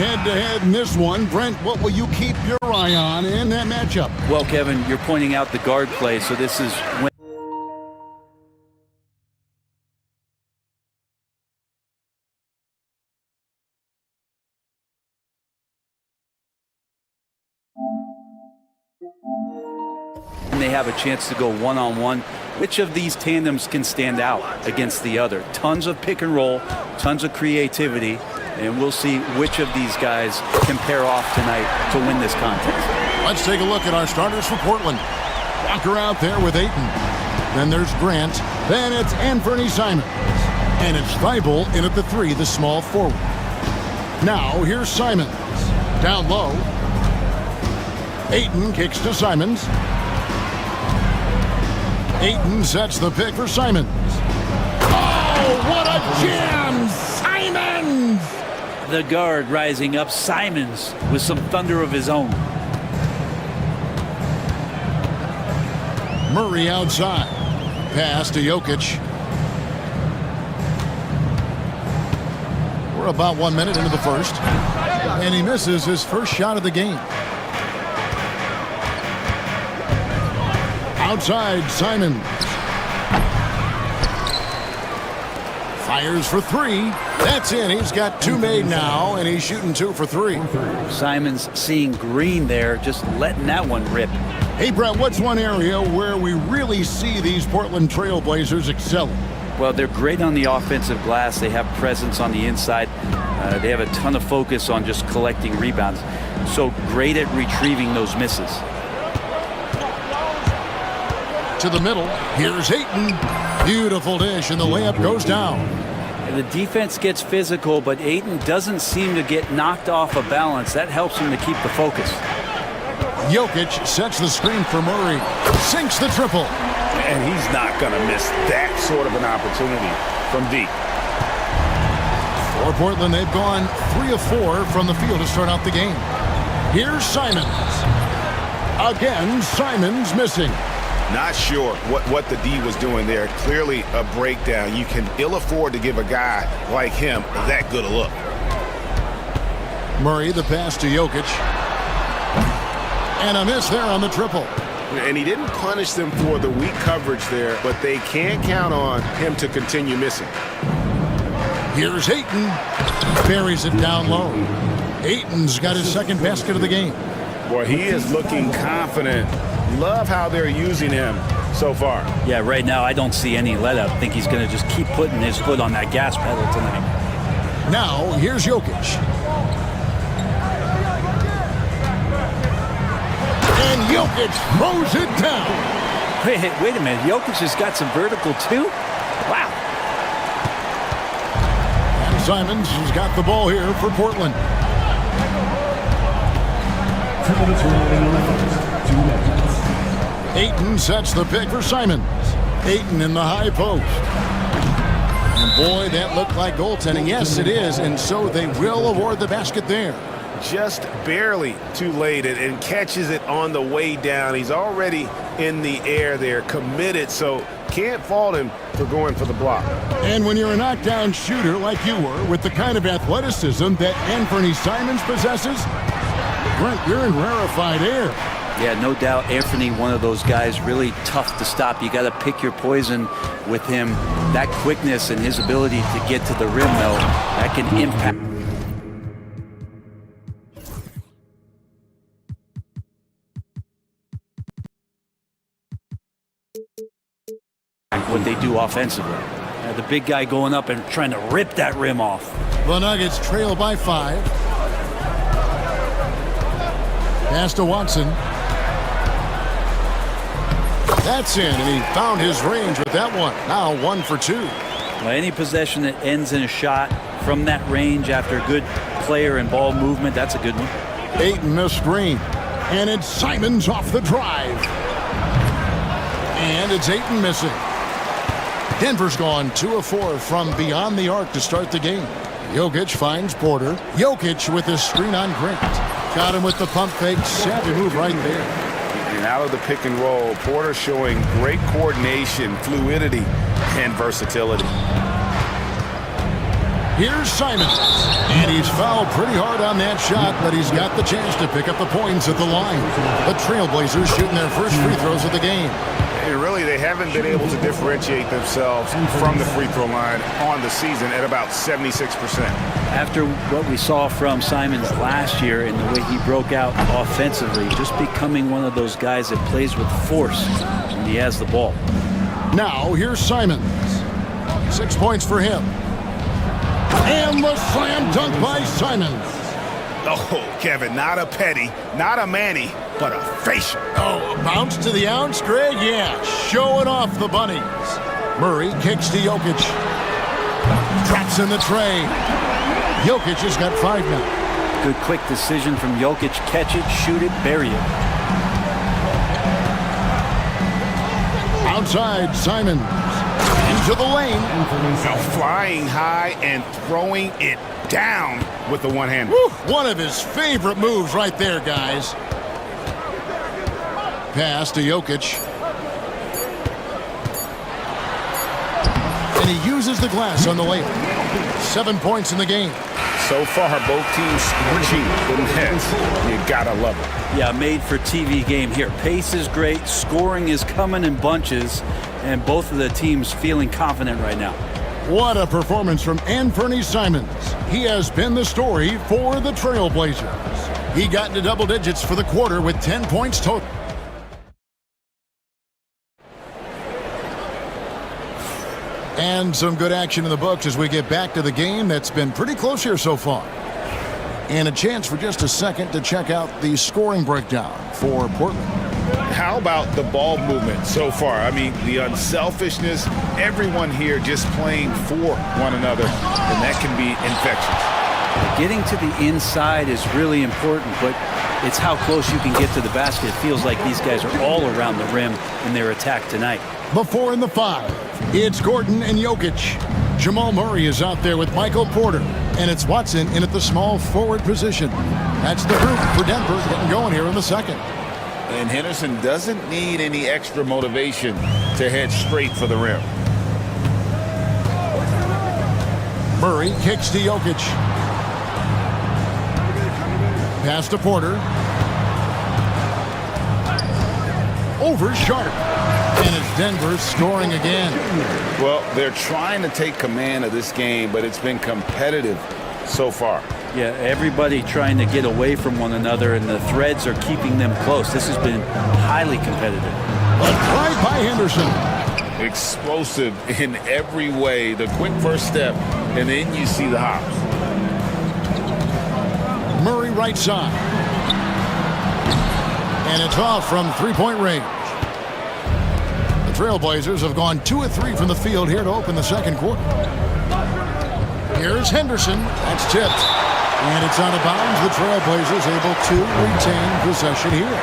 head-to-head in this one. Brent, what will you keep your eye on in that matchup? Well, Kevin, you're pointing out the guard play, so this is when they have a chance to go one-on-one. Which of these tandems can stand out against the other? Tons of pick and roll, tons of creativity, and we'll see which of these guys can pair off tonight to win this contest. Let's take a look at our starters for Portland. Walker out there with Ayton. Then there's Grant. Then it's Anthony Simons. And it's Thibault in at the 3, the small forward. Now here's Simons. Down low. Ayton kicks to Simons. Ayton sets the pick for Simons. Oh, what a jam! Simons! The guard rising up, Simons, with some thunder of his own. Murray outside. Pass to Jokic. We're about 1 minute into the first. And he misses his first shot of the game. Outside, Simons. Fires for 3. That's in. He's got 2 made now, and he's shooting 2 for 3. Simons seeing green there, just letting that one rip. Hey, Brett, what's one area where we really see these Portland Trailblazers excelling? Well, they're great on the offensive glass. They have presence on the inside. They have a ton of focus on just collecting rebounds. So great at retrieving those misses. To the middle. Here's Ayton. Beautiful dish, and the layup goes down. And the defense gets physical, but Ayton doesn't seem to get knocked off of balance. That helps him to keep the focus. Jokic sets the screen for Murray. Sinks the triple. And he's not going to miss that sort of an opportunity from deep. For Portland, they've gone 3 of 4 from the field to start out the game. Here's Simons. Again, Simons missing. Not sure what the D was doing there. Clearly a breakdown. You can ill afford to give a guy like him that good a look. Murray, the pass to Jokic. And a miss there on the triple. And he didn't punish them for the weak coverage there, but they can't count on him to continue missing. Here's Ayton. Buries it down low. Ayton's got his second basket of the game. Boy, he is looking confident. Love how they're using him so far. Yeah, right now I don't see any let up. I think he's going to just keep putting his foot on that gas pedal tonight. Now, here's Jokic. And Jokic throws it down. Wait a minute. Jokic has got some vertical too? Wow. And Simons has got the ball here for Portland. Ayton sets the pick for Simons. Ayton in the high post. And boy, that looked like goaltending. Yes, it is, and so they will award the basket there. Just barely too late and catches it on the way down. He's already in the air there, committed, so can't fault him for going for the block. And when you're a knockdown shooter like you were, with the kind of athleticism that Anthony Simons possesses, Brent, you're in rarefied air. Yeah, no doubt Anthony, one of those guys, really tough to stop. You got to pick your poison with him. That quickness and his ability to get to the rim, though, that can impact what they do offensively. The big guy going up and trying to rip that rim off. The Nuggets trail by 5. Pass to Watson. That's in, and he found his range with that one. Now 1 for 2. Well, any possession that ends in a shot from that range after good player and ball movement, that's a good one. Ayton the screen. And it's Simons off the drive. And it's Ayton missing. Denver's gone 2 of 4 from beyond the arc to start the game. Jokic finds Porter. Jokic with his screen on Grant. Got him with the pump fake. Savvy move right there. And out of the pick and roll, Porter showing great coordination, fluidity, and versatility. Here's Simons. And he's fouled pretty hard on that shot, but he's got the chance to pick up the points at the line. The Trailblazers shooting their first free throws of the game. And really, they haven't been able to differentiate themselves from the free throw line on the season at about 76%. After what we saw from Simons last year and the way he broke out offensively, just becoming one of those guys that plays with force when he has the ball. Now, here's Simons. 6 points for him. And the slam dunk by Simons. Oh, Kevin, not a petty, not a Manny, but a facial. Oh, a bounce to the ounce, Greg? Yeah, showing off the bunnies. Murray kicks to Jokic. Drops in the tray. Jokic has got 5 now. Good quick decision from Jokic. Catch it, shoot it, bury it. Outside, Simons. Into the lane. Now flying high and throwing it down with the one-hand. One of his favorite moves right there, guys. Pass to Jokic. And he uses the glass on the layup. 7 points in the game. So far, both teams scorching the nets. You gotta love it. Yeah, made for TV game here. Pace is great. Scoring is coming in bunches. And both of the teams feeling confident right now. What a performance from Anthony Simons. He has been the story for the Trailblazers. He got into double digits for the quarter with 10 points total. And some good action in the books as we get back to the game that's been pretty close here so far. And a chance for just a second to check out the scoring breakdown for Portland. How about the ball movement so far? I mean, the unselfishness, everyone here just playing for one another, and that can be infectious. Getting to the inside is really important, but it's how close you can get to the basket. It feels like these guys are all around the rim in their attack tonight. The 4 and the 5. It's Gordon and Jokic. Jamal Murray is out there with Michael Porter, and it's Watson in at the small forward position. That's the group for Denver getting going here in the second. And Henderson doesn't need any extra motivation to head straight for the rim. Murray kicks to Jokic. Pass to Porter. Over Sharp. And it's Denver scoring again. Well, they're trying to take command of this game, but it's been competitive so far. Yeah, everybody trying to get away from one another, and the threads are keeping them close. This has been highly competitive. A drive by Henderson. Explosive in every way. The quick first step, and then you see the hops. Murray right side. And it's off from three-point range. The Trailblazers have gone 2 of 3 from the field here to open the second quarter. Here's Henderson. That's tipped. And it's out of bounds. The Trailblazers able to retain possession here.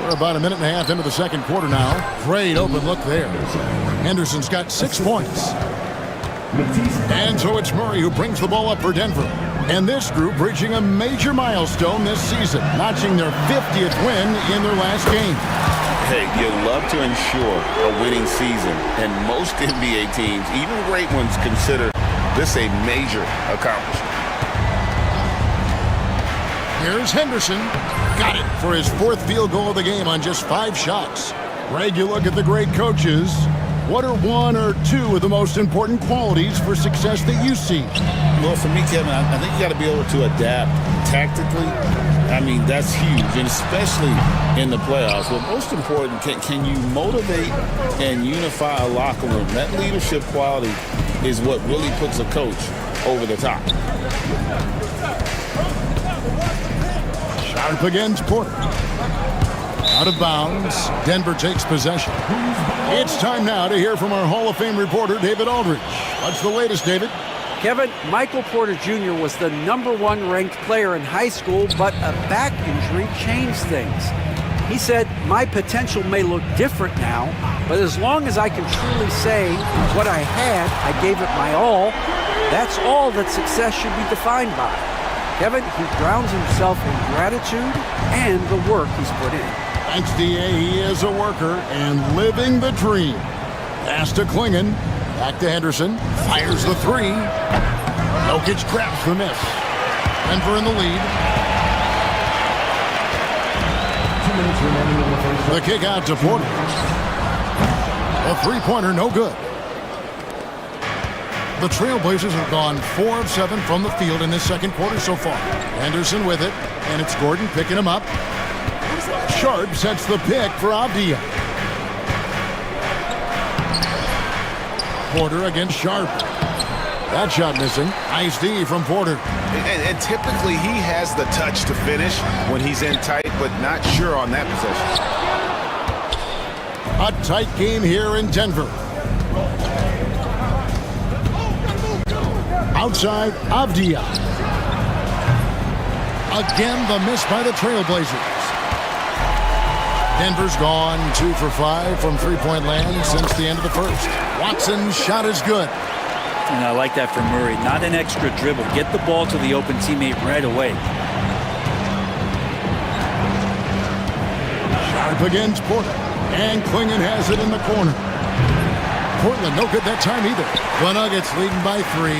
We're about a minute and a half into the second quarter now. Great open look there. Henderson's got 6 points. And so it's Murray who brings the ball up for Denver. And this group reaching a major milestone this season, notching their 50th win in their last game. Hey, you love to ensure a winning season, and most NBA teams, even great ones, consider this a major accomplishment. Here's Henderson. Got it for his 4th field goal of the game on just 5 shots. Greg, you look at the great coaches. What are 1 or 2 of the most important qualities for success that you see? Well, for me, Kevin, I think you got to be able to adapt tactically. I mean, that's huge, and especially in the playoffs. But most important, can you motivate and unify a locker room? That leadership quality is what really puts a coach over the top. Sharp against Porter. Out of bounds. Denver takes possession. It's time now to hear from our Hall of Fame reporter, David Aldridge. What's the latest, David? Kevin, Michael Porter Jr. was the #1 ranked player in high school, but a back injury changed things. He said, "My potential may look different now, but as long as I can truly say what I had, I gave it my all, that's all that success should be defined by." Kevin, he grounds himself in gratitude and the work he's put in. Thanks, D.A. He is a worker and living the dream. Pass to Klingon. Back to Henderson. Fires the three. Jokic grabs the miss. Denver in the lead. 2 minutes remaining in the first. The kick out to Porter. A three-pointer, no good. The Trailblazers have gone 4 of 7 from the field in this second quarter so far. Henderson with it, and it's Gordon picking him up. Sharp sets the pick for Avdia. Porter against Sharp. That shot missing. Nice D from Porter. And typically he has the touch to finish when he's in tight, but not sure on that possession. A tight game here in Denver. Outside, Avdia. Again, the miss by the Trailblazers. Denver's gone 2 for 5 from three-point land since the end of the first. Watson's shot is good. And I like that from Murray. Not an extra dribble. Get the ball to the open teammate right away. Sharp against Porter. And Klingon has it in the corner. Portland no good that time either. The Nuggets leading by 3.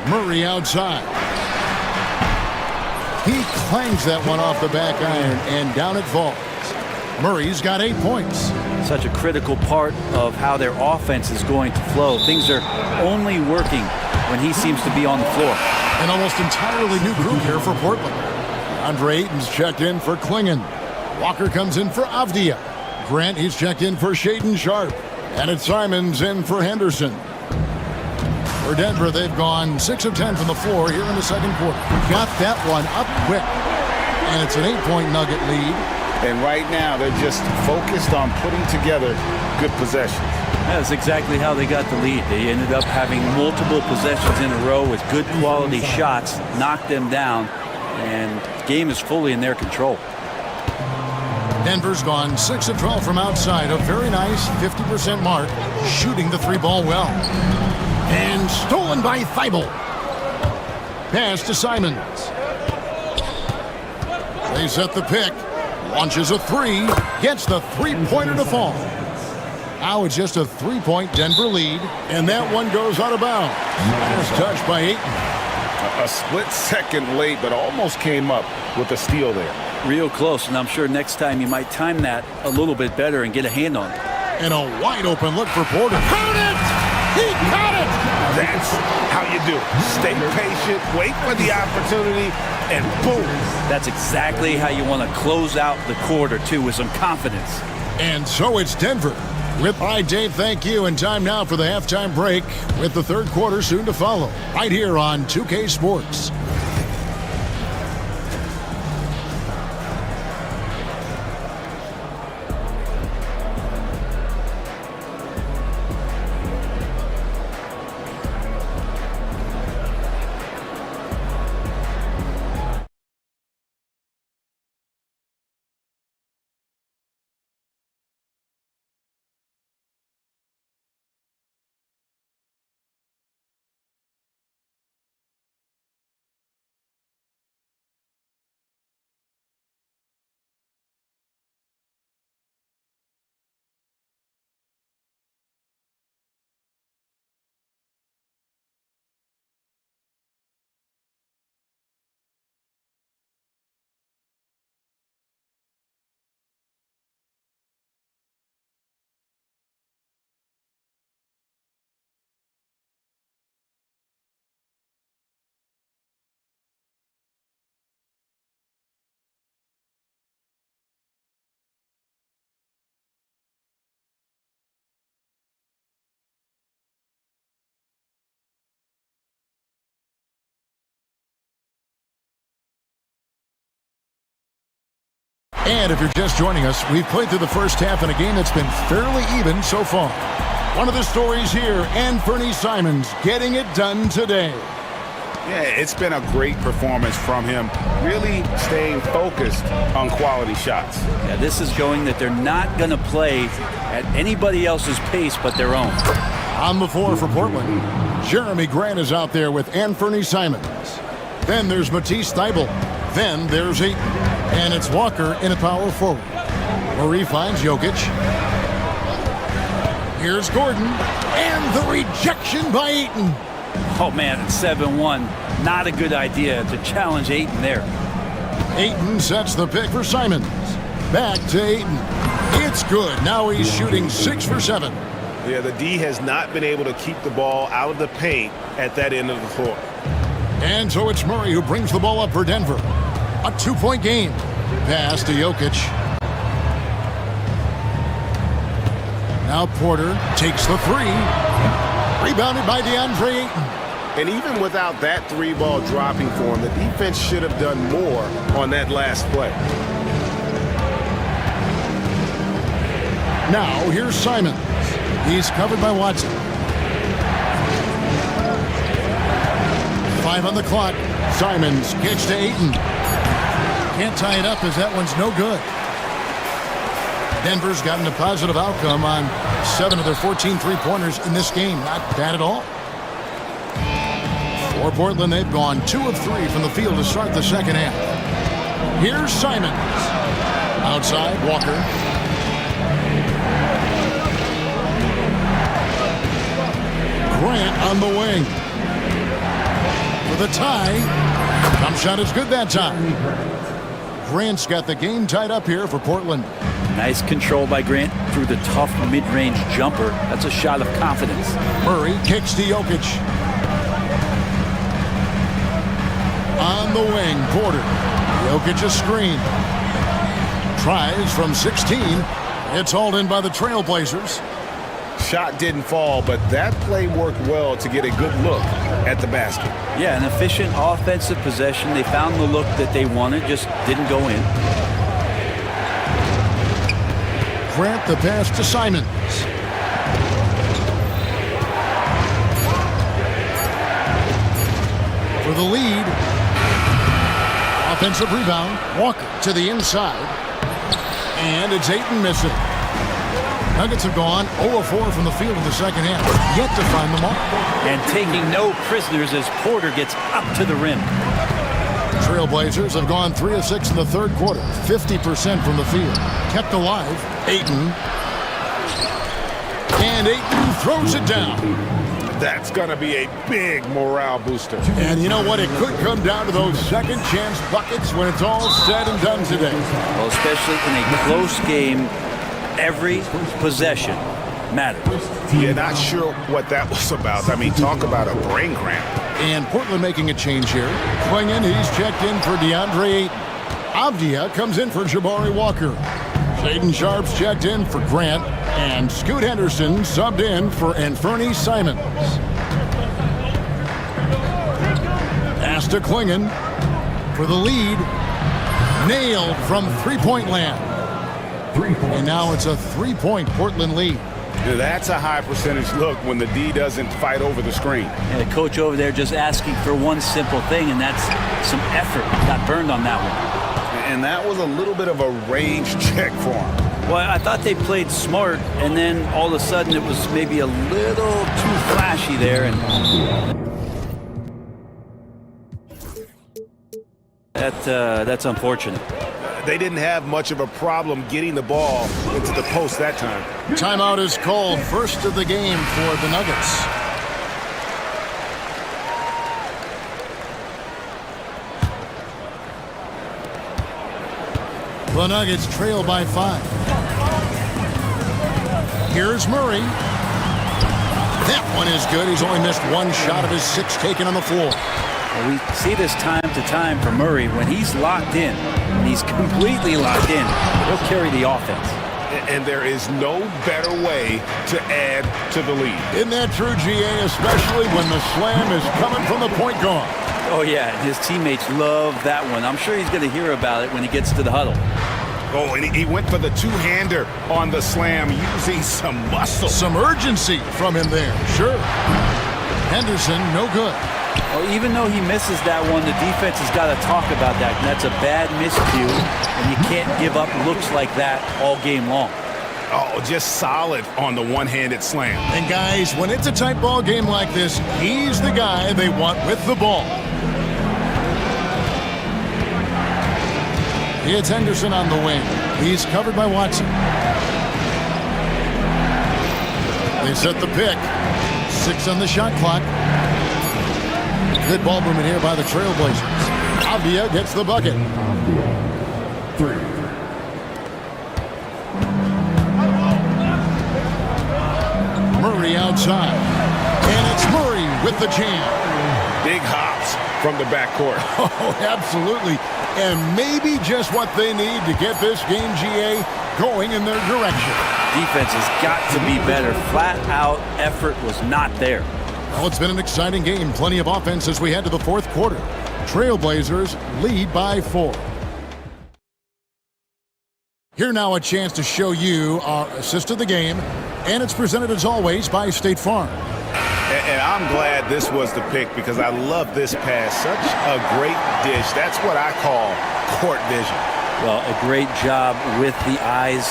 Murray outside. He clangs that one off the back iron, and down it falls. Murray's got 8 points. Such a critical part of how their offense is going to flow. Things are only working when he seems to be on the floor. An almost entirely new group here for Portland. Andre Ayton's checked in for Klingon. Walker comes in for Avdia. Grant, he's checked in for Shaedon Sharp. And it's Simons in for Henderson. For Denver, they've gone 6 of 10 from the floor here in the second quarter. Got that one up quick. And it's an 8-point Nugget lead. And right now, they're just focused on putting together good possessions. That's exactly how they got the lead. They ended up having multiple possessions in a row with good quality shots, knocked them down, and the game is fully in their control. Denver's gone 6 of 12 from outside. A very nice 50% mark, shooting the three ball well. And stolen by Thibault. Pass to Simons. They set the pick. Launches a three. Gets the three-pointer to fall. Now it's just a 3-point Denver lead. And that one goes out of bounds. Last touch by Ayton. A split second late, but almost came up with a steal there. Real close, and I'm sure next time you might time that a little bit better and get a hand on it. And a wide open look for Porter. Got it! He got it! That's how you do it. Stay patient, wait for the opportunity, and boom. That's exactly how you want to close out the quarter, too, with some confidence. And so it's Denver. All right, Dave, thank you. And time now for the halftime break with the third quarter soon to follow. Right here on 2K Sports. And if you're just joining us, we've played through the first half in a game that's been fairly even so far. One of the stories here, Anthony Simons getting it done today. Yeah, it's been a great performance from him, really staying focused on quality shots. Yeah, this is showing that they're not going to play at anybody else's pace but their own. On the floor for Portland, Jeremy Grant is out there with Anthony Simons. Then there's Matisse Thybulle. Then there's Ayton. And it's Walker in a power forward. Murray finds Jokic. Here's Gordon, and the rejection by Ayton. Oh, man, it's 7-1. Not a good idea to challenge Ayton there. Ayton sets the pick for Simons. Back to Ayton. It's good. Now he's shooting 6 for 7. Yeah, the D has not been able to keep the ball out of the paint at that end of the floor. And so it's Murray who brings the ball up for Denver. A 2-point game. Pass to Jokic. Now Porter takes the three. Rebounded by DeAndre Ayton. And even without that three-ball dropping for him, the defense should have done more on that last play. Now here's Simons. He's covered by Watson. 5 on the clock. Simons gets to Ayton. Can't tie it up as that one's no good. Denver's gotten a positive outcome on 7 of their 14 three-pointers in this game. Not bad at all. For Portland, they've gone 2 of 3 from the field to start the second half. Here's Simons. Outside, Walker. Grant on the wing. For the tie. Jump shot is good that time. Grant's got the game tied up here for Portland. Nice control by Grant through the tough mid-range jumper. That's a shot of confidence. Murray kicks to Jokic. On the wing, Porter. Jokic a screen. Tries from 16. It's hauled in by the Trailblazers. Shot didn't fall, but that play worked well to get a good look at the basket. Yeah, an efficient offensive possession. They found the look that they wanted, just didn't go in. Grant the pass to Simons. For the lead. Offensive rebound. Walker to the inside. And it's Ayton missing. Nuggets have gone 0-4 from the field in the second half. Yet to find the mark. And taking no prisoners as Porter gets up to the rim. Trailblazers have gone 3 of 6 in the third quarter. 50% from the field. Kept alive. Ayton. And Ayton throws it down. That's going to be a big morale booster. And you know what? It could come down to those second chance buckets when it's all said and done today. Well, especially in a close game, every possession matters. Yeah, not sure what that was about. I mean, talk about a brain cramp. And Portland making a change here. Klingon, he's checked in for DeAndre Ayton. Avdia comes in for Jabari Walker. Shaden Sharp's checked in for Grant. And Scoot Henderson subbed in for Anfernee Simons. Pass to Klingon for the lead. Nailed from three-point land. And now it's a 3-point Portland lead. That's a high percentage look when the D doesn't fight over the screen. And the coach over there just asking for one simple thing, and that's some effort. Got burned on that one. And that was a little bit of a range check for him. Well, I thought they played smart, and then all of a sudden it was maybe a little too flashy there. And that's unfortunate. They didn't have much of a problem getting the ball into the post that time. Timeout is called. First of the game for the Nuggets. The Nuggets trail by 5. Here's Murray. That one is good. He's only missed one shot of his 6 taken on the floor. Well, we see this time to time for Murray. When he's locked in, when he's completely locked in, he'll carry the offense. And there is no better way to add to the lead. Isn't that true, GA? Especially when the slam is coming from the point guard. Oh, yeah, his teammates love that one. I'm sure he's going to hear about it when he gets to the huddle. Oh, and he went for the two-hander on the slam using some muscle. Some urgency from him there, sure. Henderson, no good. Well, even though he misses that one, the defense has got to talk about that. And that's a bad miscue, and you can't give up looks like that all game long. Oh, just solid on the one-handed slam. And guys, when it's a tight ball game like this, he's the guy they want with the ball. It's Henderson on the wing. He's covered by Watson. They set the pick. 6 on the shot clock. Good ball movement here by the Trailblazers. Avdia gets the bucket. 3. Murray outside. And it's Murray with the jam. Big hops from the backcourt. Oh, absolutely. And maybe just what they need to get this game, GA, going in their direction. Defense has got to be better. Flat out effort was not there. Well, it's been an exciting game. Plenty of offense as we head to the fourth quarter. Trailblazers lead by 4. Here now a chance to show you our assist of the game. And it's presented as always by State Farm. And I'm glad this was the pick because I love this pass. Such a great dish. That's what I call court vision. Well, a great job with the eyes.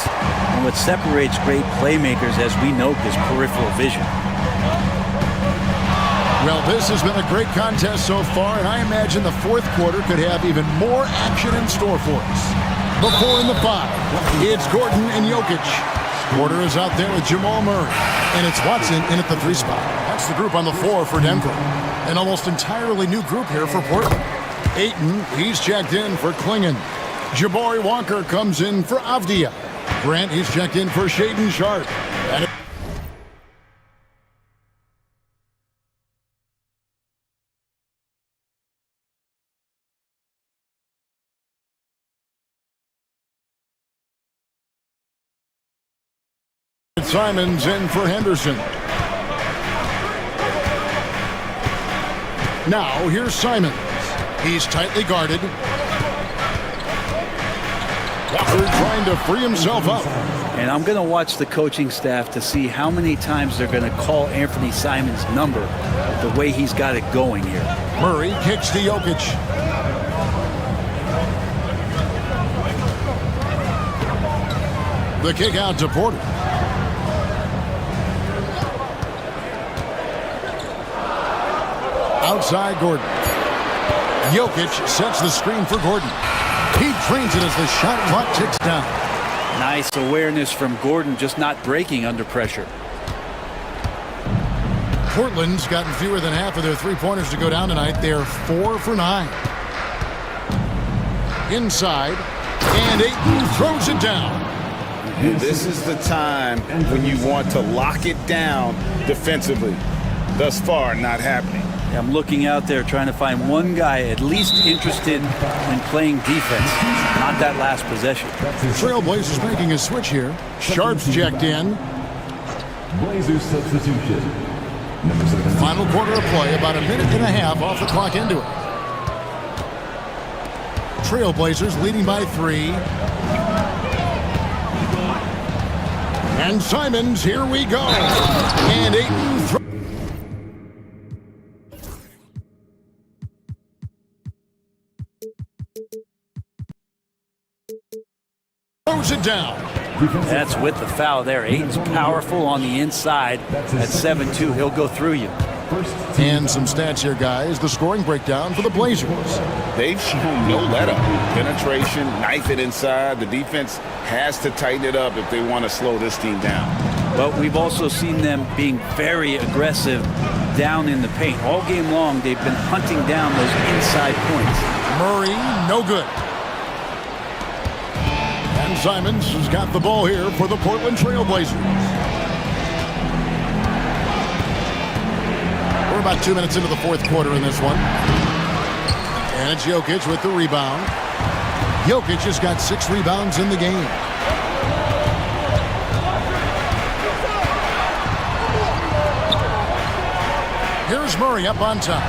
And what separates great playmakers, as we note, is peripheral vision. Well, this has been a great contest so far, and I imagine the fourth quarter could have even more action in store for us. The 4 and the 5. It's Gordon and Jokic. Porter is out there with Jamal Murray. And it's Watson in at the 3 spot. That's the group on the 4 for Denver. An almost entirely new group here for Portland. Ayton, he's checked in for Klingon. Jabari Walker comes in for Avdia. Grant, he's checked in for Shaden Sharp. And Simons in for Henderson. Now, here's Simons. He's tightly guarded. Walker trying to free himself up. And I'm going to watch the coaching staff to see how many times they're going to call Anthony Simons' number the way he's got it going here. Murray kicks to Jokic. The kick out to Porter. Outside Gordon. Jokic sets the screen for Gordon. He trains it as the shot clock ticks down. Nice awareness from Gordon, just not breaking under pressure. Portland's gotten fewer than half of their three-pointers to go down tonight. They're 4 for 9. Inside, and Ayton throws it down. And this is the time when you want to lock it down defensively. Thus far, not happening. I'm looking out there trying to find one guy at least interested in playing defense, not that last possession. Trailblazers making a switch here. Sharp's checked in. Blazers substitution. Number 7. Final quarter of play, about a minute and a half off the clock into it. Trailblazers leading by 3. And Simons, here we go. And Ayton throws it down. That's with the foul there. Ayton's powerful on the inside. At 7-2, he'll go through you. And some stats here, guys. The scoring breakdown for the Blazers. They've shown no let-up. Penetration, knife it inside. The defense has to tighten it up if they want to slow this team down. But we've also seen them being very aggressive down in the paint. All game long, they've been hunting down those inside points. Murray, no good. And Simons has got the ball here for the Portland Trailblazers. We're about 2 minutes into the fourth quarter in this one. And it's Jokic with the rebound. Jokic has got 6 rebounds in the game. Here's Murray up on top.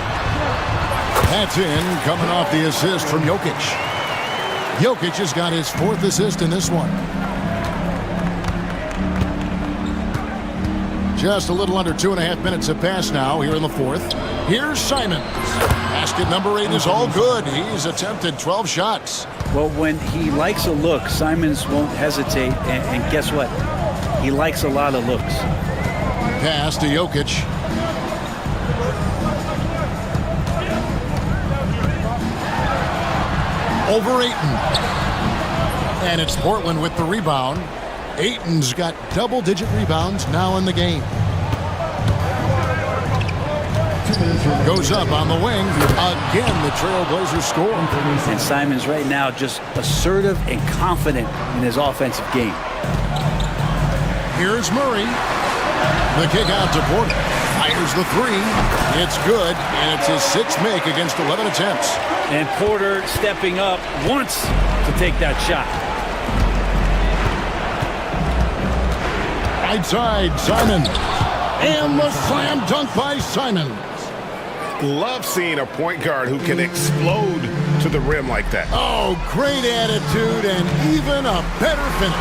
That's in, coming off the assist from Jokic. Jokic has got his 4th assist in this one. Just a little under 2.5 minutes have passed now here in the fourth. Here's Simons. Basket number 8 is all good. He's attempted 12 shots. Well, when he likes a look, Simons won't hesitate. And guess what? He likes a lot of looks. Pass to Jokic. Over Ayton. And it's Portland with the rebound. Ayton's got double-digit rebounds now in the game. Goes up on the wing. Again, the Trailblazers score. And Simons right now just assertive and confident in his offensive game. Here's Murray. The kick out to Porter. Fires the three. It's good, and it's his sixth make against 11 attempts. And Porter stepping up wants to take that shot. Right side, Simons. And the slam dunk by Simons. Love seeing a point guard who can explode to the rim like that. Oh, great attitude and even a better finish.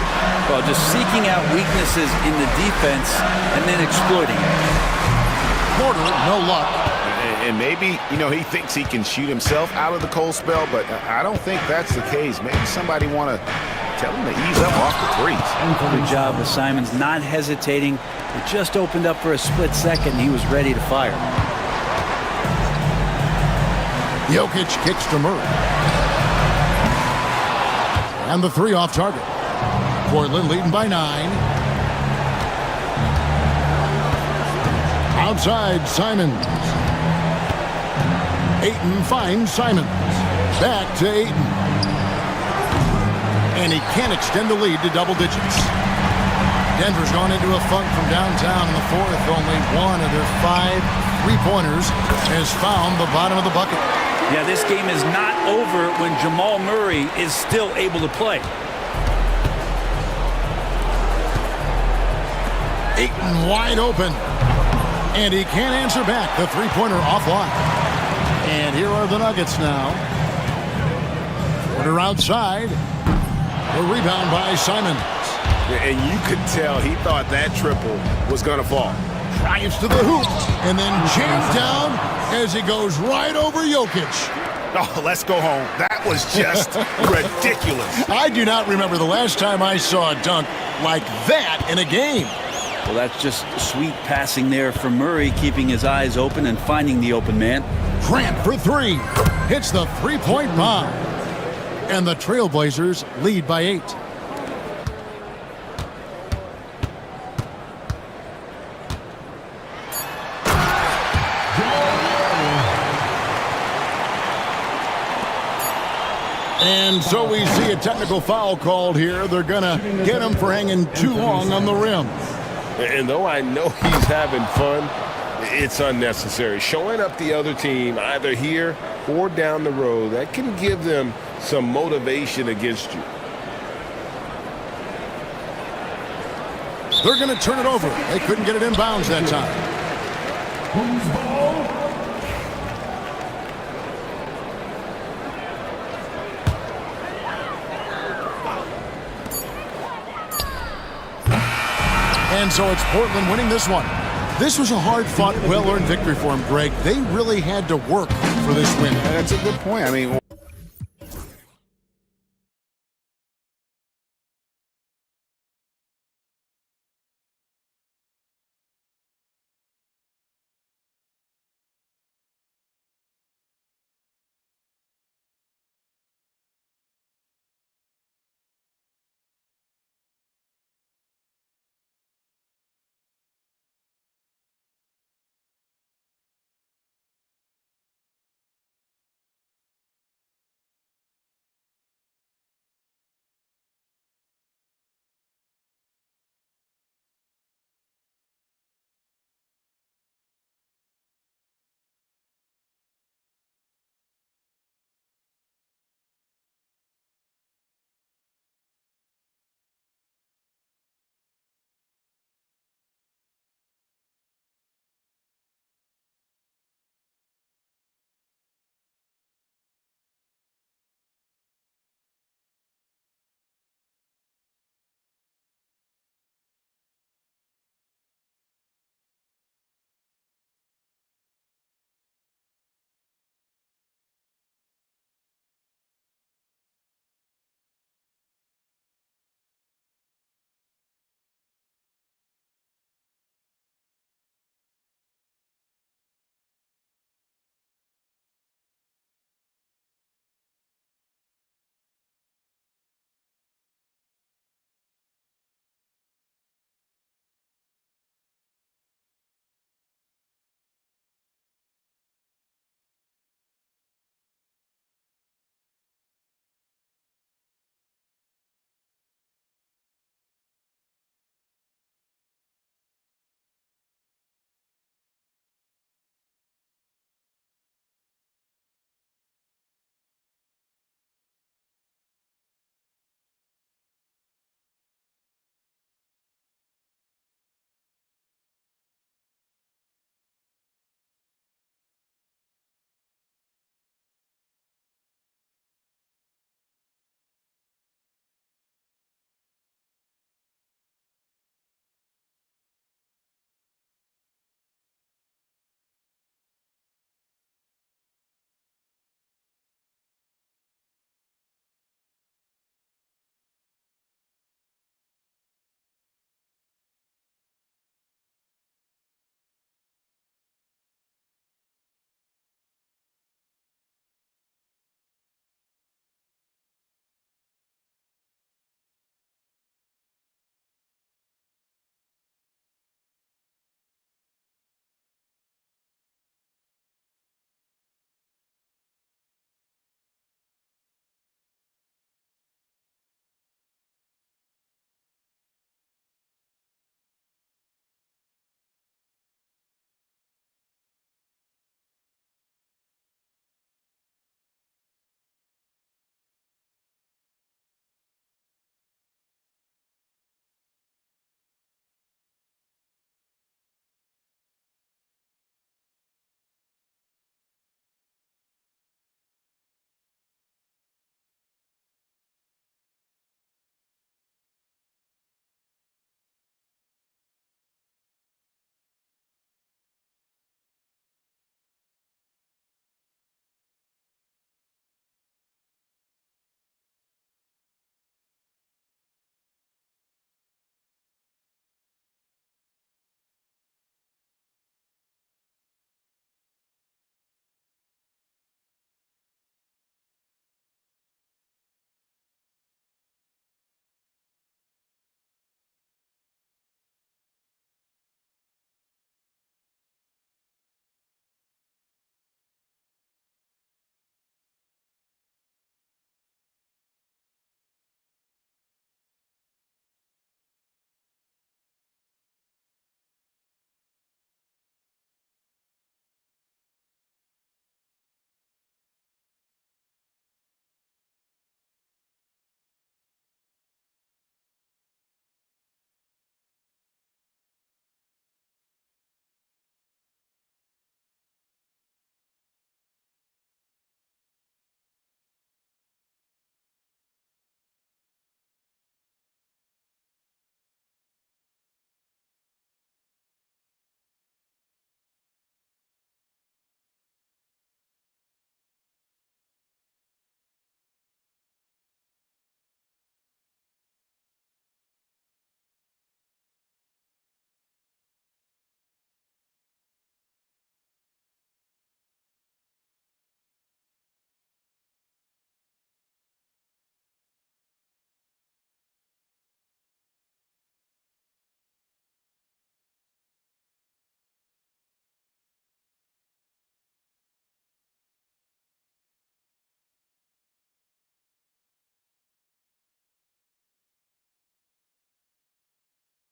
Well, just seeking out weaknesses in the defense and then exploiting it. Porter, no luck. And maybe, he thinks he can shoot himself out of the cold spell, but I don't think that's the case. Maybe somebody want to tell him to ease up off the threes. Good job with Simons not hesitating. It just opened up for a split second, and he was ready to fire. Jokic kicks to Murray. And the three off target. Portland leading by 9. Outside, Simons. Ayton finds Simons. Back to Ayton. And he can't extend the lead to double digits. Denver's gone into a funk from downtown in the fourth. Only one of their 5 three-pointers has found the bottom of the bucket. Yeah, this game is not over when Jamal Murray is still able to play. Ayton wide open. And he can't answer back. The three-pointer offline. And here are the Nuggets now. Porter outside. The rebound by Simons. And you could tell he thought that triple was going to fall. Drives to the hoop. And then jams down as he goes right over Jokic. Oh, let's go home. That was just ridiculous. I do not remember the last time I saw a dunk like that in a game. Well, that's just sweet passing there for Murray, keeping his eyes open and finding the open man. Grant for 3. Hits the three-point bomb. And the Trailblazers lead by 8. And so we see a technical foul called here. They're going to get him for hanging too long on the rim. And though I know he's having fun, it's unnecessary. Showing up the other team either here or down the road, that can give them some motivation against you. They're going to turn it over. They couldn't get it in bounds that time. And so it's Portland winning this one. This was a hard-fought, well-earned victory for them, Greg. They really had to work for this win. That's a good point. I mean,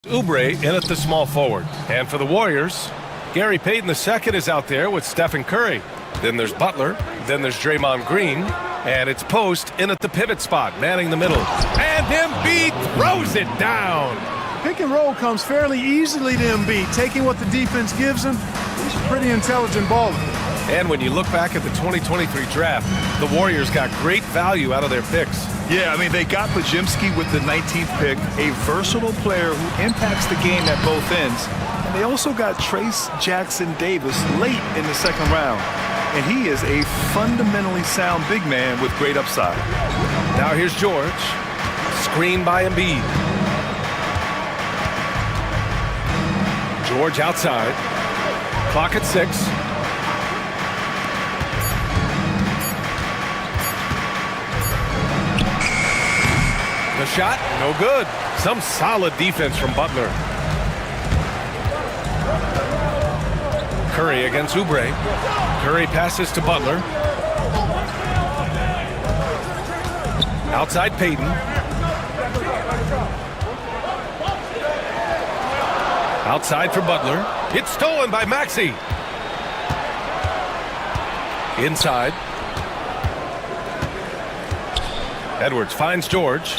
Oubre in at the small forward. And for the Warriors, Gary Payton II is out there with Stephen Curry. Then there's Butler. Then there's Draymond Green. And it's Post in at the pivot spot, manning the middle. And Embiid throws it down. Pick and roll comes fairly easily to Embiid, taking what the defense gives him. He's a pretty intelligent baller. And when you look back at the 2023 draft, the Warriors got great value out of their picks. Yeah, I mean, they got Podziemski with the 19th pick, a versatile player who impacts the game at both ends. And they also got Trace Jackson Davis late in the second round. And he is a fundamentally sound big man with great upside. Now here's George. Screen by Embiid. George outside. Clock at 6. The shot, no good. Some solid defense from Butler. Curry against Oubre. Curry passes to Butler. Outside Payton. Outside for Butler. It's stolen by Maxey. Inside. Edwards finds George.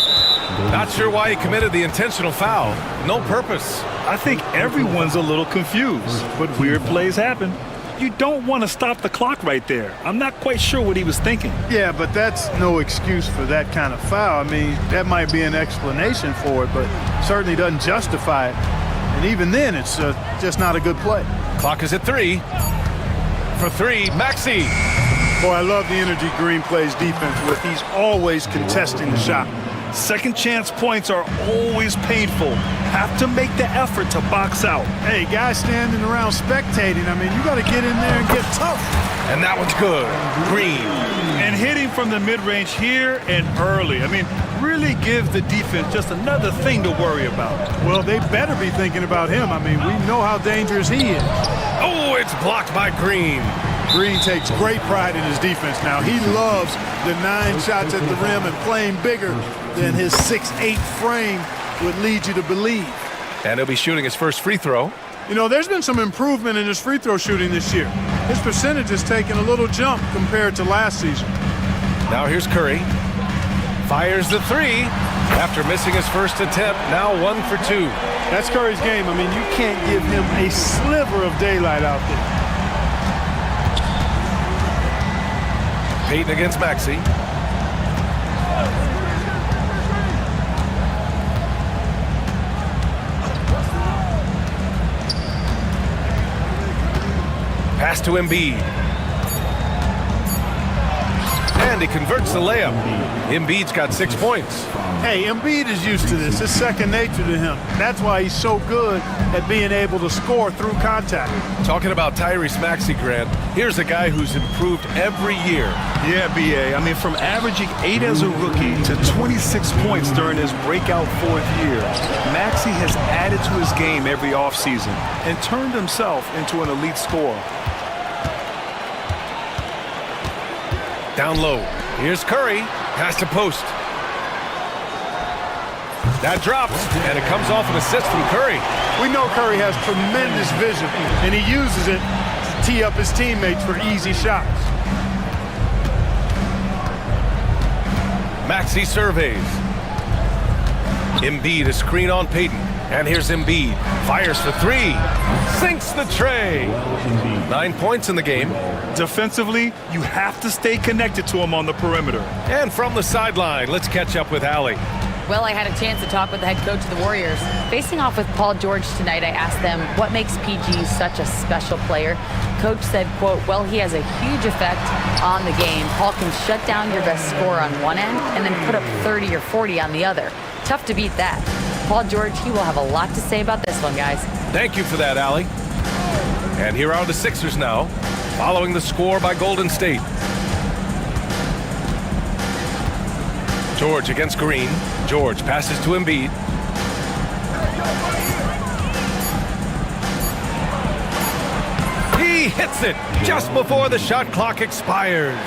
Not sure why he committed the intentional foul. No purpose. I think everyone's a little confused, but weird plays happen. You don't want to stop the clock right there. I'm not quite sure what he was thinking. Yeah, but that's no excuse for that kind of foul. I mean, that might be an explanation for it, but certainly doesn't justify it. And even then, it's just not a good play. Clock is at 3. For 3, Maxey. Boy, I love the energy Green plays defense with. He's always contesting the shot. Second chance points are always painful. Have to make the effort to box out. Hey, guys standing around spectating, I mean, you got to get in there and get tough. And that one's good. Green. And hitting from the mid-range here and early. I mean, really give the defense just another thing to worry about. Well, they better be thinking about him. I mean, we know how dangerous he is. Oh, it's blocked by Green. Green takes great pride in his defense now. He loves the 9 shots at the rim and playing bigger than his 6'8" frame would lead you to believe. And he'll be shooting his first free throw. You know, there's been some improvement in his free throw shooting this year. His percentage has taken a little jump compared to last season. Now here's Curry. Fires the 3 after missing his first attempt. Now 1 for 2. That's Curry's game. I mean, you can't give him a sliver of daylight out there. Payton against Maxey. Pass to Embiid. And he converts the layup. Embiid's got 6 points. Hey, Embiid is used to this. It's second nature to him. That's why he's so good at being able to score through contact. Talking about Tyrese Maxey, Grant, here's a guy who's improved every year. Yeah, B.A. I mean, from averaging 8 as a rookie to 26 points during his breakout 4th year, Maxey has added to his game every offseason and turned himself into an elite scorer. Down low. Here's Curry. Pass to Post. That drops, and it comes off an assist from Curry. We know Curry has tremendous vision, and he uses it to tee up his teammates for easy shots. Maxey surveys. Embiid is screen on Payton. And here's Embiid. Fires for 3. Sinks the tray. 9 points in the game. Defensively, you have to stay connected to him on the perimeter. And from the sideline, let's catch up with Allie. Well, I had a chance to talk with the head coach of the Warriors. Facing off with Paul George tonight, I asked them what makes PG such a special player. Coach said, quote, well, he has a huge effect on the game. Paul can shut down your best scorer on one end and then put up 30 or 40 on the other. Tough to beat that. Paul George, he will have a lot to say about this one, guys. Thank you for that, Allie. And here are the Sixers now, following the score by Golden State. George against Green. George passes to Embiid. He hits it just before the shot clock expires.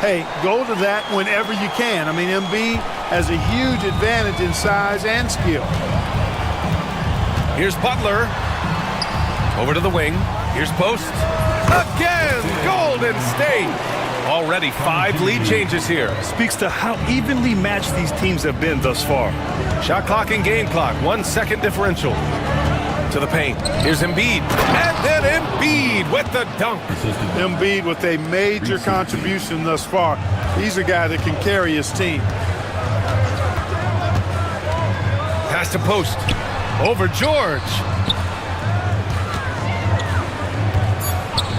Hey, go to that whenever you can. I mean, Embiid has a huge advantage in size and skill. Here's Butler. Over to the wing. Here's post. Again, Golden State. Already 5 lead changes here. Speaks to how evenly matched these teams have been thus far. Shot clock and game clock, 1 second differential. To the paint. Here's Embiid. And then Embiid with the dunk. Embiid with a major contribution thus far. He's a guy that can carry his team. Pass to post. Over George.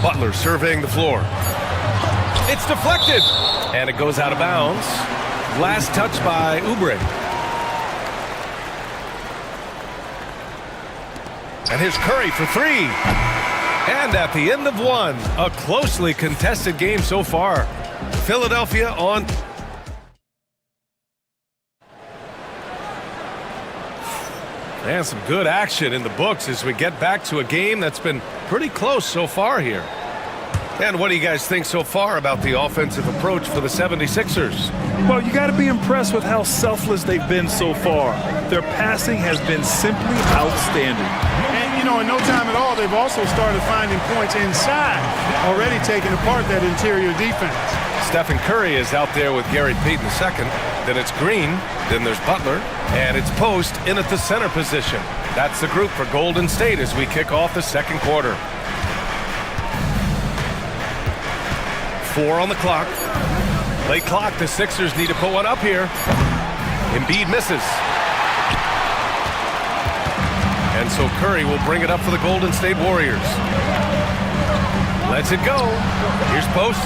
Butler surveying the floor. It's deflected. And it goes out of bounds. Last touch by Oubre. And here's Curry for 3. And at the end of 1, a closely contested game so far. Philadelphia on. And some good action in the books as we get back to a game that's been pretty close so far here. And what do you guys think so far about the offensive approach for the 76ers? Well, you got to be impressed with how selfless they've been so far. Their passing has been simply outstanding. And, you know, in no time at all, they've also started finding points inside, already taking apart that interior defense. Stephen Curry is out there with Gary Payton II. Then it's Green. Then there's Butler. And it's Post in at the center position. That's the group for Golden State as we kick off the second quarter. 4 on the clock. Late clock. The Sixers need to put one up here. Embiid misses. And so Curry will bring it up for the Golden State Warriors. Lets it go. Here's Post.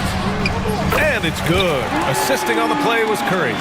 And it's good. Assisting on the play was Curry.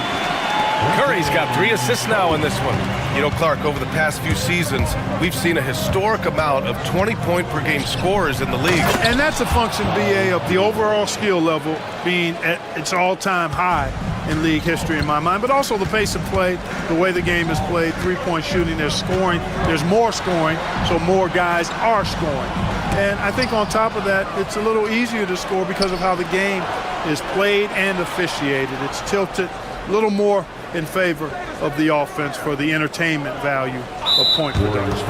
Curry's got 3 assists now in this one. You know, Clark, over the past few seasons, we've seen a historic amount of 20-point-per-game scorers in the league. And that's a function, BA, of the overall skill level being at its all-time high in league history in my mind, but also the pace of play, the way the game is played, three-point shooting, there's scoring, there's more scoring, so more guys are scoring. And I think on top of that, it's a little easier to score because of how the game is played and officiated. It's tilted a little more in favor of the offense for the entertainment value of point production.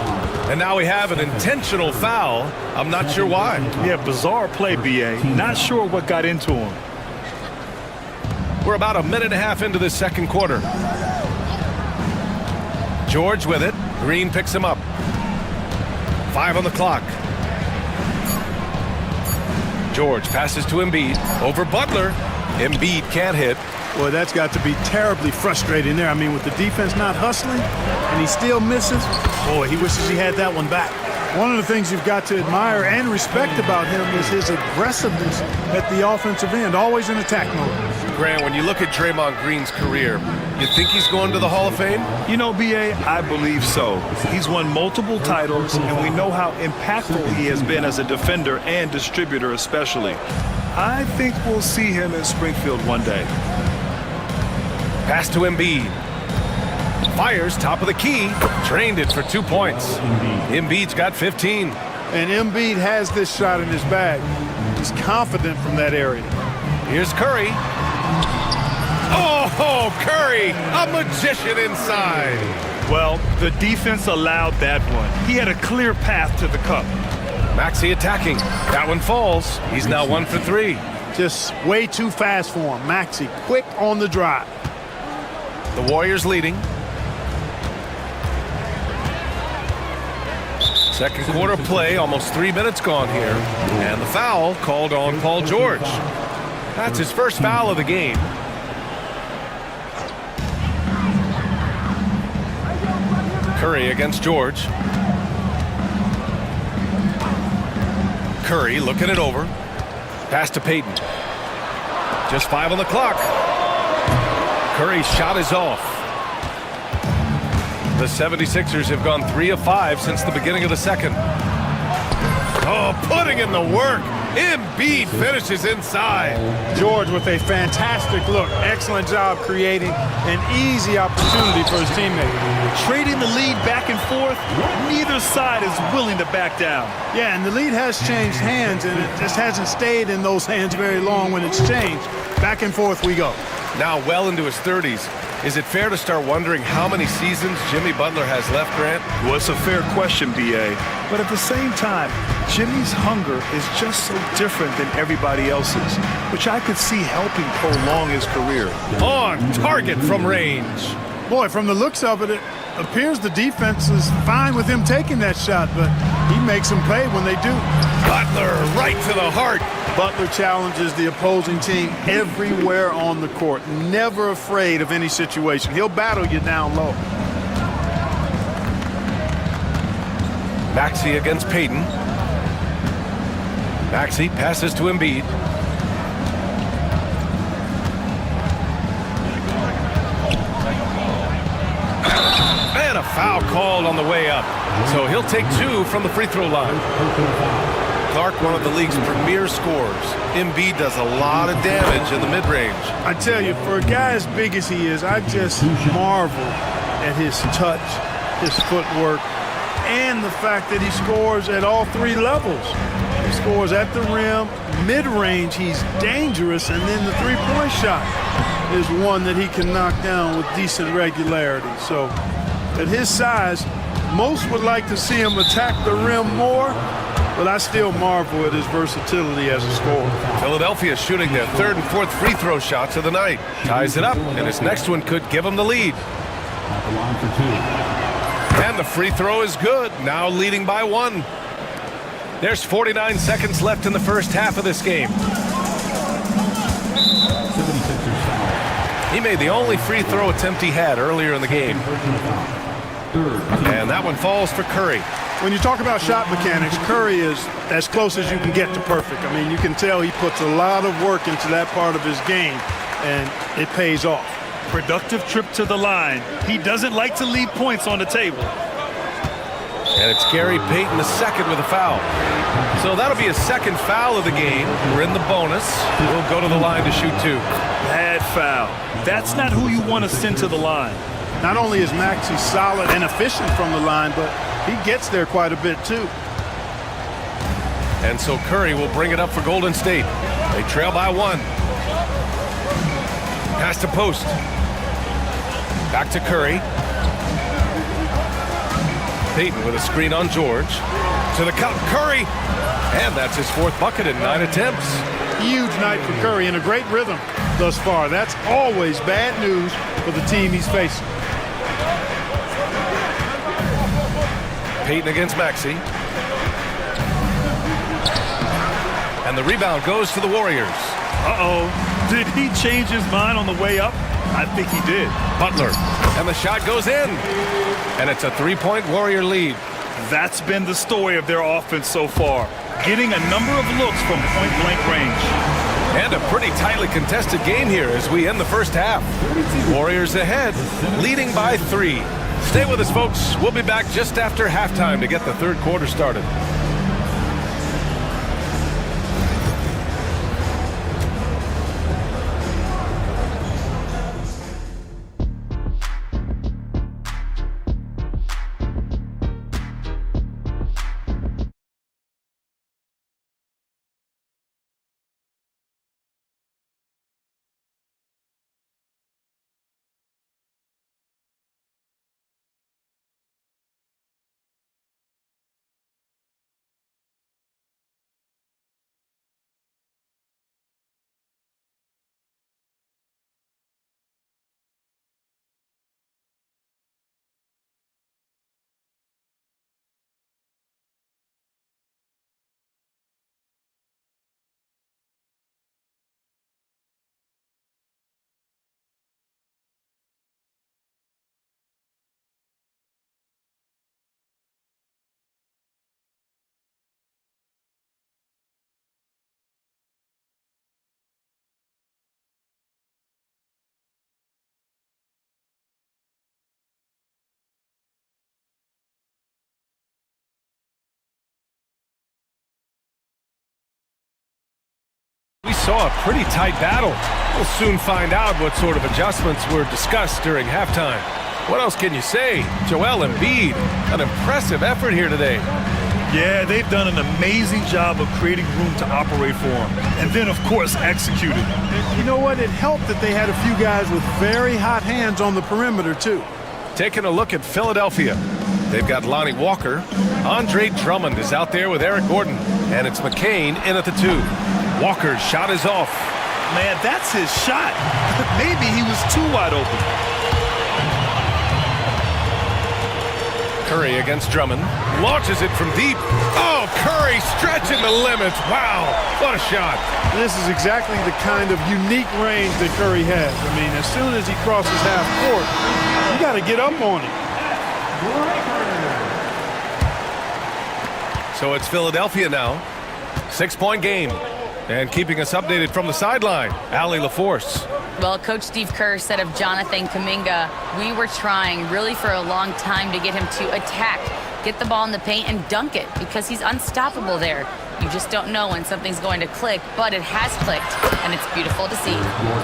And now we have an intentional foul. I'm not sure why. Yeah, bizarre play, BA. Not sure what got into him. We're about 1.5 minutes into this second quarter. George with it. Green picks him up. 5 on the clock. George passes to Embiid. Over Butler. Embiid can't hit. Boy, that's got to be terribly frustrating there. I mean, with the defense not hustling and he still misses, boy, he wishes he had that one back. One of the things you've got to admire and respect about him is his aggressiveness at the offensive end, always in attack mode. Grant, when you look at Draymond Green's career, you think he's going to the Hall of Fame? You know, BA, I believe so. He's won multiple titles, and we know how impactful he has been as a defender and distributor especially. I think we'll see him in Springfield one day. Pass to Embiid. Fires, top of the key. Drained it for 2 points. Embiid's got 15. And Embiid has this shot in his bag. He's confident from that area. Here's Curry. Oh, Curry, a magician inside. Well, the defense allowed that one. He had a clear path to the cup. Maxey attacking. That one falls. He's now 1 for 3. Just way too fast for him. Maxey, quick on the drive. The Warriors leading. Second quarter play, almost 3 minutes gone here. And the foul called on Paul George. That's his first foul of the game. Curry against George. Curry looking it over. Pass to Payton. Just 5 on the clock. Curry's shot is off. The 76ers have gone 3 of 5 since the beginning of the second. Oh, putting in the work. Embiid finishes inside. George with a fantastic look. Excellent job creating an easy opportunity for his teammate. Trading the lead back and forth, neither side is willing to back down. Yeah, and the lead has changed hands, and it just hasn't stayed in those hands very long when it's changed. Back and forth we go. now well into his 30s. Is it fair to start wondering how many seasons Jimmy Butler has left, Grant? Well, it's a fair question, B.A. But at the same time, Jimmy's hunger is just so different than everybody else's, which I could see helping prolong his career. On target from range. Boy, from the looks of it, it appears the defense is fine with him taking that shot, but he makes them pay when they do. Butler right to the heart. Butler challenges the opposing team everywhere on the court, never afraid of any situation. He'll battle you down low. Maxey against Payton. Maxey passes to Embiid. And a foul called on the way up. So he'll take 2 from the free throw line. Clark, one of the league's premier scorers. Embiid does a lot of damage in the mid-range. I tell you, for a guy as big as he is, I just marvel at his touch, his footwork, and the fact that he scores at all 3 levels. He scores at the rim, mid-range, he's dangerous, and then the three-point shot is one that he can knock down with decent regularity. So at his size, most would like to see him attack the rim more, but I still marvel at his versatility as a scorer. Philadelphia shooting their 3rd and 4th free throw shots of the night. Ties it up, and his next one could give him the lead. And the free throw is good, now leading by 1. There's 49 seconds left in the first half of this game. He made the only free throw attempt he had earlier in the game. And that one falls for Curry. When you talk about shot mechanics, Curry is as close as you can get to perfect. I mean, you can tell he puts a lot of work into that part of his game, and it pays off. Productive trip to the line. He doesn't like to leave points on the table. And it's Gary Payton the second with a foul. So that'll be his second foul of the game. We're in the bonus. We'll go to the line to shoot 2. Bad foul. That's not who you want to send to the line. Not only is Maxey solid and efficient from the line, but he gets there quite a bit too. And so Curry will bring it up for Golden State. They trail by 1. Pass to post. Back to Curry. Payton with a screen on George. To the cup, Curry. And that's his 4th bucket in 9 attempts. Huge night for Curry and a great rhythm thus far. That's always bad news for the team he's facing. Payton against Maxey. And the rebound goes to the Warriors. Uh-oh. Did he change his mind on the way up? I think he did. Butler. And the shot goes in. And it's a 3-point Warrior lead. That's been the story of their offense so far. Getting a number of looks from point-blank range. And a pretty tightly contested game here as we end the first half. Warriors ahead, leading by 3. Stay with us, folks. We'll be back just after halftime to get the 3rd quarter started. We saw a pretty tight battle. We'll soon find out what sort of adjustments were discussed during halftime. What else can you say? Joel Embiid, an impressive effort here today. Yeah, they've done an amazing job of creating room to operate for him. And then, of course, executing. And you know what? It helped that they had a few guys with very hot hands on the perimeter, too. Taking a look at Philadelphia. They've got Lonnie Walker. Andre Drummond is out there with Eric Gordon. And it's McCain in at the 2. Walker's shot is off. Man, that's his shot. Maybe he was too wide open. Curry against Drummond. Launches it from deep. Oh, Curry stretching the limits. Wow, what a shot. This is exactly the kind of unique range that Curry has. I mean, as soon as he crosses half court, you got to get up on him. So it's Philadelphia now. 6-point game. And keeping us updated from the sideline, Allie LaForce. Well, Coach Steve Kerr said of Jonathan Kuminga, we were trying really for a long time to get him to attack, get the ball in the paint and dunk it because he's unstoppable there. You just don't know when something's going to click, but it has clicked, and it's beautiful to see.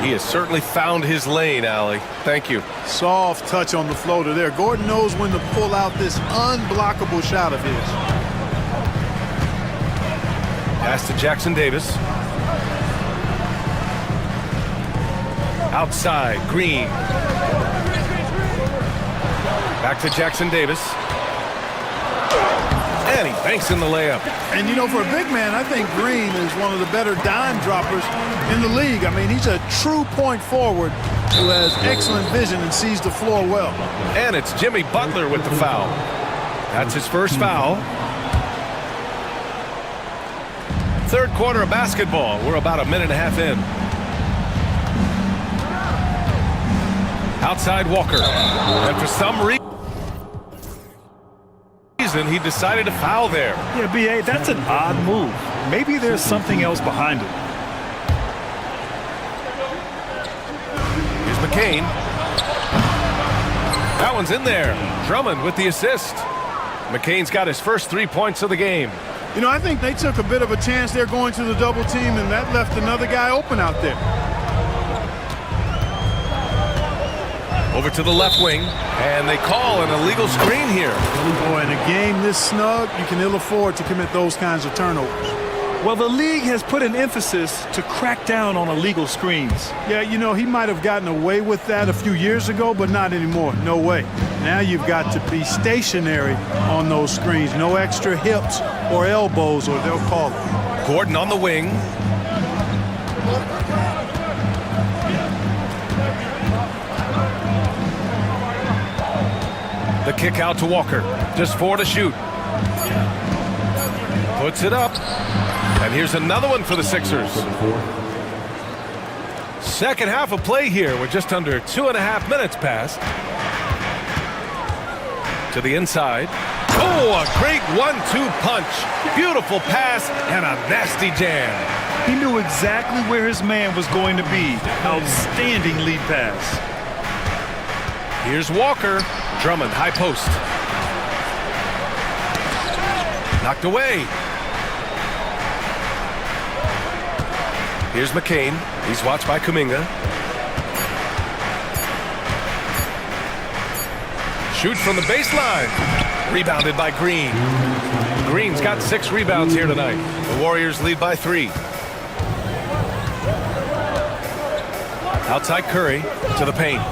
He has certainly found his lane, Allie. Thank you. Soft touch on the floater there. Gordon knows when to pull out this unblockable shot of his. Pass to Jackson Davis. Outside, Green. Back to Jackson Davis. And he banks in the layup. And, you know, for a big man, I think Green is one of the better dime droppers in the league. I mean, he's a true point forward who has excellent vision and sees the floor well. And it's Jimmy Butler with the foul. That's his first foul. Third quarter of basketball. We're about a minute and a half in. Outside Walker. And for some reason, he decided to foul there. Yeah, B.A., that's an odd move. Maybe there's something else behind it. Here's McCain. That one's in there. Drummond with the assist. McCain's got his first 3 points of the game. You know, I think they took a bit of a chance there going to the double team, and that left another guy open out there. Over to the left wing, and they call an illegal screen here. Boy, in a game this snug, you can ill afford to commit those kinds of turnovers. Well, the league has put an emphasis to crack down on illegal screens. Yeah, you know, he might have gotten away with that a few years ago, but not anymore. No way. Now you've got to be stationary on those screens. No extra hips or elbows, or they'll call it. Gordon on the wing. The kick out to Walker. Just 4 to shoot. Puts it up. And here's another one for the Sixers. Second half of play here. We're just under 2.5 minutes past. To the inside. Oh, a great 1-2 punch. Beautiful pass and a nasty jam. He knew exactly where his man was going to be. Outstanding lead pass. Here's Walker. Drummond, high post. Knocked away. Here's McCain. He's watched by Kuminga. Shoot from the baseline. Rebounded by Green. Green's got 6 rebounds here tonight. The Warriors lead by 3. Outside Curry to the paint.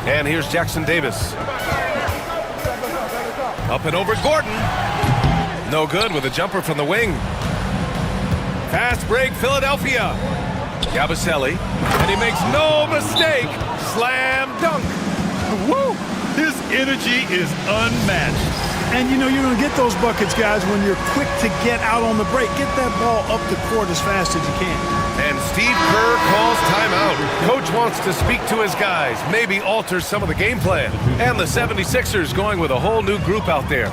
And here's Jackson Davis. Up and over Gordon. No good with a jumper from the wing. Fast break, Philadelphia. Yabusele. And he makes no mistake. Slam dunk. Woo! His energy is unmatched. And, you know, you're going to get those buckets, guys, when you're quick to get out on the break. Get that ball up the court as fast as you can. And Steve Kerr calls timeout. Coach wants to speak to his guys, maybe alter some of the game plan. And the 76ers going with a whole new group out there.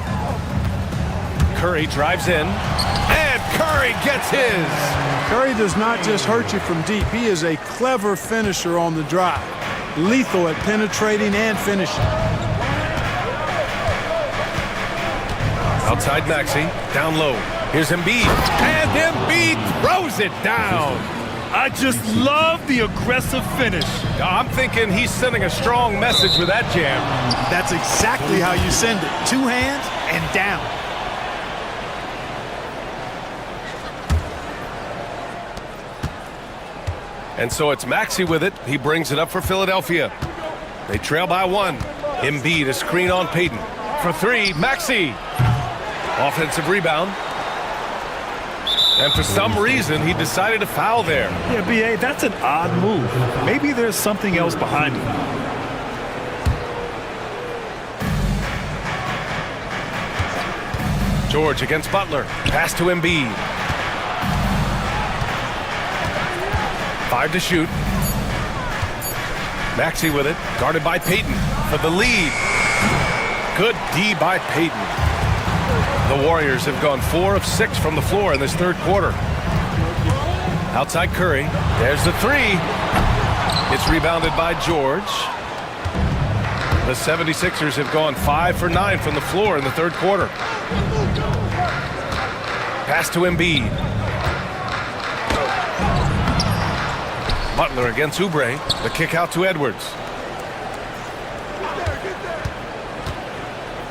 Curry drives in, and Curry gets his. Curry does not just hurt you from deep. He is a clever finisher on the drive. Lethal at penetrating and finishing. Outside Maxey, down low. Here's Embiid, and Embiid throws it down. I just love the aggressive finish. I'm thinking he's sending a strong message with that jam. That's exactly how you send it. Two hands and down. And so it's Maxey with it. He brings it up for Philadelphia. They trail by one. Embiid, a screen on Payton. For three, Maxey. Offensive rebound. And for some reason, he decided to foul there. Yeah, B.A., that's an odd move. Maybe there's something else behind it. George against Butler. Pass to Embiid. 5 to shoot. Maxey with it. Guarded by Payton for the lead. Good D by Payton. The Warriors have gone 4 of 6 from the floor in this third quarter. Outside Curry. There's the three. It's rebounded by George. The 76ers have gone 5 for 9 from the floor in the third quarter. Pass to Embiid. Butler against Oubre. The kick out to Edwards.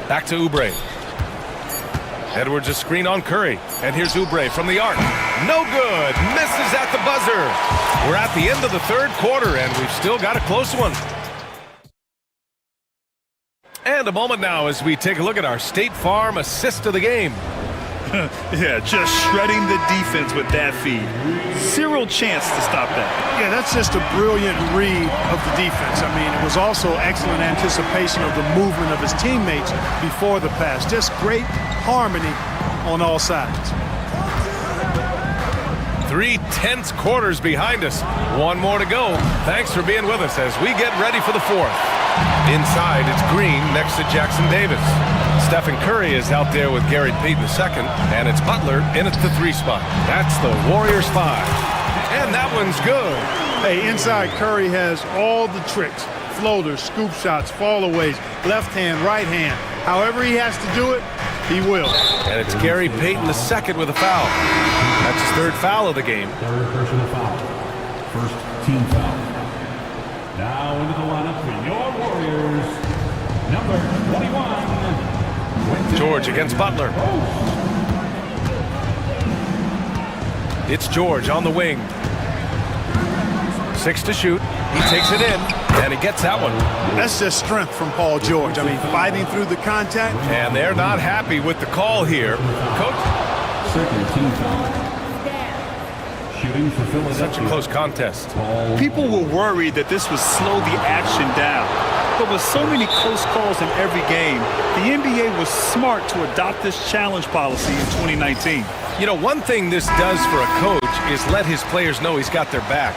Back to Oubre. Edwards a screen on Curry. And here's Oubre from the arc. No good. Misses at the buzzer. We're at the end of the third quarter, and we've still got a close one. And a moment now as we take a look at our State Farm assist of the game. Yeah, just shredding the defense with that feed. Zero chance to stop that. Yeah, that's just a brilliant read of the defense. I mean, it was also excellent anticipation of the movement of his teammates before the pass. Just great harmony on all sides. 3 tense quarters behind us. One more to go. Thanks for being with us as we get ready for the fourth. Inside, it's Green next to Jackson Davis. Stephen Curry is out there with Gary Payton II, and it's Butler in at the 3 spot. That's the Warriors 5. And that one's good. Hey, inside Curry has all the tricks. Floaters, scoop shots, fallaways, left hand, right hand. However he has to do it, he will. And it's Gary Payton II with a foul. That's his third foul of the game. Third personal foul. First team foul. Now into the lineup for your Warriors. Number 21. George against Butler. It's George on the wing. 6 to shoot. He takes it in, and he gets that one. That's just strength from Paul George. I mean, fighting through the contact. And they're not happy with the call here. Coach? Second team foul. Shooting for Philadelphia. Such a close contest. People were worried that this would slow the action down. But with so many close calls in every game, the NBA was smart to adopt this challenge policy in 2019. You know, one thing this does for a coach is let his players know he's got their back.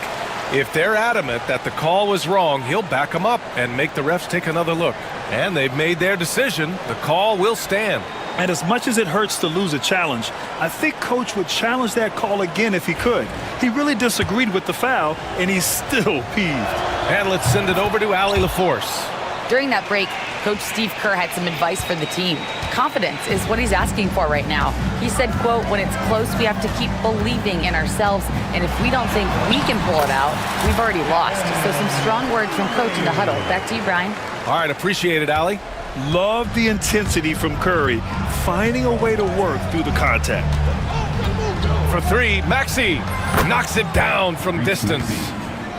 If they're adamant that the call was wrong, he'll back them up and make the refs take another look. And they've made their decision. The call will stand. And as much as it hurts to lose a challenge, I think Coach would challenge that call again if he could. He really disagreed with the foul, and he's still peeved. And let's send it over to Allie LaForce. During that break, Coach Steve Kerr had some advice for the team. Confidence is what he's asking for right now. He said, quote, when it's close, we have to keep believing in ourselves, and if we don't think we can pull it out, we've already lost. So some strong words from Coach in the huddle. Back to you, Brian. All right, appreciate it, Allie. Love the intensity from Curry, finding a way to work through the contact. For 3, Maxey knocks it down from distance.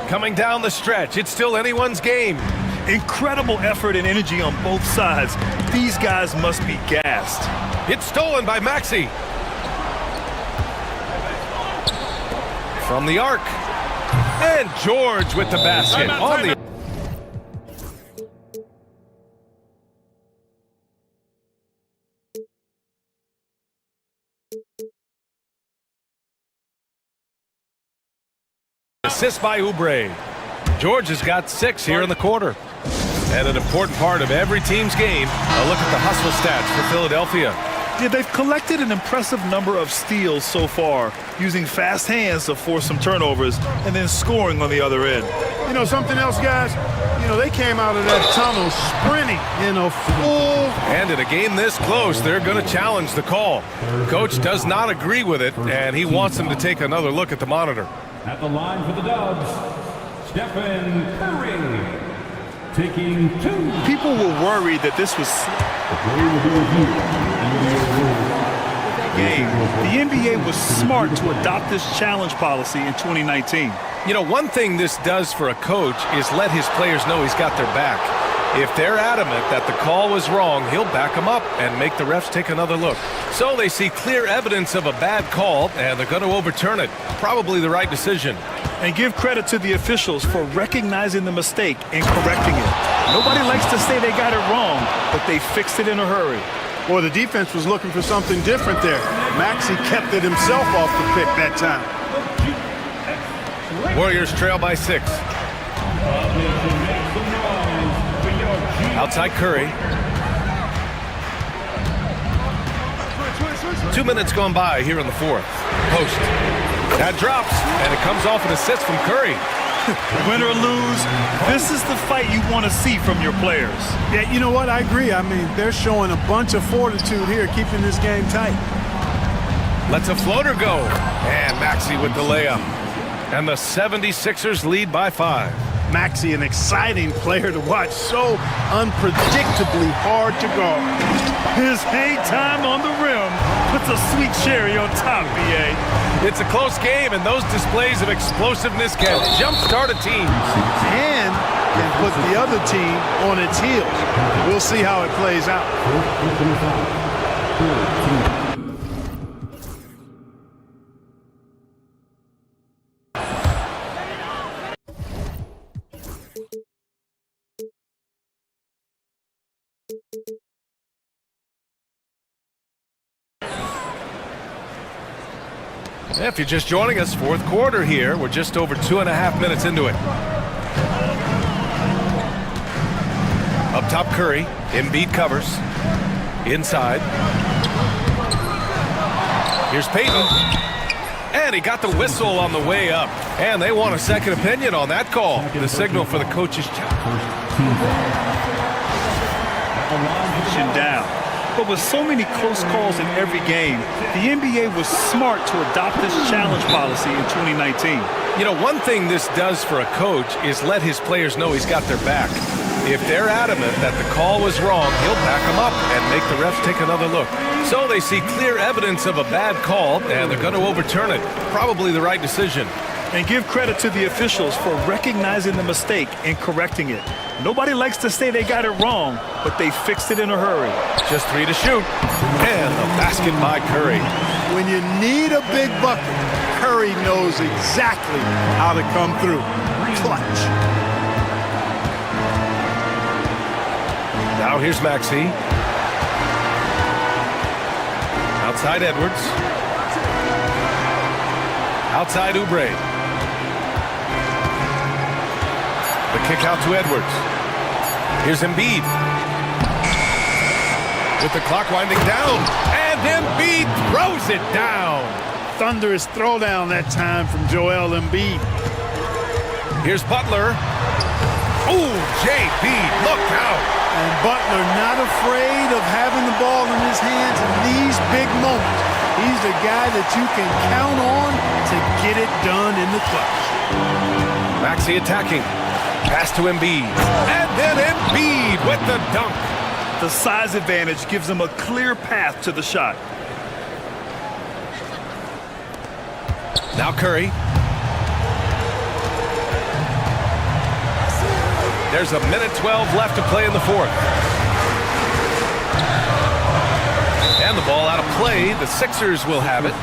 Coming down the stretch, it's still anyone's game. Incredible effort and energy on both sides. These guys must be gassed. It's stolen by Maxey. From the arc. And George with the basket on the... Assist by Oubre. George has got 6 here in the quarter. And an important part of every team's game, a look at the hustle stats for Philadelphia. Yeah, they've collected an impressive number of steals so far, using fast hands to force some turnovers and then scoring on the other end. You know, something else, guys? You know, they came out of that tunnel sprinting in a full... And in a game this close, they're going to challenge the call. Coach does not agree with it, and he wants them to take another look at the monitor. At the line for the Dubs, Stephen Curry. Taking 2. People were worried that this was game. The NBA was smart to adopt this challenge policy in 2019. You know, one thing this does for a coach is let his players know he's got their back. If they're adamant that the call was wrong, he'll back them up and make the refs take another look. So they see clear evidence of a bad call, and they're going to overturn it. Probably the right decision. And give credit to the officials for recognizing the mistake and correcting it. Nobody likes to say they got it wrong, but they fixed it in a hurry. Boy, the defense was looking for something different there. Maxey kept it himself off the pick that time. Warriors trail by 6. Outside Curry. 2 minutes gone by here in the 4th. Post. That drops, and it comes off an assist from Curry. Win or lose, this is the fight you want to see from your players. Yeah, you know what? I agree. I mean, they're showing a bunch of fortitude here, keeping this game tight. Lets a floater go. And Maxey with the layup. And the 76ers lead by 5. Maxey, an exciting player to watch. So unpredictably hard to guard. His hang time on the rim puts a sweet cherry on top, BA. It's a close game, and those displays of explosiveness can jumpstart a team. And can put the other team on its heels. We'll see how it plays out. If you're just joining us, 4th quarter here. We're just over 2.5 minutes into it. Up top, Curry. Embiid covers. Inside. Here's Payton. And he got the whistle on the way up. And they want a second opinion on that call. The signal for the coach's job. Down. But with so many close calls in every game, the NBA was smart to adopt this challenge policy in 2019. You know, one thing this does for a coach is let his players know he's got their back. If they're adamant that the call was wrong, he'll back them up and make the refs take another look. So they see clear evidence of a bad call, and they're going to overturn it. Probably the right decision. And give credit to the officials for recognizing the mistake and correcting it. Nobody likes to say they got it wrong, but they fixed it in a hurry. Just 3 to shoot. And the basket by Curry. When you need a big bucket, Curry knows exactly how to come through. Clutch. Now here's Maxey. Outside Edwards. Outside Oubre. The kick out to Edwards. Here's Embiid. With the clock winding down. And Embiid throws it down. Thunderous throwdown that time from Joel Embiid. Here's Butler. Oh, JB, look out. And Butler not afraid of having the ball in his hands in these big moments. He's the guy that you can count on to get it done in the clutch. Maxey attacking. Pass to Embiid. And then Embiid with the dunk. The size advantage gives him a clear path to the shot. Now Curry. There's 1:12 left to play in the 4th. And the ball out of play. The Sixers will have it.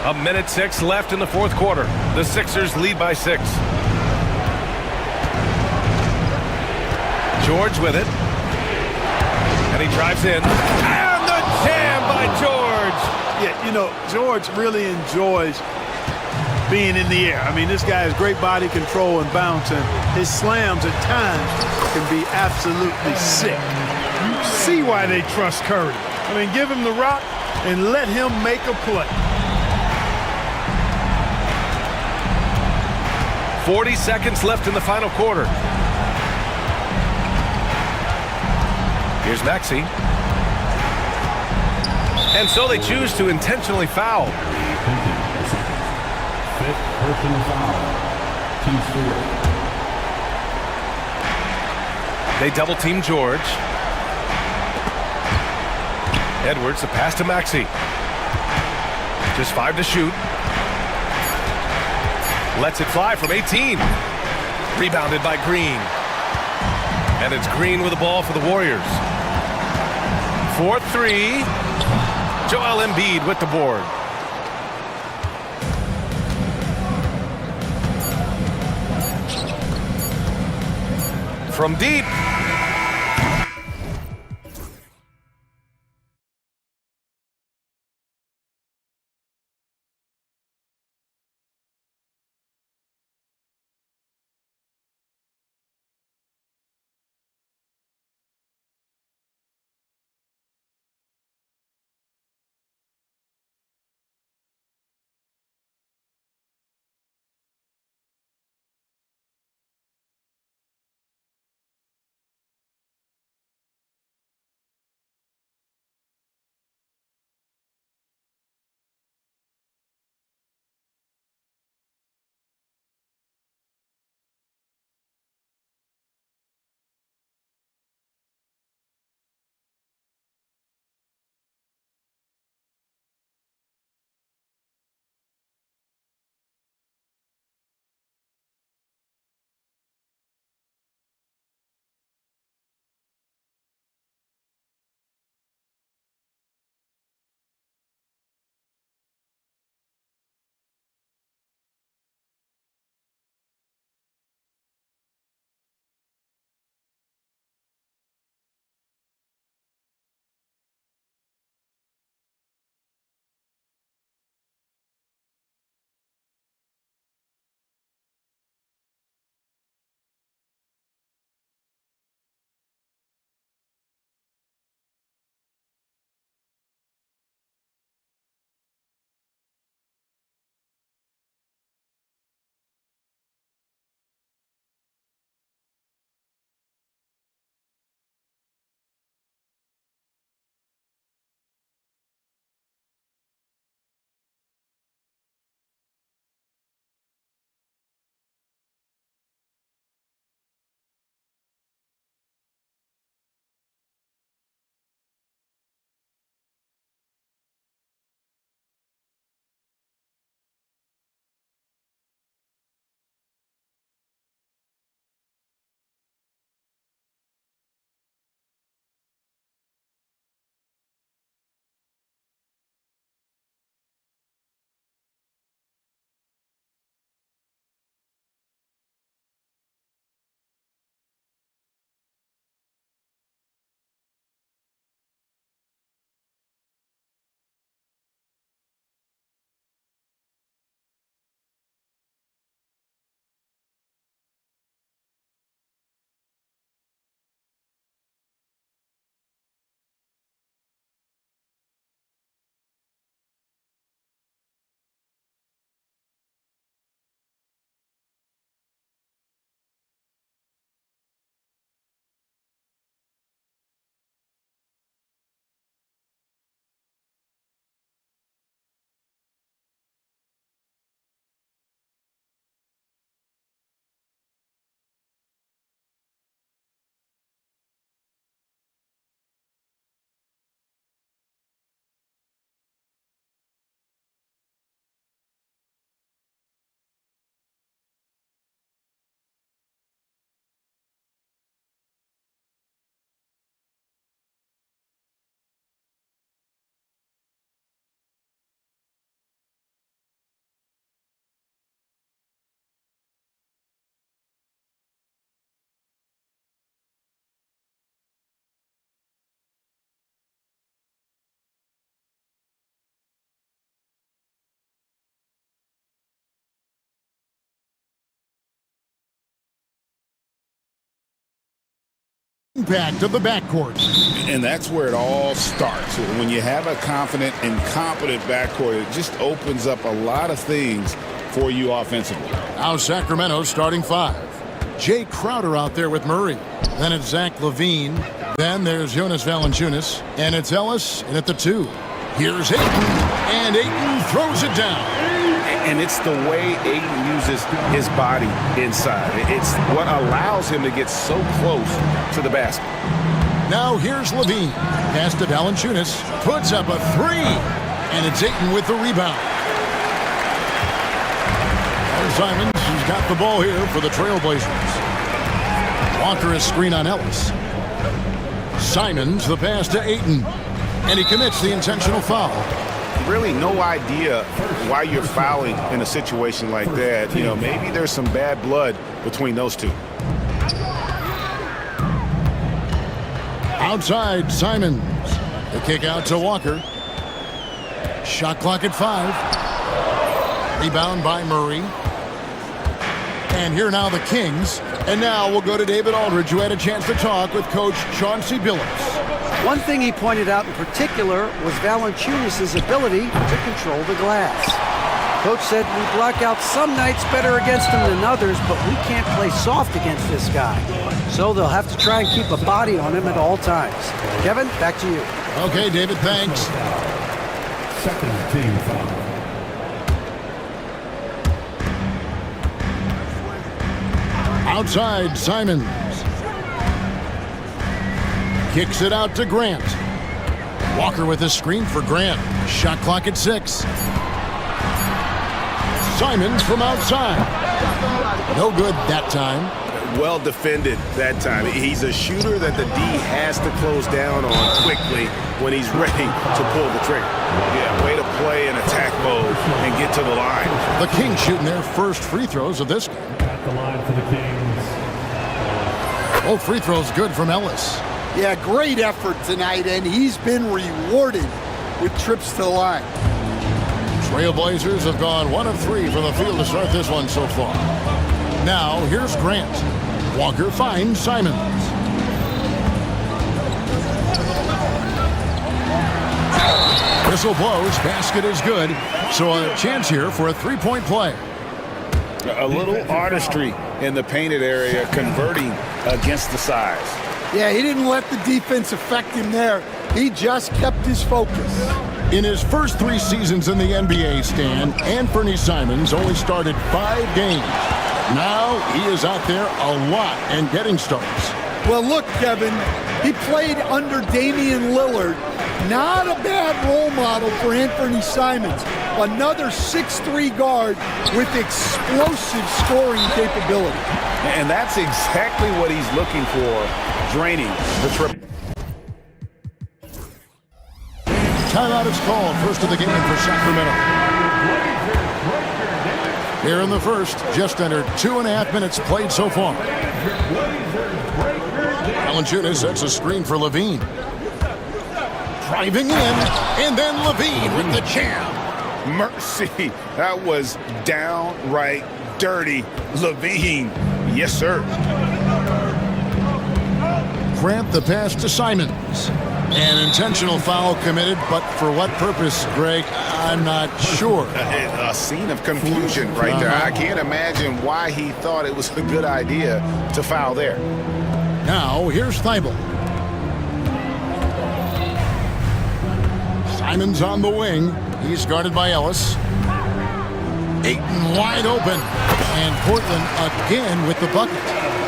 1:06 left in the 4th quarter. The Sixers lead by 6. George with it. And he drives in. And the jam by George. Yeah, you know, George really enjoys being in the air. I mean, this guy has great body control and bounce, and his slams at times can be absolutely sick. You see why they trust Curry. I mean, give him the rock and let him make a play. 40 seconds left in the final quarter. Here's Maxey. And so they choose to intentionally foul. Fifth personal foul. Team four. They double team George. Edwards, the pass to Maxey. Just 5 to shoot. Lets it fly from 18. Rebounded by Green. And it's Green with the ball for the Warriors. 4-3. Joel Embiid with the board. From deep. Impact of the backcourt. And that's where it all starts. When you have a confident and competent backcourt, it just opens up a lot of things for you offensively. Now Sacramento starting five. Jay Crowder out there with Murray. Then it's Zach LaVine. Then there's Jonas Valanciunas. And it's Ellis in at the two. Here's Ayton, and Ayton throws it down. And it's the way Ayton uses his body inside. It's what allows him to get so close to the basket. Now here's Levine. Pass to Valanciunas. Puts up a three. And it's Ayton with the rebound. And Simons has got the ball here for the Trailblazers. Walker is screen on Ellis. Simons the pass to Ayton. And he commits the intentional foul. Really no idea why you're fouling in a situation like that. You know, maybe there's some bad blood between those two. Outside, Simons. The kick out to Walker. Shot clock at 5. Rebound by Murray. And here now the Kings. And now we'll go to David Aldridge, who had a chance to talk with Coach Chauncey Billups. One thing he pointed out in particular was Valanciunas' ability to control the glass. Coach said we block out some nights better against him than others, but we can't play soft against this guy. So they'll have to try and keep a body on him at all times. Kevin, back to you. Okay, David, thanks. Second team foul. Outside, Simons. Kicks it out to Grant. Walker with a screen for Grant. Shot clock at 6. Simons from outside. No good that time. Well defended that time. He's a shooter that the D has to close down on quickly when he's ready to pull the trigger. Yeah, way to play in attack mode and get to the line. The Kings shooting their first free throws of this game. At the line for the Kings. Both free throws good from Ellis. Yeah, great effort tonight, and he's been rewarded with trips to the line. Trailblazers have gone 1 of 3 from the field to start this one so far. Now, here's Grant. Walker finds Simons. Whistle blows, basket is good. So a chance here for a three-point play. A little artistry in the painted area, converting against the size. Yeah, he didn't let the defense affect him there. He just kept his focus. In his first 3 seasons in the NBA, Stan, Anthony Simons only started 5 games. Now he is out there a lot and getting starts. Well, look, Kevin, he played under Damian Lillard. Not a bad role model for Anthony Simons. Another 6'3" guard with explosive scoring capability. And that's exactly what he's looking for, draining the triple. Timeout is called. First of the game for Sacramento. Here in the first, just under 2.5 minutes played so far. Valanciunas sets a screen for Levine. Driving in, and then Levine with the jam. Mercy, that was downright dirty. Levine, yes sir. Grant the pass to Simons. An intentional foul committed, but for what purpose, Greg? I'm not sure. A scene of confusion right there. I can't imagine why he thought it was a good idea to foul there. Now, here's Thibault. Simons on the wing. He's guarded by Ellis. Ayton wide open. And Portland again with the bucket.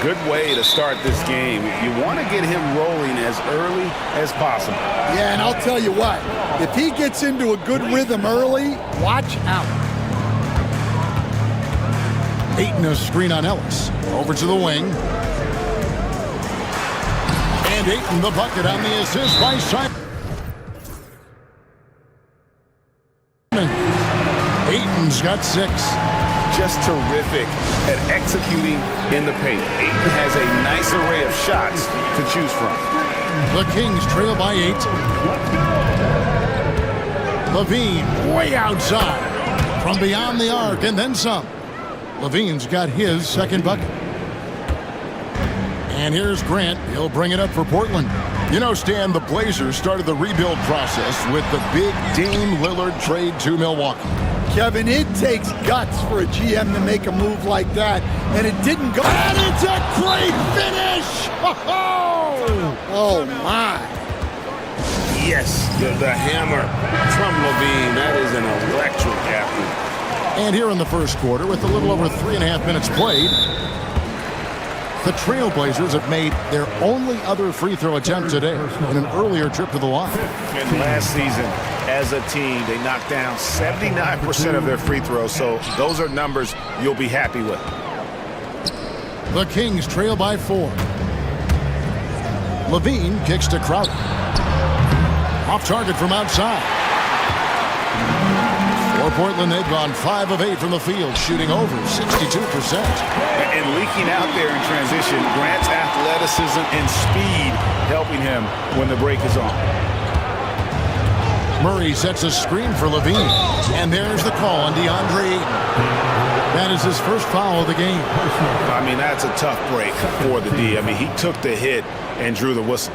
Good way to start this game. You want to get him rolling as early as possible. Yeah, and I'll tell you what, if he gets into a good rhythm early, watch out. Ayton a screen on Ellis. Over to the wing. And Ayton the bucket on the assist by Simons. Ayton's got 6. Just terrific at executing in the paint. Ayton has a nice array of shots to choose from. The Kings trail by 8. Levine way outside. From beyond the arc and then some. Levine's got his second bucket. And here's Grant. He'll bring it up for Portland. You know, Stan, the Blazers started the rebuild process with the big Dame Lillard trade to Milwaukee. Kevin, it takes guts for a GM to make a move like that, and it didn't go. And it's a great finish! Oh, oh my. Yes, the hammer from Levine. That is an electric athlete. And here in the first quarter, with a little over 3.5 minutes played, the Trailblazers have made their only other free throw attempt today in an earlier trip to the line. And last season, as a team, they knocked down 79% of their free throws, so those are numbers you'll be happy with. The Kings trail by 4. Levine kicks to Crowder. Off target from outside. For Portland, they've gone 5 of 8 from the field, shooting over 62%. And leaking out there in transition, Grant's athleticism and speed helping him when the break is on. Murray sets a screen for Levine. And there's the call on DeAndre Ayton. That is his first foul of the game. I mean, that's a tough break for the D. I mean, he took the hit and drew the whistle.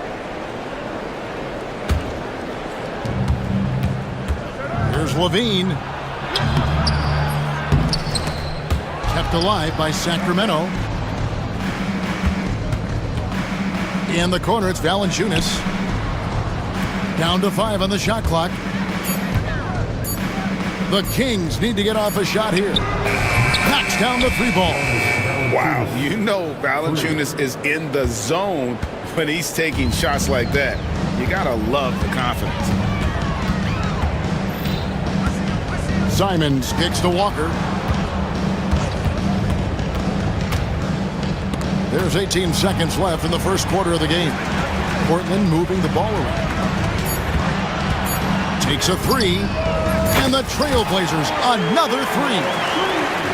Here's Levine. Kept alive by Sacramento. In the corner, it's Valanciunas. Down to 5 on the shot clock. The Kings need to get off a shot here. Knocks down the 3 ball. Wow, you know Valanciunas is in the zone when he's taking shots like that. You gotta love the confidence. Simons kicks to Walker. There's 18 seconds left in the first quarter of the game. Portland moving the ball around. Takes a 3. And the Trailblazers, another 3.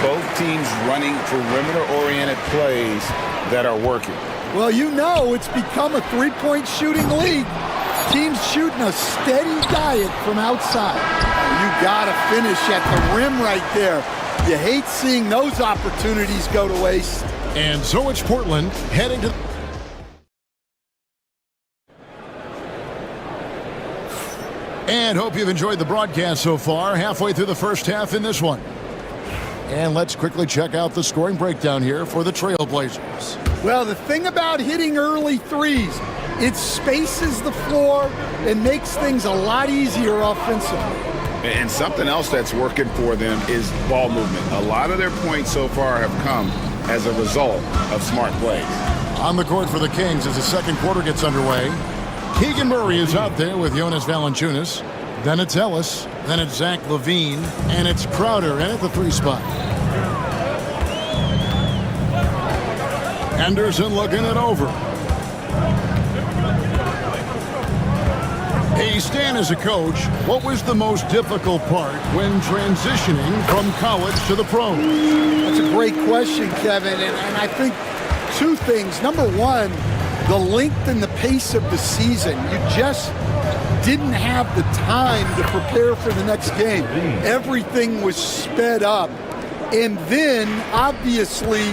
Both teams running perimeter-oriented plays that are working. Well, you know it's become a three-point shooting league. Teams shooting a steady diet from outside. You got to finish at the rim right there. You hate seeing those opportunities go to waste. And so it's Portland heading to... And hope you've enjoyed the broadcast so far. Halfway through the first half in this one. And let's quickly check out the scoring breakdown here for the Trailblazers. Well, the thing about hitting early threes, it spaces the floor and makes things a lot easier offensively. And something else that's working for them is ball movement. A lot of their points so far have come as a result of smart plays. On the court for the Kings as the second quarter gets underway. Keegan Murray is out there with Jonas Valanciunas. Then it's Ellis. Then it's Zach LaVine. And it's Crowder in at the 3 spot. Anderson looking it over. Hey, Stan, as a coach, what was the most difficult part when transitioning from college to the pros? That's a great question, Kevin. And I think 2 things. Number 1, the length and the pace of the season. You just didn't have the time to prepare for the next game. Everything was sped up. And then, obviously,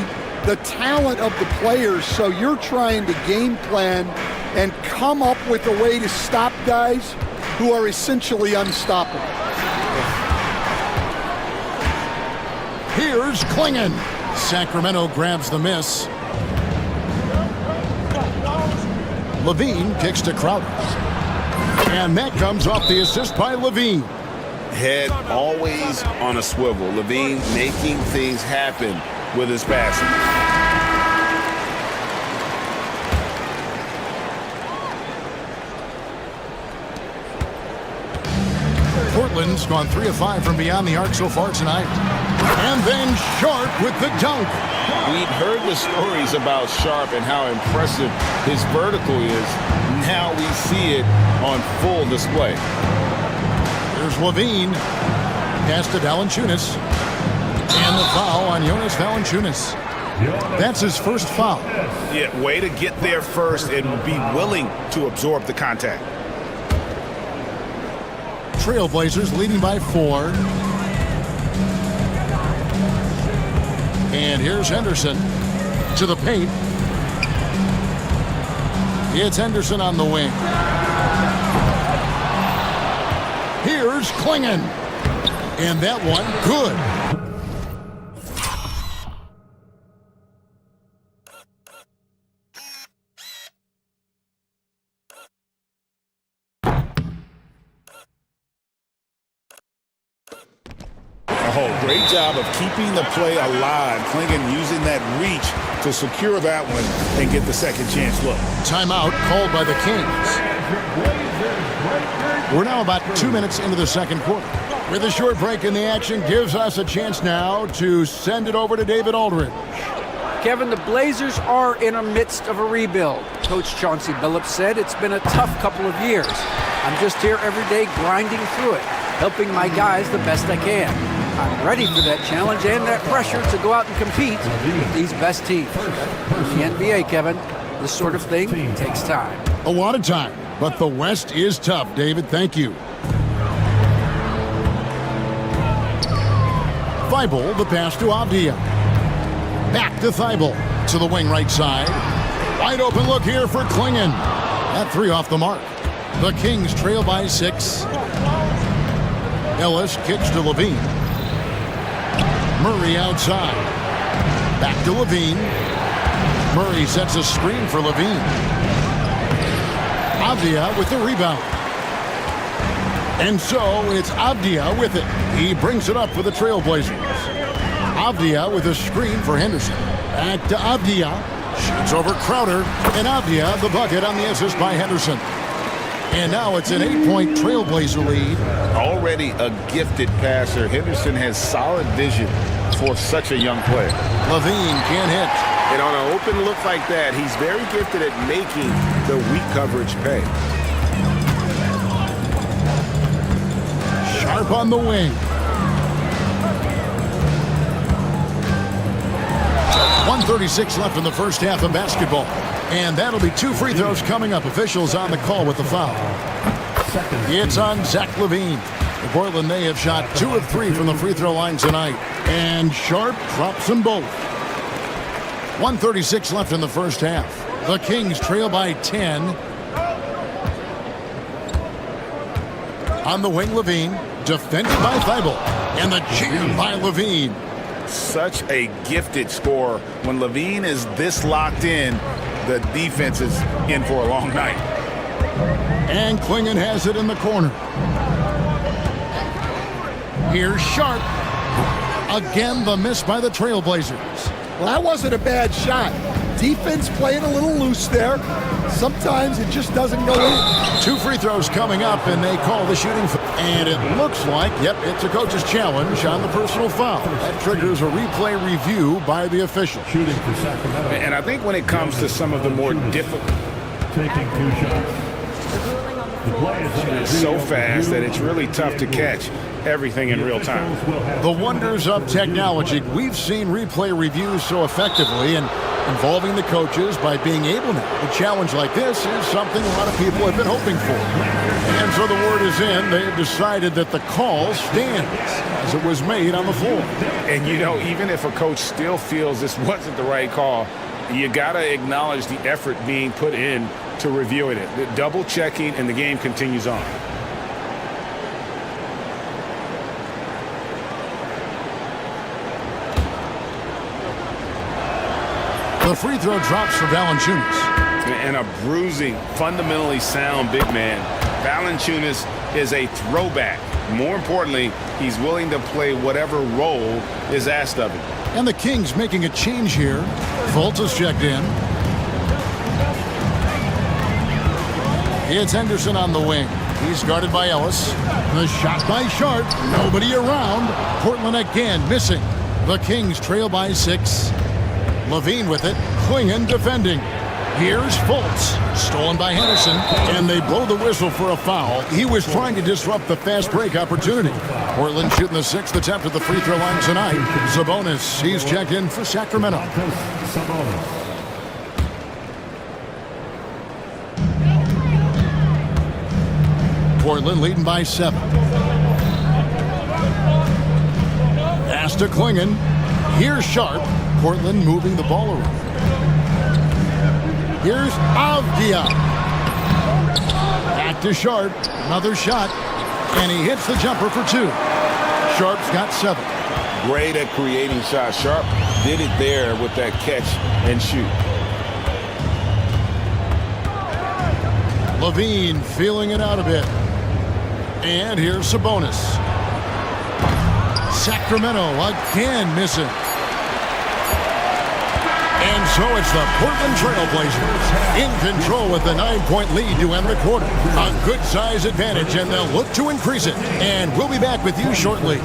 the talent of the players. So you're trying to game plan and come up with a way to stop guys who are essentially unstoppable. Here's Klingon. Sacramento grabs the miss. Levine kicks to Crowder. And that comes off the assist by Levine. Head always on a swivel. Levine making things happen with his passing. Portland's gone 3 of 5 from beyond the arc so far tonight. And then Sharp with the dunk. We've heard the stories about Sharp and how impressive his vertical is. Now we see it on full display. There's Levine. Pass to Valanciunas. And the foul on Jonas Valanciunas. That's his first foul. Yeah, way to get there first and be willing to absorb the contact. Trailblazers leading by 4. And here's Henderson to the paint. It's Henderson on the wing. Here's Klingon. And that one, good. Oh, great job of keeping the play alive. Klingon using that reach to secure that one and get the second chance look. Timeout called by the Kings. We're now about 2 minutes into the second quarter. With a short break in the action, gives us a chance now to send it over to David Aldridge. Kevin, the Blazers are in the midst of a rebuild. Coach Chauncey Billups said it's been a tough couple of years. I'm just here every day grinding through it, helping my guys the best I can. I'm ready for that challenge and that pressure to go out and compete with these best teams. The NBA, Kevin, this sort of thing takes time. A lot of time, but the West is tough, David. Thank you. Thibault, the pass to Avdia. Back to Thibault, to the wing right side. Wide open look here for Klingon. That three off the mark. The Kings trail by 6. Ellis kicks to Levine. Murray outside. Back to Levine. Murray sets a screen for Levine. Avdia with the rebound. And so it's Avdia with it. He brings it up for the Trailblazers. Avdia with a screen for Henderson. Back to Avdia. Shoots over Crowder. And Avdia the bucket on the assist by Henderson. And now it's an 8-point Trailblazer lead. Already a gifted passer, Henderson has solid vision for such a young player. Levine can't hit. And on an open look like that, he's very gifted at making the weak coverage pay. Sharp on the wing. 1:36 left in the first half of basketball. And that'll be 2 free throws coming up. Officials on the call with the foul. It's on Zach Levine. In Portland, they have shot 2 of 3 from the free throw line tonight. And Sharp drops them both. 1:36 left in the first half. The Kings trail by 10. On the wing, Levine. Defended by Thibault. And the jam by Levine. Such a gifted scorer. When Levine is this locked in, the defense is in for a long night. And Klingon has it in the corner. Here's Sharp. Again, the miss by the Trailblazers. Well, that wasn't a bad shot. Defense playing a little loose there. Sometimes it just doesn't go in. 2 free throws coming up, and they call the shooting. And it looks like, yep, it's a coach's challenge on the personal foul. That triggers a replay review by the official. Shooting for Sacramento. And I think when it comes to some of the more difficult... Taking 2 shots. The play is under It's so fast that it's really tough to catch everything in real time. The wonders of technology. We've seen replay reviews so effectively, and involving the coaches by being able to. A challenge like this is something a lot of people have been hoping for. And so the word is in. They've decided that the call stands as it was made on the floor. And, you know, even if a coach still feels this wasn't the right call, you got to acknowledge the effort being put in to reviewing it. The double checking, and the game continues on. The free throw drops for Valanciunas. And a bruising, fundamentally sound big man. Valanciunas is a throwback. More importantly, he's willing to play whatever role is asked of him. And the Kings making a change here. Fultz is checked in. It's Henderson on the wing. He's guarded by Ellis. The shot by Sharp. Nobody around. Portland again missing. The Kings trail by 6. Levine with it. Klingon defending. Here's Fultz. Stolen by Henderson. And they blow the whistle for a foul. He was trying to disrupt the fast break opportunity. Portland shooting the 6th attempt at the free throw line tonight. Sabonis. He's checked in for Sacramento. Portland leading by 7. Pass to Klingon. Here's Sharp. Portland moving the ball around. Here's Avdia. Back to Sharp. Another shot. And he hits the jumper for 2. Sharp's got 7. Great at creating shots. Sharp did it there with that catch and shoot. Levine feeling it out a bit. And here's Sabonis. Sacramento again missing. And so it's the Portland Trailblazers in control with the 9-point lead to end the quarter. A good size advantage, and they'll look to increase it. And we'll be back with you shortly.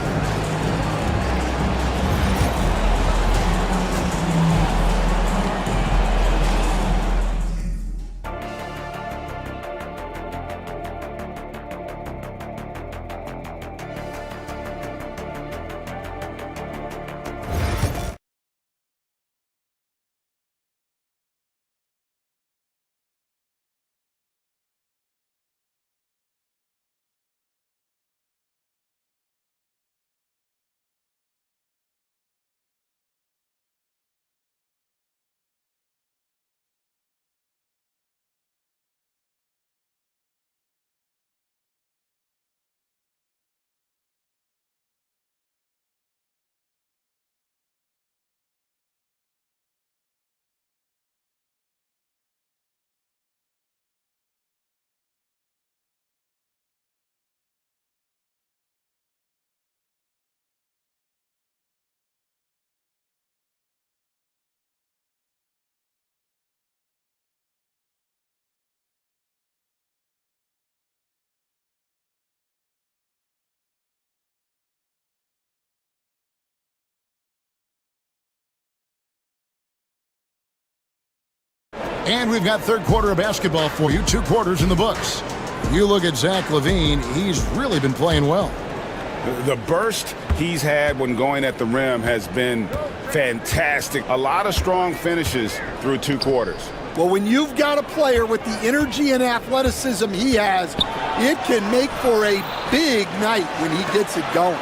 And we've got third quarter of basketball for you, 2 quarters in the books. You look at Zach LaVine, he's really been playing well. The burst he's had when going at the rim has been fantastic. A lot of strong finishes through 2 quarters. Well, when you've got a player with the energy and athleticism he has, it can make for a big night when he gets it going.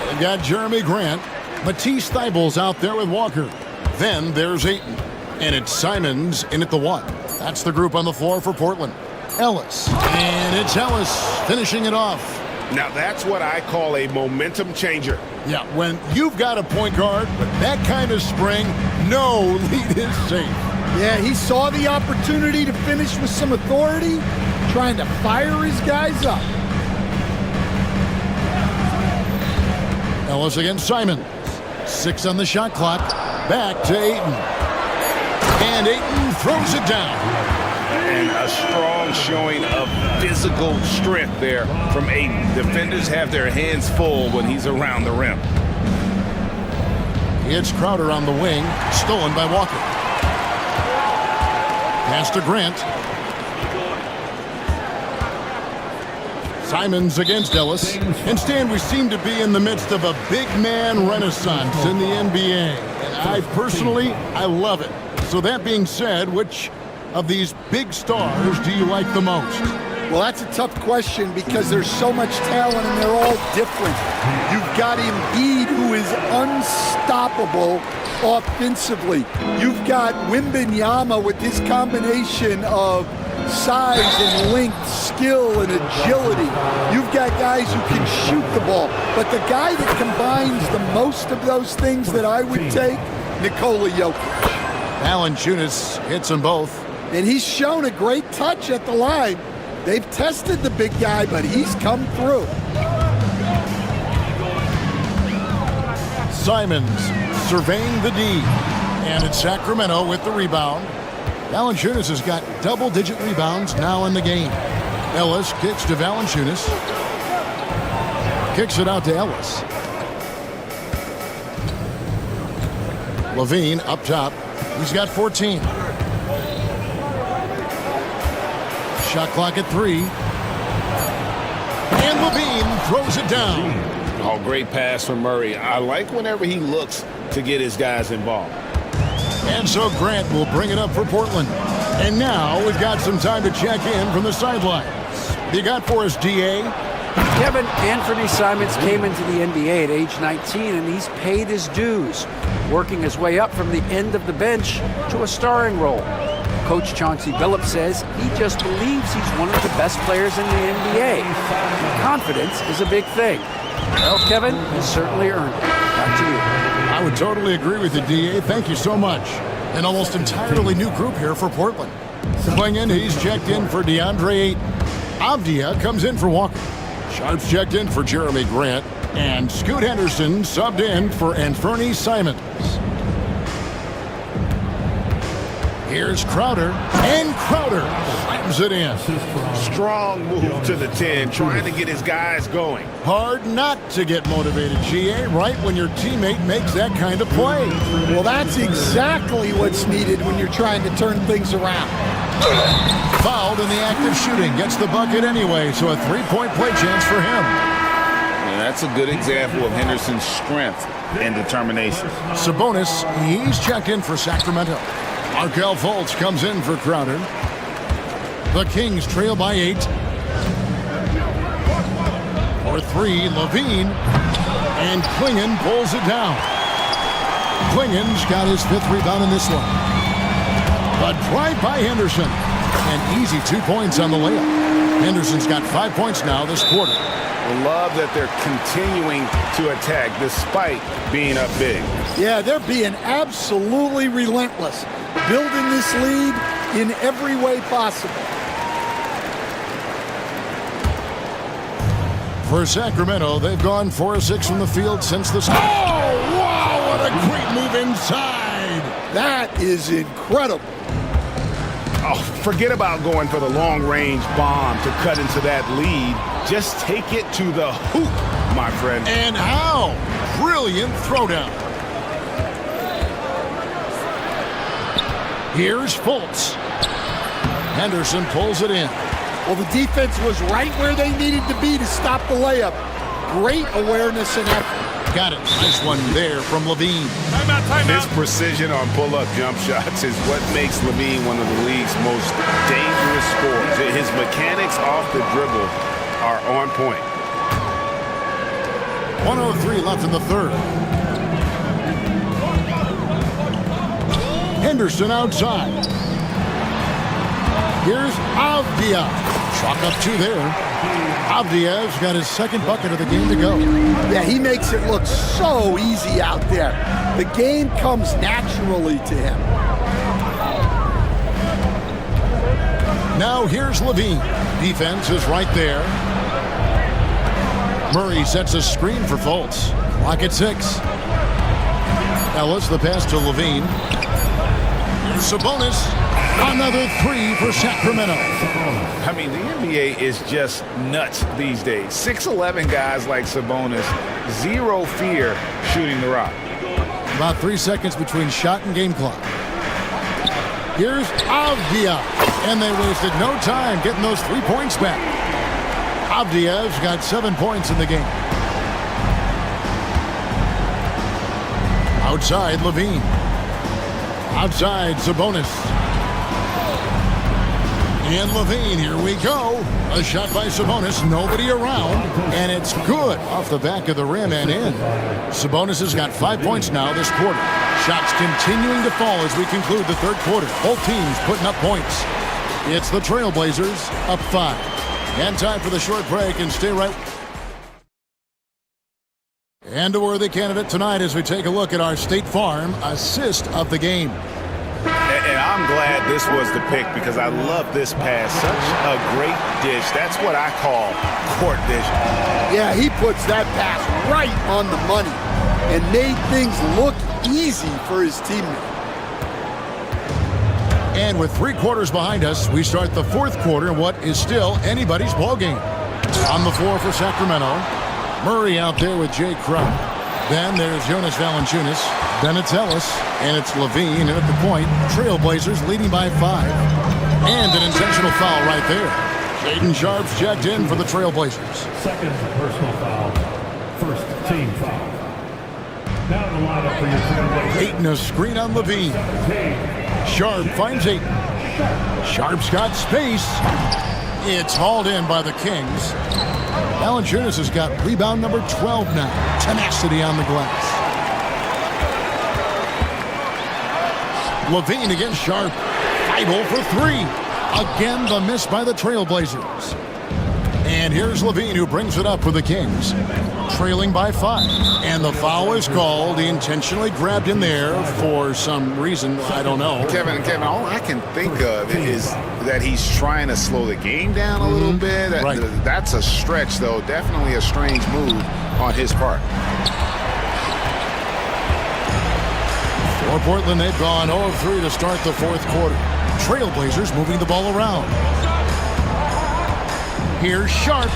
They've got Jeremy Grant. Matisse Thybulle's out there with Walker. Then there's Ayton. And it's Simons in at the 1. That's the group on the floor for Portland. Ellis. And it's Ellis finishing it off. Now that's what I call a momentum changer. Yeah, when you've got a point guard with that kind of spring, no lead is safe. Yeah, he saw the opportunity to finish with some authority, trying to fire his guys up. Ellis against Simons. 6 on the shot clock. Back to Ayton. And Ayton throws it down. And a strong showing of physical strength there from Ayton. Defenders have their hands full when he's around the rim. It's Crowder on the wing, stolen by Walker. Pass to Grant. Simons against Ellis. Instead, we seem to be in the midst of a big man renaissance in the NBA. And I personally love it. So that being said, which of these big stars do you like the most? Well, that's a tough question because there's so much talent and they're all different. You've got Embiid, who is unstoppable offensively. You've got Wembanyama with his combination of size and length, skill and agility. You've got guys who can shoot the ball. But the guy that combines the most of those things that I would take, Nikola Jokic. Valanciunas hits them both. And he's shown a great touch at the line. They've tested the big guy, but he's come through. Simons surveying the D. And it's Sacramento with the rebound. Valanciunas has got double-digit rebounds now in the game. Ellis kicks to Valanciunas. Kicks it out to Ellis. LaVine up top. He's got 14. Shot clock at 3. And LaVine throws it down. Oh, great pass from Murray. I like whenever he looks to get his guys involved. And so Grant will bring it up for Portland. And now we've got some time to check in from the sidelines. You got for us, DA? Kevin, Anthony Simons came into the NBA at age 19, and he's paid his dues, working his way up from the end of the bench to a starring role. Coach Chauncey Billups says he just believes he's one of the best players in the NBA. And confidence is a big thing. Well, Kevin, he's certainly earned it. Back to you. I would totally agree with you, DA. Thank you so much. An almost entirely new group here for Portland. Going in, he's checked in for DeAndre Ayton. Avdia comes in for Walker. Sharp's checked in for Jeremy Grant. And Scoot Henderson subbed in for Anferny Simons. Here's Crowder, and Crowder slams it in. Strong move to the 10, trying to get his guys going. Hard not to get motivated, GA, right when your teammate makes that kind of play. Well, that's exactly what's needed when you're trying to turn things around. Fouled in the act of shooting, gets the bucket anyway, so a three-point play chance for him. And that's a good example of Henderson's strength and determination. Sabonis, he's checked in for Sacramento. Markelle Fultz comes in for Crowder. The Kings trail by 8. For 3, Levine. And Klingon pulls it down. Klingon's got his 5th rebound in this one. But drive by Henderson. And easy 2 points on the layup. Henderson's got 5 points now this quarter. Love that they're continuing to attack despite being up big. Yeah, they're being absolutely relentless, building this lead in every way possible. For Sacramento, they've gone 4 of 6 from the field since the start. Oh, wow, what a great move inside. That is incredible. Oh, forget about going for the long-range bomb to cut into that lead. Just take it to the hoop, my friend. And how? Brilliant throwdown. Here's Fultz. Henderson pulls it in. Well, the defense was right where they needed to be to stop the layup. Great awareness and effort. Got it. Nice one there from Levine. His precision on pull-up jump shots is what makes Levine one of the league's most dangerous scorers. His mechanics off the dribble are on point. 1:03 left in the third. Henderson outside. Here's Avdia. Chalk up 2 there. Avdia's got his 2nd bucket of the game to go. Yeah, he makes it look so easy out there. The game comes naturally to him. Now here's Levine. Defense is right there. Murray sets a screen for Fultz. Clock at 6. Ellis, the pass to Levine. Here's Sabonis. Another 3 for Sacramento. I mean, the NBA is just nuts these days. 6'11" guys like Sabonis, zero fear shooting the rock. About 3 seconds between shot and game clock. Here's Avdia. And they wasted no time getting those 3 points back. Avdia's got 7 points in the game. Outside, Levine. Outside, Sabonis. And Levine, here we go. A shot by Sabonis, nobody around, and it's good off the back of the rim and in. Sabonis has got 5 points now this quarter. Shots continuing to fall as we conclude the third quarter. Both teams putting up points. It's the Trailblazers up 5. And time for the short break, and stay right. And a worthy candidate tonight as we take a look at our State Farm assist of the game. And I'm glad this was the pick because I love this pass. Such a great dish. That's what I call court vision. Yeah, he puts that pass right on the money and made things look easy for his teammate. And with 3 quarters behind us, we start the fourth quarter in what is still anybody's ballgame. On the floor for Sacramento, Murray out there with Jay Crowder. Then there's Jonas Valanciunas. Then it's Ellis, and it's Levine, and at the point, Trailblazers leading by 5. And an intentional foul right there. Shaedon Sharpe's checked in for the Trailblazers. 2nd personal foul. 1st team foul. Now the lineup for your Trailblazers. Ayton a screen on Levine. Sharpe finds Ayton. Sharpe's got space. It's hauled in by the Kings. Valanciunas has got rebound number 12 now. Tenacity on the glass. Levine against Sharpe. Idle for 3. Again, the miss by the Trailblazers. And here's Levine who brings it up for the Kings. Trailing by 5. And the foul is called. He intentionally grabbed in there for some reason. I don't know. Kevin, all I can think of is that he's trying to slow the game down a little bit. Right. That's a stretch, though. Definitely a strange move. on his part. For Portland, they've gone 0 of 3 to start the fourth quarter. Trailblazers moving the ball around. Here's Sharp.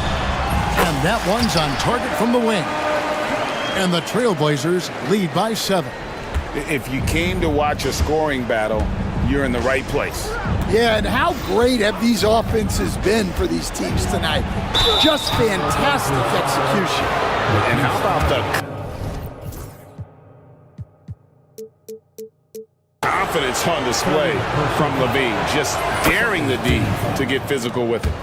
And that one's on target from the wing. And the Trailblazers lead by 7. If you came to watch a scoring battle, you're in the right place. Yeah, and how great have these offenses been for these teams tonight? Just fantastic execution. And how about the confidence on display from Levine, just daring the D to get physical with it.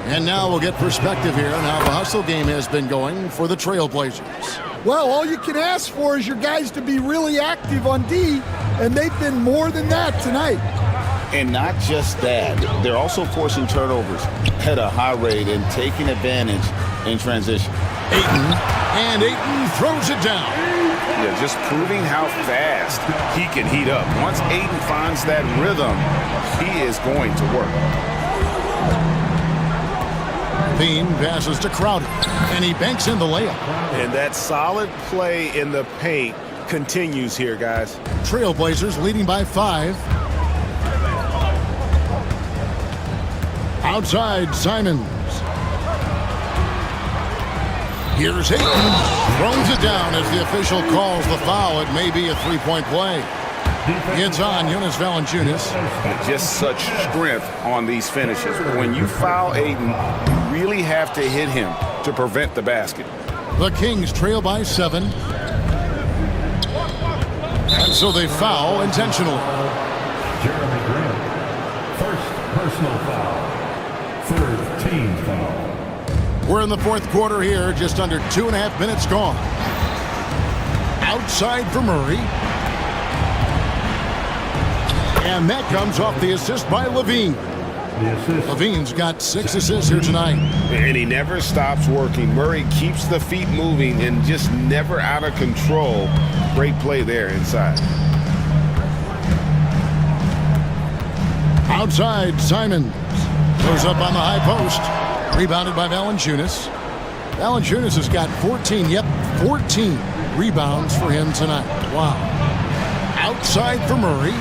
And now we'll get perspective here on how the hustle game has been going for the Trailblazers. Well, all you can ask for is your guys to be really active on D, and they've been more than that tonight. And not just that, they're also forcing turnovers at a high rate and taking advantage in transition. Ayton throws it down. Yeah, just proving how fast he can heat up. Once Ayton finds that rhythm, he is going to work. Bean passes to Crowder, and he banks in the layup. And that solid play in the paint continues here, guys. Trailblazers leading by 5. Outside, Simons. Here's Ayton. Throws it down as the official calls the foul. It may be a three-point play. It's on Jonas Valanciunas. Just such strength on these finishes. When you foul Ayton, you really have to hit him to prevent the basket. The Kings trail by 7. And so they foul intentionally. Jeremy Grant, first personal foul, third team foul. We're in the fourth quarter here, just under 2.5 minutes gone. Outside for Murray. And that comes off the assist by Levine. Levine's got 6 assists here tonight. And he never stops working. Murray keeps the feet moving and just never out of control. Great play there inside. Outside, Simons goes up on the high post. Rebounded by Valanciunas. Valanciunas has got 14 rebounds for him tonight. Wow. Outside for Murray.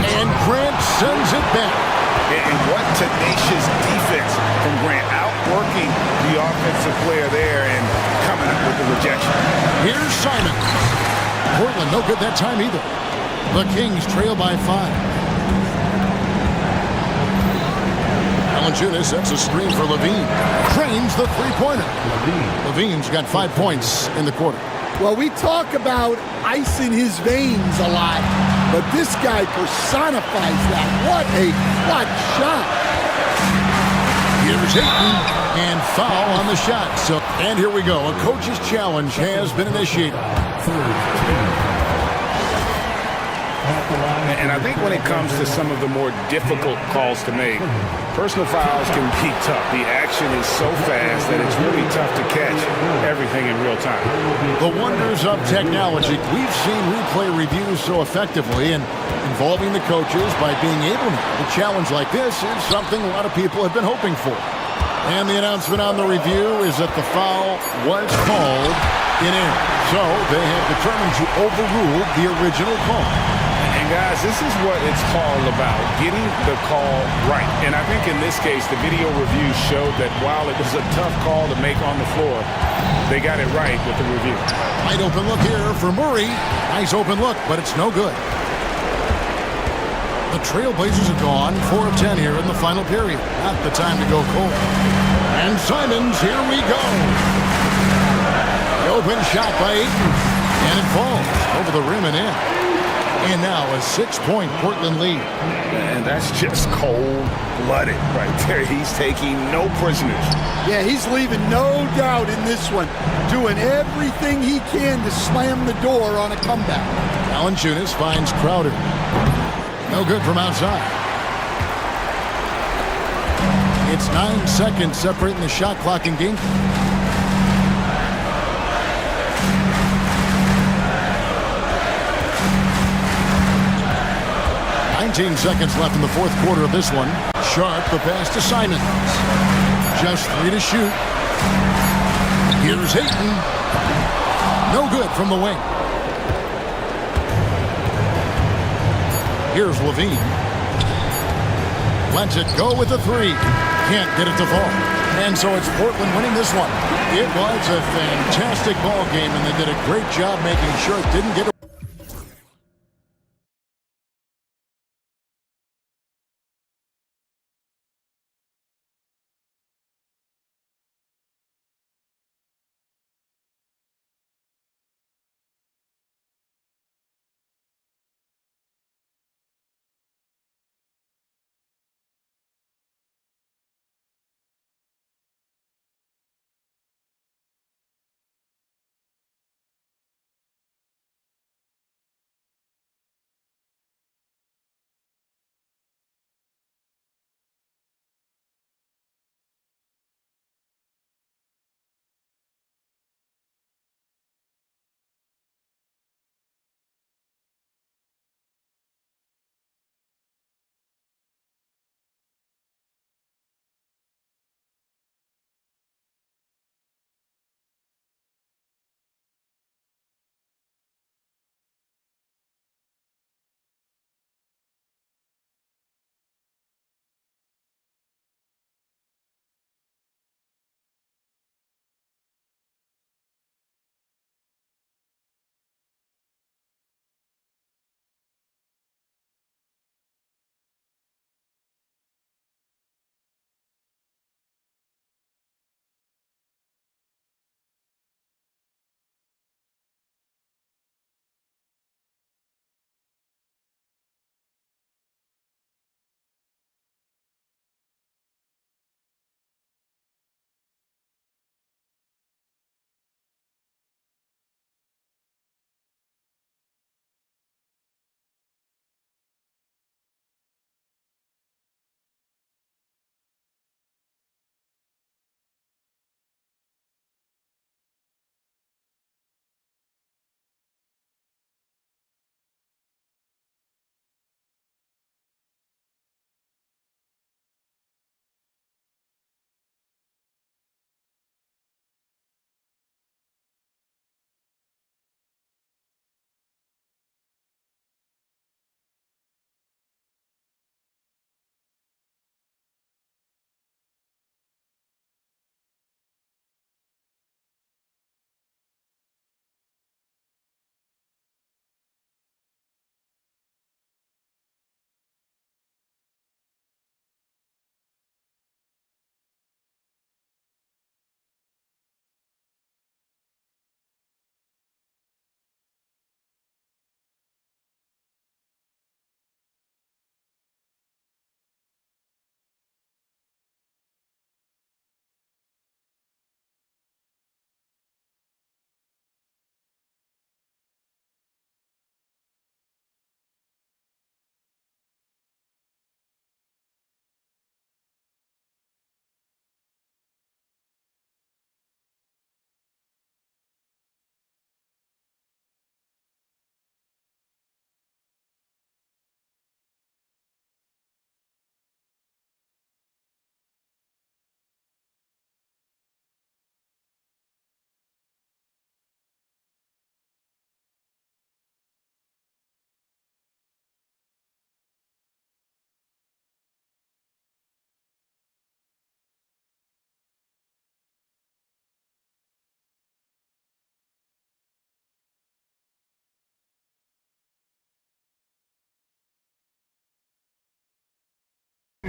And Grant sends it back. And what tenacious defense from Grant, outworking the offensive player there and coming up with the rejection. Here's Simons. Portland no good that time either. The Kings trail by 5. Valanciunas sets a screen for Levine. Trains the three-pointer. Levine's got 5 points in the quarter. Well, we talk about ice in his veins a lot, but this guy personifies that. What a clutch shot. Here's Ayton, and foul on the shot. And here we go. A coach's challenge has been initiated. And I think when it comes to some of the more difficult calls to make, personal fouls can be tough. The action is so fast that it's really tough to catch everything in real time. The wonders of technology. We've seen replay reviews so effectively, and involving the coaches by being able to challenge like this is something a lot of people have been hoping for. And the announcement on the review is that the foul was called in error. So they have determined to overrule the original call. And guys, this is what it's all about, getting the call right. And I think in this case, the video review showed that while it was a tough call to make on the floor, they got it right with the review. Wide open look here for Murray. Nice open look, but it's no good. The Trailblazers are gone 4 of 10 here in the final period. Not the time to go cold. And Simons, here we go. The open shot by Ayton. And it falls over the rim and in. And now a 6-point Portland lead. And that's just cold-blooded right there. He's taking no prisoners. Yeah, he's leaving no doubt in this one. Doing everything he can to slam the door on a comeback. Valanciunas finds Crowder. No good from outside. It's 9 seconds separating the shot clock and game. 17 seconds left in the fourth quarter of this one. Sharp, the pass to Simons. Just 3 to shoot. Here's Ayton. No good from the wing. Here's Levine. Lets it go with a 3. Can't get it to fall. And so it's Portland winning this one. It was a fantastic ball game, and they did a great job making sure it didn't get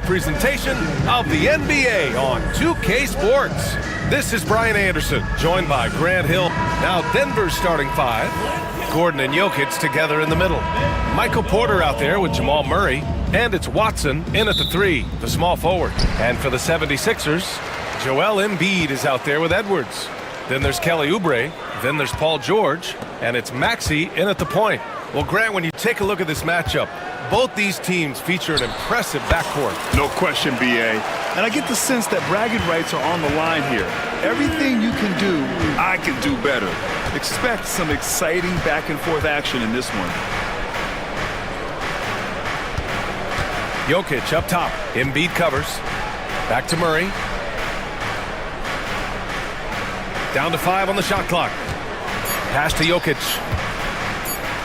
presentation of the NBA on 2K Sports. This is Brian Anderson, joined by Grant Hill. Now Denver's starting 5. Gordon and Jokic together in the middle. Michael Porter out there with Jamal Murray. And it's Watson in at the 3, the small forward. And for the 76ers, Joel Embiid is out there with Edwards. Then there's Kelly Oubre. Then there's Paul George. And it's Maxey in at the point. Well, Grant, when you take a look at this matchup, both these teams feature an impressive backcourt. No question, BA. And I get the sense that bragging rights are on the line here. Everything you can do, I can do better. Expect some exciting back and forth action in this one. Jokic up top. Embiid covers. Back to Murray. Down to 5 on the shot clock. Pass to Jokic.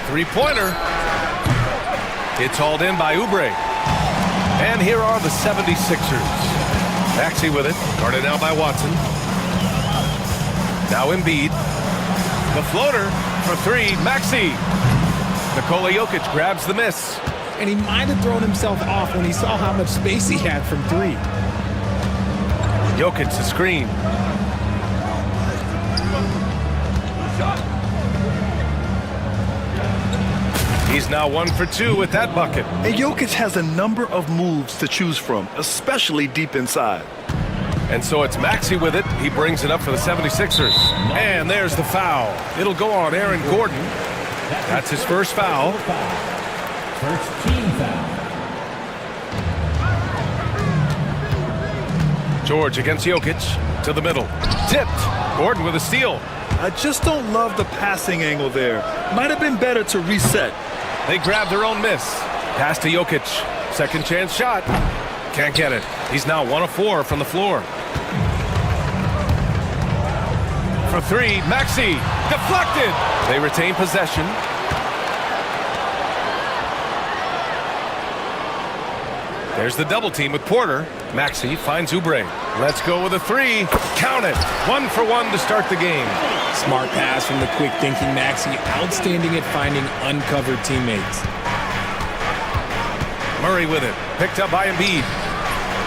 Three-pointer. It's hauled in by Oubre. And here are the 76ers. Maxey with it. Guarded now by Watson. Now Embiid. The floater for 3. Maxey. Nikola Jokic grabs the miss. And he might have thrown himself off when he saw how much space he had from 3. Jokic the screen. He's now 1 for 2 with that bucket. And Jokic has a number of moves to choose from, especially deep inside. And so it's Maxey with it. He brings it up for the 76ers. And there's the foul. It'll go on Aaron Gordon. That's his first foul. First team foul. George against Jokic to the middle. Tipped. Gordon with a steal. I just don't love the passing angle there. Might have been better to reset. They grab their own miss. Pass to Jokic. Second chance shot. Can't get it. He's now 1 of 4 from the floor. For 3, Maxey. Deflected. They retain possession. There's the double team with Porter. Maxey finds Oubre. Let's go with a 3. Count it. 1 for 1 to start the game. Smart pass from the quick thinking Maxey. Outstanding at finding uncovered teammates. Murray with it. Picked up by Embiid.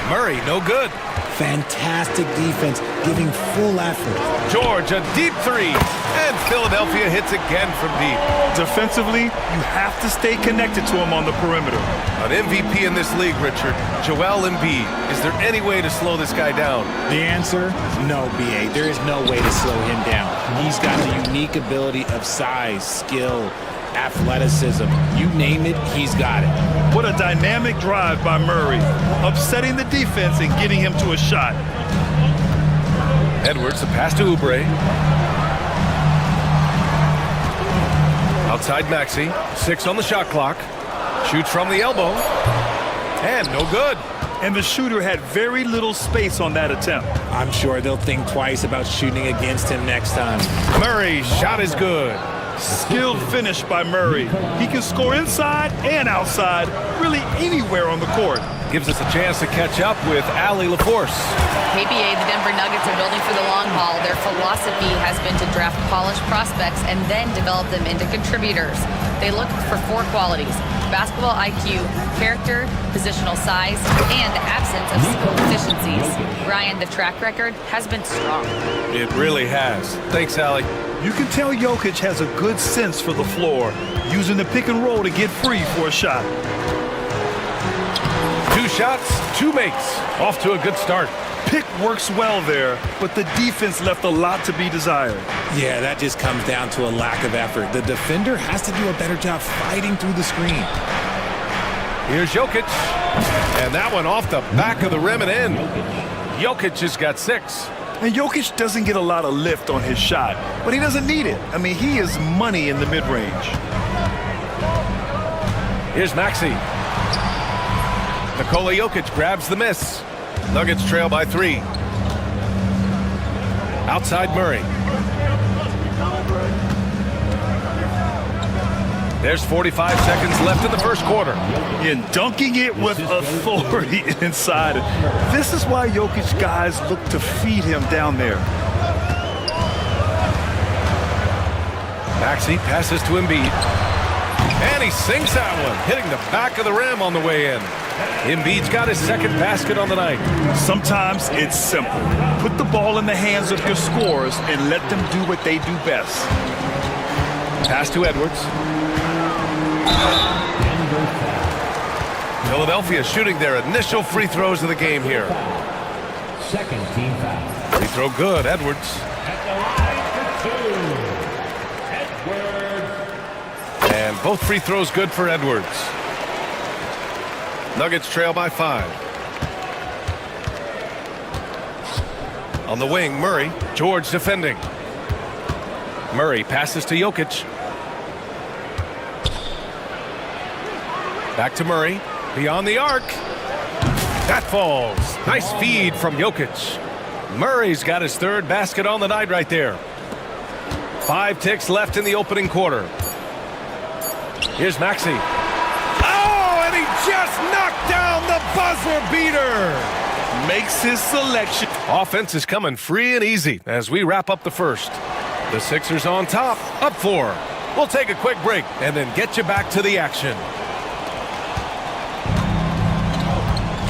Murray, no good. Fantastic defense, giving full effort. George, a deep 3. And Philadelphia hits again from deep. Defensively, you have to stay connected to him on the perimeter. An MVP in this league, Richard. Joel Embiid. Is there any way to slow this guy down? The answer, no, B.A. There is no way to slow him down. He's got the unique ability of size, skill, athleticism. You name it, he's got it. What a dynamic drive by Murray, upsetting the defense and getting him to a shot. Edwards, a pass to Oubre. Outside Maxey, 6 on the shot clock. Shoots from the elbow. And no good. And the shooter had very little space on that attempt. I'm sure they'll think twice about shooting against him next time. Murray's shot is good. Skilled finish by Murray. He can score inside and outside, really anywhere on the court. Gives us a chance to catch up with Allie LaForce. KBA, the Denver Nuggets are building for the long haul. Their philosophy has been to draft polished prospects and then develop them into contributors. They look for 4 qualities: basketball IQ, character, positional size, and absence of skill deficiencies. Ryan, the track record has been strong. It really has. Thanks, Allie. You can tell Jokic has a good sense for the floor, using the pick and roll to get free for a shot. 2 shots, 2 makes. Off to a good start. Pick works well there, but the defense left a lot to be desired. Yeah, that just comes down to a lack of effort. The defender has to do a better job fighting through the screen. Here's Jokic. And that one off the back of the rim and in. Jokic has got 6. And Jokic doesn't get a lot of lift on his shot, but he doesn't need it. I mean, he is money in the mid-range. Here's Maxey. Nikola Jokic grabs the miss. Nuggets trail by 3. Outside Murray. There's 45 seconds left in the first quarter. And dunking it with authority inside. This is why Jokic guys look to feed him down there. Maxey passes to Embiid. And he sinks that one, hitting the back of the rim on the way in. Embiid's got his second basket on the night. Sometimes it's simple. Put the ball in the hands of your scorers and let them do what they do best. Pass to Edwards. Philadelphia shooting their initial free throws of the game here. Second team foul. Free throw good, Edwards. At the line for 2. Edwards. And both free throws good for Edwards. Nuggets trail by 5. On the wing, Murray. George defending. Murray passes to Jokic. Back to Murray. Beyond the arc. That falls. Nice feed from Jokic. Murray's got his third basket on the night right there. 5 ticks left in the opening quarter. Here's Maxey. Oh, and he just knocked down the buzzer beater. Makes his selection. Offense is coming free and easy as we wrap up the first. The Sixers on top, up 4. We'll take a quick break and then get you back to the action.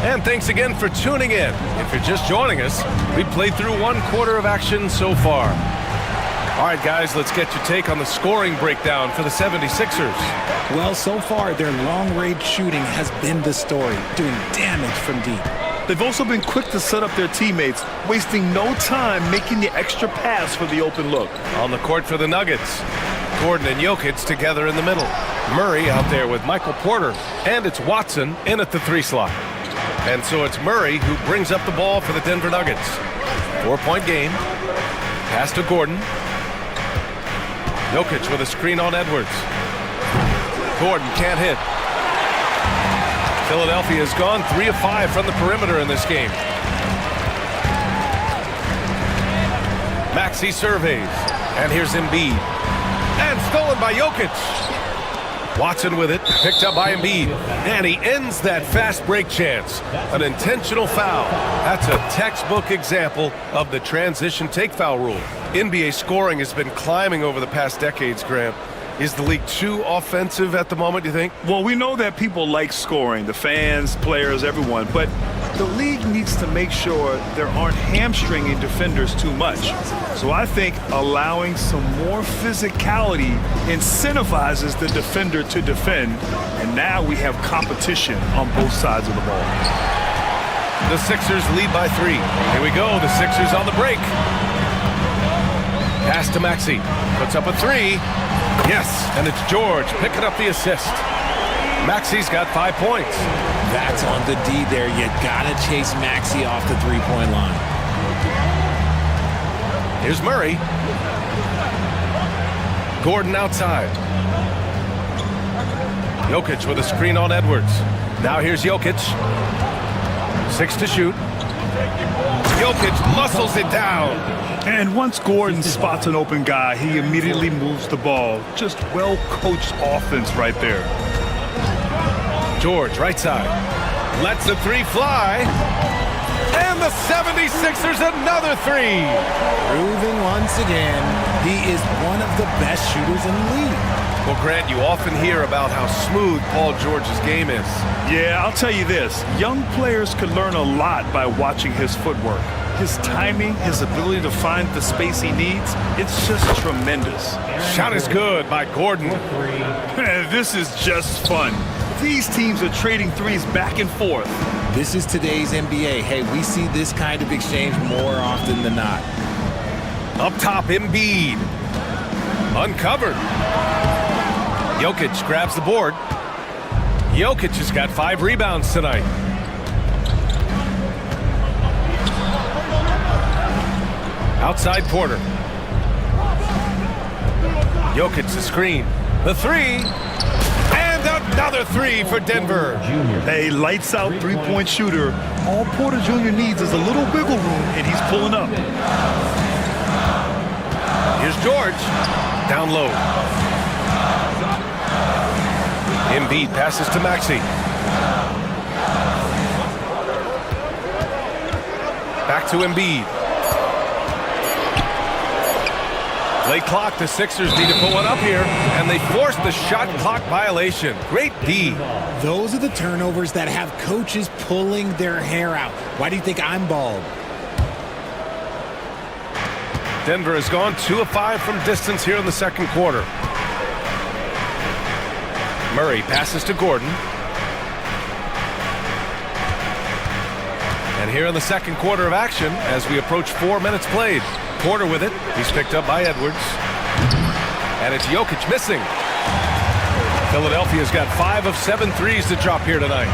And thanks again for tuning in. If you're just joining us, we've played through 1 quarter of action so far. All right, guys, let's get your take on the scoring breakdown for the 76ers. Well, so far, their long-range shooting has been the story, doing damage from deep. They've also been quick to set up their teammates, wasting no time making the extra pass for the open look. On the court for the Nuggets, Gordon and Jokic together in the middle. Murray out there with Michael Porter, and it's Watson in at the 3 slot. And so it's Murray who brings up the ball for the Denver Nuggets. 4-point game. Pass to Gordon. Jokic with a screen on Edwards. Gordon can't hit. Philadelphia has gone 3 of 5 from the perimeter in this game. Maxey surveys. And here's Embiid. And stolen by Jokic. Watson with it, picked up by Embiid. And he ends that fast break chance. An intentional foul. That's a textbook example of the transition take foul rule. NBA scoring has been climbing over the past decades, Grant. Is the league too offensive at the moment, do you think? Well, we know that people like scoring, the fans, players, everyone, but the league needs to make sure there aren't hamstringing defenders too much. So I think allowing some more physicality incentivizes the defender to defend, and now we have competition on both sides of the ball. The Sixers lead by 3. Here we go, the Sixers on the break. Pass to Maxey, puts up a 3. Yes, and it's George picking up the assist. Maxey's got 5 points. That's on the D there. You gotta chase Maxey off the 3-point line. Here's Murray. Gordon outside. Jokic with a screen on Edwards. Now here's Jokic. 6 to shoot. Jokic muscles it down. And once Gordon spots an open guy, he immediately moves the ball. Just well-coached offense right there. George, right side. Lets the 3 fly. And the 76ers another 3. Proving once again, he is one of the best shooters in the league. Well, Grant, you often hear about how smooth Paul George's game is. Yeah, I'll tell you this. Young players could learn a lot by watching his footwork. His timing, his ability to find the space he needs, it's just tremendous. Shot is good by Gordon. This is just fun. These teams are trading threes back and forth. This is today's NBA. Hey, we see this kind of exchange more often than not. Up top, Embiid. Uncovered. Jokic grabs the board. Jokic has got 5 rebounds tonight. Outside Porter. Jokic the screen. The 3. And another 3 for Denver. A lights-out 3-point shooter. All Porter Jr. needs is a little wiggle room, and he's pulling up. Here's George. Down low. Embiid passes to Maxey. Back to Embiid. Late clock, the Sixers need to put one up here, and they force the shot clock violation. Great D. Those are the turnovers that have coaches pulling their hair out. Why do you think I'm bald? Denver has gone 2 of 5 from distance here in the second quarter. Murray passes to Gordon. And here in the second quarter of action, as we approach 4 minutes played, Porter with it. He's picked up by Edwards. And it's Jokic missing. Philadelphia's got 5 of 7 threes to drop here tonight.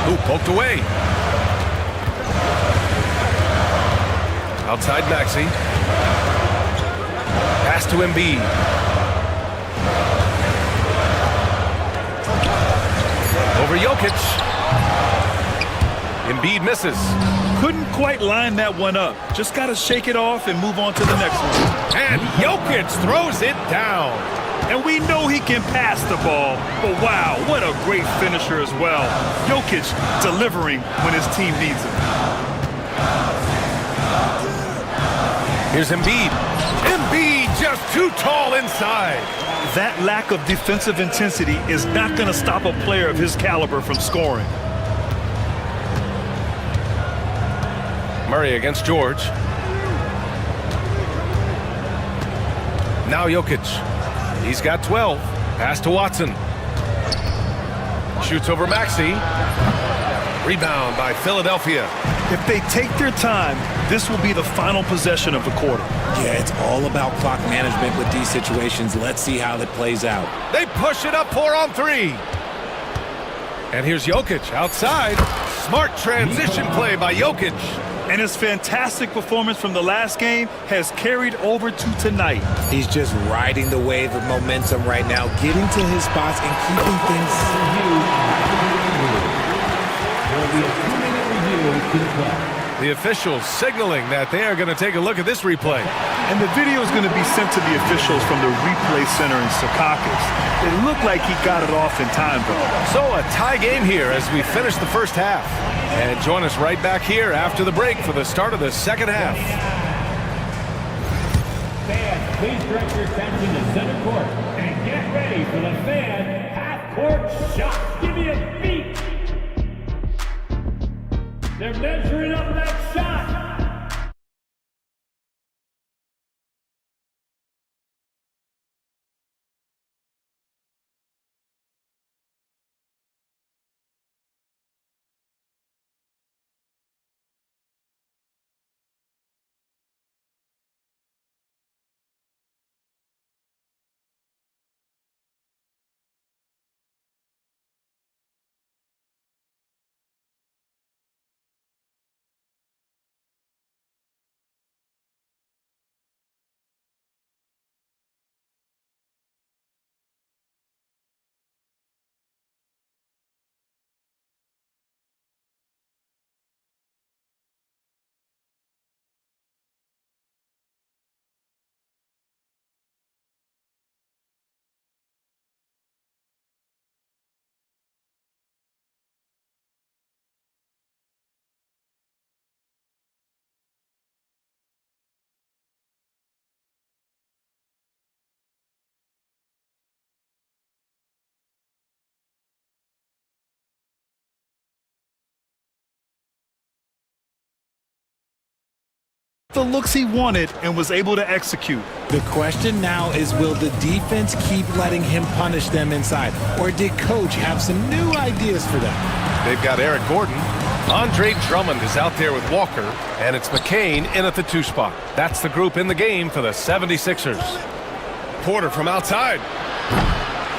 Ooh, poked away. Outside Maxey. Pass to Embiid. over Jokic. Embiid misses. Couldn't quite line that one up. Just got to shake it off and move on to the next one. And Jokic throws it down. And we know he can pass the ball, but wow, what a great finisher as well. Jokic delivering when his team needs him. Here's Embiid. Embiid just too tall inside. That lack of defensive intensity is not going to stop a player of his caliber from scoring. Murray against George. Now Jokic. He's got 12. Pass to Watson. Shoots over Maxey. Rebound by Philadelphia. If they take their time, this will be the final possession of the quarter. Yeah, it's all about clock management with these situations. Let's see how that plays out. They push it up 4 on 3. And here's Jokic outside. Smart transition play by Jokic. And his fantastic performance from the last game has carried over to tonight. He's just riding the wave of momentum right now, getting to his spots and keeping things. The officials signaling that they are going to take a look at this replay. And the video is going to be sent to the officials from the replay center in Secaucus. It looked like he got it off in time, though. So a tie game here as we finish the first half. And join us right back here after the break for the start of the second half. Fans, please direct your attention to center court and get ready for the fan half-court shot. Give me a beat. They're measuring up that shot. The looks he wanted and was able to execute. The question now is, will the defense keep letting him punish them inside? Or did coach have some new ideas for them? They've got Eric Gordon. Andre Drummond is out there with Walker. And it's McCain in at the 2 spot. That's the group in the game for the 76ers. Porter from outside.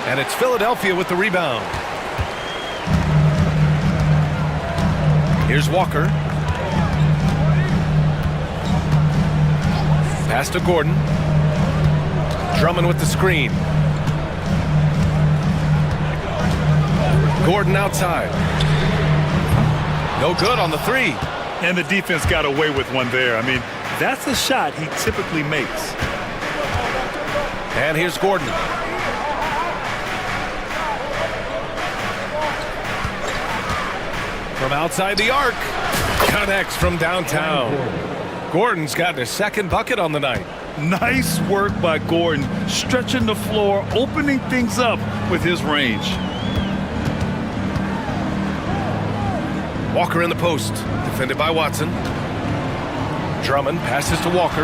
And it's Philadelphia with the rebound. Here's Walker. Pass to Gordon. Drummond with the screen. Gordon outside. No good on the 3. And the defense got away with one there. I mean, that's a shot he typically makes. And here's Gordon. From outside the arc. Connects from downtown. Gordon's gotten his second bucket on the night. Nice work by Gordon, stretching the floor, opening things up with his range. Walker in the post, defended by Watson. Drummond passes to Walker.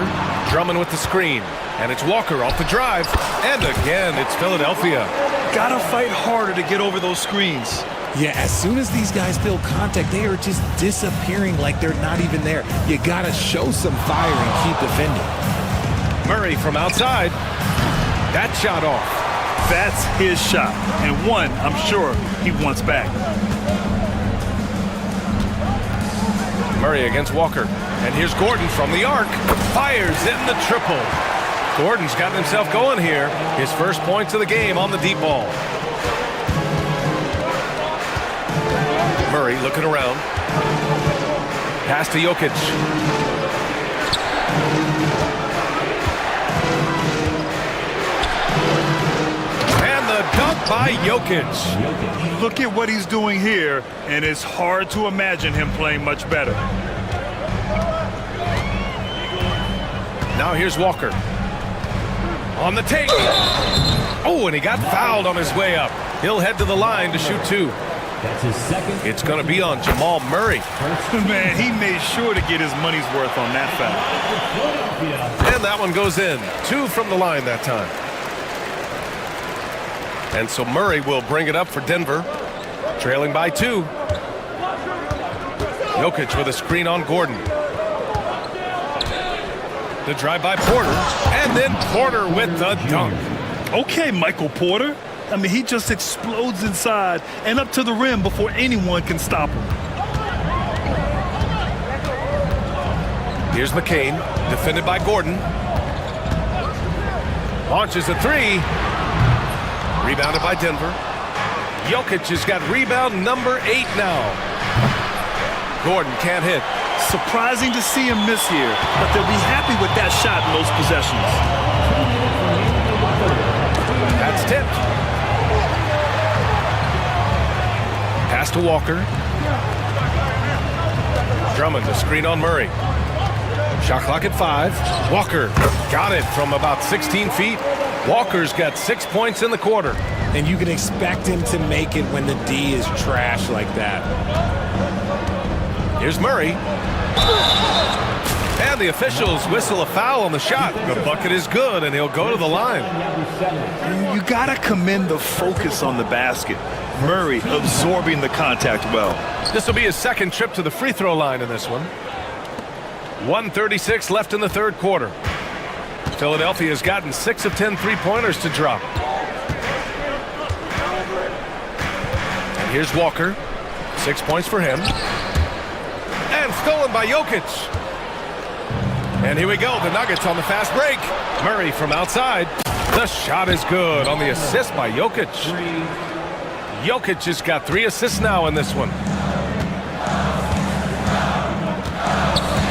Drummond with the screen. And it's Walker off the drive. And again, it's Philadelphia. Gotta fight harder to get over those screens. Yeah, as soon as these guys feel contact, they are just disappearing like they're not even there. You gotta show some fire and keep defending. Murray from outside. That shot off. That's his shot, and one I'm sure he wants back. Murray against Walker. And here's Gordon from the arc. Fires in the triple. Gordon's gotten himself going here. His first points of the game on the deep ball. Murray looking around. Pass to Jokic. And the dunk by Jokic. Look at what he's doing here, and it's hard to imagine him playing much better. Now here's Walker. On the take. Oh, and he got fouled on his way up. He'll head to the line to shoot two. That's his second. It's going to be on Jamal Murray. Man, he made sure to get his money's worth on that foul. And that one goes in. 2 from the line that time. And so Murray will bring it up for Denver, trailing by 2. Jokic with a screen on Gordon. The drive by Porter, and then Porter with the dunk. Okay, Michael Porter. I mean, he just explodes inside and up to the rim before anyone can stop him. Here's McCain, defended by Gordon. Launches a 3. Rebounded by Denver. Jokic has got rebound number 8 now. Gordon can't hit. Surprising to see him miss here, but they'll be happy with that shot in those possessions. That's tipped. Pass to Walker. Drummond, the screen on Murray. Shot clock at 5. Walker got it from about 16 feet. Walker's got 6 points in the quarter. And you can expect him to make it when the D is trash like that. Here's Murray. And the officials whistle a foul on the shot. The bucket is good, and he'll go to the line. You gotta commend the focus on the basket. Murray absorbing the contact well. This will be his second trip to the free throw line in this one. 1:36 left in the third quarter. Philadelphia has gotten 6 of 10 three-pointers to drop. And here's Walker. 6 points for him. And stolen by Jokic. And here we go, the Nuggets on the fast break. Murray from outside. The shot is good on the assist by Jokic. Jokic has got 3 assists now in this one.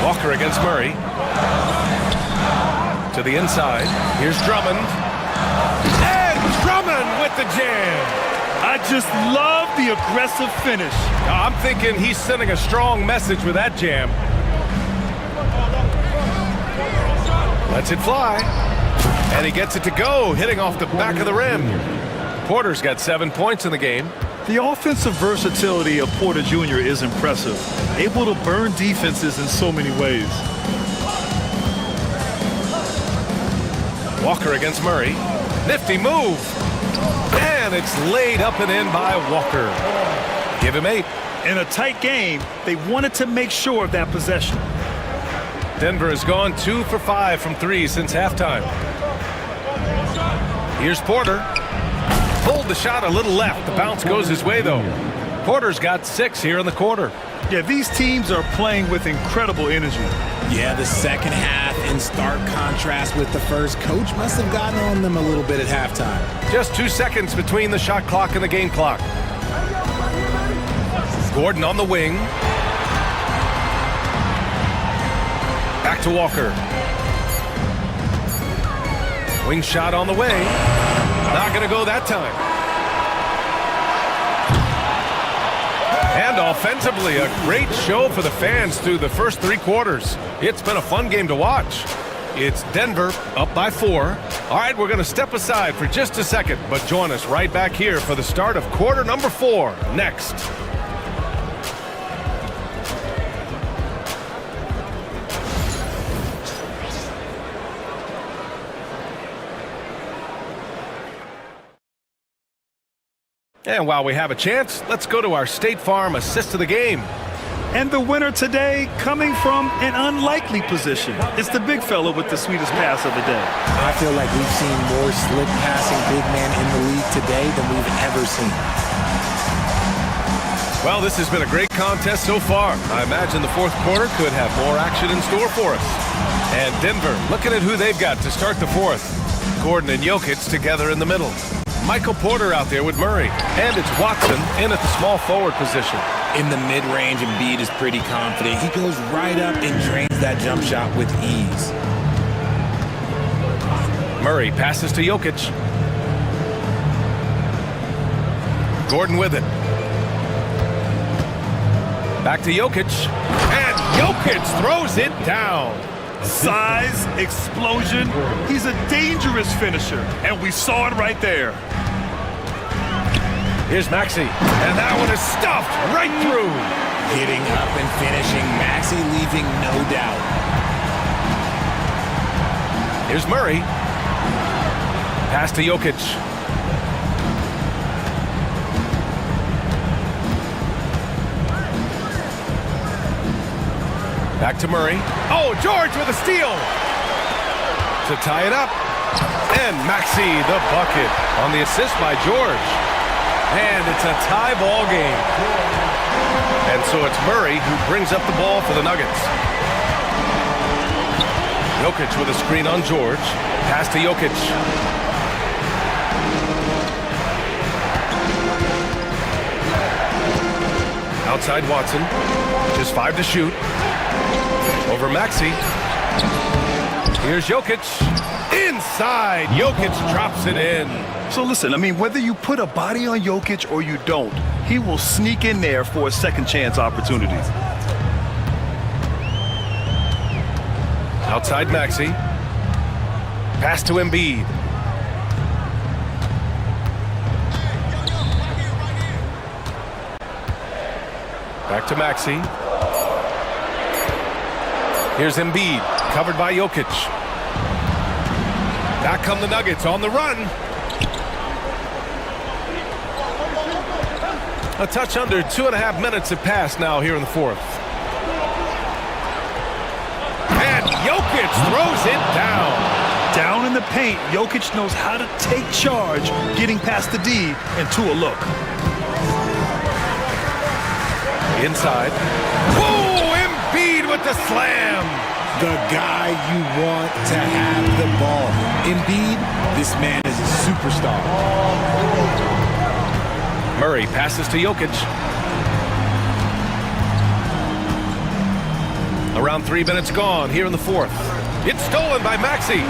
Walker against Murray. To the inside. Here's Drummond. And Drummond with the jam. I just love the aggressive finish. I'm thinking he's sending a strong message with that jam. Lets it fly. And he gets it to go, hitting off the back of the rim. Porter's got 7 points in the game. The offensive versatility of Porter Jr. is impressive. Able to burn defenses in so many ways. Walker against Murray. Nifty move. And it's laid up and in by Walker. Give him 8. In a tight game, they wanted to make sure of that possession. Denver has gone 2 for 5 from 3 since halftime. Here's Porter. Pulled the shot a little left. The bounce goes his way, though. Porter's got 6 here in the quarter. Yeah, these teams are playing with incredible energy. Yeah, the second half in stark contrast with the first. Coach must have gotten on them a little bit at halftime. Just 2 seconds between the shot clock and the game clock. Gordon on the wing. Back to Walker. Wing shot on the way. Not going to go that time. And offensively, a great show for the fans through the first 3 quarters. It's been a fun game to watch. It's Denver up by 4. All right, we're going to step aside for just a second, but join us right back here for the start of quarter number 4 next. And while we have a chance, let's go to our State Farm assist of the game. And the winner today coming from an unlikely position. It's the big fella with the sweetest pass of the day. I feel like we've seen more slick passing big man in the league today than we've ever seen. Well, this has been a great contest so far. I imagine the fourth quarter could have more action in store for us. And Denver, looking at who they've got to start the fourth. Gordon and Jokic together in the middle. Michael Porter out there with Murray. And it's Watson in at the small forward position. In the mid-range, Embiid is pretty confident. He goes right up and drains that jump shot with ease. Murray passes to Jokic. Gordon with it. Back to Jokic. And Jokic throws it down. Size, explosion. He's a dangerous finisher, and we saw it right there. Here's Maxey, and that one is stuffed right through. Getting up and finishing, Maxey leaving no doubt. Here's Murray. Pass to Jokic. Back to Murray. Oh, George with a steal to tie it up. And Maxey the bucket on the assist by George. And it's a tie ball game. And so it's Murray who brings up the ball for the Nuggets. Jokic with a screen on George. Pass to Jokic. Outside Watson. Just 5 to shoot. Over Maxey. Here's Jokic. Inside. Jokic drops it in. So listen, I mean, whether you put a body on Jokic or you don't, he will sneak in there for a second chance opportunities. Outside Maxey. Pass to Embiid. Back to Maxey. Here's Embiid, covered by Jokic. Back come the Nuggets on the run. A touch under 2.5 minutes have passed now here in the fourth. And Jokic throws it down. Down in the paint, Jokic knows how to take charge, getting past the D and to a look. Inside. Whoa, Embiid with the slam. The guy you want to have the ball. Embiid, this man is a superstar. Murray passes to Jokic. Around 3 minutes gone here in the fourth. It's stolen by Maxey.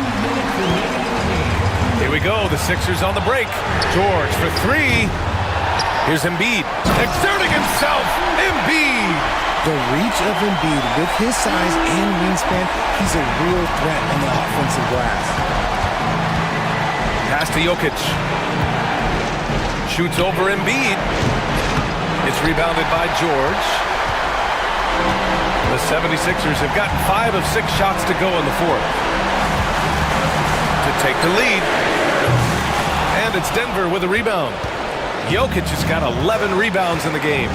Here we go, the Sixers on the break. George for 3. Here's Embiid, exerting himself. Embiid. The reach of Embiid with his size and wingspan, he's a real threat on the offensive glass. Pass to Jokic. Shoots over Embiid. It's rebounded by George. The 76ers have gotten 5 of 6 shots to go in the fourth to take the lead. And it's Denver with a rebound. Jokic has got 11 rebounds in the game.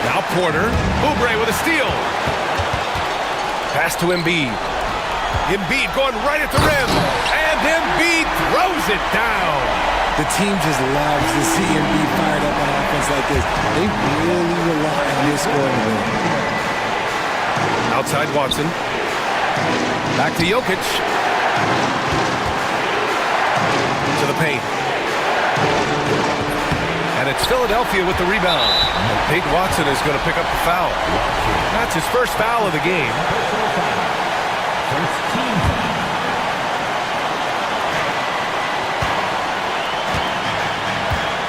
Now Porter. Oubre with a steal. Pass to Embiid. Embiid going right at the rim. And Embiid throws it down. The team just loves to see Embiid fired up on offense like this. They really rely on his scoring ability. Outside Watson. Back to Jokic. To the paint. And it's Philadelphia with the rebound. And Peyton Watson is going to pick up the foul. That's his first foul of the game.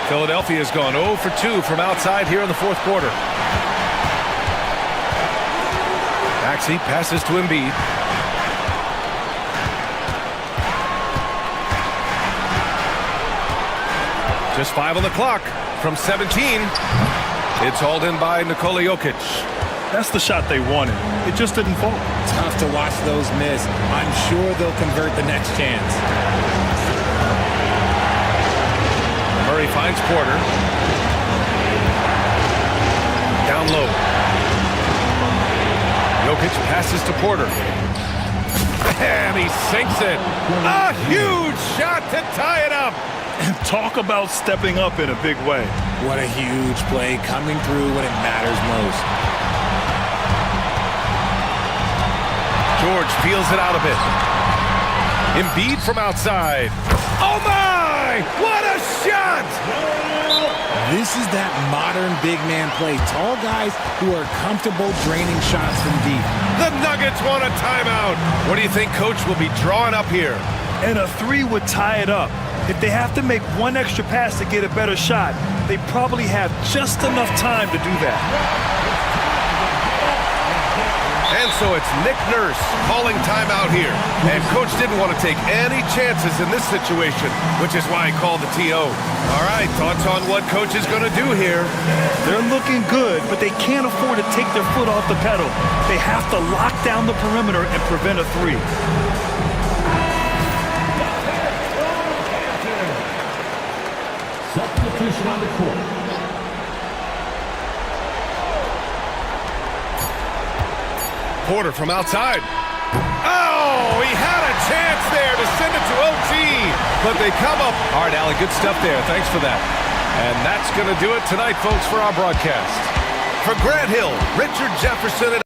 Philadelphia has gone 0 for 2 from outside here in the fourth quarter. Maxey passes to Embiid. Just 5 on the clock from 17. It's hauled in by Nikola Jokic. That's the shot they wanted. It just didn't fall. Tough to watch those miss. I'm sure they'll convert the next chance. Murray finds Porter. Down low. Jokic passes to Porter. And he sinks it. A huge shot to tie it up. And talk about stepping up in a big way. What a huge play, coming through when it matters most. George feels it out a bit. Embiid from outside. Oh my! What a shot! This is that modern big man play. Tall guys who are comfortable draining shots from deep. The Nuggets want a timeout. What do you think Coach will be drawing up here? And a three would tie it up. If they have to make one extra pass to get a better shot, they probably have just enough time to do that. And so it's Nick Nurse calling timeout here. And Coach didn't want to take any chances in this situation, which is why he called the TO. All right, thoughts on what Coach is going to do here? They're looking good, but they can't afford to take their foot off the pedal. They have to lock down the perimeter and prevent a three. Substitution on the court. Porter from outside. Oh, he had a chance there to send it to OT, but they come up. All right, Allie, good stuff there. Thanks for that. And that's going to do it tonight, folks, for our broadcast. For Grant Hill, Richard Jefferson, and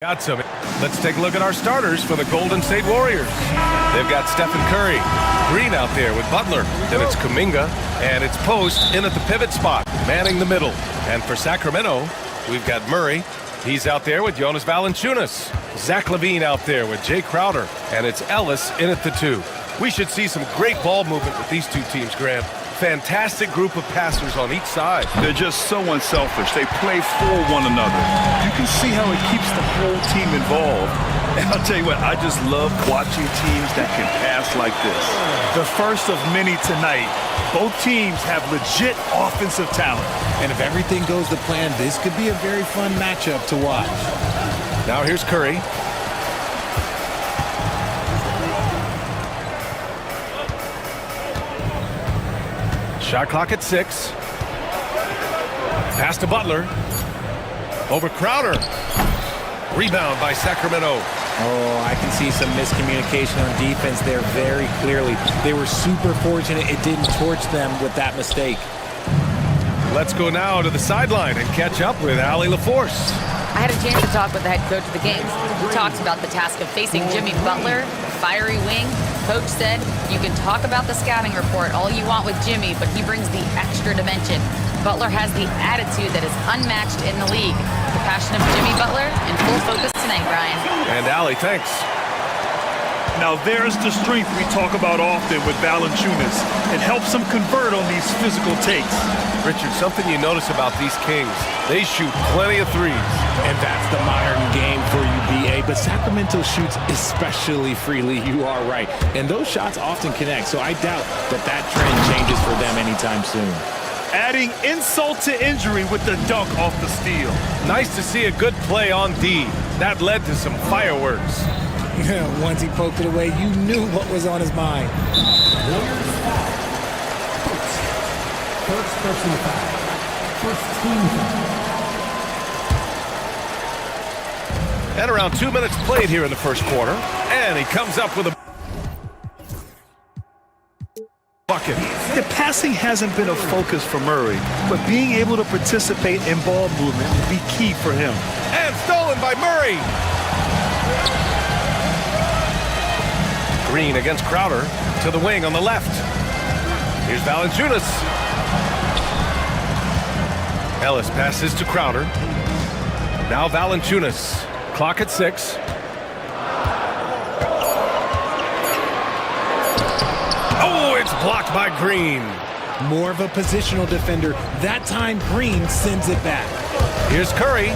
Got some. Let's take a look at our starters for the Golden State Warriors. They've got Stephen Curry, Green out there with Butler. Then it's Kuminga, and it's Post in at the pivot spot, manning the middle. And for Sacramento, we've got Murray. He's out there with Jonas Valanciunas. Zach LaVine out there with Jay Crowder, and it's Ellis in at the 2. We should see some great ball movement with these two teams, Grant. Fantastic group of passers on each side. They're just so unselfish. They play for one another. You can see how it keeps the whole team involved. And I'll tell you what, I just love watching teams that can pass like this. The first of many tonight. Both teams have legit offensive talent. And if everything goes to plan, this could be a very fun matchup to watch. Now here's Curry. Shot clock at 6. Pass to Butler. Over Crowder. Rebound by Sacramento. Oh, I can see some miscommunication on defense there very clearly. They were super fortunate it didn't torch them with that mistake. Let's go now to the sideline and catch up with Allie LaForce. I had a chance to talk with the head coach of the Kings. He talked about the task of facing Jimmy Butler, the fiery wing. Coach said, you can talk about the scouting report all you want with Jimmy, but he brings the extra dimension. Butler has the attitude that is unmatched in the league. The passion of Jimmy Butler in full focus tonight, Brian. And Allie, thanks. Now there's the strength we talk about often with Valanciunas. It helps him convert on these physical takes. Richard, something you notice about these Kings, they shoot plenty of threes. And that's the modern game for you, BA. But Sacramento shoots especially freely, you are right. And those shots often connect, so I doubt that that trend changes for them anytime soon. Adding insult to injury with the dunk off the steal. Nice to see a good play on D. That led to some fireworks. Once he poked it away, you knew what was on his mind. First personal foul. First team foul. And around 2 minutes played here in the first quarter. And he comes up with a bucket. The passing hasn't been a focus for Murray, but being able to participate in ball movement will be key for him. And stolen by Murray. Green against Crowder to the wing on the left. Here's Valanciunas. Ellis passes to Crowder. Now Valanciunas. Clock at 6. Oh, it's blocked by Green. More of a positional defender. That time Green sends it back. Here's Curry.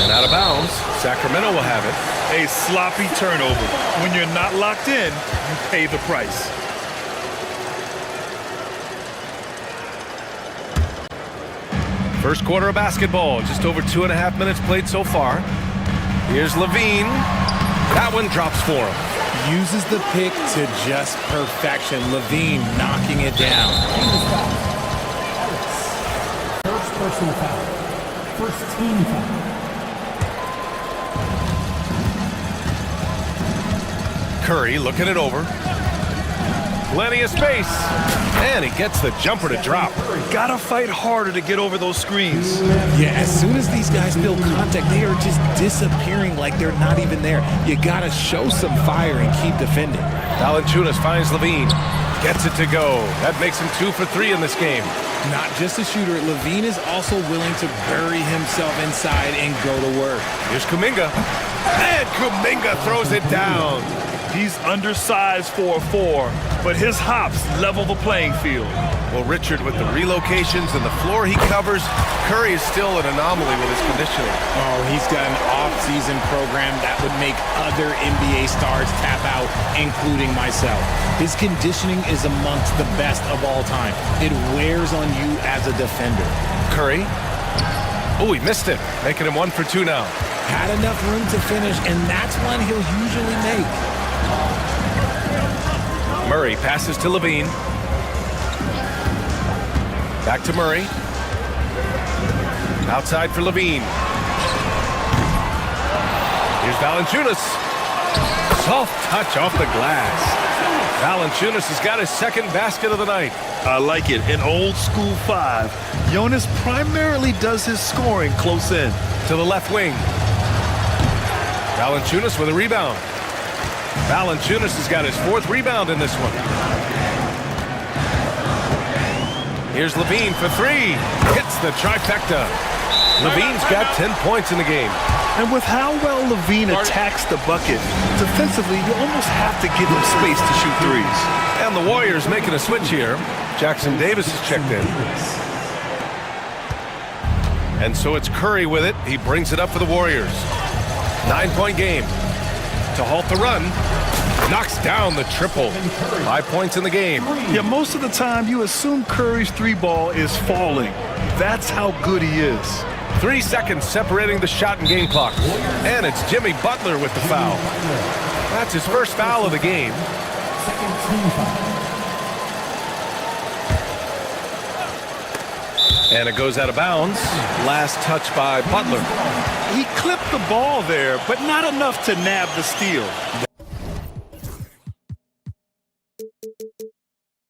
And out of bounds. Sacramento will have it. A sloppy turnover. When you're not locked in, you pay the price. First quarter of basketball. Just over 2.5 minutes played so far. Here's LaVine. That one drops for him. Uses the pick to just perfection. LaVine knocking it down. First personal foul. First team foul. Curry looking it over. Plenty of space. And he gets the jumper to drop. Gotta fight harder to get over those screens. Yeah, as soon as these guys feel contact, they are just disappearing like they're not even there. You gotta show some fire and keep defending. Valanciunas finds LaVine. Gets it to go. That makes him 2 for 3 in this game. Not just a shooter, LaVine is also willing to bury himself inside and go to work. Here's Kuminga. And Kuminga throws it down. He's undersized for a 4, but his hops level the playing field. Well, Richard, with the relocations and the floor he covers, Curry is still an anomaly with his conditioning. Oh, he's got an off-season program that would make other NBA stars tap out, including myself. His conditioning is amongst the best of all time. It wears on you as a defender. Curry. Oh, he missed it, making him 1 for 2 now. Had enough room to finish, and that's one he'll usually make. Murray passes to LaVine. Back to Murray. Outside for LaVine. Here's Valanciunas. Soft touch off the glass. Valanciunas has got his second basket of the night. I like it. An old school 5. Jonas primarily does his scoring close in. To the left wing. Valanciunas with a rebound. Valanciunas has got his 4th rebound in this one. Here's Levine for 3. Hits the trifecta. Levine's got 10 points in the game. And with how well Levine attacks the bucket, defensively, you almost have to give him space to shoot threes. And the Warriors making a switch here. Jackson Davis is checked in. And so it's Curry with it. He brings it up for the Warriors. 9-point game. To halt the run. Knocks down the triple. 5 points in the game. Yeah, most of the time you assume Curry's 3-ball is falling. That's how good he is. 3 seconds separating the shot and game clock. And it's Jimmy Butler with the foul. That's his first foul of the game. And it goes out of bounds. Last touch by Butler. He clipped the ball there, but not enough to nab the steal.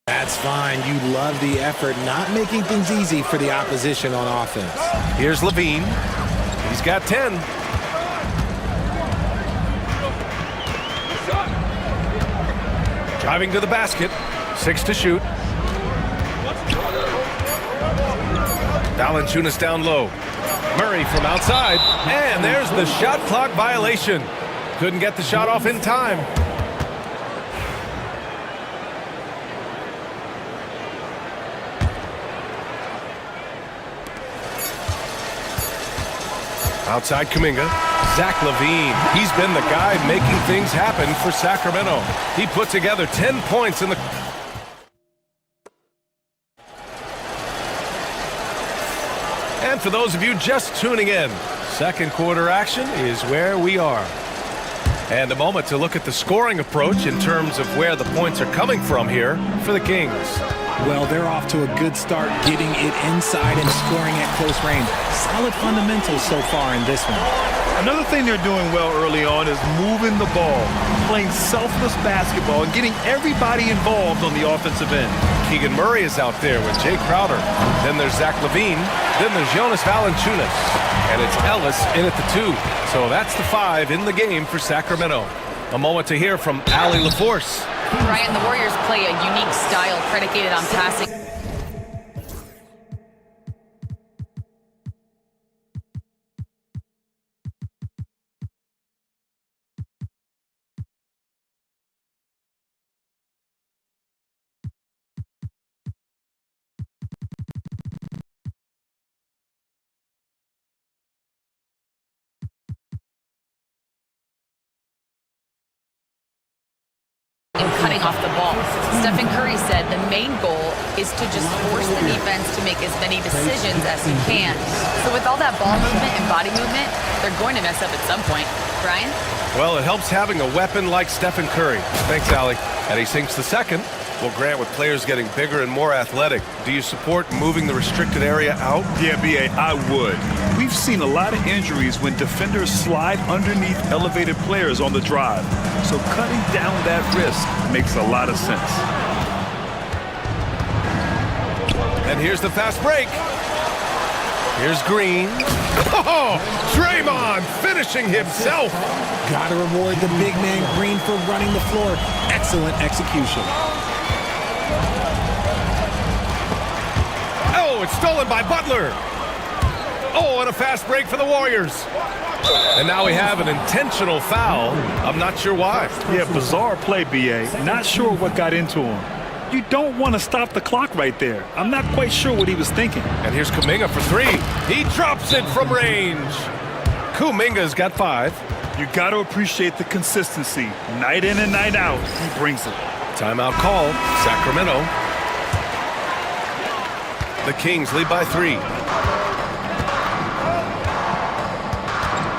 That's fine. You love the effort, not making things easy for the opposition on offense. Here's Levine. He's got 10. Driving to the basket. 6 to shoot. Valanciunas down low. Murray from outside. And there's the shot clock violation. Couldn't get the shot off in time. Outside Kuminga. Zach LaVine. He's been the guy making things happen for Sacramento. He put together 10 points in the... And for those of you just tuning in, second quarter action is where we are. And a moment to look at the scoring approach in terms of where the points are coming from here for the Kings. Well, they're off to a good start getting it inside and scoring at close range. Solid fundamentals so far in this one. Another thing they're doing well early on is moving the ball, playing selfless basketball, and getting everybody involved on the offensive end. Keegan Murray is out there with Jay Crowder. Then there's Zach LaVine. Then there's Jonas Valanciunas. And it's Ellis in at the 2. So that's the 5 in the game for Sacramento. A moment to hear from Allie LaForce. Ryan, the Warriors play a unique style predicated on passing. And cutting off the ball. Stephen Curry said the main goal is to just force the defense to make as many decisions as he can. So with all that ball movement and body movement, they're going to mess up at some point. Brian? Well, it helps having a weapon like Stephen Curry. Thanks, Allie. And he sinks the second. Well, Grant, with players getting bigger and more athletic, do you support moving the restricted area out? Yeah, B.A., I would. We've seen a lot of injuries when defenders slide underneath elevated players on the drive. So cutting down that risk makes a lot of sense. And here's the fast break. Here's Green. Oh, Draymond finishing himself. Gotta reward the big man Green for running the floor. Excellent execution. Oh, it's stolen by Butler. Oh, and a fast break for the Warriors. And now we have an intentional foul. I'm not sure why. Yeah, bizarre play, B.A. Not sure what got into him. You don't want to stop the clock right there. I'm not quite sure what he was thinking. And here's Kuminga for 3. He drops it from range. Kuminga's got 5. You got to appreciate the consistency. Night in and night out, he brings it. Timeout call, Sacramento. The Kings lead by 3.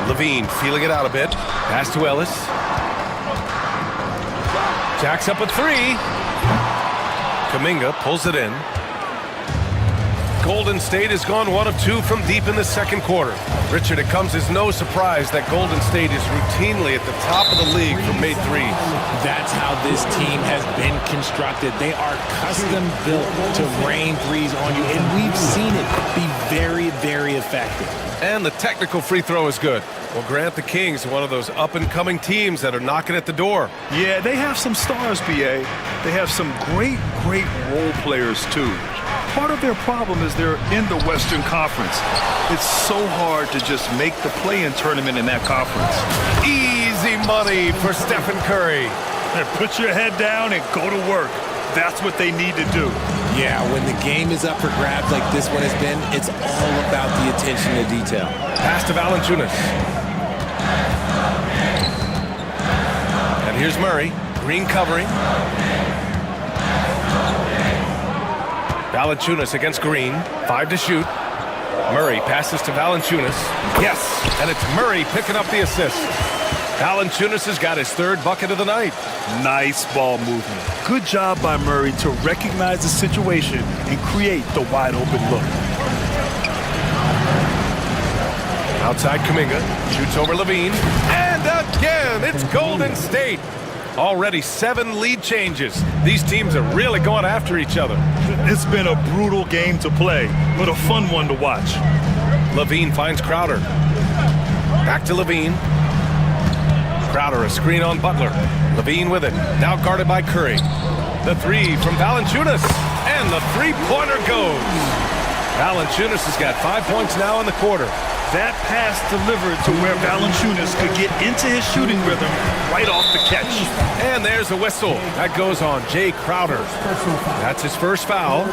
LaVine feeling it out a bit. Pass to Ellis. Jacks up a 3. Kuminga pulls it in. Golden State has gone 1 of 2 from deep in the second quarter. Richard, it comes as no surprise that Golden State is routinely at the top of the league for made threes. That's how this team has been constructed. They are custom built to rain threes on you, and we've seen it be very, very effective. And the technical free throw is good. Well, Grant, the Kings, one of those up-and-coming teams that are knocking at the door. Yeah, they have some stars, BA. They have some great role players, too. Part of their problem is they're in the Western Conference. It's so hard to just make the play-in tournament in that conference. Easy money for Stephen Curry. Put your head down and go to work. That's what they need to do. Yeah, when the game is up for grabs like this one has been, it's all about the attention to detail. Pass to Valanciunas. And here's Murray. Green covering. Valanciunas against Green. 5 to shoot. Murray passes to Valanciunas. Yes, and it's Murray picking up the assist. Valanciunas has got his 3rd bucket of the night. Nice ball movement. Good job by Murray to recognize the situation and create the wide open look. Outside Kuminga, shoots over Levine, and again, it's Golden State. Already 7 lead changes. These teams are really going after each other. It's been a brutal game to play, but a fun one to watch. Levine finds Crowder. Back to Levine. Crowder, a screen on Butler. Levine with it, now guarded by Curry. The 3 from Valanciunas, and the three-pointer goes. Valanciunas has got 5 points now in the quarter. That pass delivered to where Valanciunas could get into his shooting rhythm right off the catch. And there's a whistle. That goes on Jay Crowder. That's his first foul.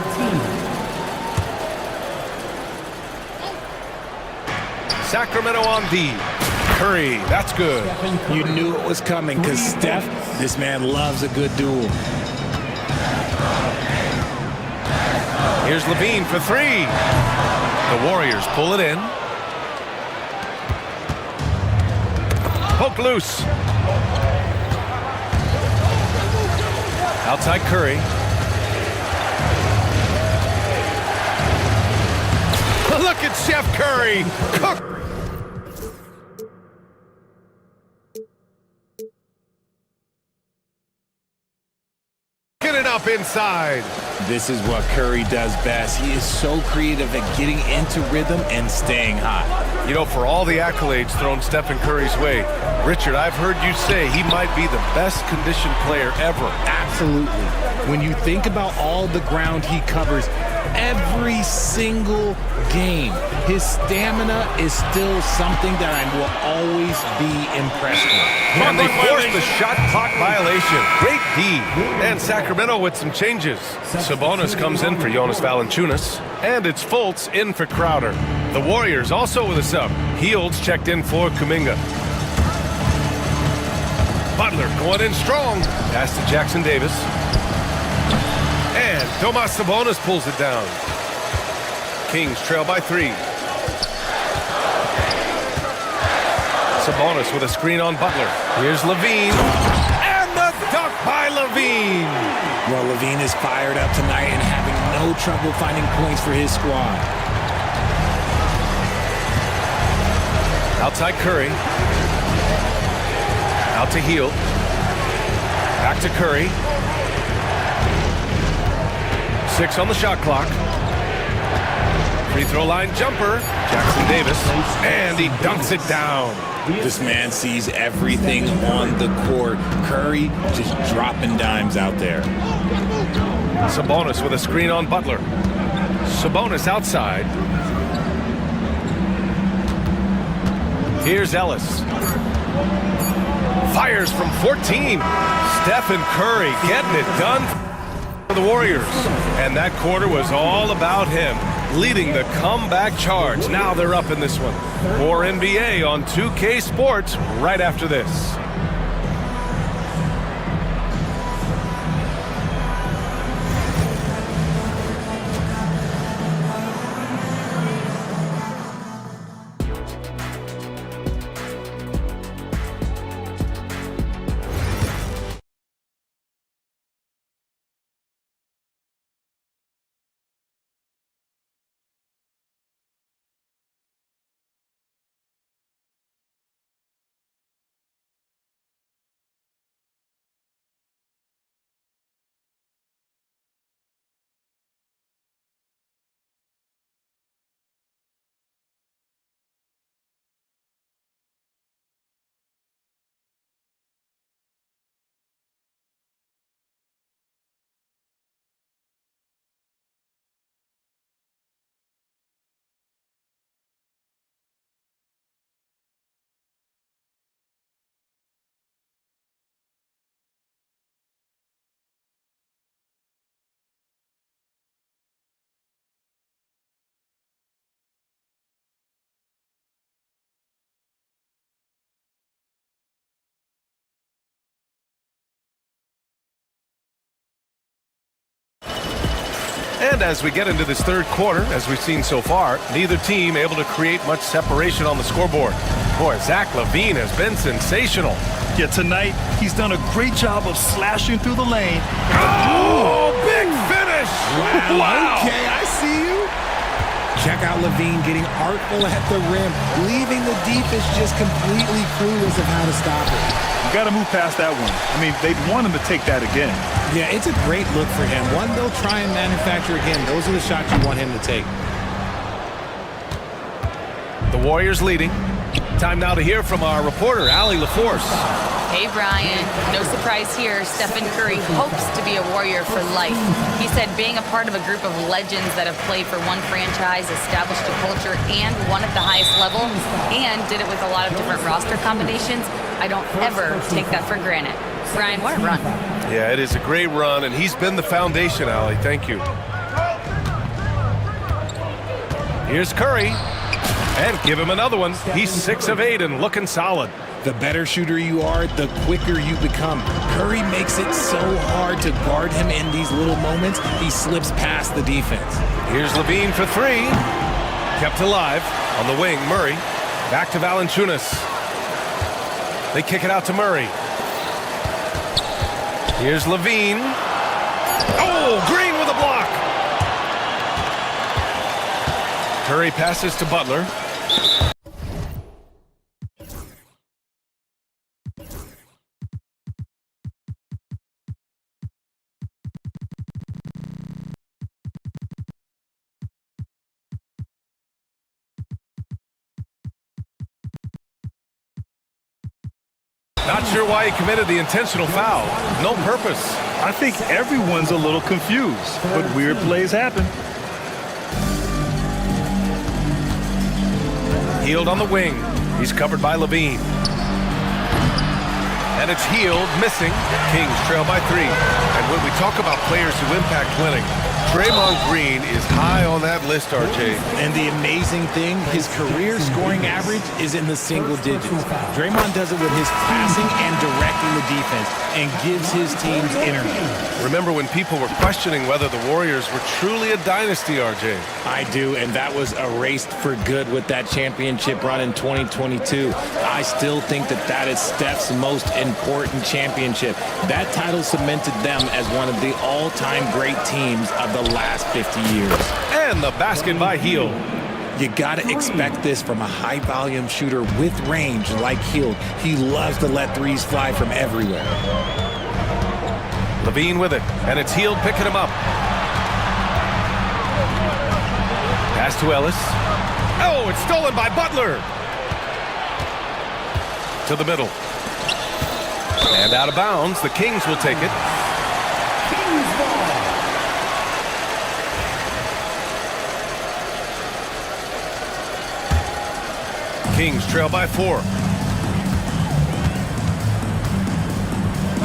Sacramento on D. Curry, that's good. You knew it was coming because Steph, this man loves a good duel. Here's Levine for 3. The Warriors pull it in. Poke loose. Outside Curry. Look at Chef Curry. Cook. Get it up inside. This is what Curry does best. He is so creative at getting into rhythm and staying hot. You know, for all the accolades thrown Stephen Curry's way, Richard, I've heard you say he might be the best conditioned player ever. Absolutely. When you think about all the ground he covers every single game, his stamina is still something that I will always be impressed with. And they forced the shot clock violation. Great D. And Sacramento with some changes. Sabonis comes in for Jonas Valanciunas. And it's Fultz in for Crowder. The Warriors also with a sub. Healds checked in for Kuminga. Butler going in strong. Pass to Jackson Davis. And Domas Sabonis pulls it down. Kings trail by 3. Sabonis with a screen on Butler. Here's Levine. And the dunk by Levine. Well, Levine is fired up tonight and having no trouble finding points for his squad. Outside Curry. Out to Heel. Back to Curry. 6 on the shot clock. Free throw line jumper. Jackson Davis. And he dunks it down. This man sees everything on the court. Curry just dropping dimes out there. Sabonis with a screen on Butler. Sabonis outside. Here's Ellis. Fires from 14. Stephen Curry getting it done for the Warriors. And that quarter was all about him, leading the comeback charge. Now they're up in this one. More NBA on 2K Sports right after this. And as we get into this third quarter, as we've seen so far, neither team able to create much separation on the scoreboard. Boy, Zach LaVine has been sensational. Yeah, tonight he's done a great job of slashing through the lane. Oh, big finish! Wow. Okay, I see you. Check out LaVine getting artful at the rim, leaving the defense just completely clueless of how to stop it. You got to move past that one. I mean, they'd want him to take that again. Yeah, it's a great look for him. One they'll try and manufacture again. Those are the shots you want him to take. The Warriors leading. Time now to hear from our reporter, Allie LaForce. Hey, Brian. No surprise here. Stephen Curry hopes to be a Warrior for life. He said being a part of a group of legends that have played for one franchise, established a culture, and won at the highest level, and did it with a lot of different roster combinations, I don't ever take that for granted. Brian, what a run. Yeah, it is a great run, and he's been the foundation, Allie. Thank you. Here's Curry. And give him another one. He's 6 of 8 and looking solid. The better shooter you are, the quicker you become. Curry makes it so hard to guard him in these little moments. He slips past the defense. Here's LaVine for 3. Kept alive. On the wing, Murray. Back to Valanciunas. They kick it out to Murray. Here's LaVine. Oh, Green with a block. Curry passes to Butler. Not sure why he committed the intentional foul. No purpose. I think everyone's a little confused, but weird plays happen. Healed on the wing. He's covered by LaVine. And it's Healed, missing. Kings trail by 3. And when we talk about players who impact winning, Draymond Green is high on that list, RJ. And the amazing thing, his career scoring average is in the single digits. Draymond does it with his passing and directing the defense and gives his teams energy. Remember when people were questioning whether the Warriors were truly a dynasty, RJ? I do, and that was erased for good with that championship run in 2022. I still think that that is Steph's most important championship. That title cemented them as one of the all-time great teams of the last 50 years. And the basket by Heald. You gotta expect this from a high-volume shooter with range like Heald. He loves to let threes fly from everywhere. LaVine with it, and it's Heald picking him up. Pass to Ellis. Oh, it's stolen by Butler. To the middle. And out of bounds, the Kings will take it. Kings ball. Kings trail by 4.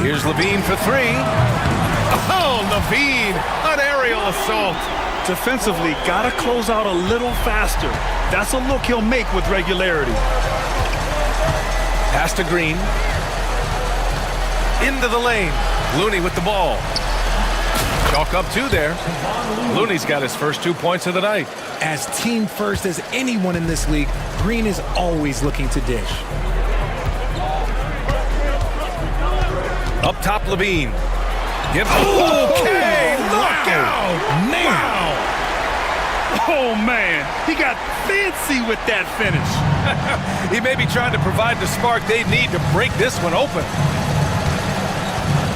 Here's LaVine for 3. Oh, LaVine, an aerial assault. Defensively, gotta close out a little faster. That's a look he'll make with regularity. Pass to Green. Into the lane. Looney with the ball. Chalk up 2 there. Looney's got his first 2 points of the night. As team first as anyone in this league, Green is always looking to dish. Up top, LaVine. Okay, knockout! Wow! Oh, man, he got fancy with that finish. He may be trying to provide the spark they need to break this one open.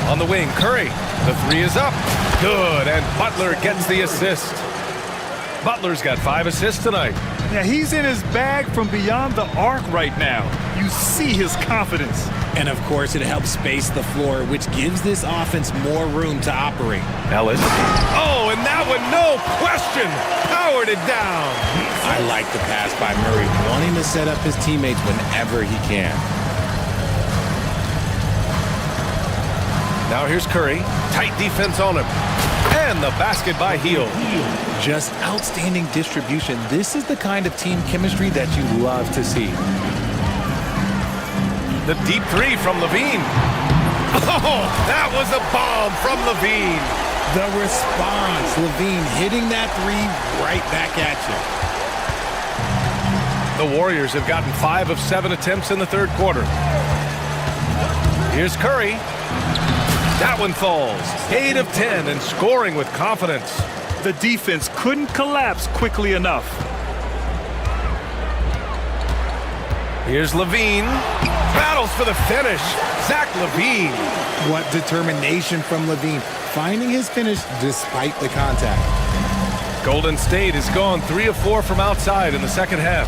On the wing, Curry. The 3 is up. Good, and Butler gets the assist. Butler's got 5 assists tonight. Yeah, he's in his bag from beyond the arc right now. You see his confidence. And of course, it helps space the floor, which gives this offense more room to operate. Ellis. Oh, and that one, no question, powered it down. I like the pass by Murray, wanting to set up his teammates whenever he can. Now here's Curry. Tight defense on him. And the basket by Heald. Just outstanding distribution. This is the kind of team chemistry that you love to see. The deep 3 from LaVine. Oh, that was a bomb from LaVine. The response, Levine hitting that three right back at you. The Warriors have gotten 5 of 7 attempts in the third quarter. Here's Curry. That one falls. 8 of 10 and scoring with confidence. The defense couldn't collapse quickly enough. Here's Levine. Battles for the finish. Zach Levine. What determination from Levine, finding his finish despite the contact. Golden State has gone 3 of 4 from outside in the second half.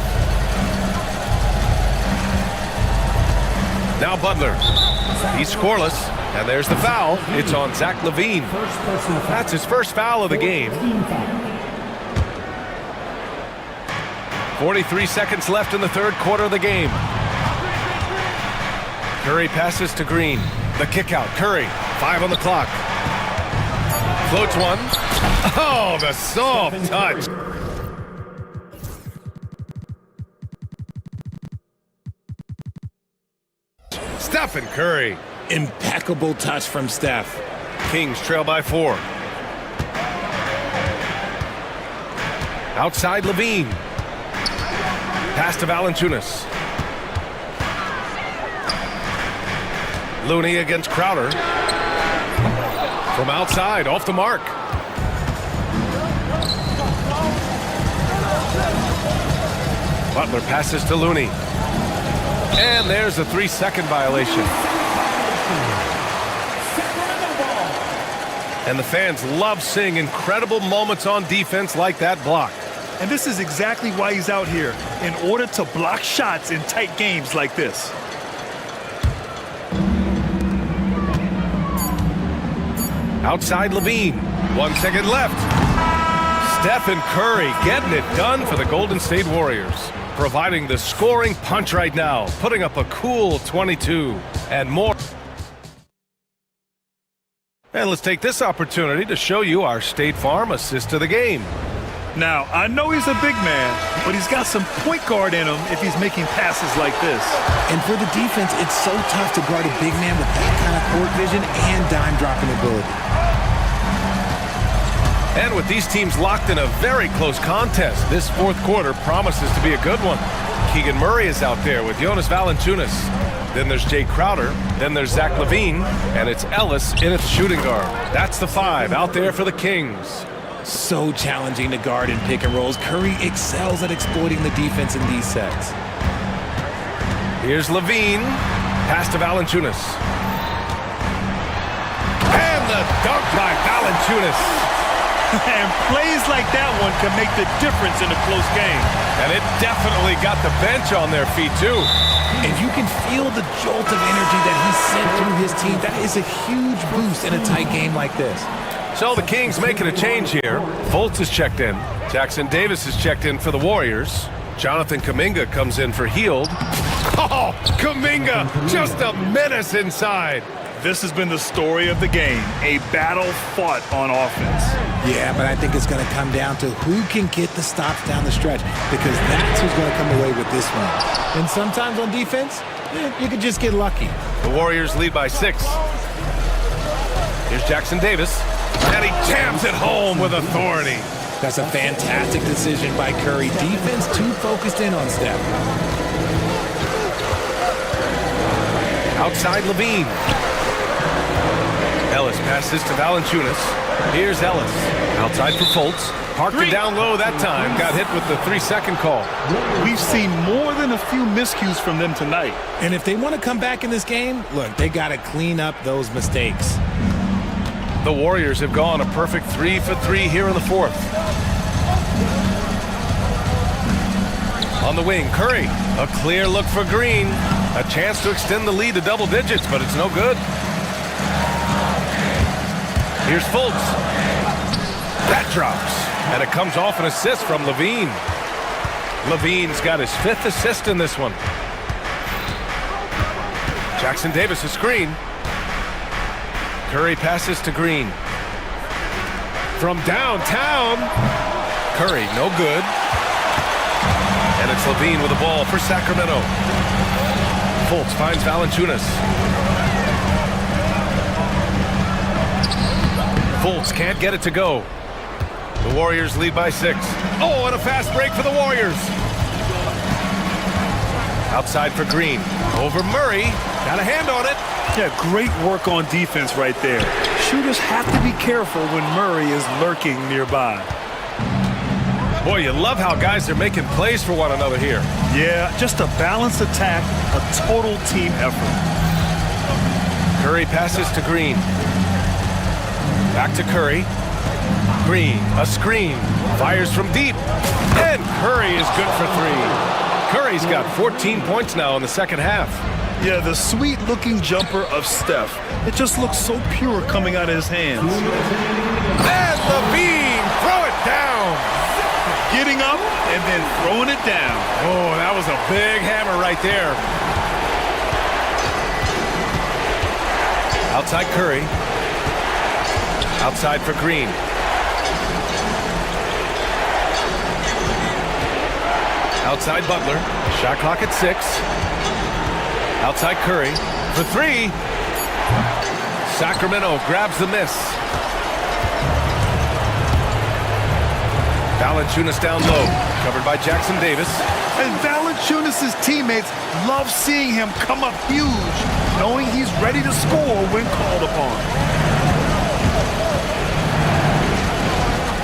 Now Butler. He's scoreless, and there's the foul. It's on Zach Levine. That's his first foul of the game. 43 seconds left in the third quarter of the game. Curry passes to Green. The kick out. Curry, 5 on the clock. Floats one. Oh, the soft touch. Stephen Curry. Impeccable touch from Steph. Kings trail by 4. Outside Levine. Pass to Valanciunas. Looney against Crowder. From outside, off the mark. Butler passes to Looney. And there's a 3-second violation. And the fans love seeing incredible moments on defense like that block. And this is exactly why he's out here, in order to block shots in tight games like this. Outside Levine. 1 second left. Stephen Curry getting it done for the Golden State Warriors. Providing the scoring punch right now. Putting up a cool 22 and more. And let's take this opportunity to show you our State Farm assist to the game. Now, I know he's a big man, but he's got some point guard in him if he's making passes like this. And for the defense, it's so tough to guard a big man with that kind of court vision and dime-dropping ability. And with these teams locked in a very close contest, this fourth quarter promises to be a good one. Keegan Murray is out there with Jonas Valanciunas. Then there's Jay Crowder. Then there's Zach Levine. And it's Ellis in at the shooting guard. That's the 5 out there for the Kings. So challenging to guard in pick and rolls. Curry excels at exploiting the defense in these sets. Here's Levine. Pass to Valanciunas. And the dunk by Valanciunas. And plays like that one can make the difference in a close game. And it definitely got the bench on their feet, too. And you can feel the jolt of energy that he sent through his team. That is a huge boost in a tight game like this. So the Kings making a change here. Fultz is checked in. Jackson Davis is checked in for the Warriors. Jonathan Kuminga comes in for Hield. Oh, Kuminga, just a menace inside. This has been the story of the game, a battle fought on offense. Yeah, but I think it's going to come down to who can get the stops down the stretch, because that's who's going to come away with this one. And sometimes on defense, you can just get lucky. The Warriors lead by 6. Here's Jackson Davis, and he jams it home with authority. That's a fantastic decision by Curry. Defense too focused in on Steph. Outside Levine. Ellis passes to Valanciunas. Here's Ellis. Outside for Fultz. Parked it down low that time. Got hit with the 3-second call. We've seen more than a few miscues from them tonight. And if they want to come back in this game, look, they got to clean up those mistakes. The Warriors have gone a perfect 3 for 3 here in the fourth. On the wing, Curry. A clear look for Green. A chance to extend the lead to double digits, but it's no good. Here's Fultz. That drops. And it comes off an assist from Levine. Levine's got his 5th assist in this one. Jackson Davis a screen. Curry passes to Green. From downtown. Curry, no good. And it's Levine with the ball for Sacramento. Fultz finds Valanciunas. Fultz can't get it to go. The Warriors lead by 6. Oh, and a fast break for the Warriors. Outside for Green. Over Murray. Got a hand on it. Yeah, great work on defense right there. Shooters have to be careful when Murray is lurking nearby. Boy, you love how guys are making plays for one another here. Yeah, just a balanced attack, a total team effort. Curry passes to Green. Back to Curry. Green, a screen. Fires from deep. And Curry is good for 3. Curry's got 14 points now in the second half. Yeah, the sweet-looking jumper of Steph. It just looks so pure coming out of his hands. And Levine, throw it down. Getting up and then throwing it down. Oh, that was a big hammer right there. Outside Curry. Outside for Green. Outside Butler. Shot clock at 6. Outside Curry for 3. Sacramento grabs the miss. Valanciunas down low, covered by Jackson Davis. And Valanciunas' teammates love seeing him come up huge, knowing he's ready to score when called upon.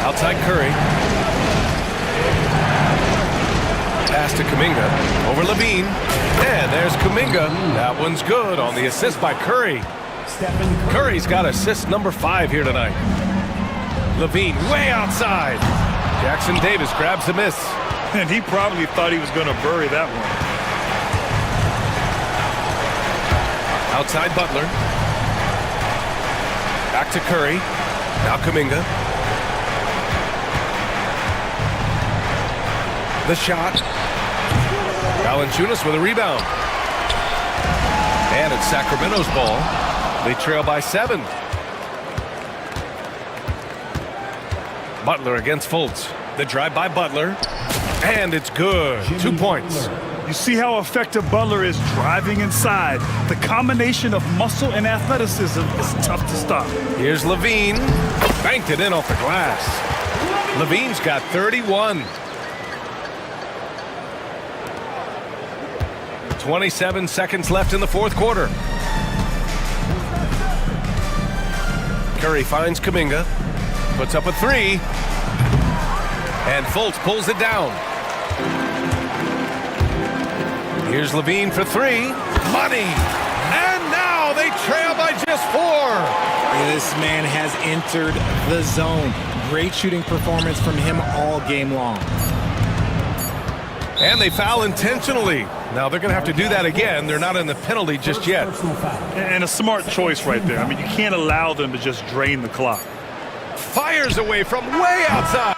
Outside Curry. Pass to Kuminga. Over Levine. And there's Kuminga. That one's good on the assist by Curry. Curry's got assist number 5 here tonight. Levine way outside. Jackson Davis grabs the miss. And he probably thought he was going to bury that one. Outside Butler. Back to Curry. Now Kuminga. The shot. Valanciunas with a rebound. And it's Sacramento's ball. They trail by 7. Butler against Fultz. The drive by Butler. And it's good. 2 points. You see how effective Butler is driving inside. The combination of muscle and athleticism is tough to stop. Here's Levine. Banked it in off the glass. Levine's got 31. 27 seconds left in the fourth quarter. Curry finds Kuminga. Puts up a 3. And Fultz pulls it down. Here's Levine for 3. Money! And now they trail by just 4. This man has entered the zone. Great shooting performance from him all game long. And they foul intentionally. Now they're going to have to do that again. They're not in the penalty just yet. And a smart choice right there. I mean, you can't allow them to just drain the clock. Fires away from way outside.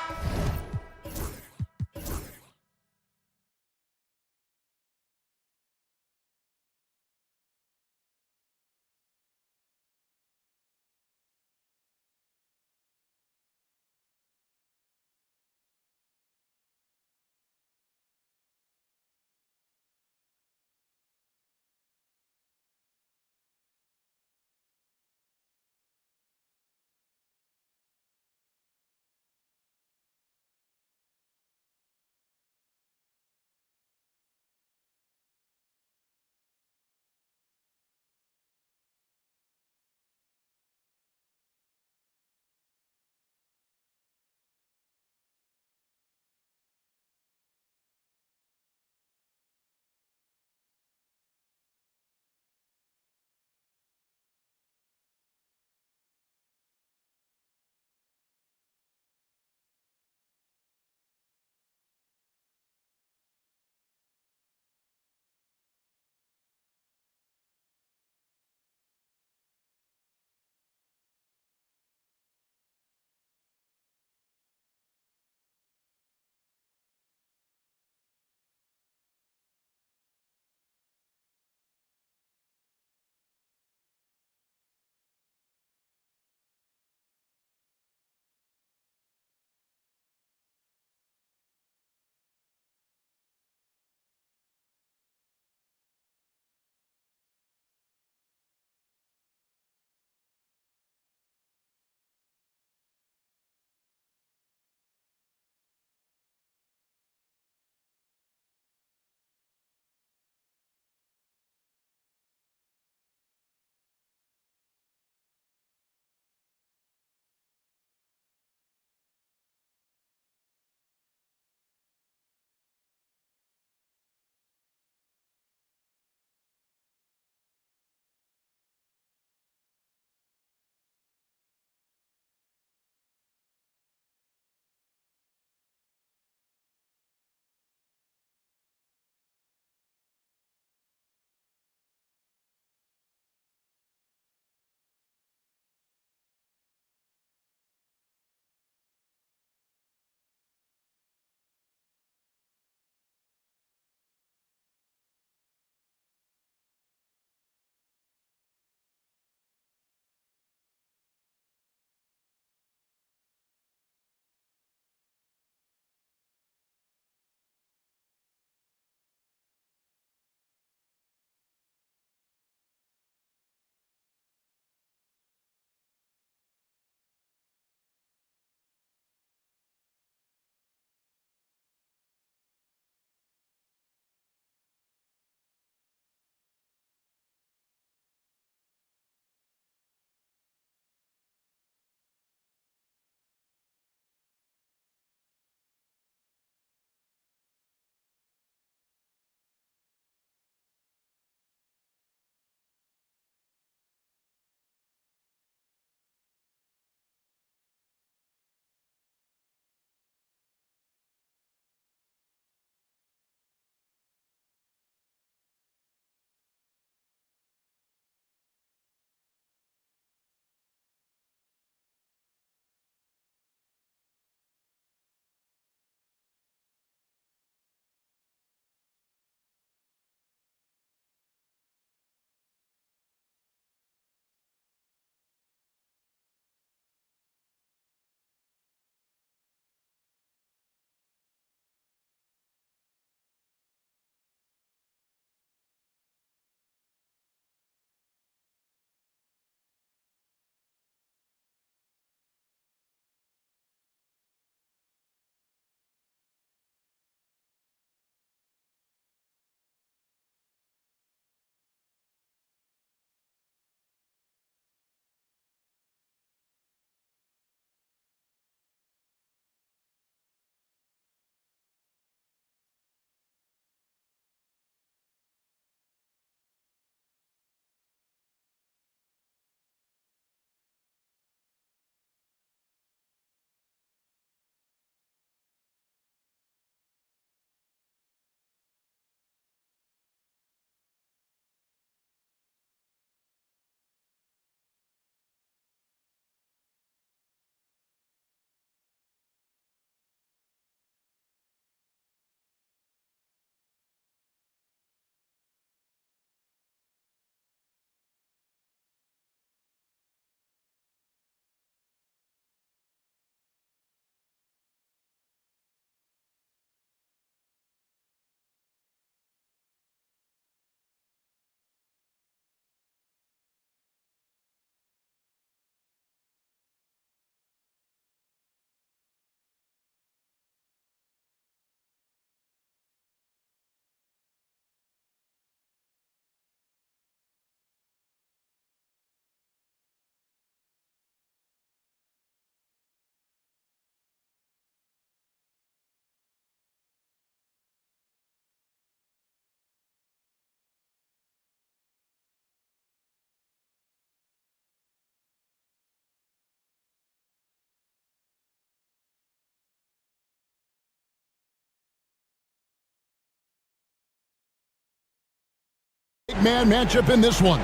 big-man matchup in this one.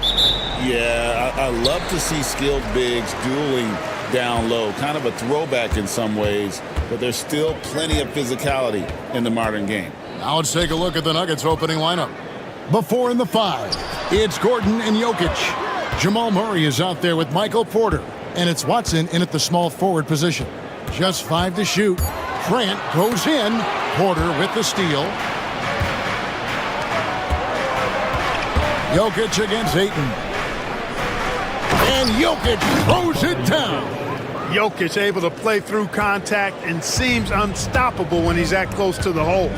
Yeah, I love to see skilled bigs dueling down low. Kind of a throwback in some ways, but there's still plenty of physicality in the modern game. Now let's take a look at the Nuggets opening lineup. Before in the 5, it's Gordon and Jokic. Jamal Murray is out there with Michael Porter, and it's Watson in at the small forward position. Just 5 to shoot. Grant goes in. Porter with the steal. Jokic against Ayton. And Jokic throws it down. Jokic able to play through contact and seems unstoppable when he's that close to the hole.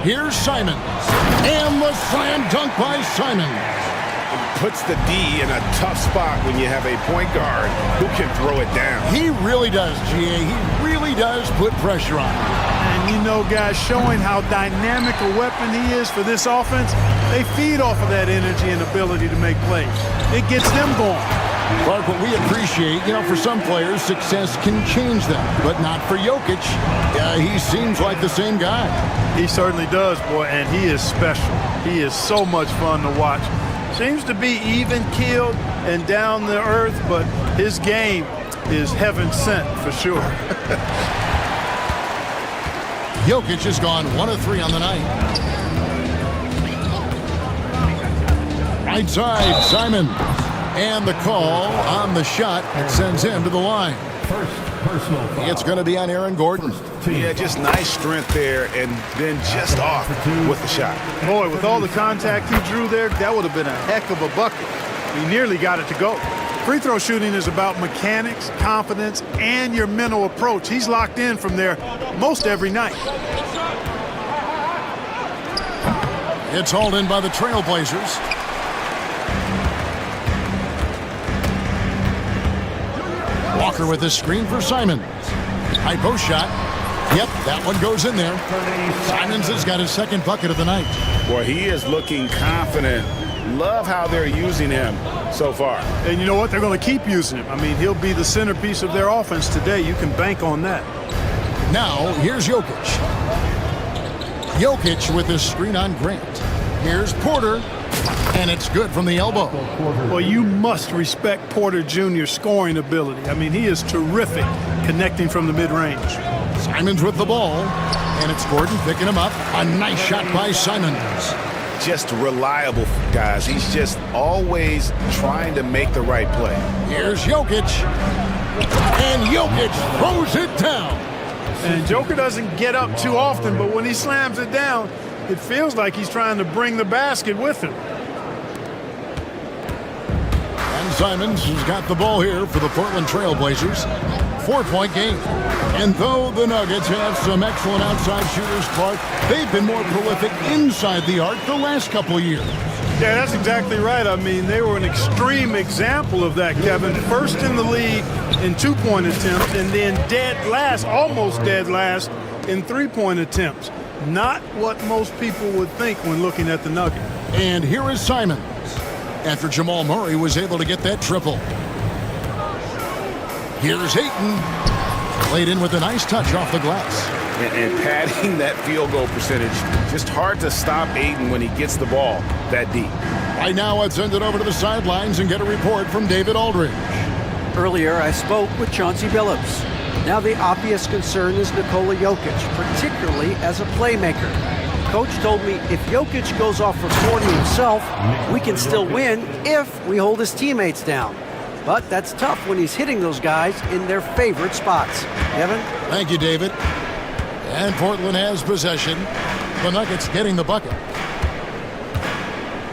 Here's Simons. And the slam dunk by Simons. Puts the D in a tough spot when you have a point guard who can throw it down. He really does, GA. He really does put pressure on him. And you know, guys, showing how dynamic a weapon he is for this offense, they feed off of that energy and ability to make plays. It gets them going. Clark, what we appreciate, for some players, success can change them, but not for Jokic. He seems like the same guy. He certainly does, boy, and he is special. He is so much fun to watch. Seems to be even-keeled and down the earth, but his game is heaven sent for sure. Jokic has gone 1 of 3 on the night. Right side, Simon. And the call on the shot sends him to the line. First personal foul. It's going to be on Aaron Gordon. Yeah, just nice strength there and then just off with the shot. Boy, with all the contact he drew there, that would have been a heck of a bucket. He nearly got it to go. Free throw shooting is about mechanics, confidence, and your mental approach. He's locked in from there most every night. It's hauled in by the Trailblazers. Walker with a screen for Simons. High post shot. Yep, that one goes in there. Simons has got his second bucket of the night. Boy, he is looking confident. Love how they're using him so far. And you know what? They're going to keep using him. I mean, he'll be the centerpiece of their offense today. You can bank on that. Now, here's Jokic. Jokic with a screen on Grant. Here's Porter. And it's good from the elbow. Well, you must respect Porter Jr.'s scoring ability. I mean, he is terrific connecting from the mid-range. Simons with the ball. And it's Gordon picking him up. A nice shot by Simons. Just reliable, guys. He's just always trying to make the right play. Here's Jokic. And Jokic throws it down. And Joker doesn't get up too often, but when he slams it down, it feels like he's trying to bring the basket with him. And Simons has got the ball here for the Portland Trailblazers. 4-point game. And though the Nuggets have some excellent outside shooters, Clark, they've been more prolific inside the arc the last couple of years. Yeah, that's exactly right. I mean, they were an extreme example of that, Kevin. First in the league in 2-point attempts, and then dead last, almost dead last, in 3-point attempts. Not what most people would think when looking at the Nuggets. And here is Simons, after Jamal Murray was able to get that triple. Here's Ayton. Laid in with a nice touch off the glass. And padding that field goal percentage. Just hard to stop Ayton when he gets the ball that deep. Right now, let's send it over to the sidelines and get a report from David Aldridge. Earlier, I spoke with Chauncey Billups. Now the obvious concern is Nikola Jokic, particularly as a playmaker. Coach told me if Jokic goes off for 40 himself, we can still win if we hold his teammates down. But that's tough when he's hitting those guys in their favorite spots. Kevin? Thank you, David. And Portland has possession. The Nuggets getting the bucket.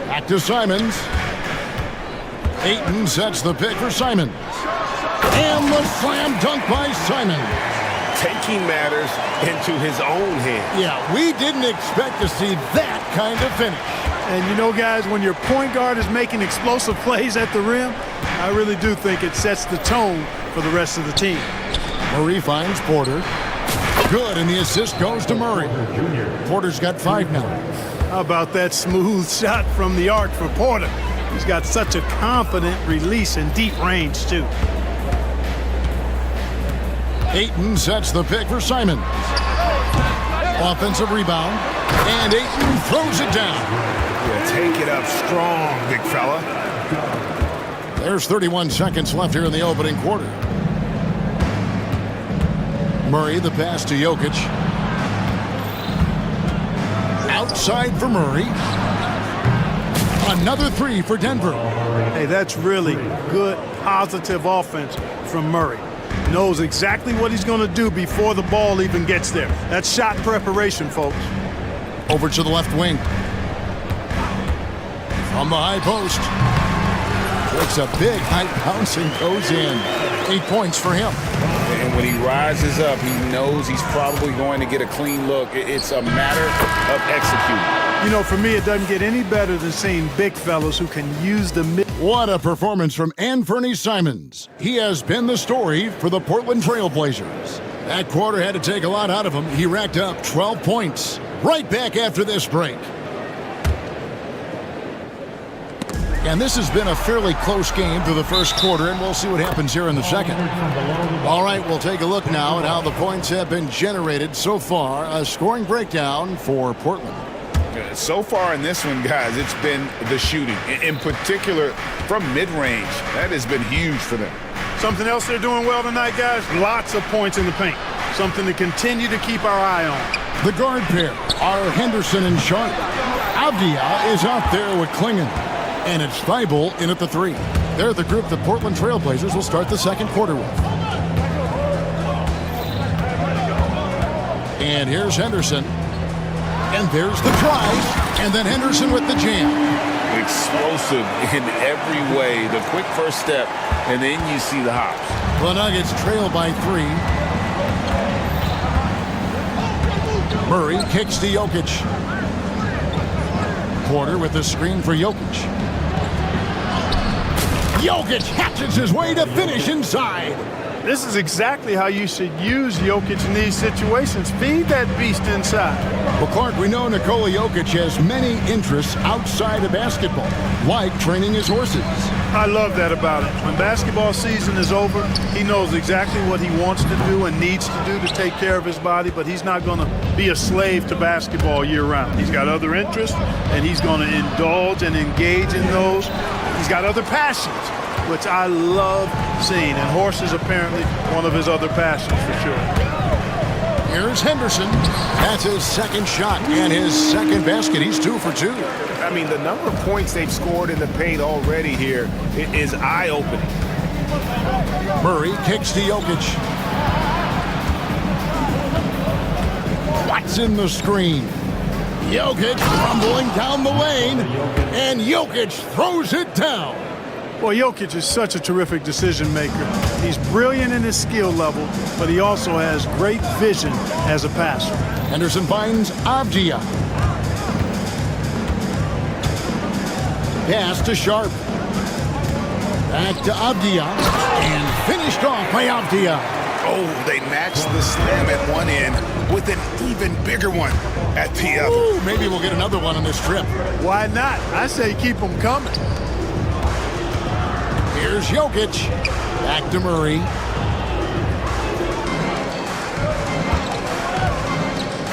Back to Simons. Ayton sets the pick for Simons. And the slam dunk by Simons. Taking matters into his own hands. Yeah, we didn't expect to see that kind of finish. And you know, guys, when your point guard is making explosive plays at the rim, I really do think it sets the tone for the rest of the team. Murray finds Porter. Good, and the assist goes to Murray. Porter's got 5 now. How about that smooth shot from the arc for Porter? He's got such a confident release in deep range, too. Ayton sets the pick for Simons. Offensive rebound, and Ayton throws it down. Yeah, take it up strong, big fella. There's 31 seconds left here in the opening quarter. Murray, the pass to Jokic. Outside for Murray. Another three for Denver. Hey, that's really good, positive offense from Murray. Knows exactly what he's going to do before the ball even gets there. That's shot preparation, folks. Over to the left wing. From the high post. Takes a big high bounce and goes in. 8 points for him. And when he rises up, he knows he's probably going to get a clean look. It's a matter of executing. You know, for me, it doesn't get any better than seeing big fellas who can use the mid. What a performance from Anthony Simons. He has been the story for the Portland Trail Blazers. That quarter had to take a lot out of him. He racked up 12 points. Right back after this break. And this has been a fairly close game through the first quarter, and we'll see what happens here in the second. All right, we'll take a look now at how the points have been generated so far. A scoring breakdown for Portland. So far in this one, guys, it's been the shooting. In particular, from mid-range. That has been huge for them. Something else they're doing well tonight, guys? Lots of points in the paint. Something to continue to keep our eye on. The guard pair are Henderson and Sharp. Avdia is out there with Klingon. And it's Thibault in at the three. They're the group the Portland Trail Blazers will start the second quarter with. And here's Henderson. And there's the try. And then Henderson with the jam. Explosive in every way. The quick first step, and then you see the hops. The Nuggets trail by 3. Murray kicks to Jokic. Porter with the screen for Jokic. Jokic hatches his way to finish inside. This is exactly how you should use Jokic in these situations. Feed that beast inside. Well, Clark, we know Nikola Jokic has many interests outside of basketball, like training his horses. I love that about him. When basketball season is over, he knows exactly what he wants to do and needs to do to take care of his body, but he's not going to be a slave to basketball year-round. He's got other interests, and he's going to indulge and engage in those. He's got other passions, which I love seeing, and horses apparently one of his other passions for sure. Here's Henderson. That's his second shot and his second basket. He's 2 for 2. I mean, the number of points they've scored in the paint already here is eye-opening. Murray kicks to Jokic. What's in the screen? Jokic rumbling down the lane, and Jokic throws it down. Well, Jokic is such a terrific decision maker. He's brilliant in his skill level, but he also has great vision as a passer. Henderson finds Avdia. Pass to Sharp. Back to Avdia. And finished off by Avdia. Oh, they matched the slam at one end with an even bigger one at the other. Ooh, maybe we'll get another one on this trip. Why not? I say keep them coming. Here's Jokic. Back to Murray.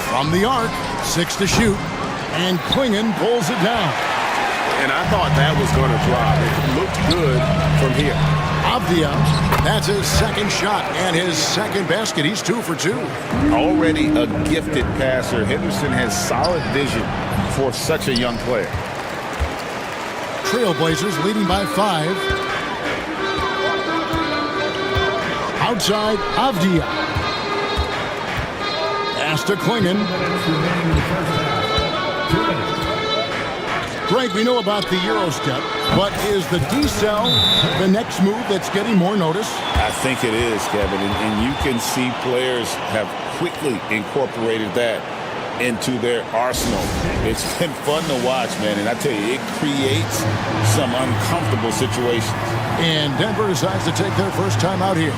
From the arc, 6 to shoot. And Klingon pulls it down. And I thought that was going to drop. It looked good from here. Avdia, that's his second shot and his second basket. He's 2 for 2. Already a gifted passer. Henderson has solid vision for such a young player. Trailblazers leading by 5. Outside, Avdia. Pass to Klingon. Greg, we know about the Euro step, but is the decel the next move that's getting more notice? I think it is, Kevin, and you can see players have quickly incorporated that into their arsenal. It's been fun to watch, man, and I tell you, it creates some uncomfortable situations. And Denver decides to take their first time out here.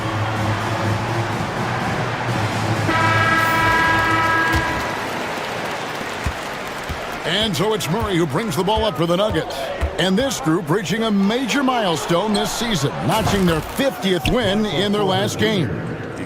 And so it's Murray who brings the ball up for the Nuggets. And this group reaching a major milestone this season, notching their 50th win in their last game.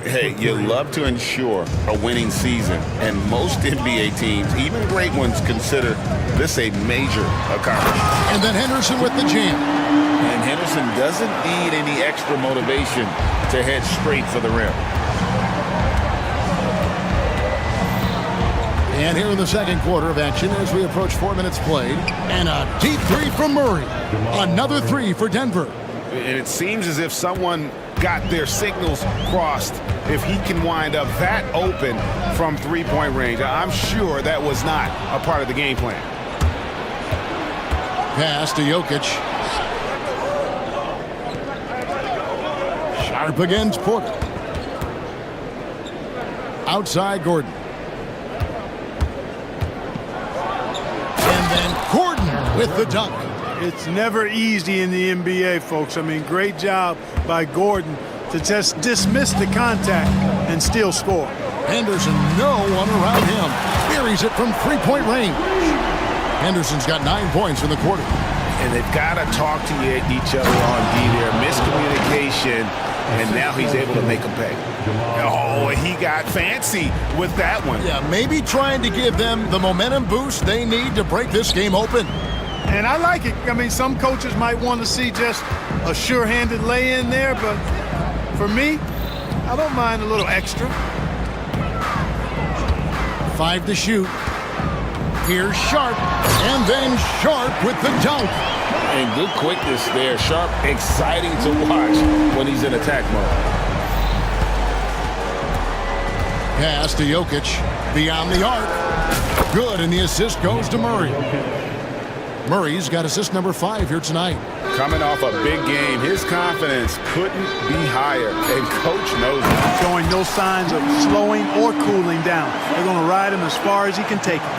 Hey, you love to ensure a winning season, and most NBA teams, even great ones, consider this a major accomplishment. And then Henderson with the jam. And Henderson doesn't need any extra motivation to head straight for the rim. And here in the second quarter of action as we approach 4 minutes played. And a deep three from Murray. Another three for Denver. And it seems as if someone got their signals crossed if he can wind up that open from three-point range. I'm sure that was not a part of the game plan. Pass to Jokic. Sharp against Porter. Outside Gordon. And then Gordon with the dunk. It's never easy in the NBA, folks. I mean, great job by Gordon to just dismiss the contact and still score. Henderson, no one around him. Buries it from three-point range. Henderson's got 9 points in the quarter. And they've got to talk to each other on D there. Miscommunication, and now he's able to make them pay. Oh, he got fancy with that one. Yeah, maybe trying to give them the momentum boost they need to break this game open. And I like it. I mean, some coaches might want to see just a sure-handed lay-in there, but for me, I don't mind a little extra. 5 to shoot. Here's Sharp, and then Sharp with the dunk. And good quickness there. Sharp, exciting to watch when he's in attack mode. Pass to Jokic, beyond the arc. Good, and the assist goes to Murray. Murray's got assist number 5 here tonight. Coming off a big game, his confidence couldn't be higher, and coach knows it. Showing no signs of slowing or cooling down. They're going to ride him as far as he can take it.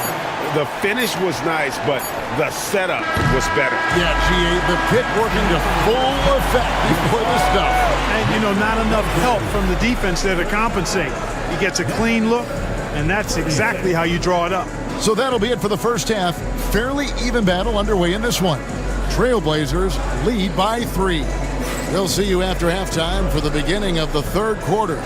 The finish was nice, but the setup was better. Yeah, GA, the pick working to full effect before the stuff. And, you know, not enough help from the defense there to compensate. He gets a clean look, and that's exactly how you draw it up. So that'll be it for the first half. Fairly even battle underway in this one. Trailblazers lead by 3. We'll see you after halftime for the beginning of the third quarter.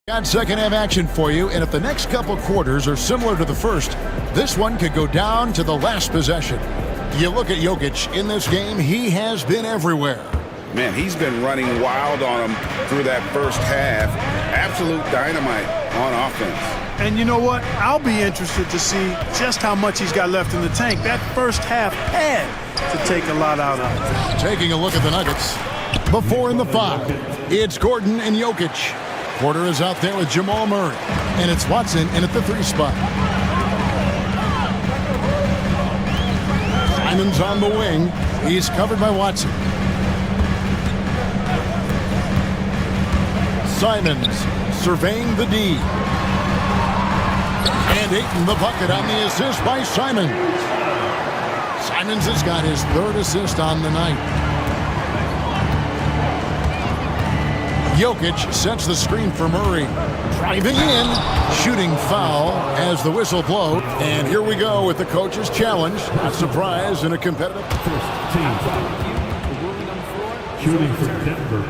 Got second half action for you, and if the next couple quarters are similar to the first, this one could go down to the last possession. You look at Jokic in this game, he has been everywhere. Man, he's been running wild on him through that first half. Absolute dynamite on offense. And you know what? I'll be interested to see just how much he's got left in the tank. That first half had to take a lot out of him. Taking a look at the Nuggets. Before in the 5, it's Gordon and Jokic. Porter is out there with Jamal Murray. And it's Watson in at the 3 spot. Simon's on the wing. He's covered by Watson. Simons surveying the D. And Ayton the bucket on the assist by Simons. Simons has got his 3rd assist on the night. Jokic sets the screen for Murray. Driving in, shooting foul as the whistle blows. And here we go with the coach's challenge. Not surprised in a competitive. Shooting for Denver,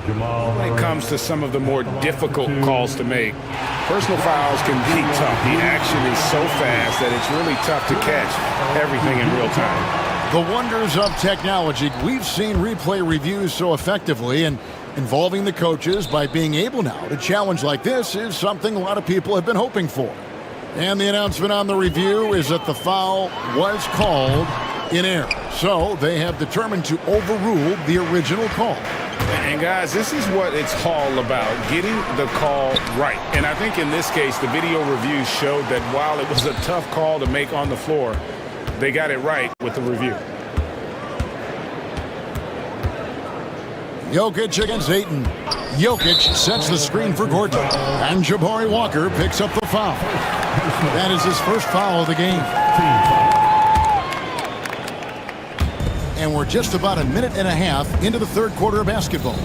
Jamal. When it comes to some of the more difficult calls to make, personal fouls can be tough. The action is so fast that it's really tough to catch everything in real time. The wonders of technology. We've seen replay reviews so effectively, and involving the coaches by being able now to challenge like this is something a lot of people have been hoping for. And the announcement on the review is that the foul was called in error. So they have determined to overrule the original call. And guys, this is what it's all about, getting the call right. And I think in this case, the video reviews showed that while it was a tough call to make on the floor, they got it right with the review. Jokic against Ayton. Jokic sets the screen for Gordon. And Jabari Walker picks up the foul. That is his first foul of the game. And we're just about a minute and a half into the third quarter of basketball.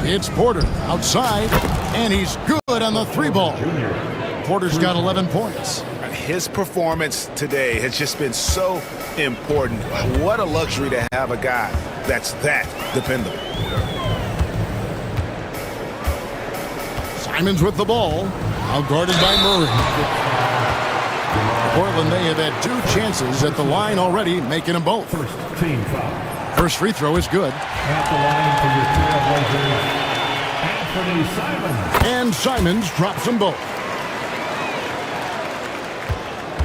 It's Porter outside, and he's good on the three ball. Porter's got 11 points. His performance today has just been so important. What a luxury to have a guy that's that dependable. Simons with the ball, outguarded by Murray. Portland, they have had 2 chances at the line already, making them both. First team foul. First free throw is good. At the line for your Trailblazers, Anthony Simons. And Simons drops them both.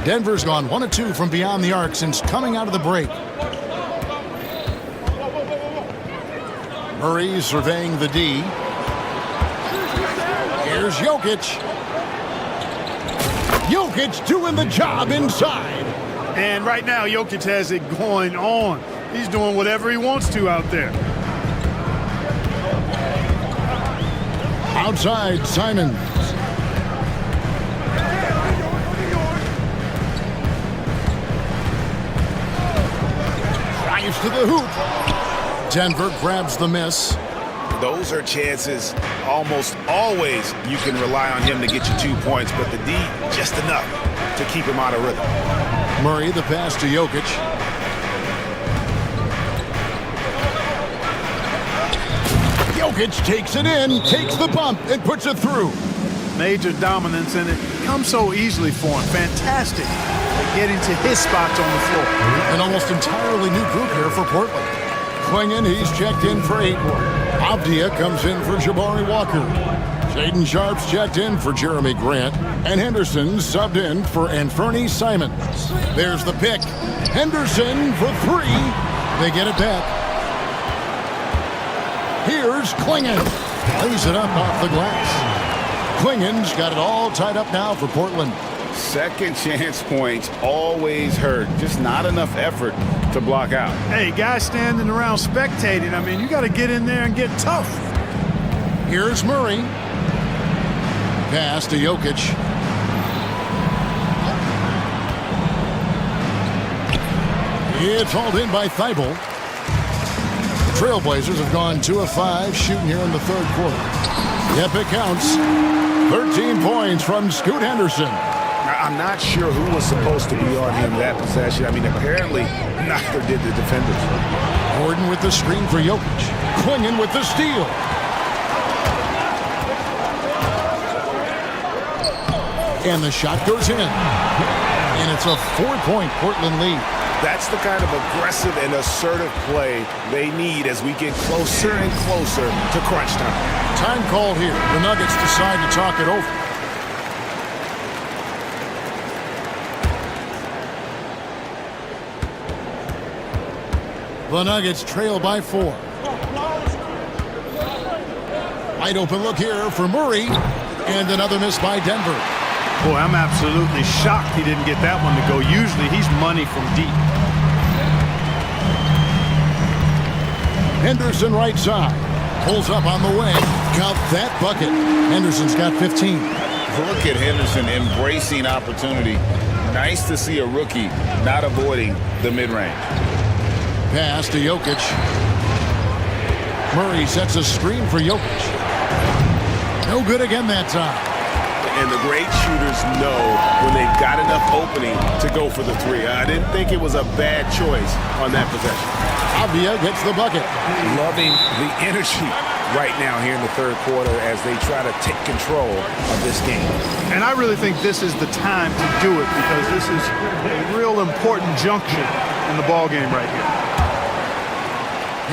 Denver's gone 1 of 2 from beyond the arc since coming out of the break. Murray surveying the D. Here's Jokic. Jokic doing the job inside. And right now, Jokic has it going on. He's doing whatever he wants to out there. Outside, Simons. Drives to the hoop. Denver grabs the miss. Those are chances almost always you can rely on him to get you 2 points, but the D just enough to keep him out of rhythm. Murray, the pass to Jokic. Jokic takes it in, takes the bump, and puts it through. Major dominance, and it comes so easily for him. Fantastic at getting to his spots on the floor. An almost entirely new group here for Portland. Klingen, he's checked in for 8. Avdia comes in for Jabari Walker. Shaden Sharp's checked in for Jeremy Grant. And Henderson subbed in for Anthony Simons. There's the pick. Henderson for 3. They get it back. Here's Klingen. Lays it up off the glass. Klingen's got it all tied up now for Portland. Second chance points always hurt. Just not enough effort to block out. Hey, guys standing around spectating. I mean, you got to get in there and get tough. Here's Murray. Pass to Jokic. It's hauled in by Thibault. The Trailblazers have gone 2 of 5 shooting here in the third quarter. Yep, it counts. 13 points from Scoot Henderson. I'm not sure who was supposed to be on him that possession. I mean, apparently neither did the defenders. Gordon with the screen for Jokic. Klingen with the steal. And the shot goes in. And it's a 4-point Portland lead. That's the kind of aggressive and assertive play they need as we get closer and closer to crunch time. Time called here. The Nuggets decide to talk it over. The Nuggets trail by 4. Wide open look here for Murray. And another miss by Denver. Boy, I'm absolutely shocked he didn't get that one to go. Usually he's money from deep. Henderson right side. Pulls up on the wing. Count that bucket. Henderson's got 15. Look at Henderson embracing opportunity. Nice to see a rookie not avoiding the mid-range. Pass to Jokic. Murray sets a screen for Jokic. No good again that time. And the great shooters know when they've got enough opening to go for the 3. I didn't think it was a bad choice on that possession. Avia gets the bucket. Loving the energy right now here in the third quarter as they try to take control of this game. And I really think this is the time to do it because this is a real important junction in the ball game right here.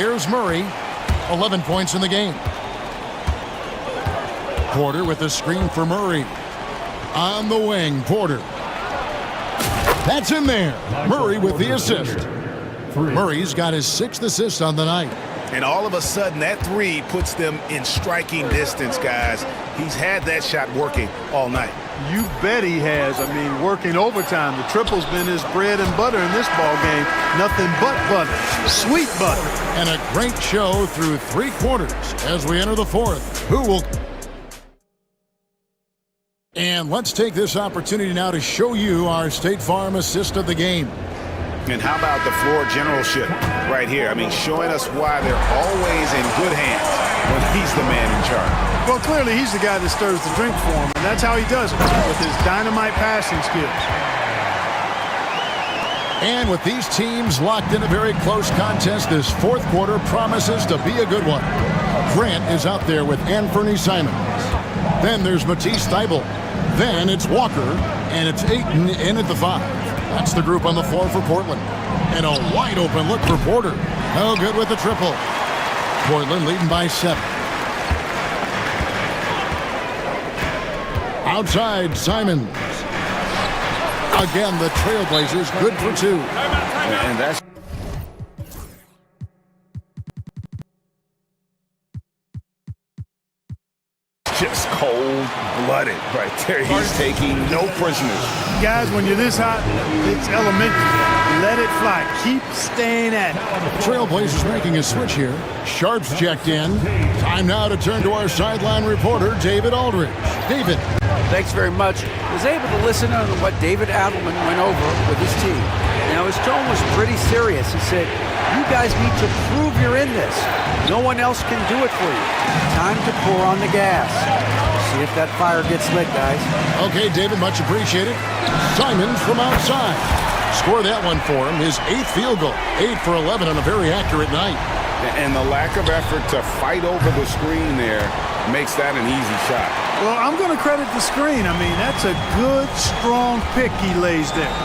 Here's Murray, 11 points in the game. Porter with the screen for Murray. On the wing, Porter. That's in there. Murray with the assist. Murray's got his 6th assist on the night. And all of a sudden, that three puts them in striking distance, guys. He's had that shot working all night. You bet he has. I mean, working overtime. The triple's been his bread and butter in this ball game. Nothing but butter. Sweet butter. And a great show through 3 quarters as we enter the 4th. Who will... And let's take this opportunity now to show you our State Farm assist of the game. And how about the floor generalship right here? I mean, showing us why they're always in good hands when he's the man in charge. Well, clearly he's the guy that stirs the drink for him, and that's how he does it, with his dynamite passing skills. And with these teams locked in a very close contest, this 4th quarter promises to be a good one. Grant is out there with Anthony Simons. Then there's Matisse Thybulle. Then it's Walker, and it's Ayton in at the 5. That's the group on the floor for Portland. And a wide open look for Porter. No good with the triple. Portland leading by 7. Outside, Simons. Again, the Trailblazers good for 2. And that's just cold-blooded right there. He's taking no prisoners. Guys, when you're this hot, it's elementary. Let it fly. Keep staying at it. Trailblazers making a switch here. Sharp's checked in. Time now to turn to our sideline reporter, David Aldridge. David. Thanks very much. I was able to listen to what David Adelman went over with his team. Now, his tone was pretty serious. He said, you guys need to prove you're in this. No one else can do it for you. Time to pour on the gas. See if that fire gets lit, guys. Okay, David, much appreciated. Simons from outside. Score that one for him. His 8th field goal. 8 for 11 on a very accurate night. And the lack of effort to fight over the screen there makes that an easy shot. Well, I'm going to credit the screen. I mean, that's a good, strong pick he lays there.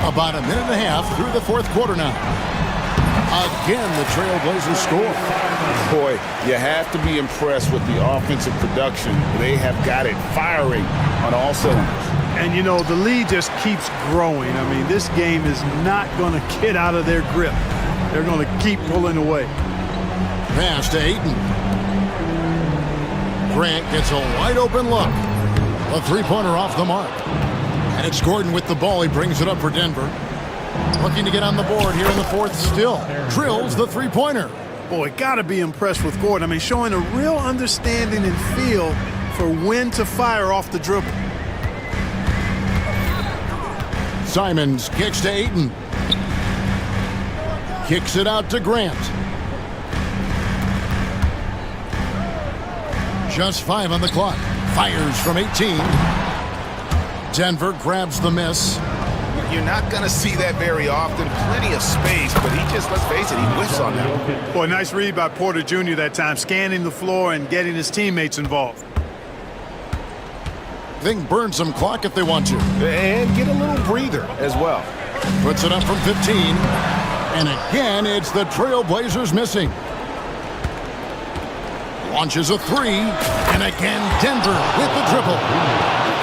About a minute and a half through the 4th quarter now. Again, the Trailblazers score. Boy, you have to be impressed with the offensive production. They have got it firing on all cylinders. And, you know, the lead just keeps growing. I mean, this game is not going to get out of their grip. They're going to keep pulling away. Pass to Ayton. Grant gets a wide open look. A 3-pointer off the mark. And it's Gordon with the ball. He brings it up for Denver. Looking to get on the board here in the 4th still. Drills the 3-pointer. Boy, got to be impressed with Gordon. I mean, showing a real understanding and feel for when to fire off the dribble. Simons kicks to Ayton. Kicks it out to Grant. Just 5 on the clock. Fires from 18. Denver grabs the miss. You're not going to see that very often. Plenty of space, but he just, let's face it, he whiffs on that. Boy, nice read by Porter Jr. that time, scanning the floor and getting his teammates involved. They can burn some clock if they want to. And get a little breather as well. Puts it up from 15. And again, it's the Trailblazers missing. Launches a 3. And again, Denver with the triple.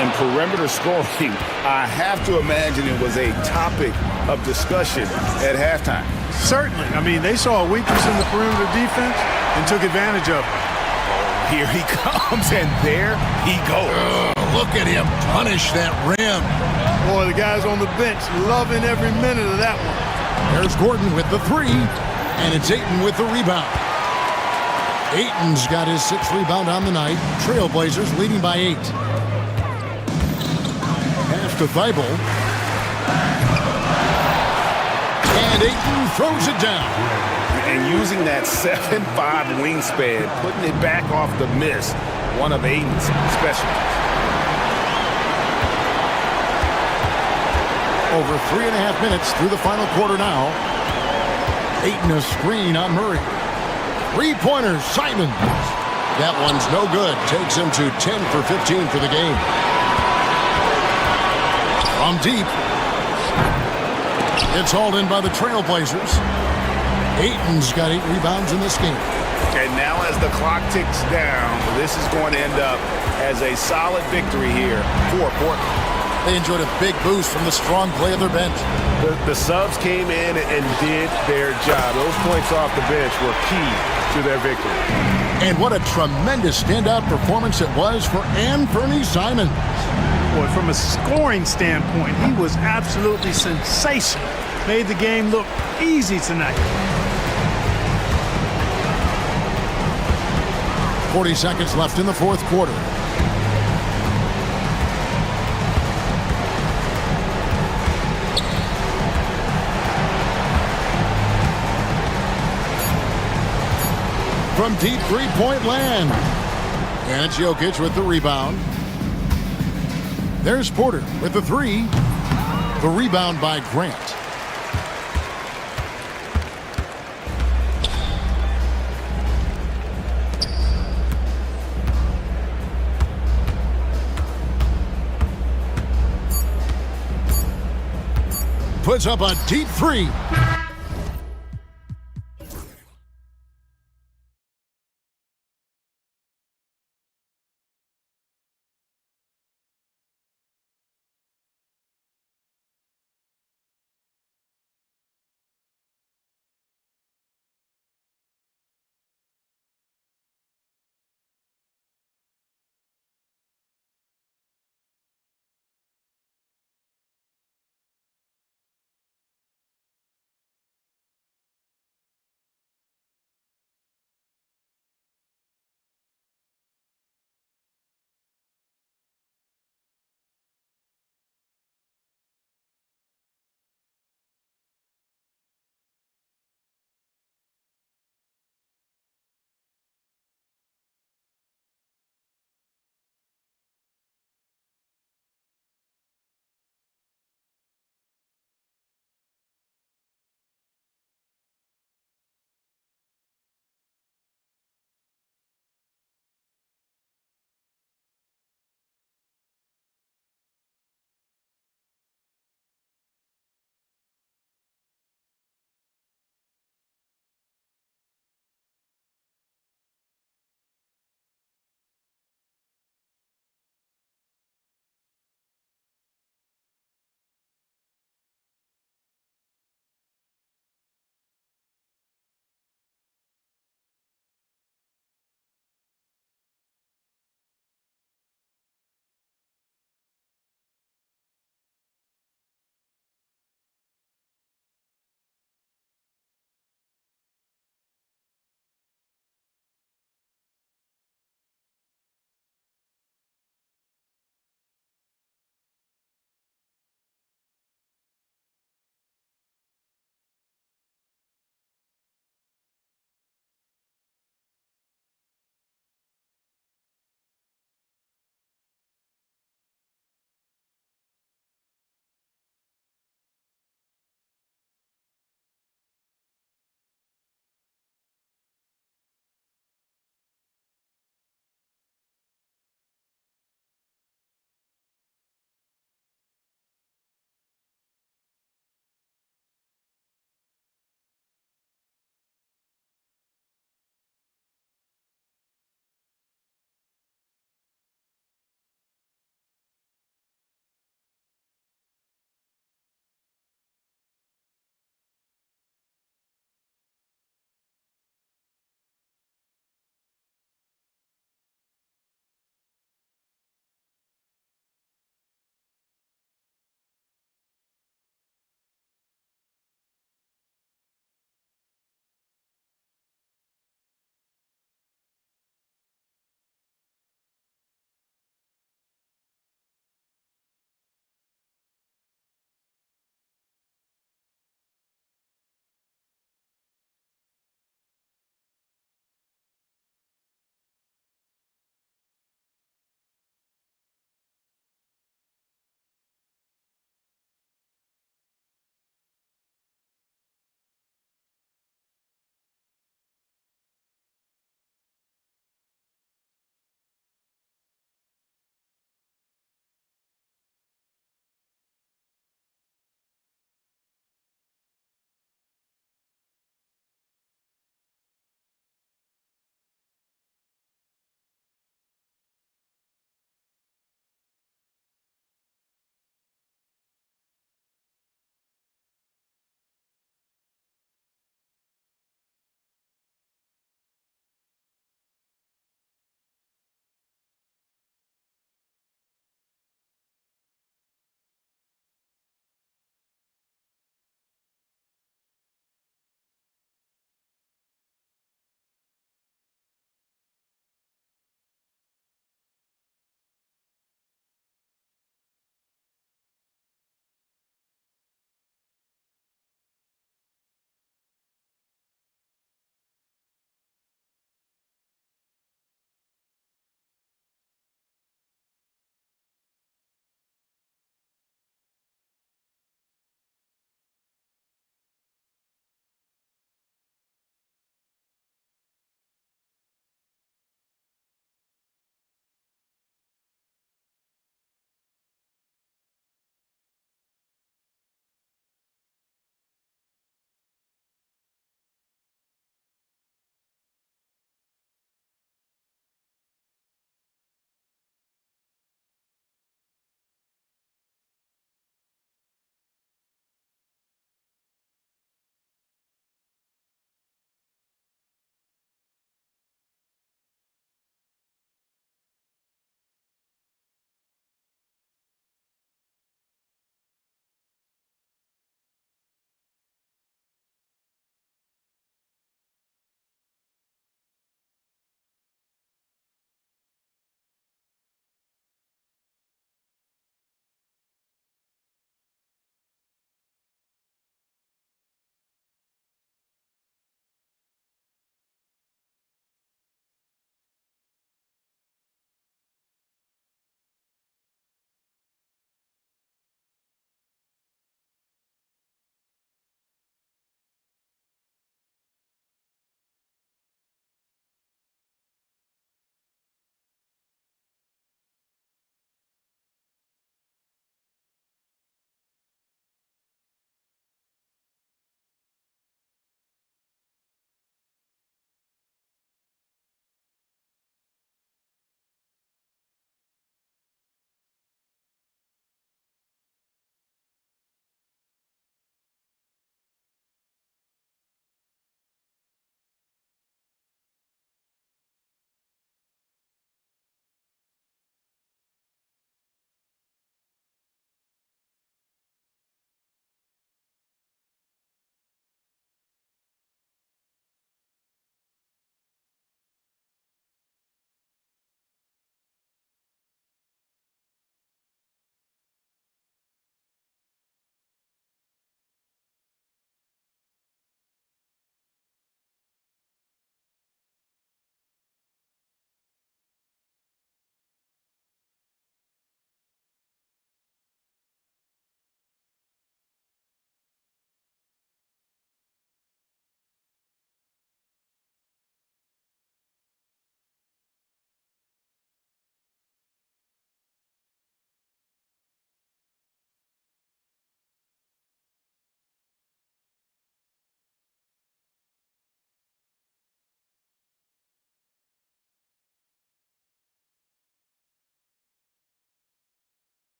And perimeter scoring, I have to imagine it was a topic of discussion at halftime. Certainly. I mean, they saw a weakness in the perimeter defense and took advantage of it. Here he comes, and there he goes. Look at him punish that rim. Boy, the guys on the bench loving every minute of that one. There's Gordon with the 3, and it's Ayton with the rebound. Ayton's got his 6th rebound on the night. Trailblazers leading by 8. Pass to Thybulle. And Ayton throws it down. And using that 7'5" wingspan, putting it back off the miss, one of Ayton's specialties. Over 3.5 minutes through the final quarter now. Ayton a screen on Murray. Three-pointer, Simons. That one's no good. Takes him to 10 for 15 for the game. From deep. It's hauled in by the Trailblazers. Ayton's got 8 rebounds in this game. And now as the clock ticks down, this is going to end up as a solid victory here for Portland. They enjoyed a big boost from the strong play of their bench. The subs came in and did their job. Those points off the bench were key to their victory. And what a tremendous standout performance it was for Anthony Simons. Boy, from a scoring standpoint, he was absolutely sensational. Made the game look easy tonight. 40 seconds left in the fourth quarter. From deep three-point land. And it's Jokic with the rebound. There's Porter with the three. The rebound by Grant. Puts up a deep three.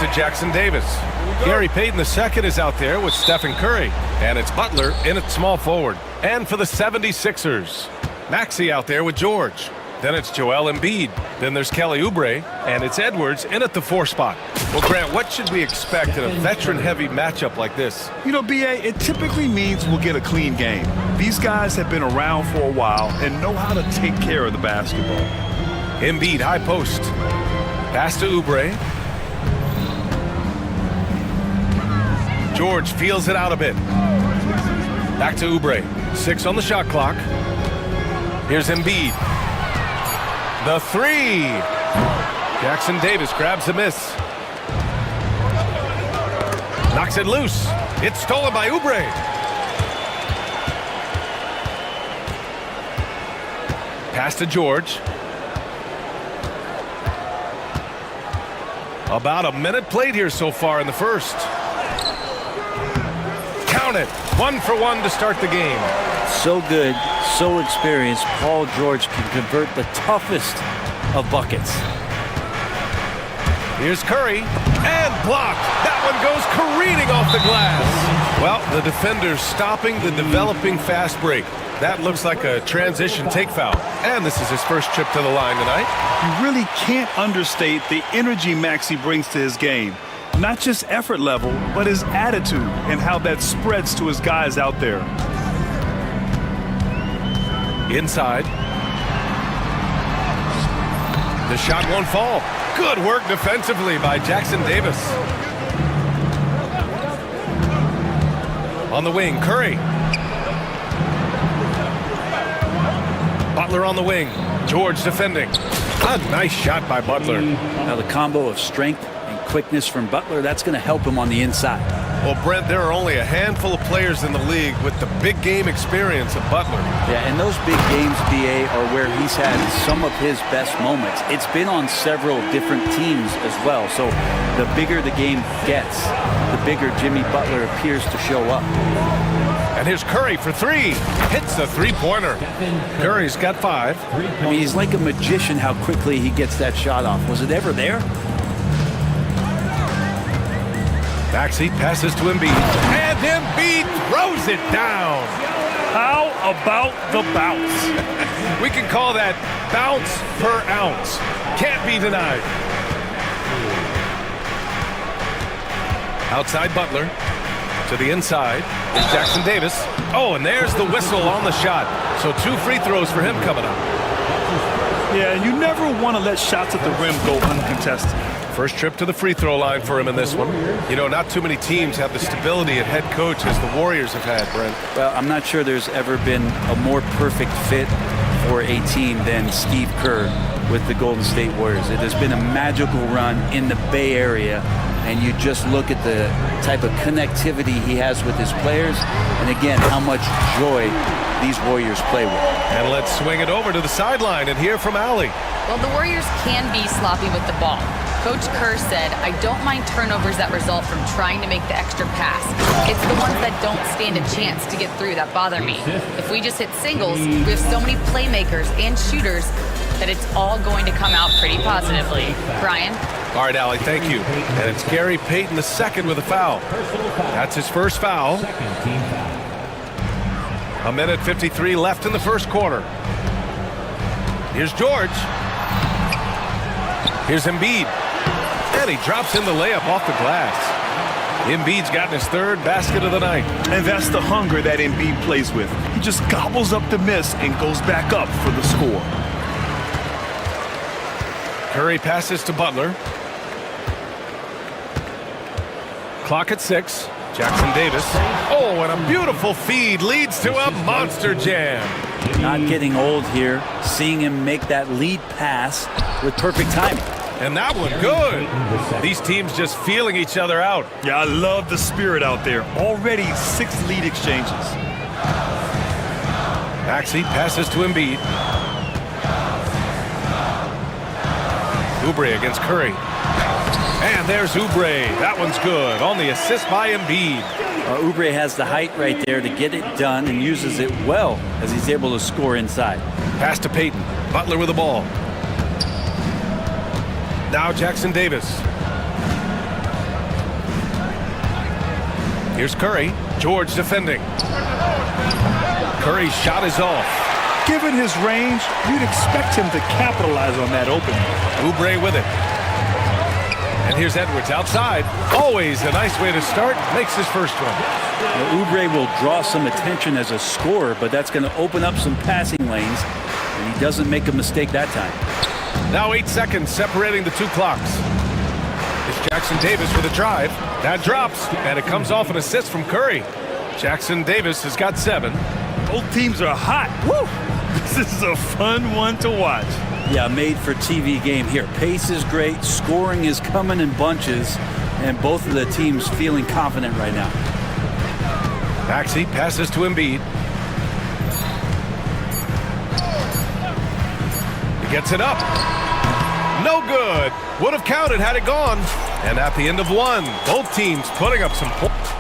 to Jackson Davis. Gary Payton II is out there with Stephen Curry. And it's Butler in at small forward. And for the 76ers, Maxey out there with George. Then it's Joel Embiid. Then there's Kelly Oubre. And it's Edwards in at the 4 spot. Well, Grant, what should we expect in a veteran-heavy matchup like this? You know, B.A., it typically means we'll get a clean game. These guys have been around for a while and know how to take care of the basketball. Embiid, high post. Pass to Oubre. George feels it out a bit. Back to Oubre. 6 on the shot clock. Here's Embiid. The 3. Jackson Davis grabs the miss. Knocks it loose. It's stolen by Oubre. Pass to George. About a minute played here so far in the first. Count it. 1 for 1 to start the game. So good, so experienced, Paul George can convert the toughest of buckets. Here's Curry, and blocked. That one goes careening off the glass. Well, the defender's stopping the developing fast break. That looks like a transition take foul. And this is his first trip to the line tonight. You really can't understate the energy Maxey brings to his game. Not just effort level, but his attitude and how that spreads to his guys out there. Inside. The shot won't fall. Good work defensively by Jackson Davis. On the wing, Curry. Butler on the wing. George defending. A nice shot by Butler. Now the combo of strength and quickness from Butler, that's going to help him on the inside. Well, Brent, there are only a handful of players in the league with the big game experience of Butler. Yeah, and those big games, BA, are where he's had some of his best moments. It's been on several different teams as well. So the bigger the game gets, the bigger Jimmy Butler appears to show up. And here's Curry for 3. Hits a 3-pointer. Curry's got 5. I mean, he's like a magician how quickly he gets that shot off. Was it ever there? Maxey passes to Embiid. And Embiid throws it down. How about the bounce? We can call that bounce per ounce. Can't be denied. Outside Butler. To the inside is Jackson Davis. Oh, and there's the whistle on the shot. So 2 free throws for him coming up. Yeah, you never want to let shots at the rim go uncontested. First trip to the free throw line for him in this one. You know, not too many teams have the stability at head coach as the Warriors have had, Brent. Well, I'm not sure there's ever been a more perfect fit for a team than Steve Kerr with the Golden State Warriors. It has been a magical run in the Bay Area, and you just look at the type of connectivity he has with his players, and again, how much joy these Warriors play with. And let's swing it over to the sideline and hear from Allie. Well, the Warriors can be sloppy with the ball. Coach Kerr said, I don't mind turnovers that result from trying to make the extra pass. It's the ones that don't stand a chance to get through that bother me. If we just hit singles, we have so many playmakers and shooters that it's all going to come out pretty positively. Brian? All right, Allie, thank you. And it's Gary Payton II with a foul. That's his first foul. 1:53 left in the first quarter. Here's George. Here's Embiid. And he drops in the layup off the glass. Embiid's gotten his 3rd basket of the night. And that's the hunger that Embiid plays with. He just gobbles up the miss and goes back up for the score. Curry passes to Butler. Clock at 6. Jackson Davis. Oh, and a beautiful feed leads to a monster jam. Not getting old here. Seeing him make that lead pass with perfect timing. And that one good. These teams just feeling each other out. Yeah, I love the spirit out there. Already 6 lead exchanges. Maxey passes to Embiid. Oubre against Curry. And there's Oubre. That one's good on the assist by Embiid. Oubre has the height right there to get it done and uses it well as he's able to score inside. Pass to Payton. Butler with the ball. Now Jackson Davis. Here's Curry. George defending. Curry's shot is off. Given his range, you'd expect him to capitalize on that opening. Oubre with it. And here's Edwards outside. Always a nice way to start. Makes his first one. Now, Oubre will draw some attention as a scorer, but that's going to open up some passing lanes, and he doesn't make a mistake that time. Now 8 seconds separating the two clocks. It's Jackson Davis with a drive. That drops, and it comes off an assist from Curry. Jackson Davis has got 7. Both teams are hot. Woo! This is a fun one to watch. Yeah, made for TV game here. Pace is great, scoring is coming in bunches, and both of the teams feeling confident right now. Maxey passes to Embiid. He gets it up. No good. Would have counted had it gone. And at the end of one, both teams putting up some points.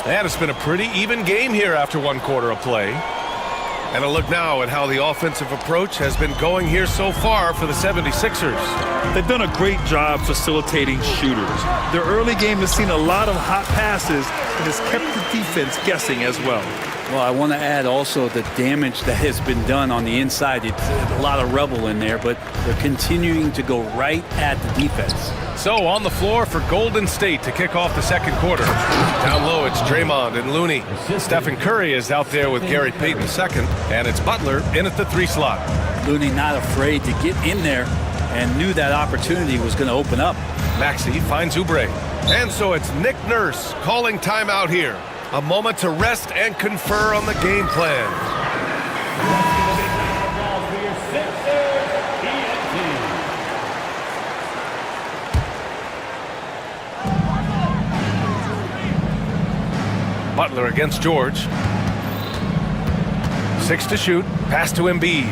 And it's been a pretty even game here after 1 quarter of play. And a look now at how the offensive approach has been going here so far for the 76ers. They've done a great job facilitating shooters. Their early game has seen a lot of hot passes and has kept the defense guessing as well. Well, I want to add also the damage that has been done on the inside. It's a lot of rubble in there, but they're continuing to go right at the defense. So on the floor for Golden State to kick off the second quarter. Down low, it's Draymond and Looney. Stephen Curry is out there with Gary Payton II, and it's Butler in at the 3 slot. Looney not afraid to get in there and knew that opportunity was going to open up. Maxey finds Oubre. And so it's Nick Nurse calling timeout here. A moment to rest and confer on the game plan. Butler against George. 6 to shoot. Pass to Embiid.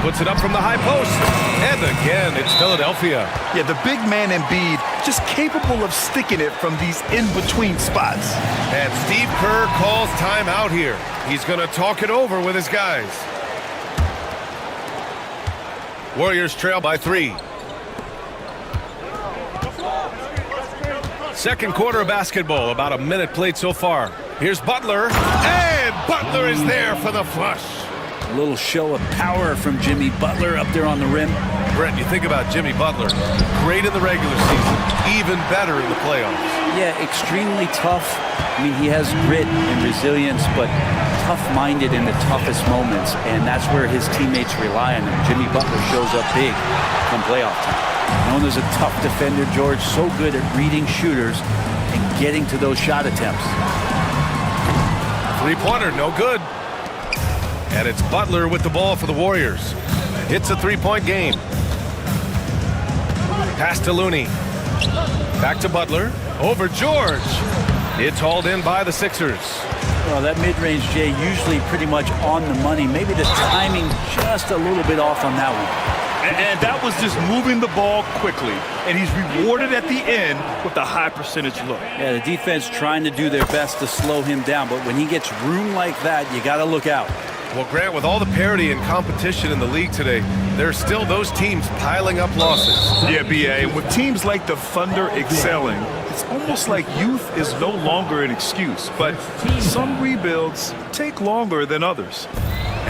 Puts it up from the high post. And again, it's Philadelphia. Yeah, the big man Embiid just capable of sticking it from these in-between spots. And Steve Kerr calls timeout here. He's going to talk it over with his guys. Warriors trail by 3. Second quarter of basketball, about a minute played so far. Here's Butler, and Butler is there for the flush. A little show of power from Jimmy Butler up there on the rim. Brett, you think about Jimmy Butler, great in the regular season, even better in the playoffs. Yeah, extremely tough. I mean, he has grit and resilience, but tough-minded in the toughest moments, and that's where his teammates rely on him. Jimmy Butler shows up big come playoff time. Known as a tough defender, George, so good at reading shooters and getting to those shot attempts. 3-pointer, no good. And it's Butler with the ball for the Warriors. It's a 3-point game. Pass to Looney. Back to Butler. Over George. It's hauled in by the Sixers. Well, that mid-range, Jay, usually pretty much on the money. Maybe the timing just a little bit off on that one. And that was just moving the ball quickly. And he's rewarded at the end with a high percentage look. Yeah, the defense trying to do their best to slow him down. But when he gets room like that, you got to look out. Well, Grant, with all the parity and competition in the league today, there are still those teams piling up losses. Yeah, B.A., with teams like the Thunder excelling, it's almost like youth is no longer an excuse. But some rebuilds take longer than others.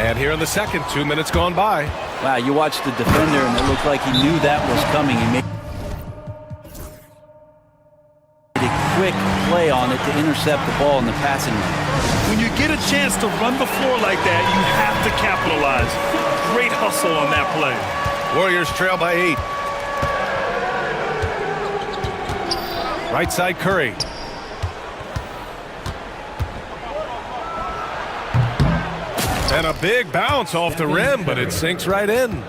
And here in the second, 2 minutes gone by. Wow, you watched the defender, and it looked like he knew that was coming. He made a quick play on it to intercept the ball in the passing lane. When you get a chance to run the floor like that, you have to capitalize. Great hustle on that play. Warriors trail by 8. Right side, Curry. And a big bounce off the rim, but it sinks right in.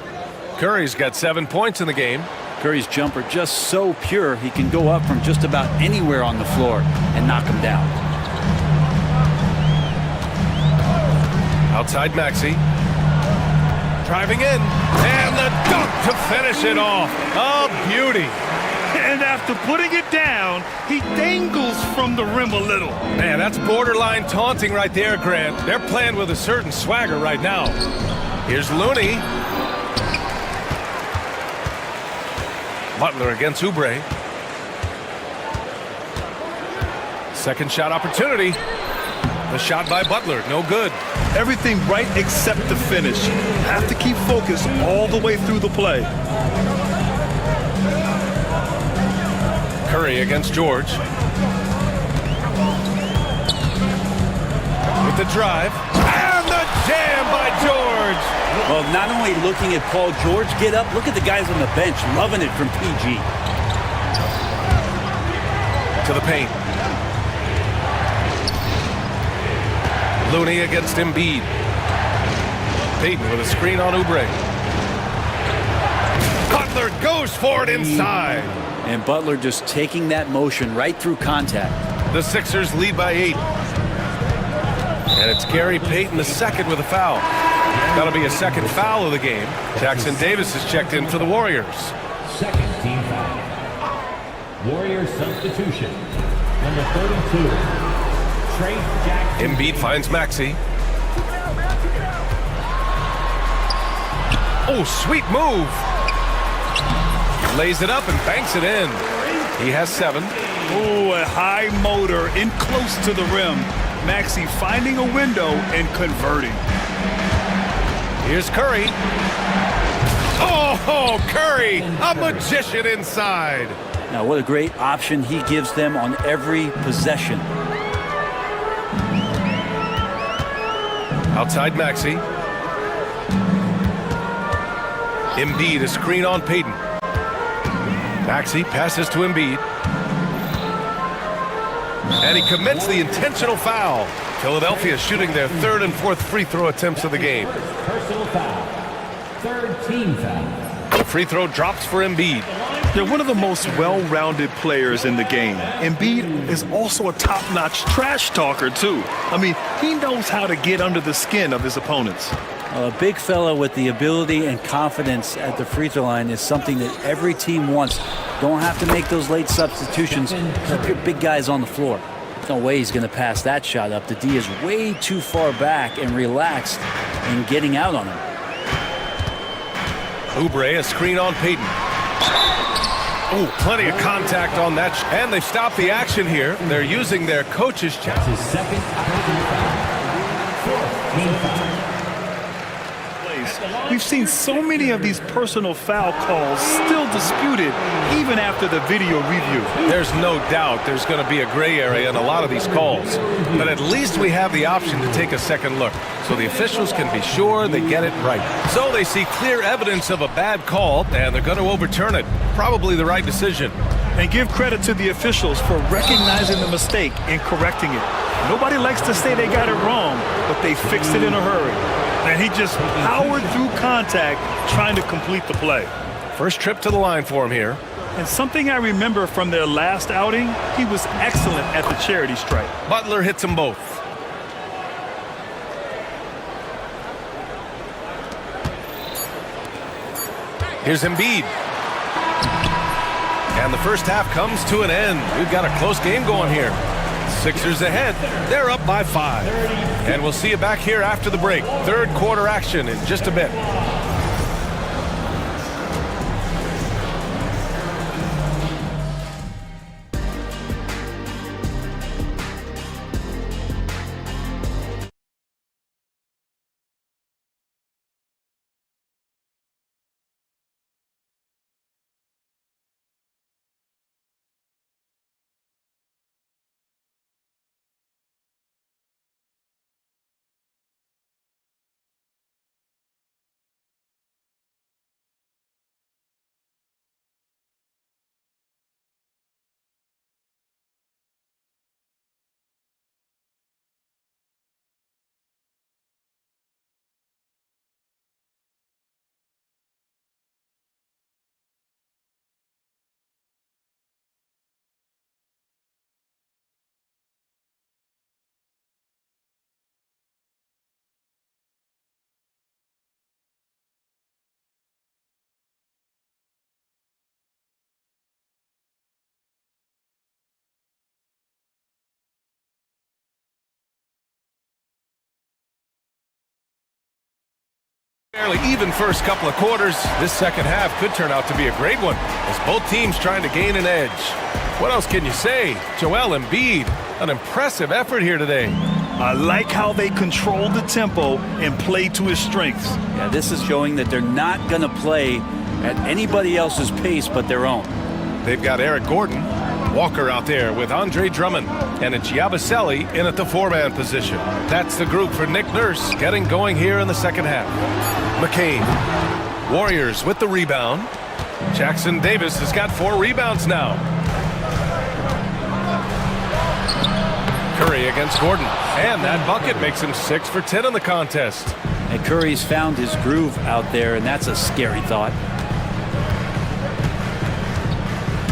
Curry's got 7 points in the game. Curry's jumper just so pure, he can go up from just about anywhere on the floor and knock him down. Outside Maxey. Driving in. And the dunk to finish it off. A beauty. And after putting it down, he dangles from the rim a little. Man, that's borderline taunting right there, Grant. They're playing with a certain swagger right now. Here's Looney. Butler against Oubre. Second shot opportunity. The shot by Butler, no good. Everything right except the finish. Have to keep focused all the way through the play. Curry against George. With the drive. And the jam by George. Well, not only looking at Paul George get up, look at the guys on the bench loving it from PG. To the paint. Looney against Embiid. Payton with a screen on Oubre. Butler goes for it inside. And Butler just taking that motion right through contact. The Sixers lead by 8. And it's Gary Payton II with a foul. That'll be a second foul of the game. Jackson Davis is checked in for the Warriors. Second team foul. Warriors substitution. Number 32. Trey Jackson. Embiid finds Maxey. Oh, sweet move. Lays it up and banks it in. He has 7. Oh, a high motor in close to the rim. Maxey finding a window and converting. Here's Curry. Oh, Curry, a magician inside. Now, what a great option he gives them on every possession. Outside Maxey. Embiid, a screen on Payton. Maxey passes to Embiid. And he commits the intentional foul. Philadelphia shooting their 3rd and 4th free throw attempts of the game. Personal foul. Third team foul. The free throw drops for Embiid. They're one of the most well-rounded players in the game. Embiid is also a top-notch trash talker, too. I mean, he knows how to get under the skin of his opponents. A big fella with the ability and confidence at the free throw line is something that every team wants. Don't have to make those late substitutions. Keep your big guys on the floor. No way he's going to pass that shot up. The D is way too far back and relaxed in getting out on him. Oubre, a screen on Payton. Oh, plenty of contact on that. And they stop the action here. They're using their coach's check. His second personal foul. Fourth team foul. We've seen so many of these personal foul calls still disputed even after the video review. There's no doubt there's going to be a gray area in a lot of these calls. But at least we have the option to take a second look, so the officials can be sure they get it right. So they see clear evidence of a bad call, and they're going to overturn it. Probably the right decision. And give credit to the officials for recognizing the mistake and correcting it. Nobody likes to say they got it wrong, but they fixed it in a hurry. And he just powered through contact trying to complete the play. First trip to the line for him here. And something I remember from their last outing, he was excellent at the charity stripe. Butler hits them both. Here's Embiid. And the first half comes to an end. We've got a close game going here. Sixers ahead. They're up by 5. And we'll see you back here after the break. Third quarter action in just a bit. Fairly even first couple of quarters. This second half could turn out to be a great one as both teams trying to gain an edge. What else can you say? Joel Embiid, an impressive effort here today. I like how they control the tempo and play to his strengths. Yeah, this is showing that they're not going to play at anybody else's pace but their own. They've got Eric Gordon, Walker out there with Andre Drummond, and it's Yabusele in at the four-man position. That's the group for Nick Nurse getting going here in the second half. McCain, Warriors with the rebound. Jackson Davis has got 4 rebounds now. Curry against Gordon, and that bucket makes him 6 for 10 in the contest. And Curry's found his groove out there, and that's a scary thought.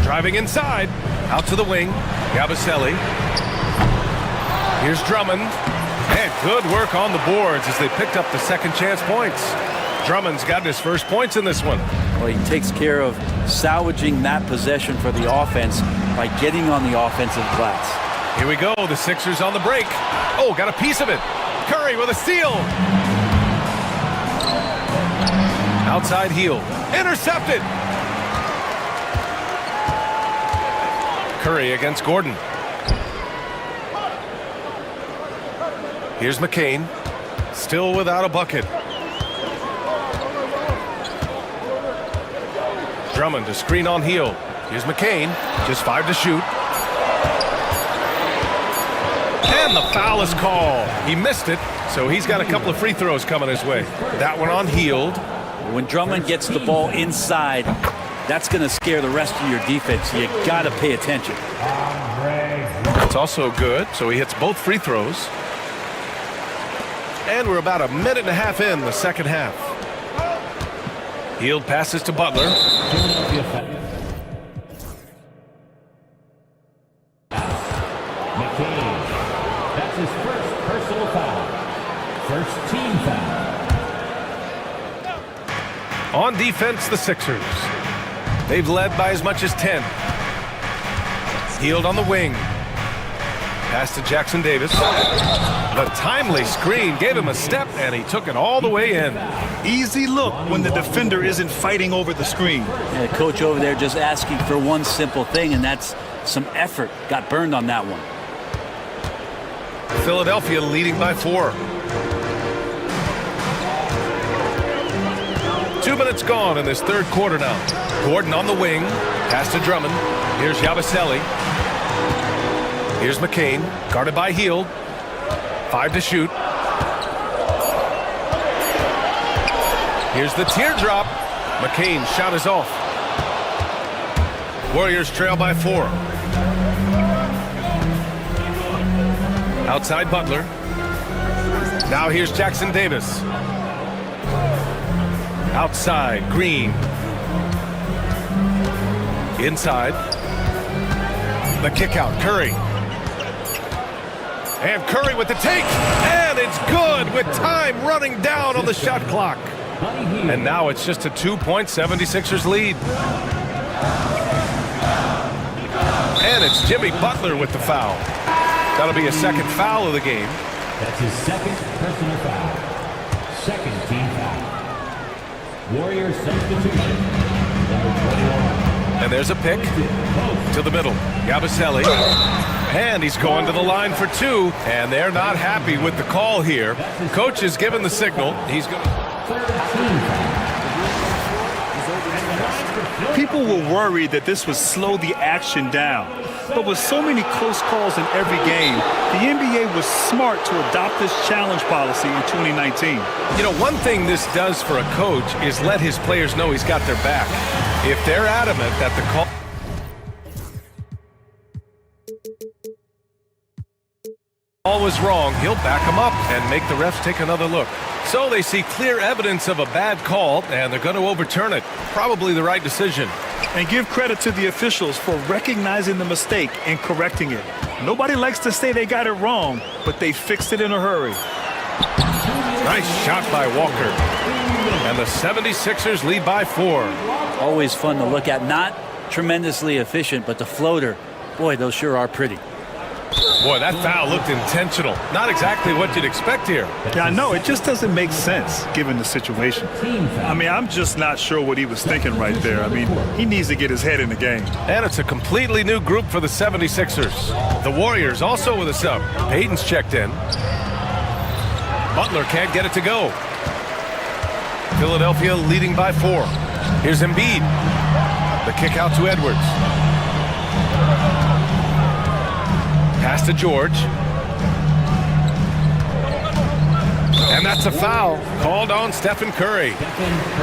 Driving inside, out to the wing, Yabusele. Here's Drummond, and good work on the boards as they picked up the second chance points. Drummond's gotten his first points in this one. Well, he takes care of salvaging that possession for the offense by getting on the offensive glass. Here we go, the Sixers on the break. Oh, got a piece of it. Curry with a steal. Outside heel, intercepted. Curry against Gordon. Here's McCain, still without a bucket. Drummond to screen on heel. Here's McCain, just 5 to shoot. And the foul is called. He missed it, so he's got a couple of free throws coming his way. That one on Hield. When Drummond gets the ball inside, that's going to scare the rest of your defense. You got to pay attention. It's also good, so he hits both free throws. And we're about a minute and a half in the second half. Hield passes to Butler. That's his first personal foul. First team foul. On defense, the Sixers. They've led by as much as 10. Hield on the wing. Pass to Jackson Davis. The timely screen gave him a step, and he took it all the way in. Easy look when the defender isn't fighting over the screen. Yeah, coach over there just asking for one simple thing, and that's some effort. Got burned on that one. Philadelphia leading by 4. 2 minutes gone in this third quarter now. Gordon on the wing. Pass to Drummond. Here's Yabusele. Here's McCain. Guarded by Hield. 5 to shoot. Here's the teardrop. McCain shot is off. Warriors trail by 4. Outside Butler. Now here's Jackson Davis. Outside Green. Inside. The kick out. Curry. And Curry with the take. And it's good with time running down on the shot clock. And now it's just a 2-point 76ers lead. And it's Jimmy Butler with the foul. That'll be a second foul of the game. That's his second personal foul. Second team foul. Warriors substitution. Number 21. And there's a pick to the middle. Yabusele. And he's going to the line for 2. And they're not happy with the call here. Coach has given the signal. He's going to... People were worried that this would slow the action down. But with so many close calls in every game, the NBA was smart to adopt this challenge policy in 2019. You know, one thing this does for a coach is let his players know he's got their back. If they're adamant that the call was wrong, he'll back them up and make the refs take another look. So they see clear evidence of a bad call, and they're going to overturn it. Probably the right decision. And give credit to the officials for recognizing the mistake and correcting it. Nobody likes to say they got it wrong, but they fixed it in a hurry. Nice shot by Walker. And the 76ers lead by 4. Always fun to look at. Not tremendously efficient, but the floater, boy, those sure are pretty. Boy, that foul looked intentional. Not exactly what you'd expect here. Yeah, I know. It just doesn't make sense given the situation. I mean, I'm just not sure what he was thinking right there. I mean, he needs to get his head in the game. And it's a completely new group for the 76ers. The Warriors also with a sub. Payton's checked in. Butler can't get it to go. Philadelphia leading by 4. Here's Embiid. The kick out to Edwards. Pass to George. And that's a foul called on Stephen Curry.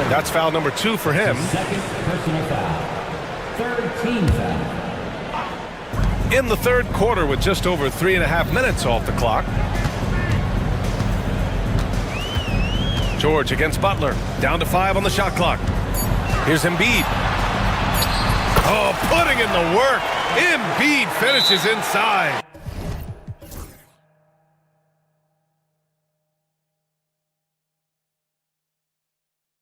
That's foul number 2 for him. Second personal foul. Third team foul. In the third quarter with just over 3.5 minutes off the clock. George against Butler. Down to 5 on the shot clock. Here's Embiid. Oh, putting in the work. Embiid finishes inside.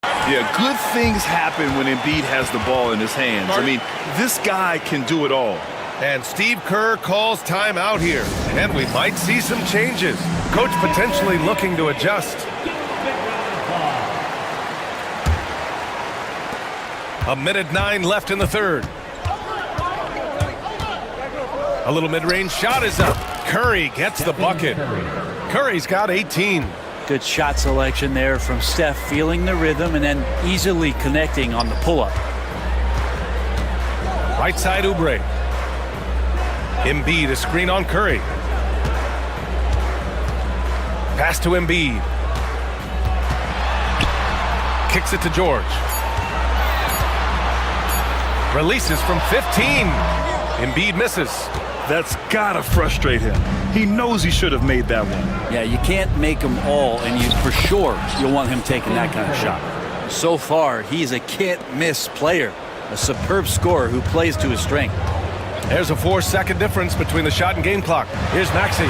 Yeah, good things happen when Embiid has the ball in his hands. I mean, this guy can do it all. And Steve Kerr calls timeout here. And we might see some changes. Coach potentially looking to adjust. A minute 9 left in the third. A little mid-range shot is up. Curry gets the bucket. Curry's got 18. Good shot selection there from Steph, feeling the rhythm and then easily connecting on the pull-up. Right side Oubre. Embiid, a screen on Curry. Pass to Embiid. Kicks it to George. Releases from 15. Embiid misses. That's gotta frustrate him. He knows he should have made that one. Yeah, you can't make them all, and you for sure you'll want him taking that kind of shot. So far, he's a can't-miss player, a superb scorer who plays to his strength. There's a 4-second difference between the shot and game clock. Here's Maxey.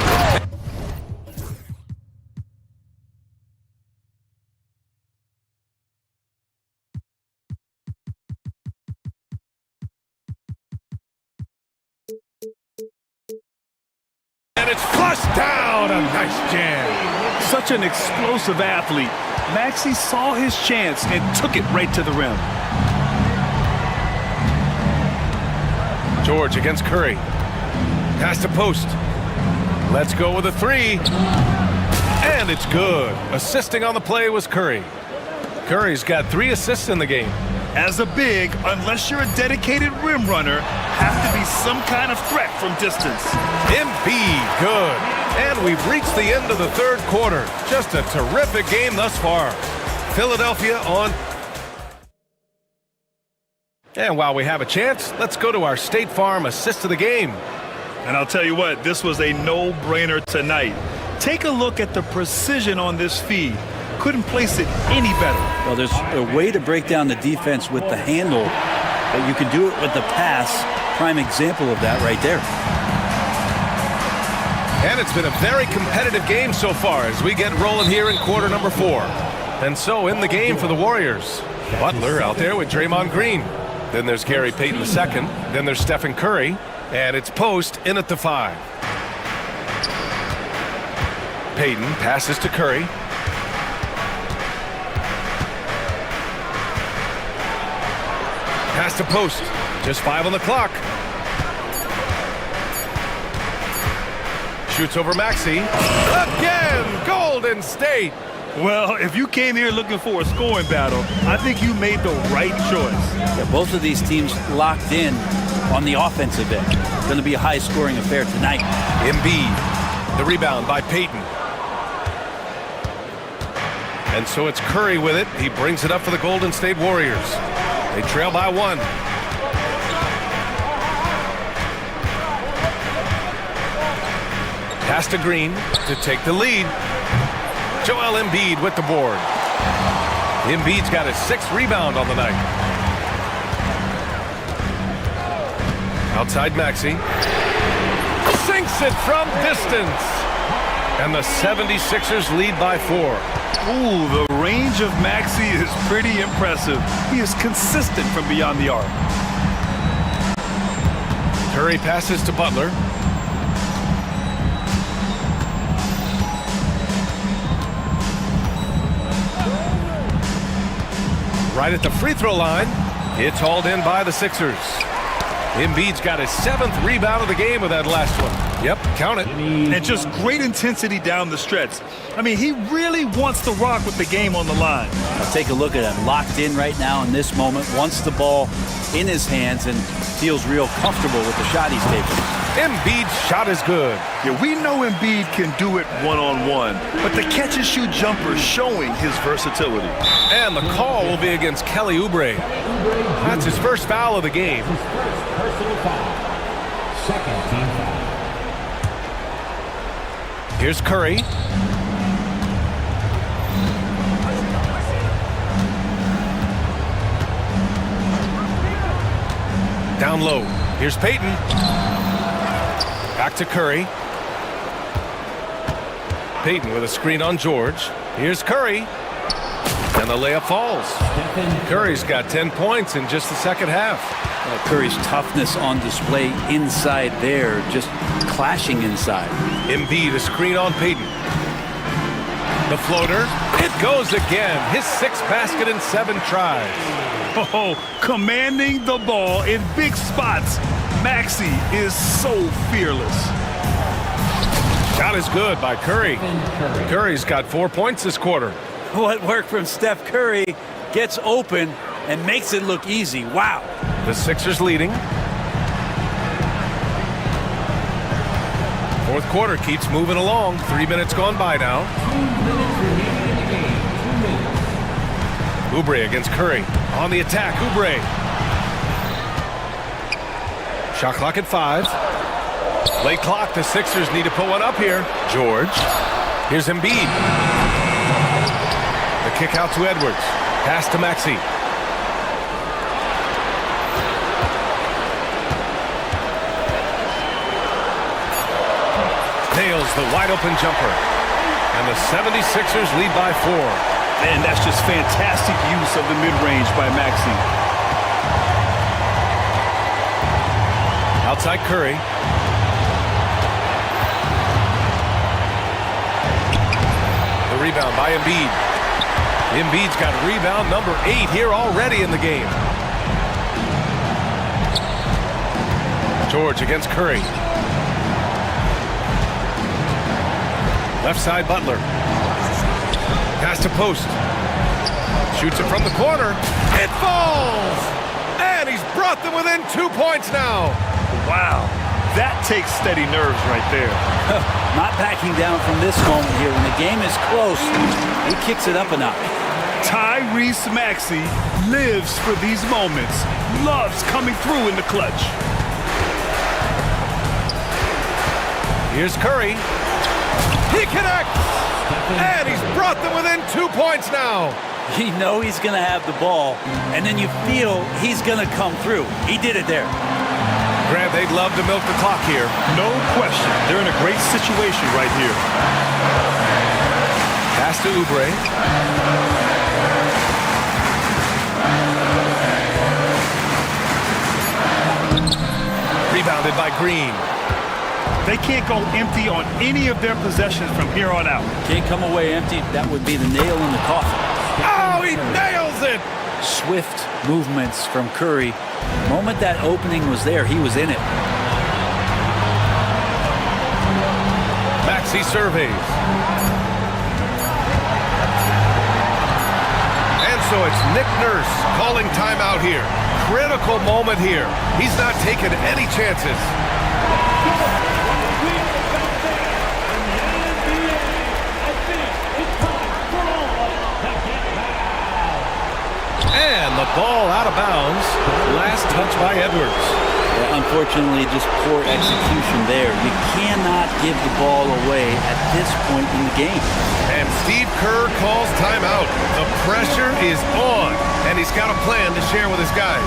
And it's flushed down. A nice jam. Such an explosive athlete. Maxey saw his chance and took it right to the rim. George against Curry. Pass to post. Let's go with a 3. And it's good. Assisting on the play was Curry. Curry's got 3 assists in the game. As a big, unless you're a dedicated rim runner, have to be some kind of threat from distance. Embiid, good. And we've reached the end of the third quarter. Just a terrific game thus far. Philadelphia on. And while we have a chance, let's go to our State Farm assist of the game. And I'll tell you what, this was a no-brainer tonight. Take a look at the precision on this feed. Couldn't place it any better. Well, there's a way to break down the defense with the handle, but you can do it with the pass. Prime example of that right there. And it's been a very competitive game so far as we get rolling here in quarter number 4. And so in the game for the Warriors, Butler out there with Draymond Green. Then there's Gary Payton II. Then there's Stephen Curry. And it's post in at the 5. Payton passes to Curry. Pass to post. Just 5 on the clock. Shoots over Maxey. Again, Golden State. Well, if you came here looking for a scoring battle, I think you made the right choice. Yeah, both of these teams locked in on the offensive end. Going to be a high-scoring affair tonight. Embiid, the rebound by Payton. And so it's Curry with it. He brings it up for the Golden State Warriors. They trail by 1. Pass to Green to take the lead. Joel Embiid with the board. Embiid's got his 6th rebound on the night. Outside Maxey. Sinks it from distance. And the 76ers lead by 4. Ooh, the range of Maxey is pretty impressive. He is consistent from beyond the arc. Curry passes to Butler. right at the free throw line. It's hauled in by the Sixers. Embiid's got his 7th rebound of the game with that last one. Yep, count it. And just great intensity down the stretch. I mean, he really wants to rock with the game on the line. I'll take a look at him. Locked in right now in this moment. Wants the ball in his hands and feels real comfortable with the shot he's taking. Embiid's shot is good. Yeah, we know Embiid can do it one-on-one, but the catch-and-shoot jumper showing his versatility. And the call will be against Kelly Oubre. That's his first foul of the game. Personal foul. Second team foul. Here's Curry. Down low. Here's Payton. Back to Curry. Payton with a screen on George. Here's Curry. And the layup falls. Curry's got 10 points in just the second half. Curry's toughness on display inside there, just clashing inside. Embiid, a screen on Payton. The floater. It goes again. His 6th basket in 7 tries. Oh, commanding the ball in big spots. Maxey is so fearless. Shot is good by Curry. Curry's got 4 points this quarter. What worked from Steph Curry gets open and makes it look easy. Wow. The Sixers leading. Fourth quarter keeps moving along. 3 minutes gone by now. 2 minutes remaining in the game. 2 minutes. Oubre against Curry. On the attack, Oubre. Shot clock at 5. Late clock, the Sixers need to put one up here. George. Here's Embiid. The kick out to Edwards. Pass to Maxey. Nails the wide open jumper. And the 76ers lead by 4. Man, that's just fantastic use of the mid-range by Maxey. Outside Curry. The rebound by Embiid. Embiid's got rebound number 8 here already in the game. George against Curry. Left side Butler. Pass to post. Shoots it from the corner. It falls! And he's brought them within 2 points now. Wow. That takes steady nerves right there. Not backing down from this moment here. When the game is close, he kicks it up a notch. Tyrese Maxey lives for these moments. Loves coming through in the clutch. Here's Curry. He connects! And he's brought them within 2 points now. You know he's going to have the ball, and then you feel he's going to come through. He did it there. Grant, they'd love to milk the clock here. No question. They're in a great situation right here. Pass to Oubre. Rebounded by Green. They can't go empty on any of their possessions from here on out. Can't come away empty. That would be the nail in the coffin. Oh, he nails it! Swift movements from Curry. The moment that opening was there, he was in it. Maxey surveys. And so it's Nick Nurse calling timeout here. Critical moment here. He's not taking any chances. And the ball out of bounds. Last touch by Edwards. Yeah, unfortunately, just poor execution there. You cannot give the ball away at this point in the game. And Steve Kerr calls timeout. The pressure is on, and he's got a plan to share with his guys.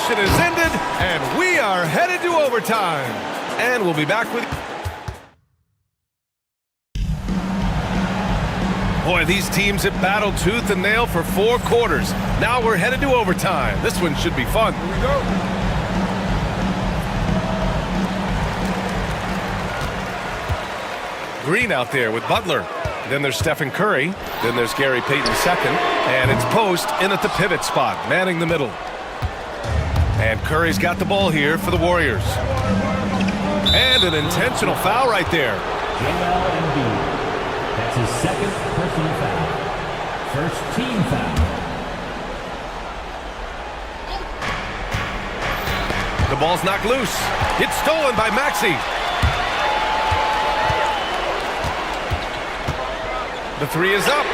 Is ended, and we are headed to overtime. And we'll be back with Boy, these teams have battled tooth and nail for 4 quarters. Now we're headed to overtime. This one should be fun. Here we go. Green out there with Butler. Then there's Stephen Curry. Then there's Gary Payton second. And it's Post in at the pivot spot, manning the middle. And Curry's got the ball here for the Warriors. And an intentional foul right there. That's his second personal foul. First team foul. The ball's knocked loose. It's stolen by Maxey. The three is up.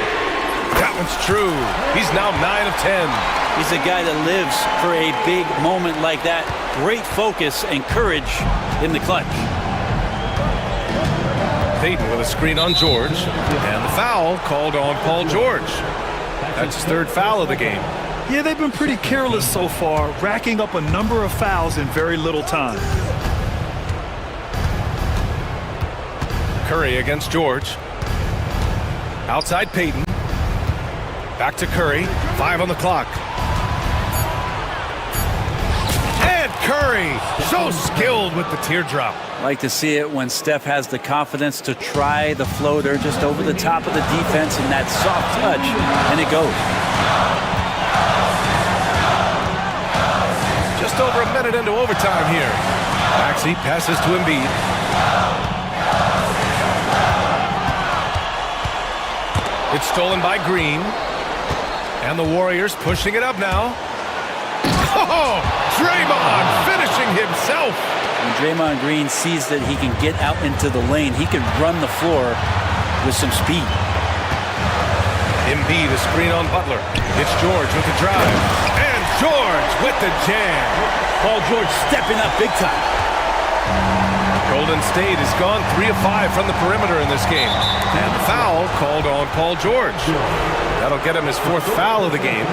That one's true. He's now 9 of 10. He's a guy that lives for a big moment like that. Great focus and courage in the clutch. Payton with a screen on George. And the foul called on Paul George. That's his 3rd foul of the game. Yeah, they've been pretty careless so far, racking up a number of fouls in very little time. Curry against George. Outside Payton. Back to Curry. 5 on the clock. And Curry, so skilled with the teardrop. Like to see it when Steph has the confidence to try the floater just over the top of the defense and that soft touch, and it goes. Just over a minute into overtime here. Maxey passes to Embiid. It's stolen by Green. And the Warriors pushing it up now. Oh, Draymond finishing himself. When Draymond Green sees that he can get out into the lane, he can run the floor with some speed. Embiid, a screen on Butler. It's George with the drive. And George with the jam. Paul George stepping up big time. Golden State has gone 3 of 5 from the perimeter in this game. And the foul called on Paul George. That'll get him his 4th foul of the game.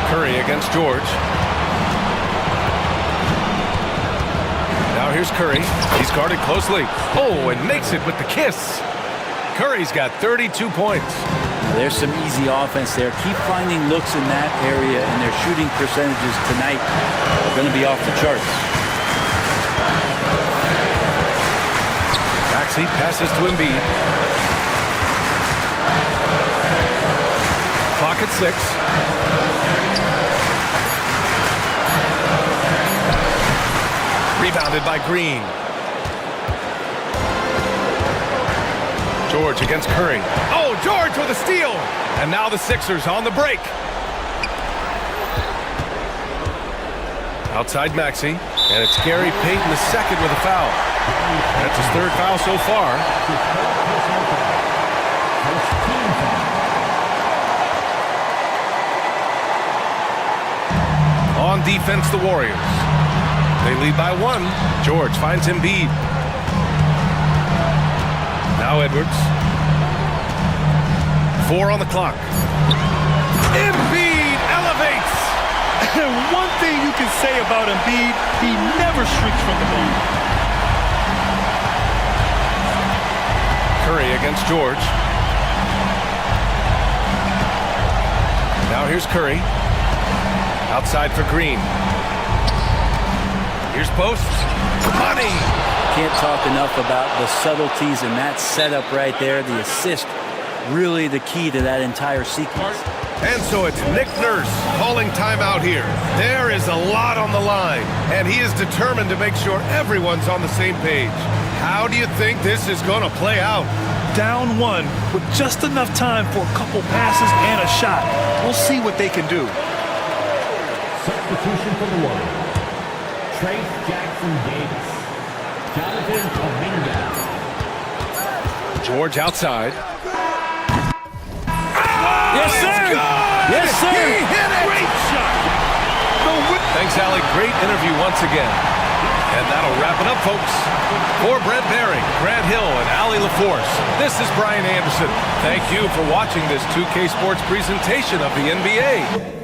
Curry against George. Now here's Curry. He's guarded closely. Oh, and makes it with the kiss. Curry's got 32 points. There's some easy offense there. Keep finding looks in that area, and their shooting percentages tonight are going to be off the charts. Maxey passes to Embiid. Clock at 6. Rebounded by Green. George against Curry. Oh, George with a steal. And now the Sixers on the break. Outside Maxey. And it's Gary Payton the second with a foul. That's his 3rd foul so far. On defense, the Warriors. They lead by 1. George finds Embiid. Now Edwards. 4 on the clock. Embiid elevates. And one thing you can say about Embiid, he never shrinks from the ball. Curry against George. Now here's Curry. Outside for Green. Here's Post. Money. Can't talk enough about the subtleties in that setup right there. The assist, really the key to that entire sequence. And so it's Nick Nurse calling timeout here. There is a lot on the line, and he is determined to make sure everyone's on the same page. How do you think this is going to play out? Down 1 with just enough time for a couple passes and a shot. We'll see what they can do. Substitution for the Warriors. Trace Jackson Davis. Jonathan Kuminga. George outside. Yes, sir. Yes, sir. He hit it. Great shot. Thanks, Allie. Great interview once again. And that'll wrap it up, folks. For Brent Baring, Grant Hill, and Allie LaForce, this is Brian Anderson. Thank you for watching this 2K Sports presentation of the NBA.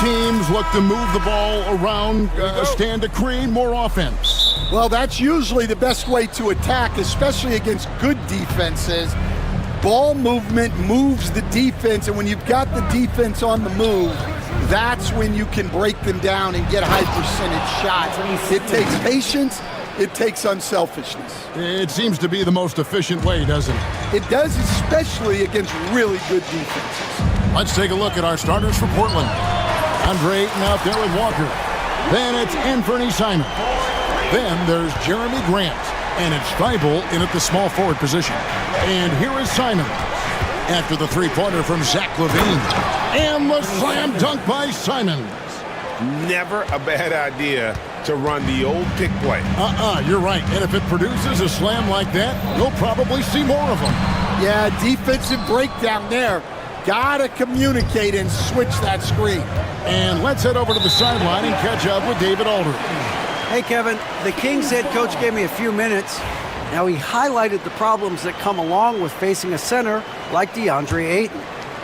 Teams look to move the ball around, stand to create more offense. Well, that's usually the best way to attack, especially against good defenses. Ball movement moves the defense, and when you've got the defense on the move, that's when you can break them down and get high percentage shots. It takes patience. It takes unselfishness. It seems to be the most efficient way, doesn't it? It does, especially against really good defenses. Let's take a look at our starters for Portland. Andre Ayton out there with Walker. Then it's Anthony Simons. Then there's Jeremy Grant. And it's Thibault in at the small forward position. And here is Simons. After the three-pointer from Zach LaVine. And the slam dunk by Simons. Never a bad idea to run the old pick play. You're right. And if it produces a slam like that, we'll probably see more of them. Yeah, defensive breakdown there. Gotta communicate and switch that screen. And let's head over to the sideline and catch up with David Aldridge. Hey, Kevin, the Kings head coach gave me a few minutes. Now, he highlighted the problems that come along with facing a center like DeAndre Ayton.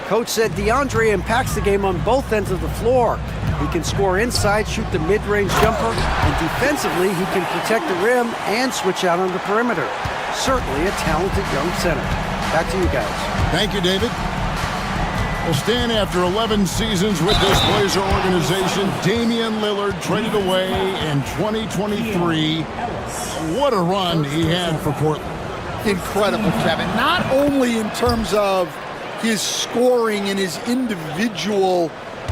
Coach said DeAndre impacts the game on both ends of the floor. He can score inside, shoot the mid-range jumper, and defensively, he can protect the rim and switch out on the perimeter. Certainly a talented young center. Back to you guys. Thank you, David. Well, Stan, after 11 seasons with this Blazer organization, Damian Lillard traded away in 2023. What a run he had for Portland. Incredible, Kevin. Not only in terms of his scoring and his individual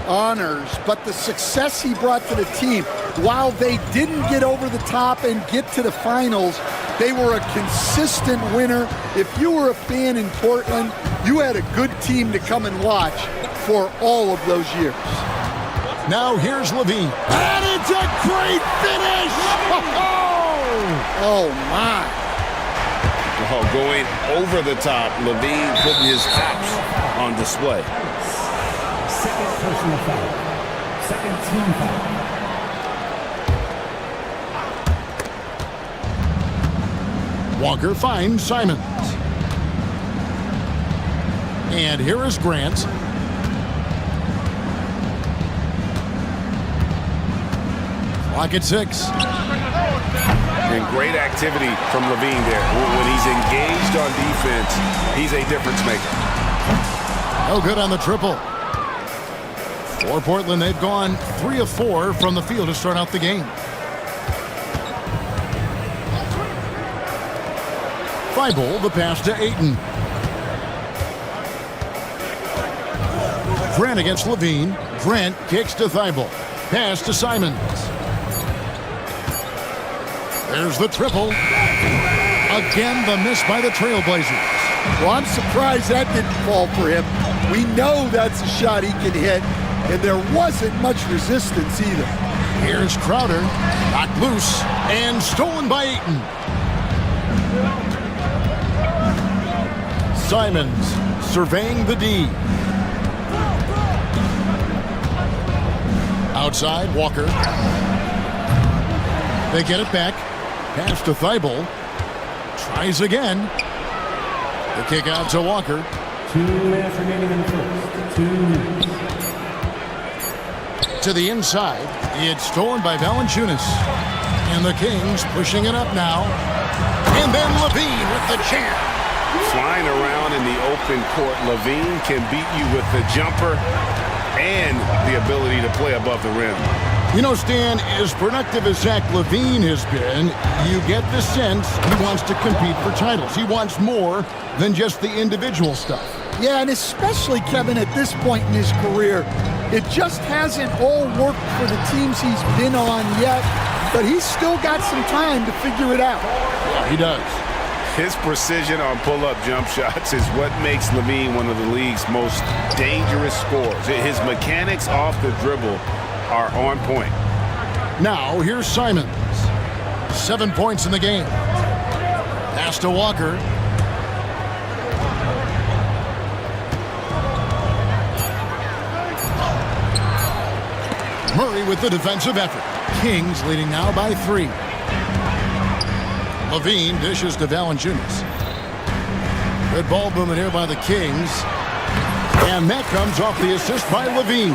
honors, but the success he brought to the team. While they didn't get over the top and get to the finals, they were a consistent winner. If you were a fan in Portland, you had a good team to come and watch for all of those years. Now here's LaVine. And it's a great finish! Oh, my. Oh, going over the top, LaVine putting his hops on display. Second personal foul. Second team foul. Walker finds Simons. And here is Grant. Clock at 6. And great activity from LaVine there. When he's engaged on defense, he's a difference maker. No good on the triple. For Portland, they've gone 3 of 4 from the field to start out the game. Thibault, the pass to Ayton. Grant against LaVine. Grant kicks to Thibault. Pass to Simons. There's the triple. Again, the miss by the Trailblazers. Well, I'm surprised that didn't fall for him. We know that's a shot he can hit, and there wasn't much resistance either. Here's Crowder, knocked loose, and stolen by Ayton. Simons surveying the D. Outside, Walker. They get it back. Pass to Thibault. Tries again. The kick out to Walker. 2 minutes remaining in the first. 2 minutes. To the inside. It's stolen by Valanciunas. And the Kings pushing it up now. And then LaVine with the jam. Flying around in the open court, LaVine can beat you with the jumper and the ability to play above the rim. You know, Stan, as productive as Zach LaVine has been, you get the sense he wants to compete for titles. He wants more than just the individual stuff. Yeah, and especially, Kevin, at this point in his career, it just hasn't all worked for the teams he's been on yet, but he's still got some time to figure it out. Yeah, he does. His precision on pull-up jump shots is what makes LaVine one of the league's most dangerous scorers. His mechanics off the dribble are on point. Now, here's Simons. 7 points in the game. Pass to Walker. Murray with the defensive effort. Kings leading now by 3. Levine dishes to Valanciunas. Good ball movement here by the Kings. And that comes off the assist by Levine.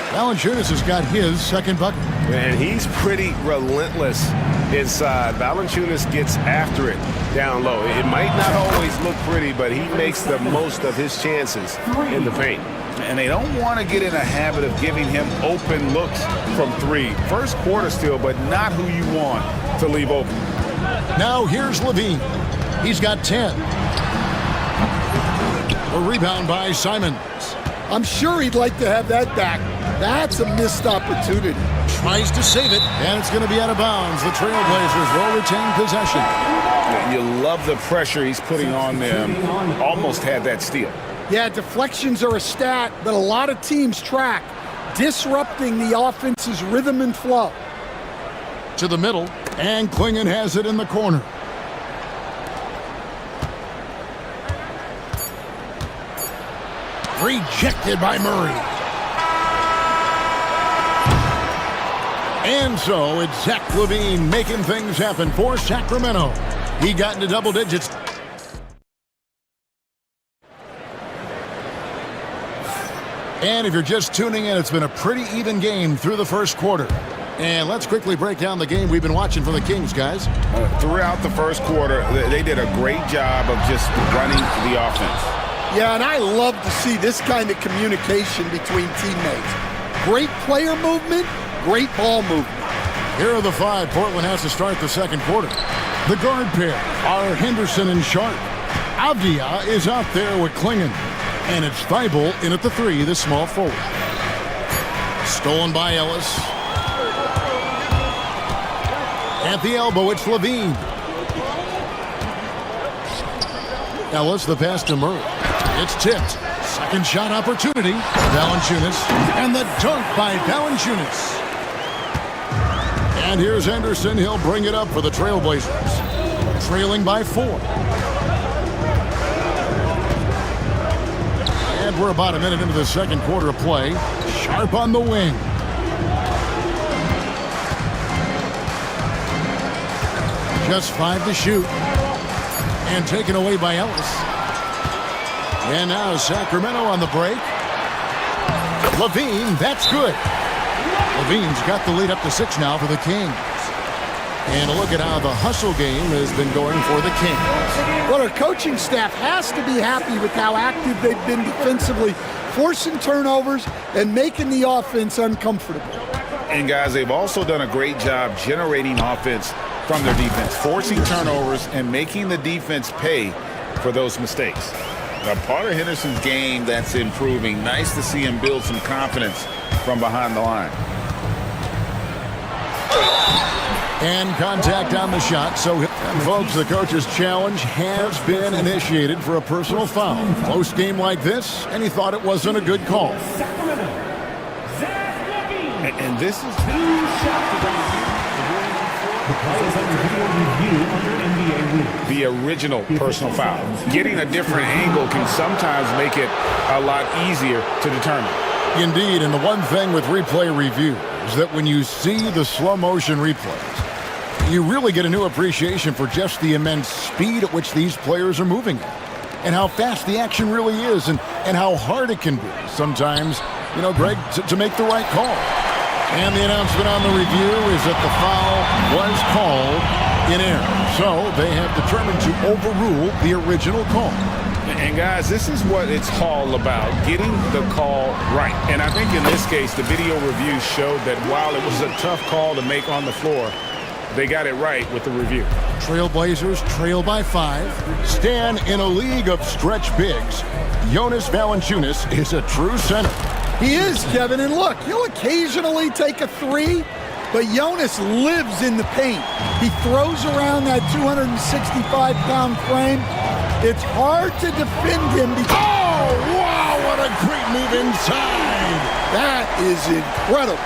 Valanciunas has got his second bucket. And he's pretty relentless inside. Valanciunas gets after it down low. It might not always look pretty, but he makes the most of his chances in the paint. And they don't want to get in a habit of giving him open looks from 3. First quarter still, but not who you want to leave open. Now here's Levine. He's got 10. A rebound by Simons. I'm sure he'd like to have that back. That's a missed opportunity. Tries to save it, and it's going to be out of bounds. The Trailblazers will retain possession. You love the pressure he's putting on them. Almost had that steal. Yeah, deflections are a stat that a lot of teams track, disrupting the offense's rhythm and flow. To the middle, and Klingon has it in the corner. Rejected by Murray. And so it's Zach Levine making things happen for Sacramento. He got into double digits. And if you're just tuning in, it's been a pretty even game through the first quarter. And let's quickly break down the game we've been watching for the Kings, guys. Throughout the first quarter, they did a great job of just running the offense. Yeah, and I love to see this kind of communication between teammates. Great player movement, great ball movement. Here are the 5 Portland has to start the second quarter. The guard pair are Henderson and Sharp. Avdia is out there with Klingon. And it's Thibault in at the 3, the small forward. Stolen by Ellis. At the elbow, it's Levine. Ellis, the pass to Murray. It's tipped. Second shot opportunity. Valanciunas. And the dunk by Valanciunas. And here's Henderson. He'll bring it up for the Trailblazers. Trailing by 4. And we're about a minute into the second quarter of play. Sharp on the wing. Just 5 to shoot. And taken away by Ellis. And now Sacramento on the break. Levine, that's good. Levine's got the lead up to 6 now for the Kings. And a look at how the hustle game has been going for the Kings. Well, our coaching staff has to be happy with how active they've been defensively, forcing turnovers and making the offense uncomfortable. And guys, they've also done a great job generating offense from their defense, forcing turnovers and making the defense pay for those mistakes. Now, part of Henderson's game that's improving. Nice to see him build some confidence from behind the line. And contact on the shot. So, folks, the coach's challenge has been initiated for a personal foul. Close game like this, and he thought it wasn't a good call. And this is... the original personal foul. Getting a different angle can sometimes make it a lot easier to determine. Indeed, and the one thing with replay review is that when you see the slow motion replays, you really get a new appreciation for just the immense speed at which these players are moving at, and how fast the action really is, and how hard it can be sometimes, you know, Greg, to make the right call. And the announcement on the review is that the foul was called in error. So they have determined to overrule the original call. And guys, this is what it's all about, getting the call right. And I think in this case, the video review showed that while it was a tough call to make on the floor, they got it right with the review. Trailblazers trail by 5. Stan, in a league of stretch bigs, Jonas Valanciunas is a true center. He is, Kevin, and look, he'll occasionally take a 3, but Jonas lives in the paint. He throws around that 265-pound frame. It's hard to defend him because... Oh, wow, what a great move inside. That is incredible.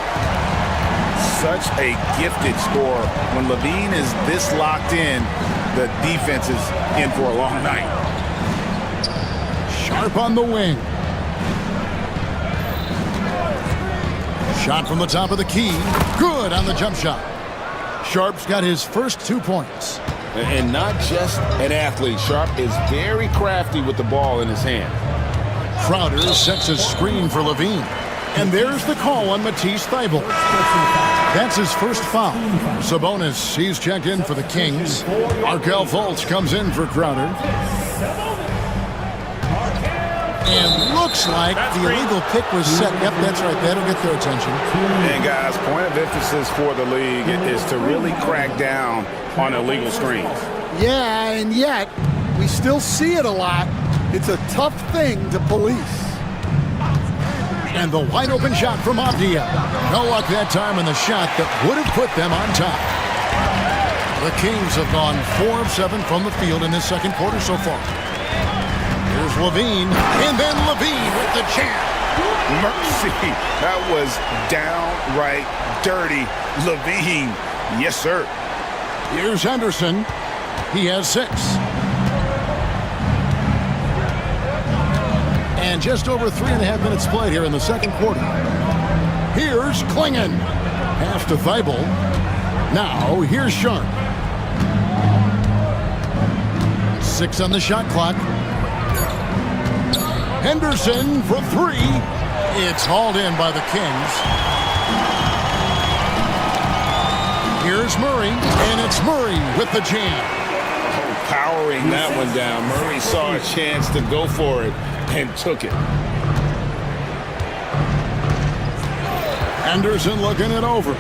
Such a gifted scorer. When Levine is this locked in, the defense is in for a long night. Sharp on the wing. Shot from the top of the key. Good on the jump shot. Sharp's got his first 2 points. And not just an athlete. Sharp is very crafty with the ball in his hand. Crowder sets a screen for Levine. And there's the call on Matisse Thybulle. That's his first foul. Sabonis, he's checked in for the Kings. Markel Fultz comes in for Crowder. And looks like the illegal pick was set. Yep, that's right. That'll get their attention. And guys, point of emphasis for the league is to really crack down on illegal screens. Yeah, and yet we still see it a lot. It's a tough thing to police. And the wide open shot from Avdia. No luck that time on the shot that would have put them on top. The Kings have gone 4 of 7 from the field in this second quarter so far. Here's Levine, and then Levine with the jam. Mercy, that was downright dirty. Levine, yes sir. Here's Henderson. He has 6. And just over 3.5 minutes played here in the second quarter. Here's Klingon. Pass to Thybulle. Now, here's Sharp. 6 on the shot clock. Henderson for 3. It's hauled in by the Kings. Here's Murray, and it's Murray with the jam. Powering that one down. Murray saw a chance to go for it and took it. Henderson looking it over.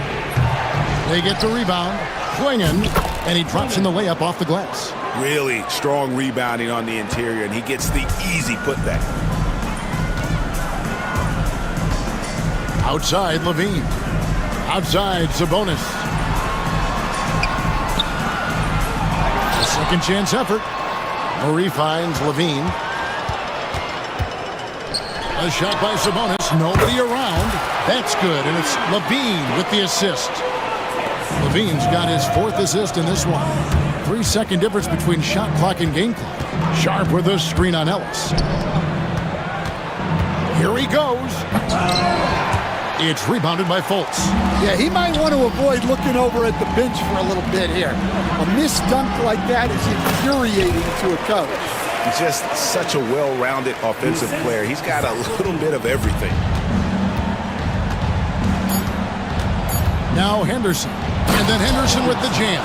They get the rebound. Klingon, and he drops in the layup off the glass. Really strong rebounding on the interior, and he gets the easy putback. Outside, Levine. Outside, Sabonis. A second chance effort. Murray finds Levine. A shot by Sabonis. Nobody around. That's good, and it's Levine with the assist. Levine's got his 4th assist in this one. 3-second difference between shot clock and game clock. Sharp with a screen on Ellis. Here he goes. It's rebounded by Fultz. Yeah, he might want to avoid looking over at the bench for a little bit here. A missed dunk like that is infuriating to a coach. He's just such a well-rounded offensive player. He's got a little bit of everything. Now Henderson. And then Henderson with the jam.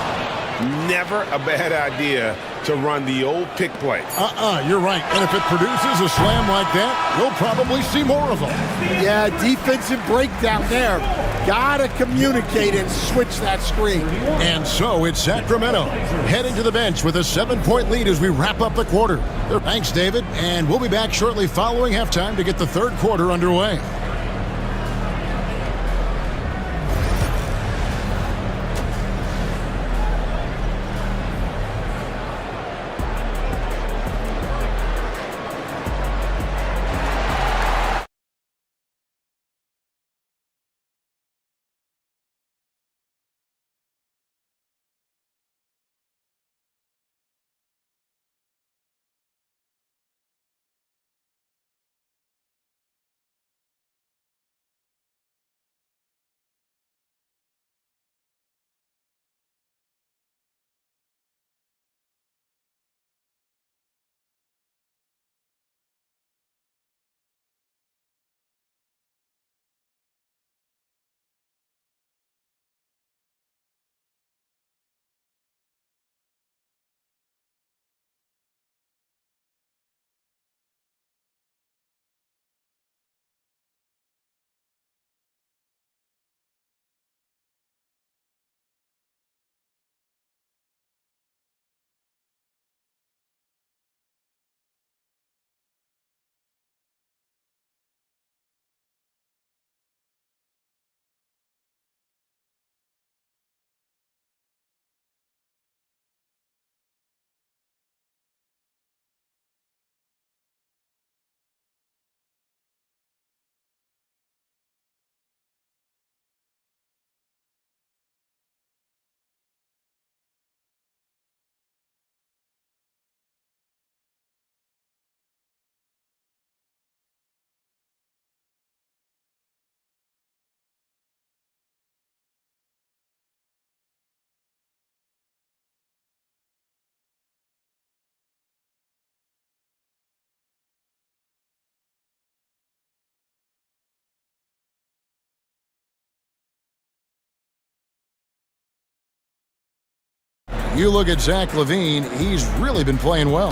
Never a bad idea to run the old pick play. You're right. And if it produces a slam like that, you'll probably see more of them. Yeah, defensive breakdown there. Gotta communicate and switch that screen. And so it's Sacramento heading to the bench with a 7-point lead as we wrap up the quarter. Thanks, David. And we'll be back shortly following halftime to get the third quarter underway. You look at Zach LaVine, he's really been playing well.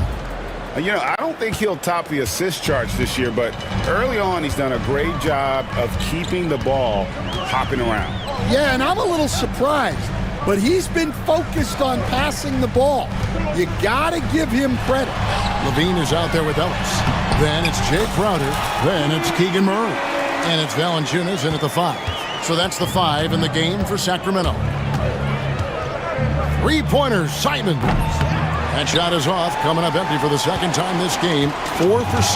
You know, I don't think he'll top the assist charts this year, but early on he's done a great job of keeping the ball hopping around. Yeah, and I'm a little surprised, but he's been focused on passing the ball. You gotta give him credit. LaVine is out there with Ellis. Then it's Jay Crowder. Then it's Keegan Murray. And it's Valanciunas in at the 5. So that's the 5 in the game for Sacramento. Three-pointer, Simons. That shot is off, coming up empty for the second time this game, 4 for 6.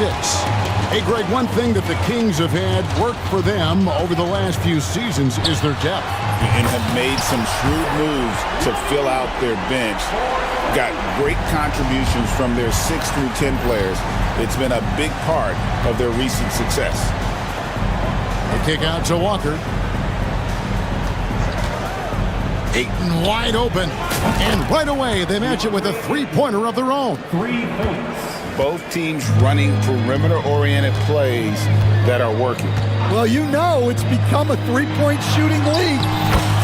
Hey, Greg, one thing that the Kings have had work for them over the last few seasons is their depth. And have made some shrewd moves to fill out their bench. Got great contributions from their 6 through 10 players. It's been a big part of their recent success. They kick out to Walker. Ayton wide open. And right away, they match it with a three-pointer of their own. 3 points. Both teams running perimeter-oriented plays that are working. Well, you know it's become a three-point shooting league.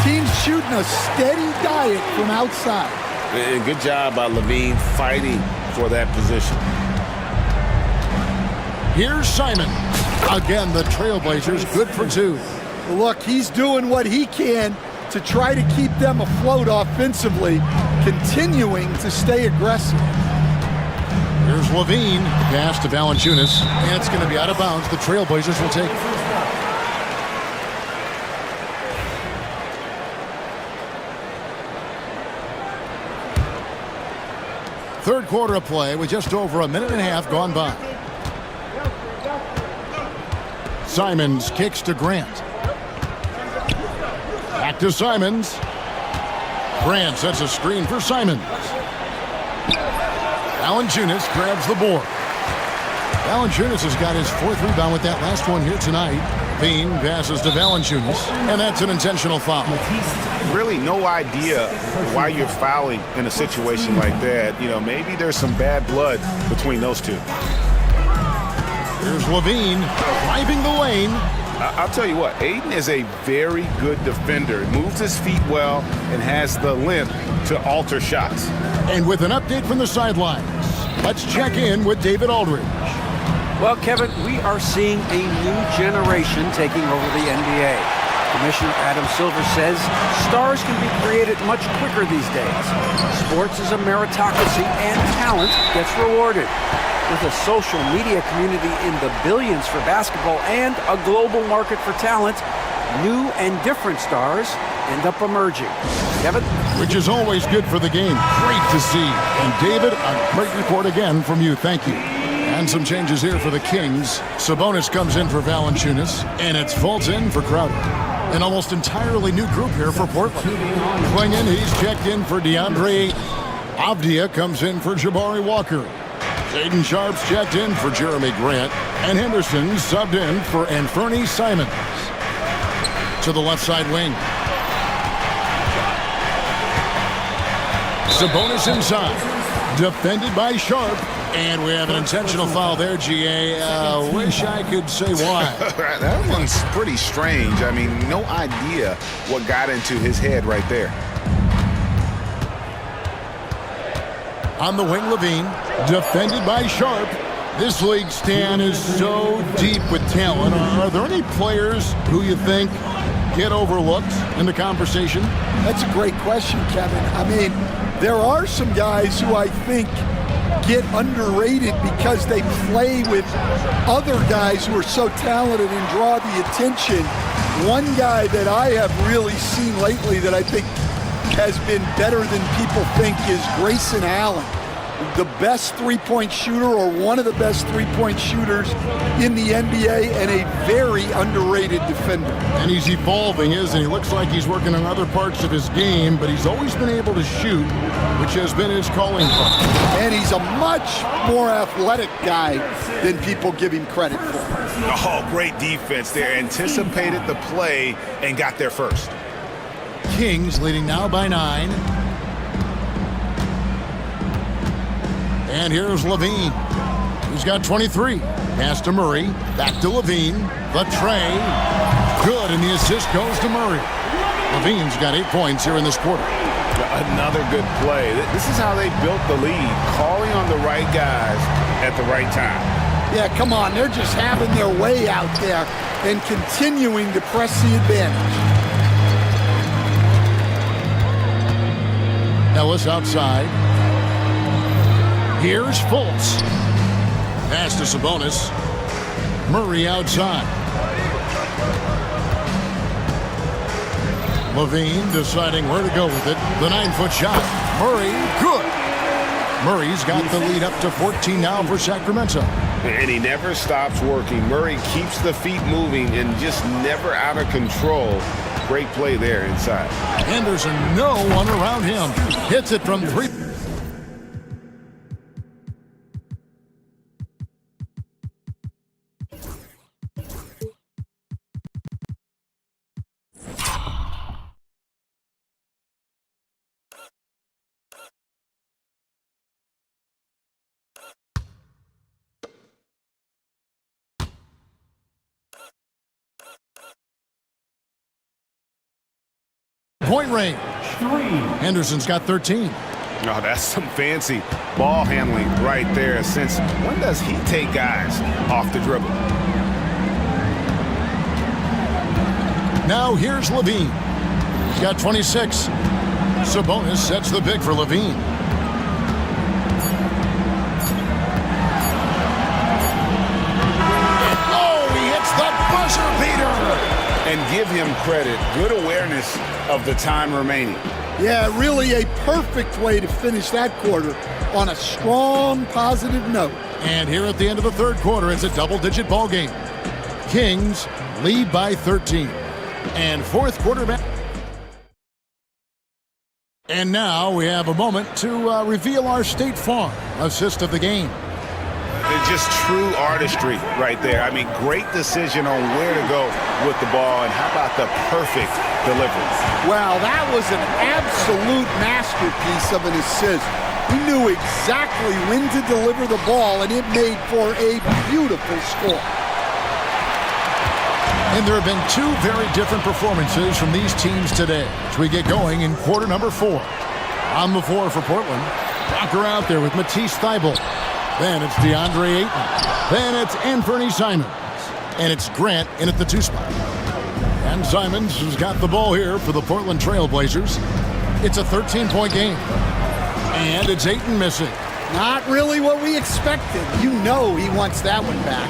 Teams shooting a steady diet from outside. And good job by LaVine fighting for that position. Here's Simon. Again, the Trailblazers good for 2. Look, he's doing what he can to try to keep them afloat offensively, continuing to stay aggressive. Here's LaVine. Pass to Valanciunas. And it's going to be out of bounds. The Trailblazers will take it. Third quarter of play with just over a minute and a half gone by. Simons kicks to Grant. Back to Simons. Grant sets a screen for Simons. Valanciunas grabs the board. Valanciunas has got his 4th rebound with that last one here tonight. Bean passes to Valanciunas, and that's an intentional foul. Really no idea why you're fouling in a situation like that. You know, maybe there's some bad blood between those two. Here's LaVine driving the lane. I'll tell you what, Ayton is a very good defender. Moves his feet well and has the length to alter shots. And with an update from the sidelines, let's check in with David Aldridge. Well, Kevin, we are seeing a new generation taking over the NBA. Commissioner Adam Silver says stars can be created much quicker these days. Sports is a meritocracy and talent gets rewarded. With a social media community in the billions for basketball and a global market for talent, new and different stars end up emerging. Kevin? Which is always good for the game. Great to see. And David, a great report again from you. Thank you. And some changes here for the Kings. Sabonis comes in for Valanciunas, and it's Fultz in for Crowder. An almost entirely new group here for Portland. Klingon, he's checked in for DeAndre. Avdia comes in for Jabari Walker. Aiden Sharp's checked in for Jeremy Grant. And Henderson subbed in for Anthony Simons. To the left side wing. Sabonis inside. Defended by Sharp. And we have an intentional foul there, GA. Wish I could say why. That one's pretty strange. I mean, no idea what got into his head right there. On the wing, LaVine, defended by Sharp. This league, Stan, is so deep with talent. Are there any players who you think get overlooked in the conversation? That's a great question, Kevin. I mean, there are some guys who I think get underrated because they play with other guys who are so talented and draw the attention. One guy that I have really seen lately that I think has been better than people think is Grayson Allen, the best three-point shooter or one of the best three-point shooters in the NBA and a very underrated defender. And he's evolving, isn't he? Looks like he's working on other parts of his game, but he's always been able to shoot, which has been his calling card. And he's a much more athletic guy than people give him credit for. Oh, great defense there. Anticipated the play and got there first. Kings leading now by 9. And here's LaVine. He's got 23. Pass to Murray. Back to LaVine. The tray. Good, and the assist goes to Murray. LaVine's got 8 points here in this quarter. Another good play. This is how they built the lead, calling on the right guys at the right time. Yeah, come on. They're just having their way out there and continuing to press the advantage. Ellis outside. Here's Fultz. Pass to Sabonis. Murray outside. Levine deciding where to go with it. The 9-foot shot. Murray, good. Murray's got the lead up to 14 now for Sacramento. And he never stops working. Murray keeps the feet moving and just never out of control. Great play there inside. Anderson, no one around him. Hits it from 3. Point range. Henderson's got 13. Oh, that's some fancy ball handling right there. Since when does he take guys off the dribble? Now here's Levine. He's got 26. Sabonis sets the pick for Levine. Oh, he hits the buzzer beater. And give him credit. Good awareness of the time remaining. Yeah, really a perfect way to finish that quarter on a strong, positive note. And here at the end of the third quarter, it's a double-digit ball game. Kings lead by 13. And fourth quarter back. And now we have a moment to reveal our State Farm assist of the game. It's just true artistry right there. I mean, great decision on where to go with the ball, and how about the perfect delivery? Wow, that was an absolute masterpiece of an assist. He knew exactly when to deliver the ball, and it made for a beautiful score. And there have been two very different performances from these teams today as we get going in quarter number 4. On the floor for Portland, Walker out there with Matisse Thybulle. Then it's DeAndre Ayton. Then it's Anthony Simons. And it's Grant in at the 2 spot. And Simons has got the ball here for the Portland Trail Blazers. It's a 13-point game. And it's Ayton missing. Not really what we expected. You know he wants that one back.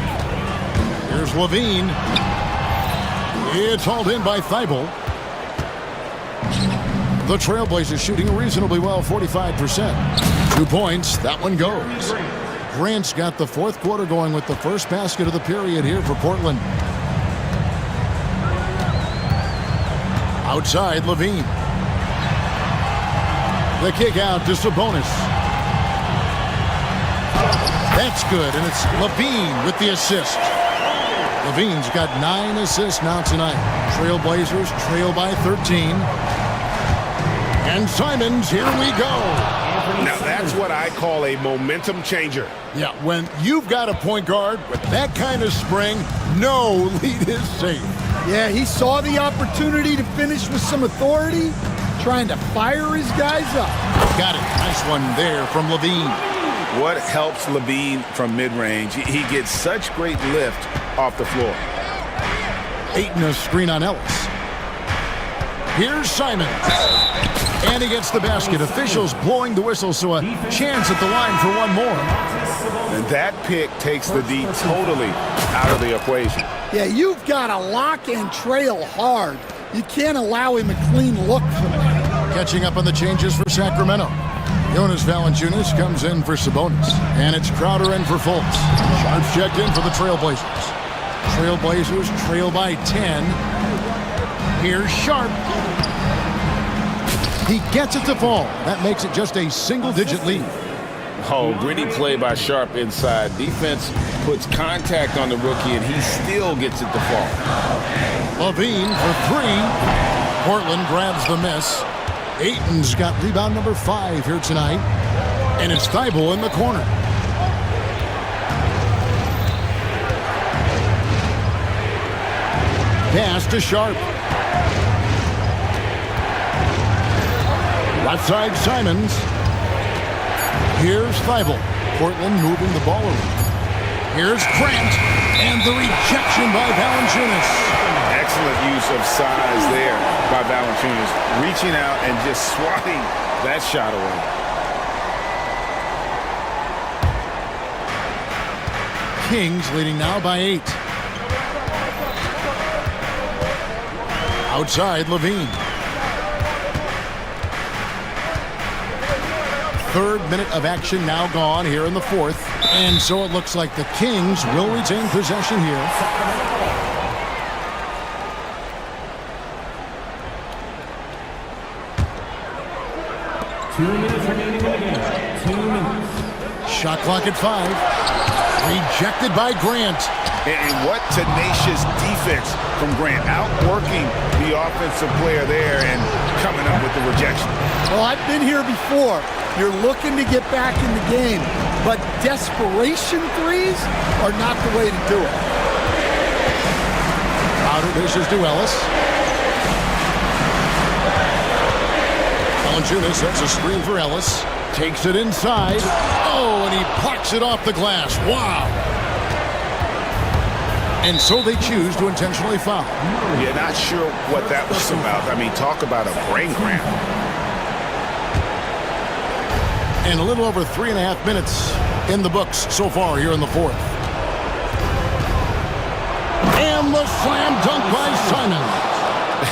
Here's Levine. It's hauled in by Thybulle. The Trailblazers shooting reasonably well, 45%. 2 points. That one goes. Grant's got the fourth quarter going with the first basket of the period here for Portland. Outside, Levine. The kick out to Sabonis. That's good, and it's Levine with the assist. Levine's got 9 assists now tonight. Trailblazers trail by 13. And Simons, here we go. Now that's what I call a momentum changer. Yeah, when you've got a point guard with that kind of spring, no lead is safe. Yeah, he saw the opportunity to finish with some authority, trying to fire his guys up. Got it. Nice one there from Levine. What helps Levine from mid-range? He gets such great lift off the floor. Ayton a screen on Ellis. Here's Simons. And he gets the basket. Officials blowing the whistle, so a chance at the line for one more. And that pick takes the D totally out of the equation. Yeah, you've got to lock and trail hard. You can't allow him a clean look from that. Catching up on the changes for Sacramento. Jonas Valanciunas comes in for Sabonis. And it's Crowder in for Fultz. Sharp's checked in for the Trailblazers. Trailblazers trail by 10. Here's Sharp. He gets it to fall. That makes it just a single-digit lead. Oh, gritty play by Sharp inside. Defense puts contact on the rookie, and he still gets it to fall. Levine for 3. Portland grabs the miss. Ayton's got rebound number 5 here tonight. And it's Thybulle in the corner. Pass to Sharp. Left side, Simons. Here's Thibault. Portland moving the ball around. Here's Grant, and the rejection by Valanciunas. Excellent use of size there by Valanciunas, reaching out and just swatting that shot away. Kings leading now by 8. Outside, Levine. Third minute of action now gone here in the fourth. And so it looks like the Kings will retain possession here. Two minutes remaining in the game. 2 minutes. Shot clock at 5. Rejected by Grant. And what tenacious defense from Grant, outworking the offensive player there and coming up with the rejection. Well, I've been here before. You're looking to get back in the game, but desperation threes are not the way to do it. Crowder dishes to Ellis. Valanciunas sets a screen for Ellis. Takes it inside. Oh, and he plucks it off the glass. Wow. And so they choose to intentionally foul. Yeah, not sure what that was about. I mean, talk about a brain cramp. And a little over 3.5 minutes in the books so far here in the fourth. And the slam dunk by Simon.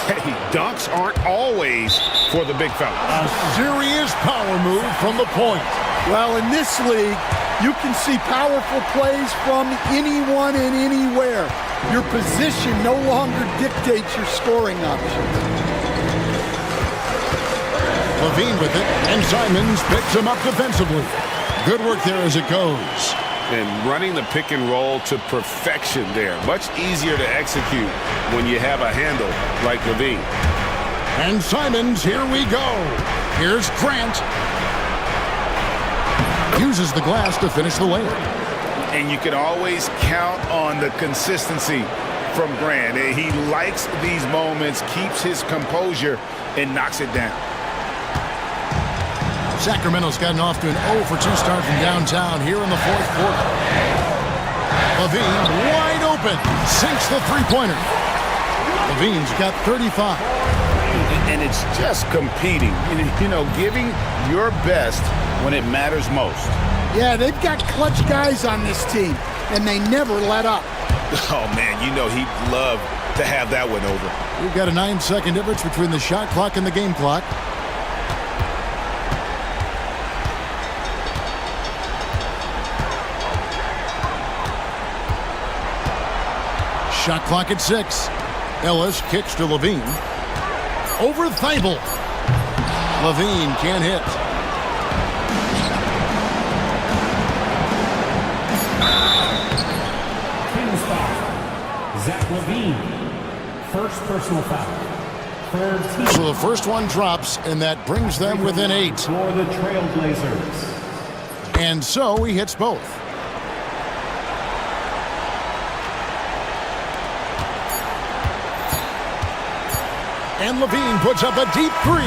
Hey, dunks aren't always for the big fella. A serious power move from the point. Well, in this league, you can see powerful plays from anyone and anywhere. Your position no longer dictates your scoring options. Levine with it, and Simons picks him up defensively. Good work there as it goes. And running the pick and roll to perfection there. Much easier to execute when you have a handle like Levine. And Simons, here we go. Here's Grant. Uses the glass to finish the layup. And you can always count on the consistency from Grant. He likes these moments, keeps his composure, and knocks it down. Sacramento's gotten off to an 0 for 2 start from downtown here in the fourth quarter. Levine wide open, sinks the three-pointer. Levine's got 35. And it's just competing, you know, giving your best when it matters most. Yeah, they've got clutch guys on this team, and they never let up. Oh, man, you know he'd love to have that one over. We've got a 9-second difference between the shot clock and the game clock. Shot clock at 6. Ellis kicks to Levine. Over Thibault. Levine can't hit. Kings foul. Zach Levine. First personal foul. Third team. So the first one drops, and that brings them within 8. For the Trailblazers. And so he hits both. And Levine puts up a deep 3.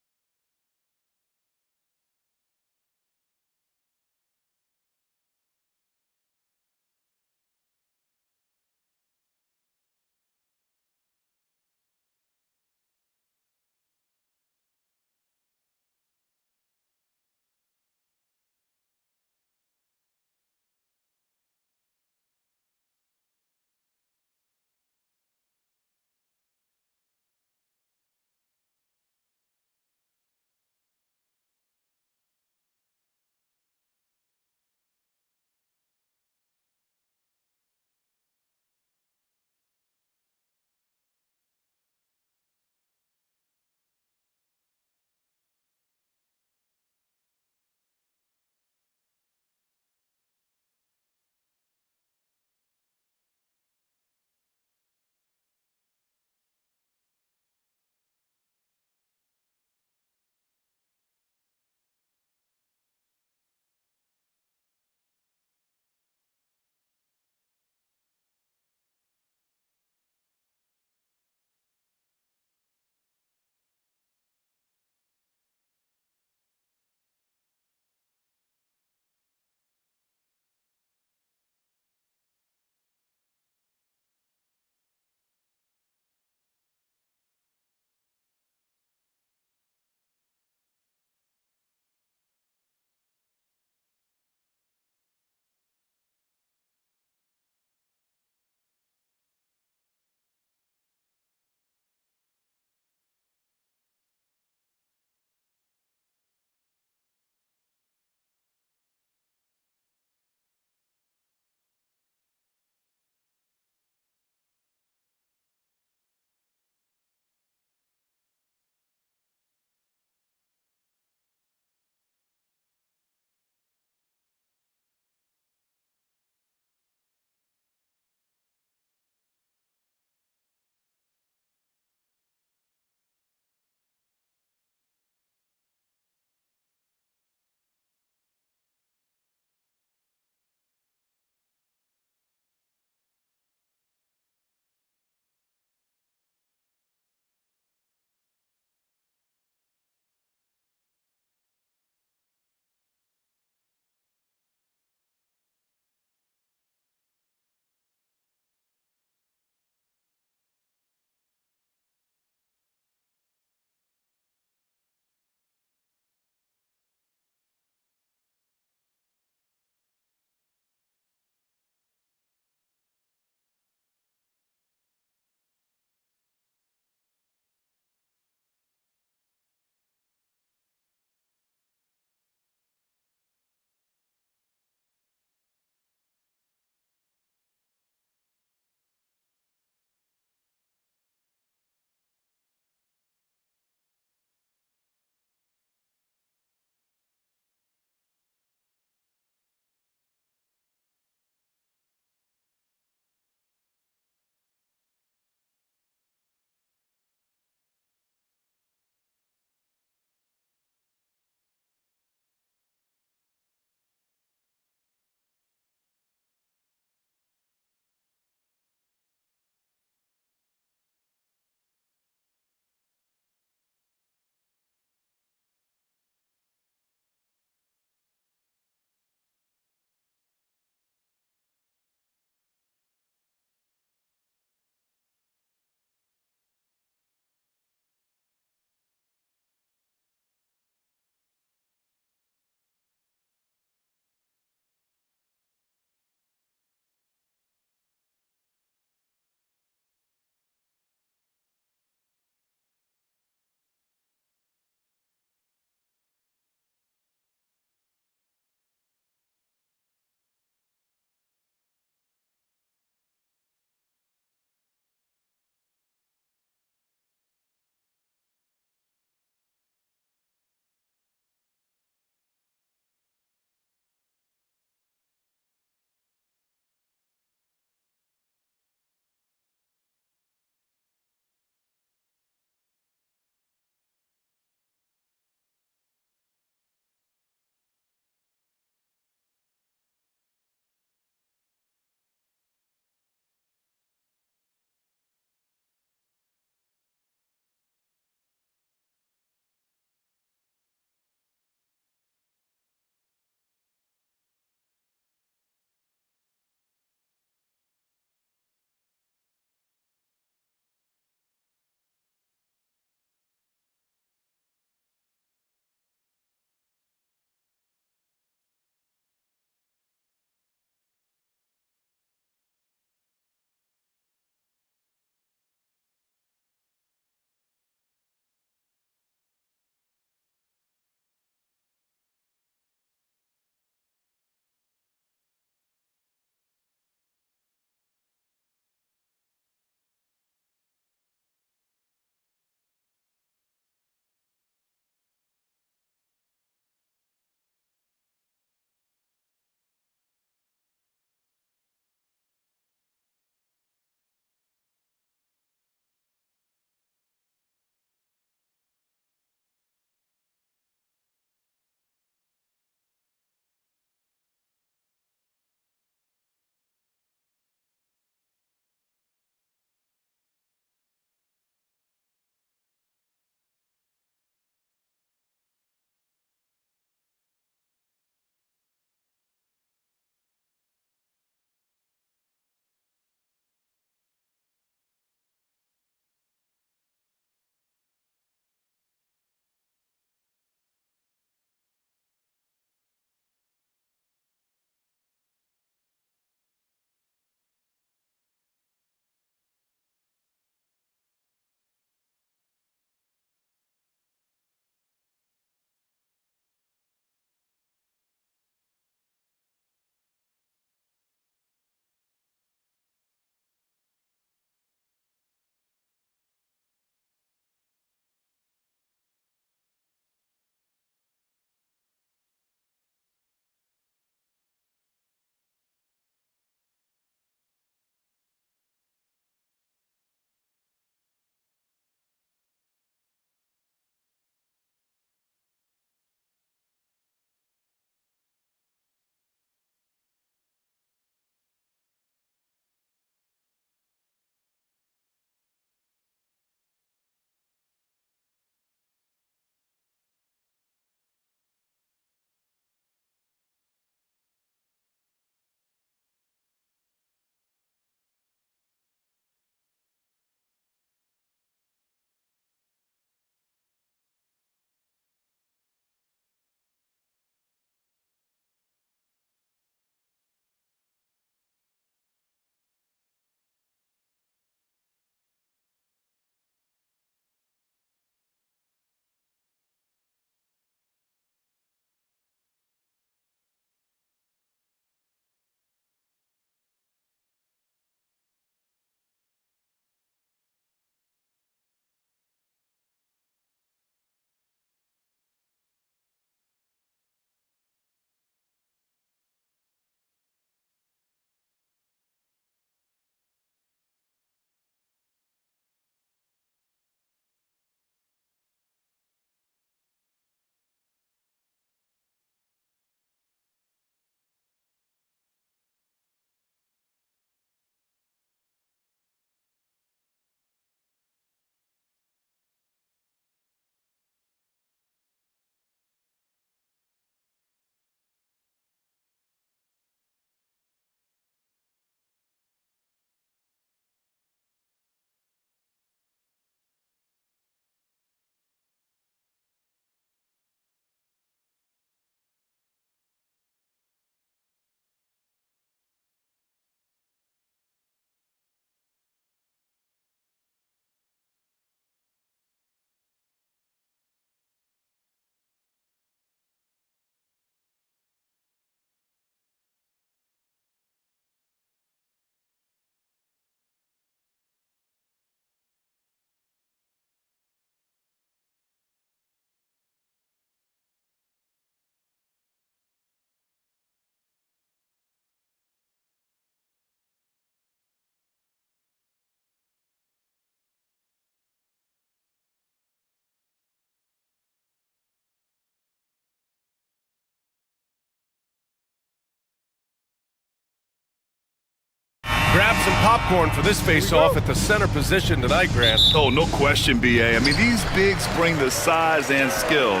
grab some popcorn for this face-off at the center position tonight, Grant. Oh, no question, B.A. I mean, these bigs bring the size and skill.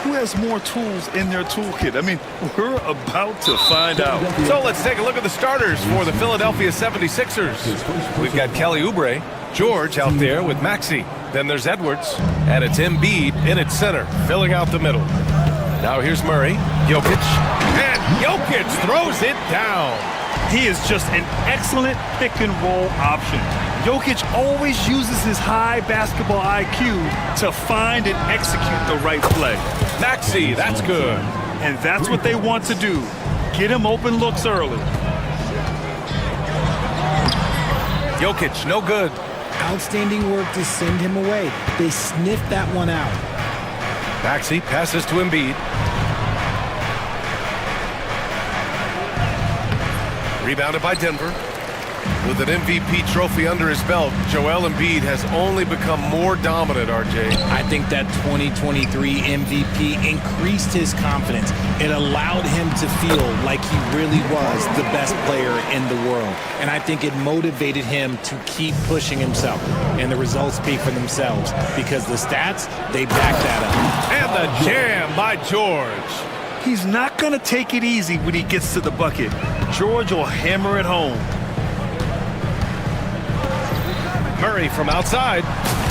Who has more tools in their toolkit? I mean, we're about to find out. So let's take a look at the starters for the Philadelphia 76ers. We've got Kelly Oubre, George out there with Maxey. Then there's Edwards, and it's Embiid in its center, filling out the middle. Now here's Murray, Jokic, and Jokic throws it down. He is just an excellent pick-and-roll option. Jokic always uses his high basketball IQ to find and execute the right play. Maxey, that's good. And that's what they want to do. Get him open looks early. Jokic, no good. Outstanding work to send him away. They sniffed that one out. Maxey passes to Embiid. Rebounded by Denver. With an MVP trophy under his belt, Joel Embiid has only become more dominant, RJ. I think that 2023 MVP increased his confidence. It allowed him to feel like he really was the best player in the world. And I think it motivated him to keep pushing himself. And the results speak for themselves because the stats, they back that up. And the jam by George. He's not going to take it easy when he gets to the bucket. George will hammer it home. Murray from outside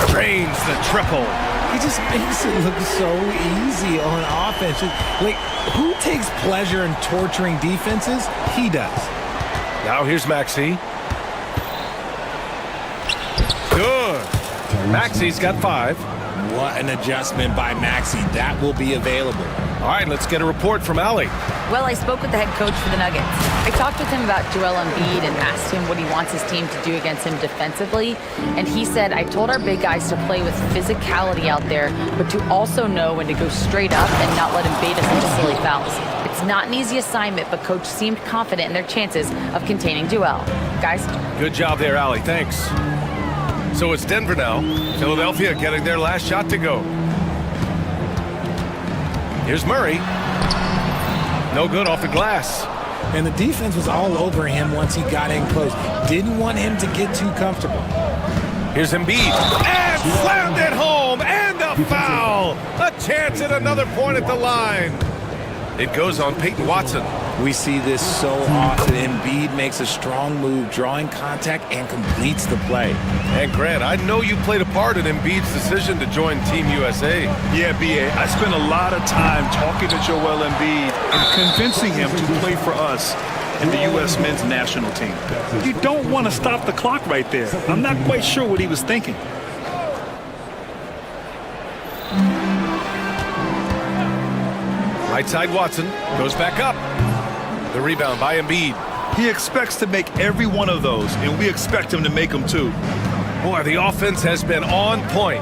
drains the triple. He just makes it look so easy on offense. Like, who takes pleasure in torturing defenses? He does. Now here's Maxey. Good. Maxey's got 5. What an adjustment by Maxey. That will be available. All right, let's get a report from Allie. Well, I spoke with the head coach for the Nuggets. I talked with him about Joel Embiid and asked him what he wants his team to do against him defensively. And he said, I told our big guys to play with physicality out there, but to also know when to go straight up and not let him bait us into silly fouls. It's not an easy assignment, but coach seemed confident in their chances of containing Duel. Guys? Good job there, Allie. Thanks. So it's Denver now. Philadelphia getting their last shot to go. Here's Murray. No good off the glass. And the defense was all over him once he got in close. Didn't want him to get too comfortable. Here's Embiid. And slammed it home. And a foul. A chance at another point at the line. It goes on Peyton Watson. We see this so often. Embiid makes a strong move, drawing contact, and completes the play. And Grant, I know you played a part in Embiid's decision to join Team USA. Yeah, B.A. I spent a lot of time talking to Joel Embiid and convincing him to play for us in the U.S. men's national team. You don't want to stop the clock right there. I'm not quite sure what he was thinking. Right side Watson goes back up. The rebound by Embiid. He expects to make every one of those, and we expect him to make them too. Boy, the offense has been on point.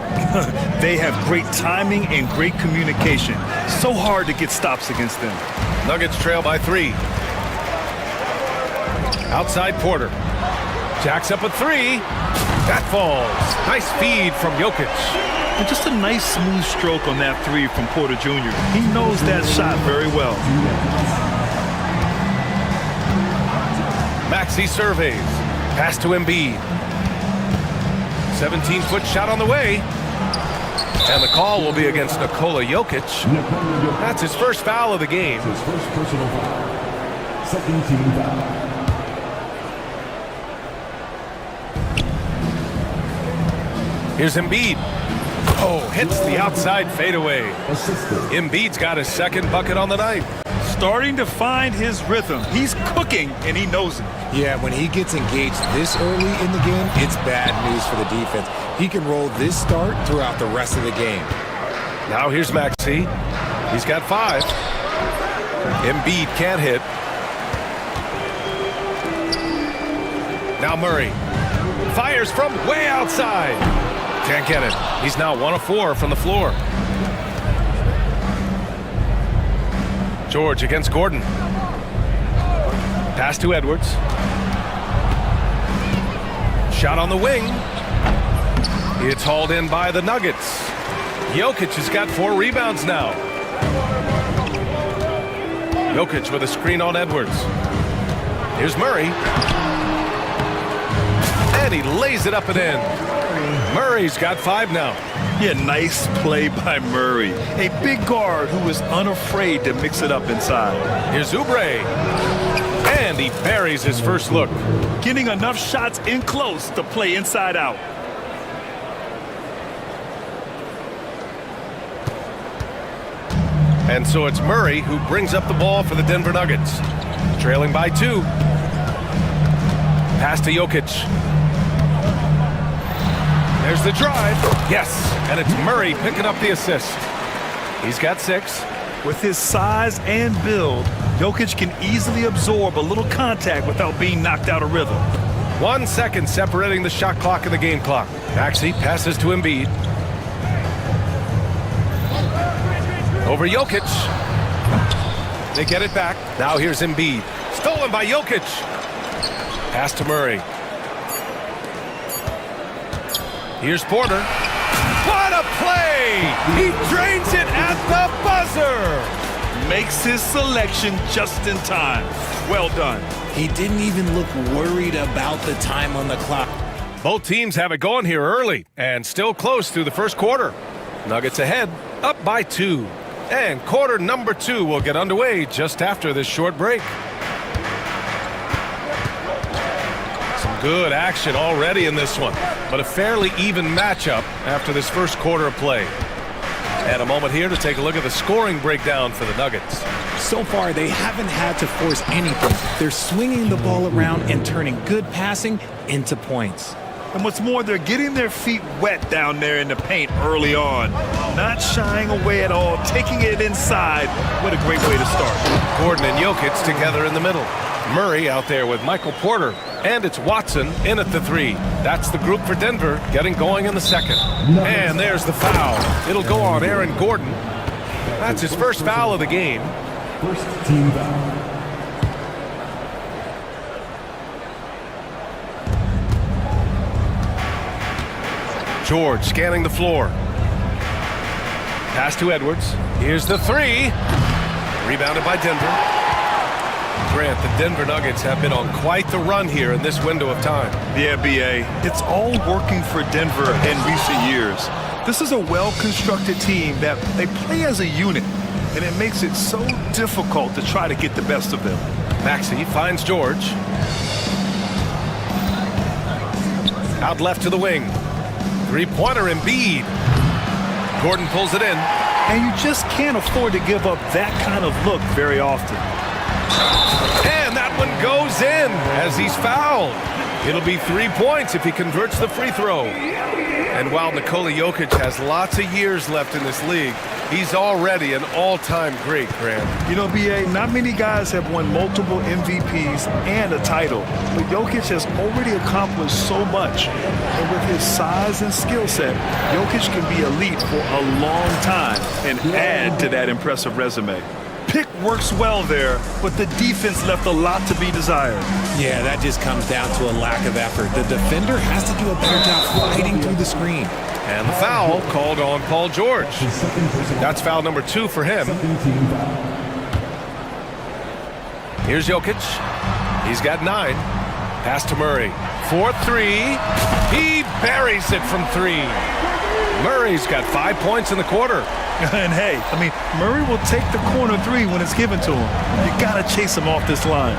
They have great timing and great communication. So hard to get stops against them. Nuggets trail by 3. Outside Porter. Jacks up a 3. That falls. Nice feed from Jokic. And just a nice smooth stroke on that 3 from Porter Jr. He knows that shot very well. Maxey surveys. Pass to Embiid. 17-foot shot on the way. And the call will be against Nikola Jokic. That's his first foul of the game. His first personal foul. Second team foul. Here's Embiid. Oh, hits the outside fadeaway. Embiid's got his second bucket on the night. Starting to find his rhythm. He's cooking, and he knows it. Yeah, when he gets engaged this early in the game, it's bad news for the defense. He can roll this start throughout the rest of the game. Now here's Maxey. He's got 5. Embiid can't hit. Now Murray. Fires from way outside. Can't get it. He's now 1 of 4 from the floor. George against Gordon. Pass to Edwards. Shot on the wing. It's hauled in by the Nuggets. Jokic has got 4 rebounds now. Jokic with a screen on Edwards. Here's Murray. And he lays it up and in. Murray's got 5 now. Yeah, nice play by Murray. A big guard who is unafraid to mix it up inside. Here's Oubre. And he buries his first look. Getting enough shots in close to play inside out. And so it's Murray who brings up the ball for the Denver Nuggets. Trailing by 2. Pass to Jokic. There's the drive. Yes, and it's Murray picking up the assist. He's got 6. With his size and build, Jokic can easily absorb a little contact without being knocked out of rhythm. 1 second separating the shot clock and the game clock. Maxey passes to Embiid. Over Jokic. They get it back. Now here's Embiid. Stolen by Jokic. Pass to Murray. Here's Porter. What a play! He drains it at the buzzer! Makes his selection just in time. Well done. He didn't even look worried about the time on the clock. Both teams have it going here early and still close through the first quarter. Nuggets ahead, up by 2. And quarter number 2 will get underway just after this short break. Some good action already in this one, but a fairly even matchup after this first quarter of play. And a moment here to take a look at the scoring breakdown for the Nuggets. So far, they haven't had to force anything. They're swinging the ball around and turning good passing into points. And what's more, they're getting their feet wet down there in the paint early on. Not shying away at all, taking it inside. What a great way to start. Gordon and Jokic together in the middle. Murray out there with Michael Porter. And it's Watson in at the 3. That's the group for Denver getting going in the second. And there's the foul. It'll go on Aaron Gordon. That's his first foul of the game. First team foul. George scanning the floor. Pass to Edwards. Here's the 3. Rebounded by Denver. Grant, the Denver Nuggets have been on quite the run here in this window of time. Yeah, B.A. It's all working for Denver in recent years. This is a well-constructed team that they play as a unit, and it makes it so difficult to try to get the best of them. Maxey finds George. Out left to the wing. Three-pointer Embiid. Gordon pulls it in. And you just can't afford to give up that kind of look very often. And that one goes in as he's fouled. It'll be 3 points if he converts the free throw. And while Nikola Jokic has lots of years left in this league, he's already an all-time great, Grant. You know, B.A., not many guys have won multiple MVPs and a title, but Jokic has already accomplished so much. And with his size and skill set, Jokic can be elite for a long time and add to that impressive resume. Pick works well there, but the defense left a lot to be desired. Yeah, that just comes down to a lack of effort. The defender has to do a better job fighting through the screen. And the foul called on Paul George. That's foul number 2 for him. Here's Jokic. He's got 9. Pass to Murray. 4-3. He buries it from 3. Murray's got 5 points in the quarter. And hey, I mean, Murray will take the corner 3 when it's given to him. You gotta chase him off this line.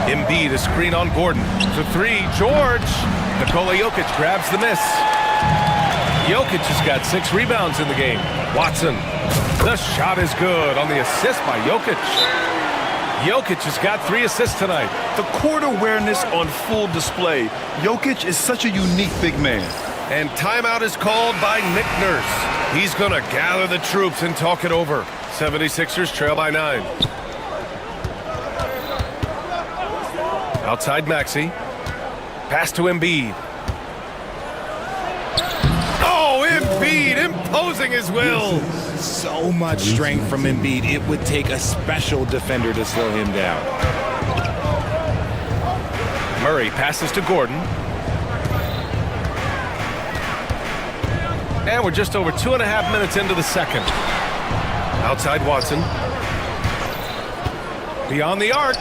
Embiid, a screen on Gordon. The 3, George. Nikola Jokic grabs the miss. Jokic has got 6 rebounds in the game. Watson. The shot is good on the assist by Jokic. Jokic has got 3 assists tonight. The court awareness on full display. Jokic is such a unique big man. And timeout is called by Nick Nurse. He's going to gather the troops and talk it over. 76ers trail by 9. Outside Maxey. Pass to Embiid. Oh, Embiid imposing his will. So much strength from Embiid. It would take a special defender to slow him down. Murray passes to Gordon. And we're just over 2.5 minutes into the second. Outside Watson. Beyond the arc.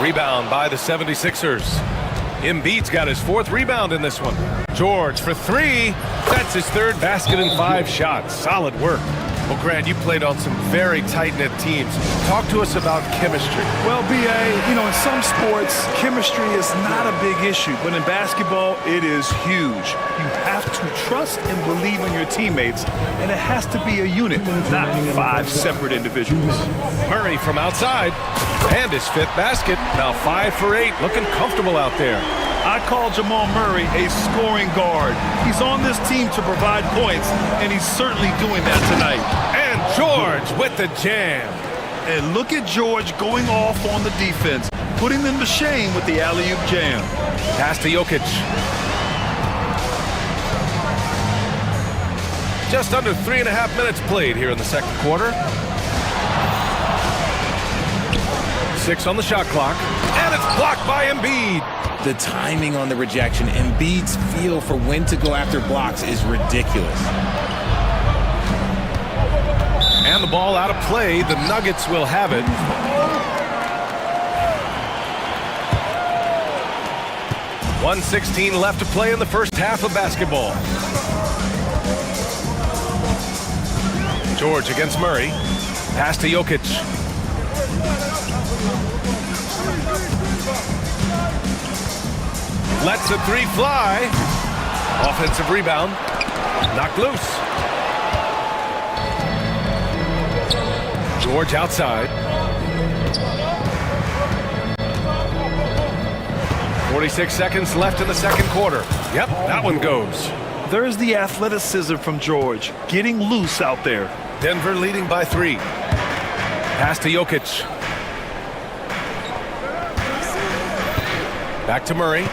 Rebound by the 76ers. Embiid's got his 4th rebound in this one. George for 3. That's his 3rd basket in 5 shots. Solid work. Well, Grant, you played on some very tight-knit teams. Talk to us about chemistry. Well, B.A., in some sports, chemistry is not a big issue, but in basketball, it is huge. You have to trust and believe in your teammates, and it has to be a unit, not 5 separate individuals. Murray from outside, and his 5th basket. Now 5 for 8, looking comfortable out there. I call Jamal Murray a scoring guard. He's on this team to provide points, and he's certainly doing that tonight. And George with the jam. And look at George going off on the defense, putting them to shame with the alley-oop jam. Pass to Jokic. Just under 3.5 minutes played here in the second quarter. 6 on the shot clock, and it's blocked by Embiid. The timing on the rejection, Embiid's feel for when to go after blocks is ridiculous. And the ball out of play. The Nuggets will have it. .116 left to play in the first half of basketball. George against Murray. Pass to Jokic. Lets a 3 fly. Offensive rebound. Knocked loose. George outside. 46 seconds left in the second quarter. Yep, that one goes. There's the athleticism from George, getting loose out there. Denver leading by 3. Pass to Jokic. Back to Murray.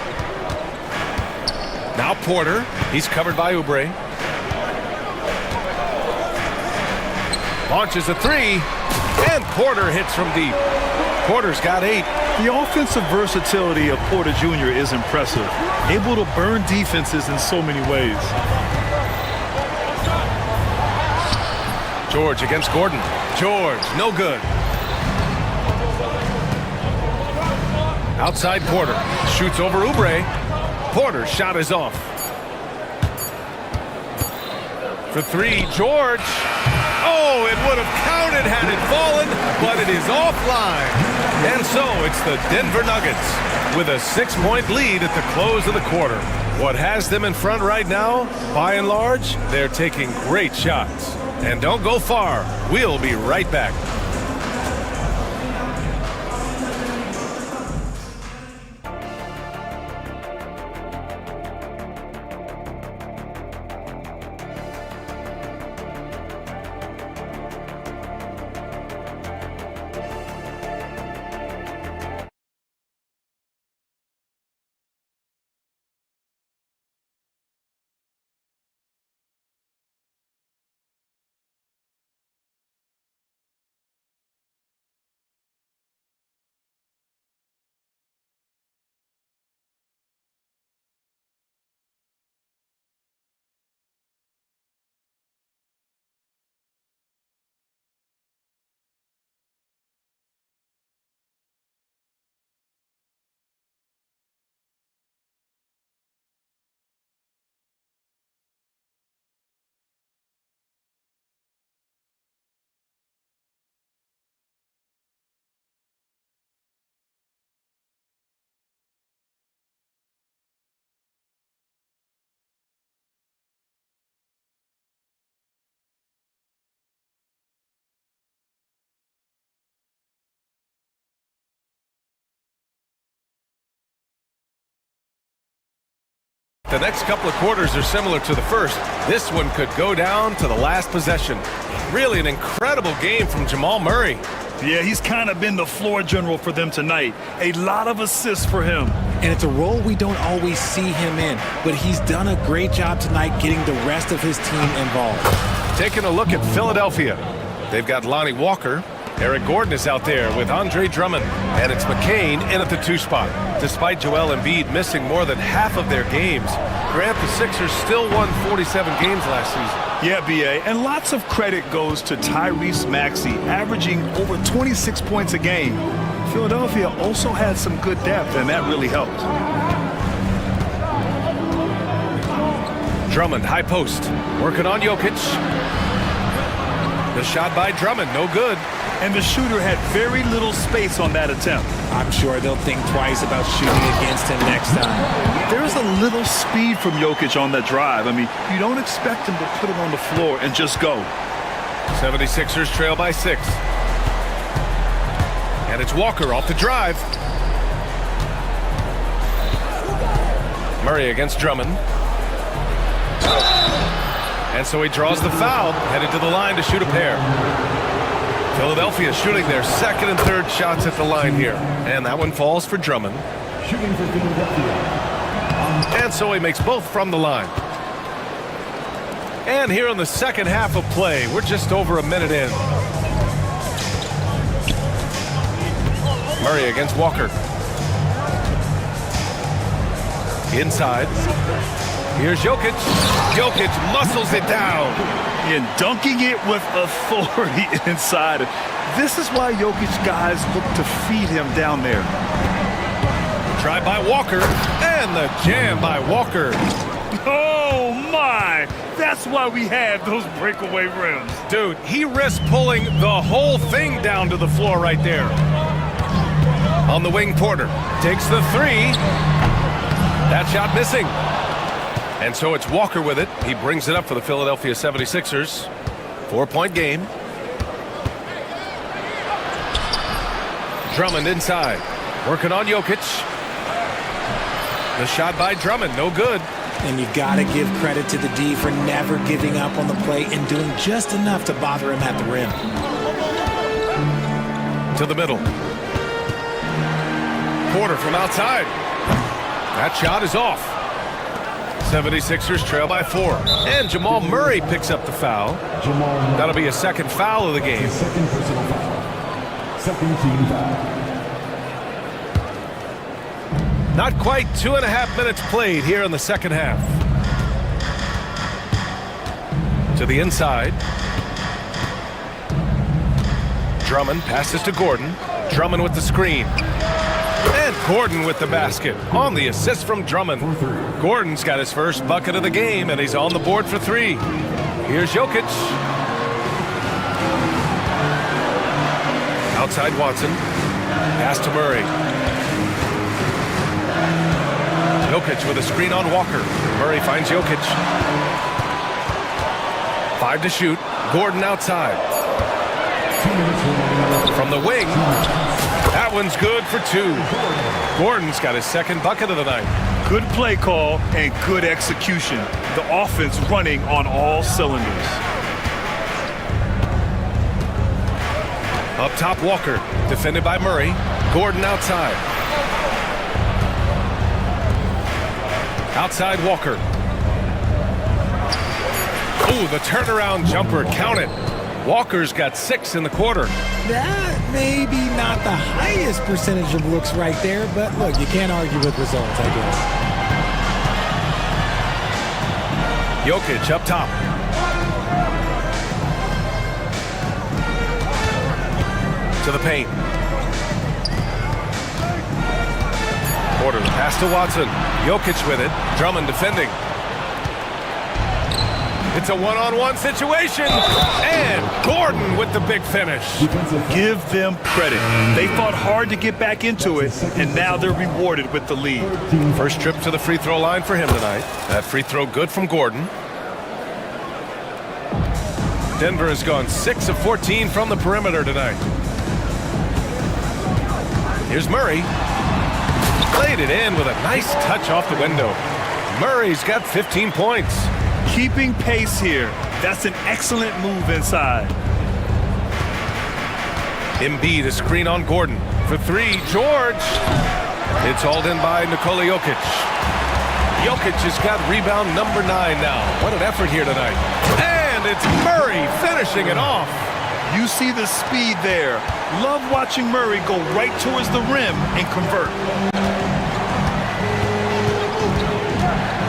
Now Porter. He's covered by Oubre. Launches a 3. And Porter hits from deep. Porter's got 8. The offensive versatility of Porter Jr. is impressive. Able to burn defenses in so many ways. George against Gordon. George, no good. Outside Porter. Shoots over Oubre. Porter's shot is off. For 3, George. Oh, it would have counted had it fallen, but it is offline. And so it's the Denver Nuggets with a 6-point lead at the close of the quarter. What has them in front right now, by and large, they're taking great shots. And don't go far. We'll be right back. The next couple of quarters are similar to the first. This one could go down to the last possession. Really an incredible game from Jamal Murray. Yeah, he's kind of been the floor general for them tonight. A lot of assists for him. And it's a role we don't always see him in, but he's done a great job tonight getting the rest of his team involved. Taking a look at Philadelphia. They've got Lonnie Walker. Eric Gordon is out there with Andre Drummond. And it's McCain in at the 2 spot. Despite Joel Embiid missing more than half of their games, Grant, the Sixers still won 47 games last season. Yeah, B.A., and lots of credit goes to Tyrese Maxey, averaging over 26 points a game. Philadelphia also had some good depth, and that really helped. Drummond, high post, working on Jokic. The shot by Drummond, no good. And the shooter had very little space on that attempt. I'm sure they'll think twice about shooting against him next time. There's a little speed from Jokic on that drive. I mean, you don't expect him to put it on the floor and just go. 76ers trail by 6. And it's Walker off the drive. Murray against Drummond. And so he draws the foul, headed to the line to shoot a pair. Philadelphia shooting their second and third shots at the line here. And that one falls for Drummond. Shooting for Philadelphia. And so he makes both from the line. And here in the second half of play, we're just over a minute in. Murray against Walker. Inside. Here's Jokic. Jokic muscles it down. And dunking it with authority inside. This is why Jokic guys look to feed him down there. Try by Walker. And the jam by Walker. Oh, my. That's why we have those breakaway rims. Dude, he risked pulling the whole thing down to the floor right there. On the wing, Porter takes the three. That shot missing. And so it's Walker with it. He brings it up for the Philadelphia 76ers. 4-point game. Drummond inside. Working on Jokic. The shot by Drummond, no good. And you got to give credit to the D for never giving up on the play and doing just enough to bother him at the rim. To the middle. Porter from outside. That shot is off. 76ers trail by 4. And Jamal Murray picks up the foul. That'll be a second foul of the game. Second personal foul. Second team foul. Not quite 2.5 minutes played here in the second half. To the inside. Drummond passes to Gordon. Drummond with the screen. And Gordon with the basket on the assist from Drummond. Gordon's got his first bucket of the game, and he's on the board for 3. Here's Jokic. Outside Watson. Pass to Murray. Jokic with a screen on Walker. Murray finds Jokic. 5 to shoot. Gordon outside. From the wing. That one's good for 2. Gordon's got his second bucket of the night. Good play call and good execution. The offense running on all cylinders. Up top, Walker. Defended by Murray. Gordon outside. Outside Walker. Ooh, the turnaround jumper. Count it. Walker's got 6 in the quarter. That may be not the highest percentage of looks right there, but look, you can't argue with results, I guess. Jokic up top. To the paint. Porter, pass to Watson. Jokic with it. Drummond defending. It's a one-on-one situation. And Gordon with the big finish. Give them credit. They fought hard to get back into it, and now they're rewarded with the lead. First trip to the free throw line for him tonight. That free throw good from Gordon. Denver has gone 6 of 14 from the perimeter tonight. Here's Murray. Played it in with a nice touch off the window. Murray's got 15 points. Keeping pace here. That's an excellent move inside. Embiid, a screen on Gordon. For 3, George. It's hauled in by Nikola Jokic. Jokic has got rebound number 9 now. What an effort here tonight. And it's Murray finishing it off. You see the speed there. Love watching Murray go right towards the rim and convert.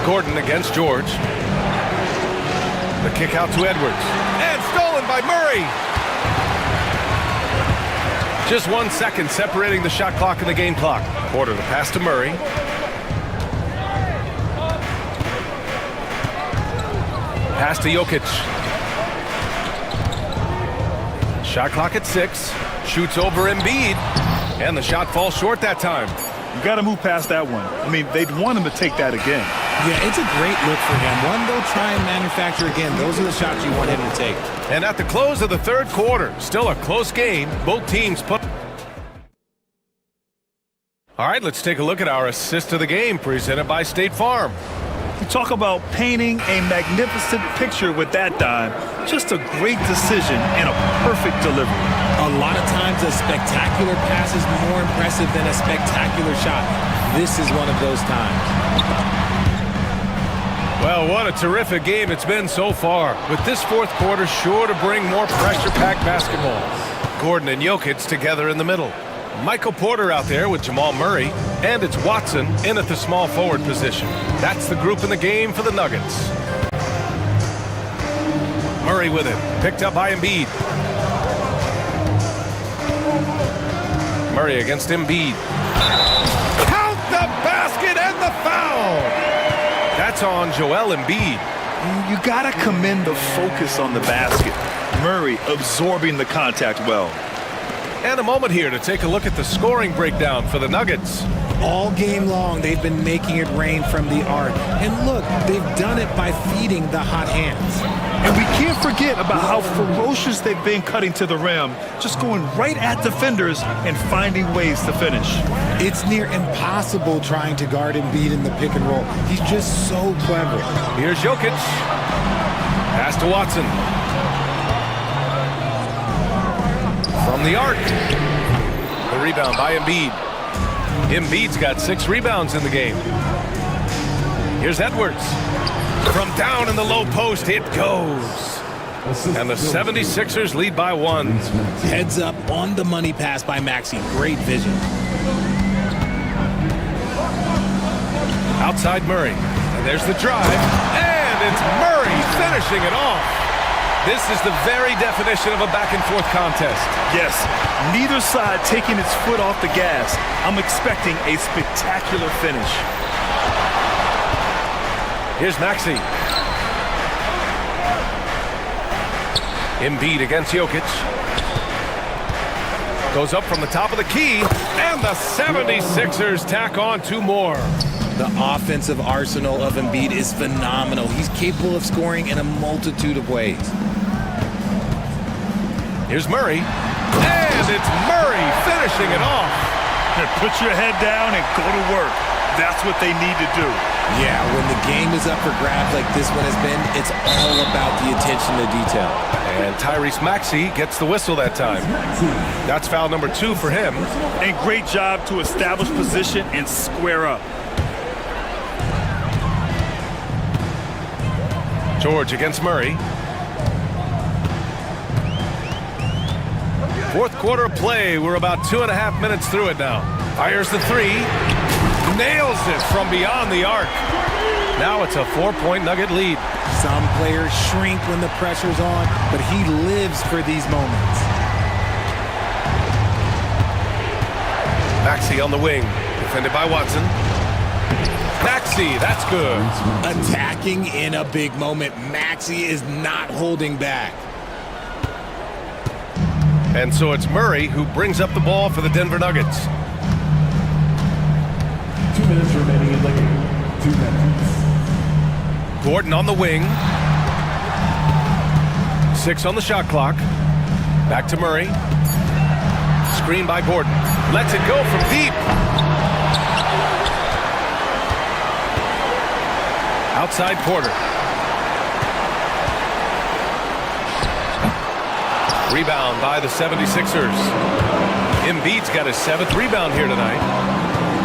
Gordon against George. The kick out to Edwards. And stolen by Murray. Just 1 second separating the shot clock and the game clock. Porter the pass to Murray. Pass to Jokic. Shot clock at 6. Shoots over Embiid. And the shot falls short that time. You got to move past that one. I mean, they'd want him to take that again. Yeah, it's a great look for him. One they'll try and manufacture again. Those are the shots you want him to take. And at the close of the third quarter, still a close game. Both teams put... All right, let's take a look at our assist of the game presented by State Farm. You talk about painting a magnificent picture with that dime. Just a great decision and a perfect delivery. A lot of times a spectacular pass is more impressive than a spectacular shot. This is one of those times. Well, what a terrific game it's been so far. With this fourth quarter sure to bring more pressure-packed basketball. Gordon and Jokic together in the middle. Michael Porter out there with Jamal Murray, and it's Watson in at the small forward position. That's the group in the game for the Nuggets. Murray with it, picked up by Embiid. Murray against Embiid. Count the basket and the foul! That's on Joel Embiid. You gotta commend the focus on the basket. Murray absorbing the contact well. And a moment here to take a look at the scoring breakdown for the Nuggets. All game long, they've been making it rain from the arc. And look, they've done it by feeding the hot hands. And we can't forget about how ferocious they've been cutting to the rim, just going right at defenders and finding ways to finish. It's near impossible trying to guard Embiid in the pick and roll. He's just so clever. Here's Jokic. Pass to Watson. From the arc. The rebound by Embiid. Embiid's got 6 rebounds in the game. Here's Edwards. From down in the low post, it goes. And the 76ers lead by 1. Heads up on the money pass by Maxey. Great vision. Outside Murray. And there's the drive. And it's Murray finishing it off. This is the very definition of a back-and-forth contest. Yes, neither side taking its foot off the gas. I'm expecting a spectacular finish. Here's Maxey. Embiid against Jokic. Goes up from the top of the key, and the 76ers tack on 2 more. The offensive arsenal of Embiid is phenomenal. He's capable of scoring in a multitude of ways. Here's Murray. And it's Murray finishing it off. Put your head down and go to work. That's what they need to do. Yeah, when the game is up for grabs like this one has been, it's all about the attention to detail. And Tyrese Maxey gets the whistle that time. That's foul number 2 for him. And great job to establish position and square up. George against Murray. Fourth quarter of play. We're about 2.5 minutes through it now. Fires the 3. Nails it from beyond the arc. Now it's a 4-point Nugget lead. Some players shrink when the pressure's on, but he lives for these moments. Maxey on the wing. Defended by Watson. Maxey, that's good. Attacking in a big moment. Maxey is not holding back. And so it's Murray who brings up the ball for the Denver Nuggets. 2 minutes remaining in the game. 2 minutes. Gordon on the wing. 6 on the shot clock. Back to Murray. Screen by Gordon. Lets it go from deep. Outside Porter. Rebound by the 76ers. Embiid's got his 7th rebound here tonight.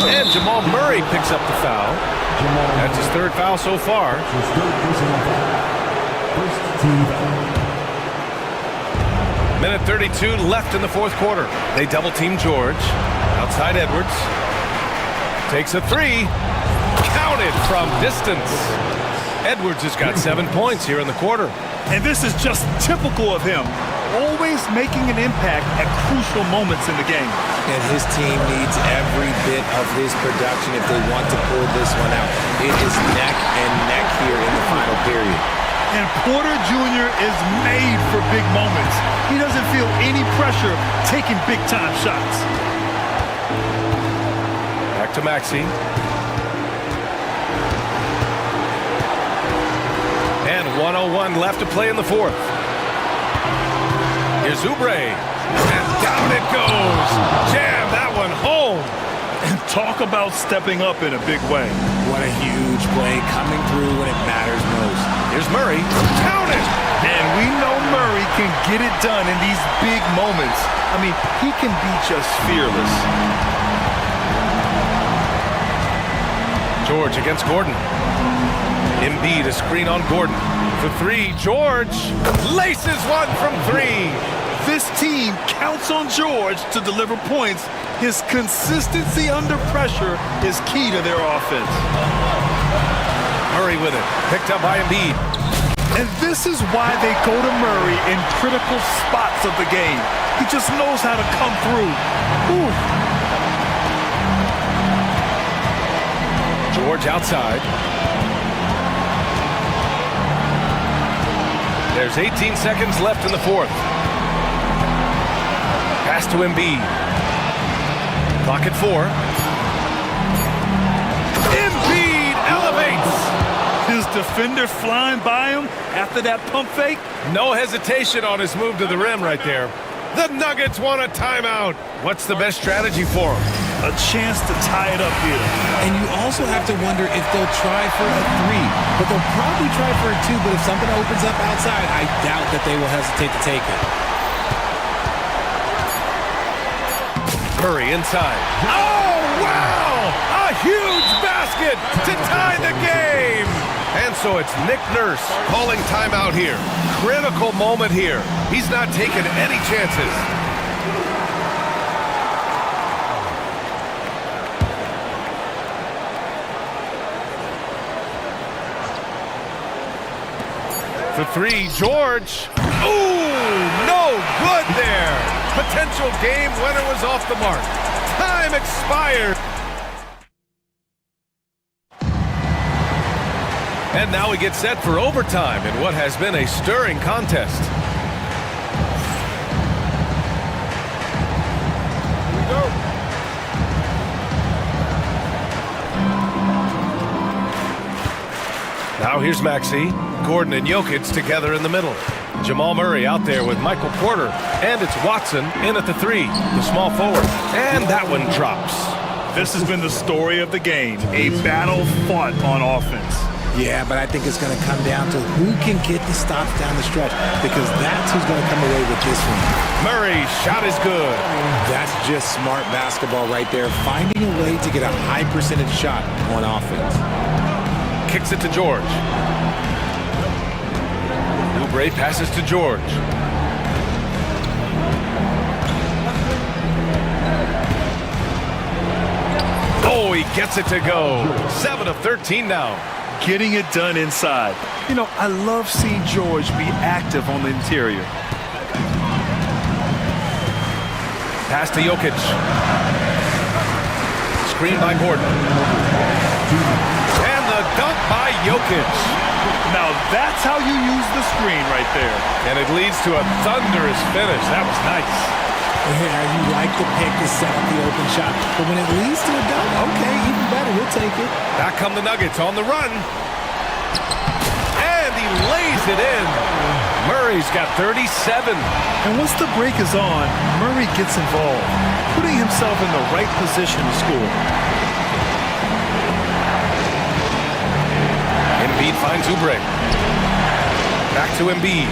And Jamal Murray picks up the foul. That's his 3rd foul so far. Minute 32 left in the fourth quarter. They double team George. Outside Edwards. Takes a 3. Counted from distance. Edwards has got 7 points here in the quarter. And this is just typical of him. Always making an impact at crucial moments in the game. And his team needs every bit of his production if they want to pull this one out. It is neck and neck here in the final period. And Porter Jr. is made for big moments. He doesn't feel any pressure taking big-time shots. Back to Maxey. And 1:01 left to play in the fourth. Here's Oubre. And down it goes. Jam that one home. And talk about stepping up in a big way. What a huge play coming through when it matters most. Here's Murray. Count it! And we know Murray can get it done in these big moments. I mean, he can be just fearless. George against Gordon. Embiid a screen on Gordon. For three, George laces one from three. This team counts on George to deliver points. His consistency under pressure is key to their offense. Murray with it. Picked up by Embiid. And this is why they go to Murray in critical spots of the game. He just knows how to come through. Ooh. George outside. There's 18 seconds left in the fourth. Pass to Embiid. Clock at 4. Embiid elevates. His defender flying by him after that pump fake. No hesitation on his move to the rim right there. The Nuggets want a timeout. What's the best strategy for them? A chance to tie it up here. And you also have to wonder if they'll try for a 3. But they'll probably try for a 2, but if something opens up outside, I doubt that they will hesitate to take it. Curry inside. Oh, wow! A huge basket to tie the game! And so it's Nick Nurse calling timeout here. Critical moment here. He's not taking any chances. For three, George. Ooh, no good there. Potential game winner was off the mark. Time expired. And now we get set for overtime in what has been a stirring contest. Here we go. Now here's Maxey. Gordon and Jokic together in the middle. Jamal Murray out there with Michael Porter. And it's Watson in at the 3, the small forward. And that one drops. This has been the story of the game. A battle fought on offense. Yeah, but I think it's going to come down to who can get the stops down the stretch, because that's who's going to come away with this one. Murray's shot is good. That's just smart basketball right there, finding a way to get a high percentage shot on offense. Kicks it to George. Oubre passes to George. Oh, he gets it to go. 7 of 13 now. Getting it done inside. You know, I love seeing George be active on the interior. Pass to Jokic. Screen by Gordon. And the dunk by Jokic. Now that's how you use the screen right there. And it leads to a thunderous finish. That was nice. Yeah, you like the pick to set up the open shot. But when it leads to a dunk, okay, even better, we'll take it. Back come the Nuggets on the run. And he lays it in. Murray's got 37. And once the break is on, Murray gets involved, putting himself in the right position to score. Embiid finds Oubre. Back to Embiid.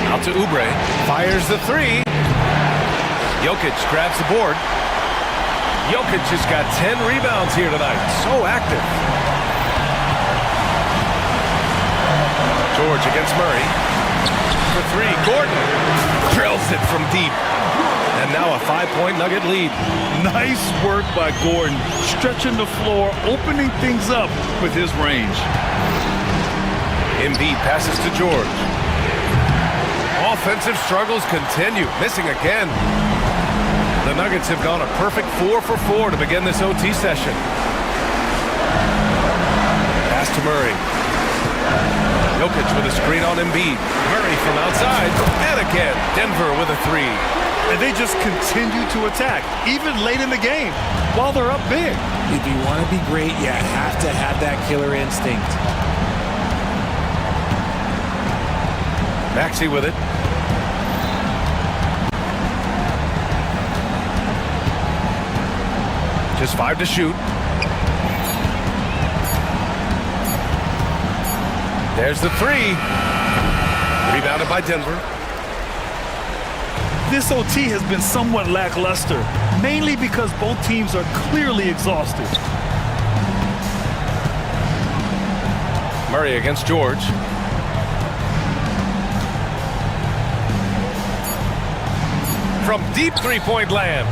Out to Oubre. Fires the 3. Jokic grabs the board. Jokic has got 10 rebounds here tonight. So active. George against Murray. For 3, Gordon drills it from deep. And now a 5-point Nugget lead. Nice work by Gordon, stretching the floor, opening things up with his range. Embiid passes to George. Offensive struggles continue, missing again. The Nuggets have gone a perfect 4 for 4 to begin this OT session. Pass to Murray. Jokic with a screen on Embiid. Murray from outside. And again, Denver with a three. And they just continue to attack, even late in the game, while they're up big. If you want to be great, you have to have that killer instinct. Maxey with it. Just 5 to shoot. There's the three. Rebounded by Denver. This OT has been somewhat lackluster, mainly because both teams are clearly exhausted. Murray against George. From deep three-point land.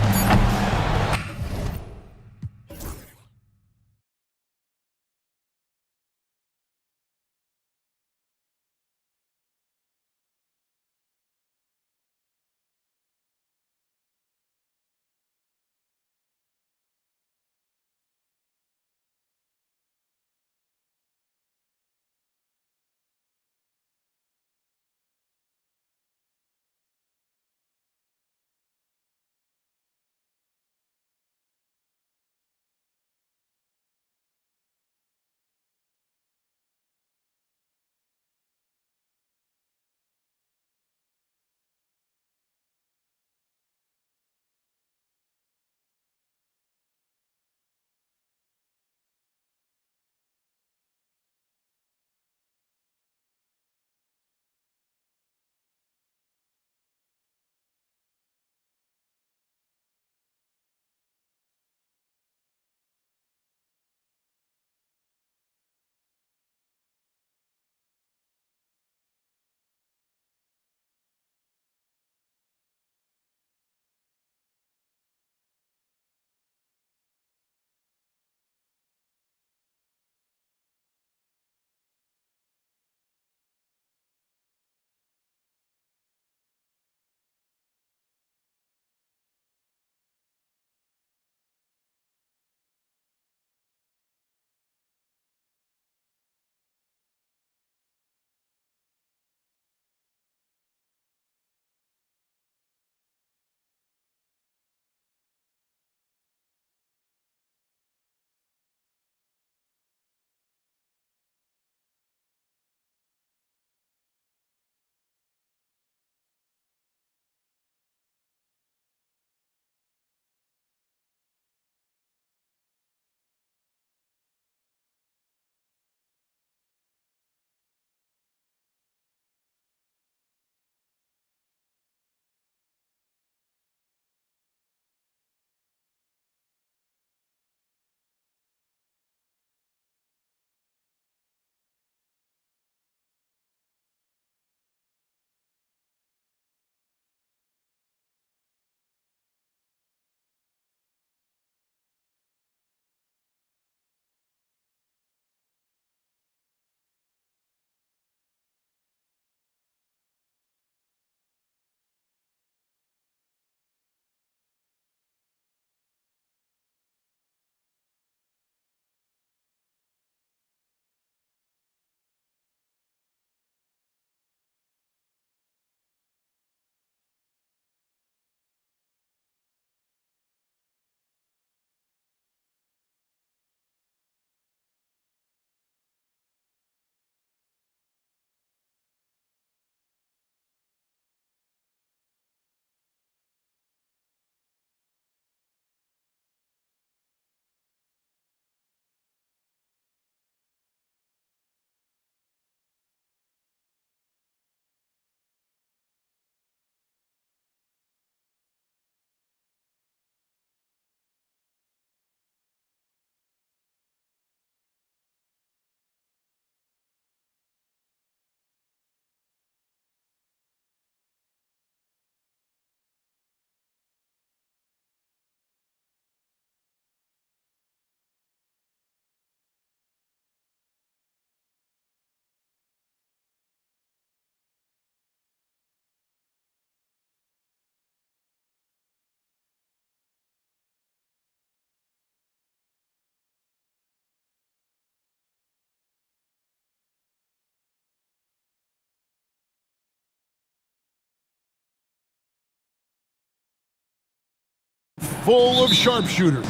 full of sharpshooters.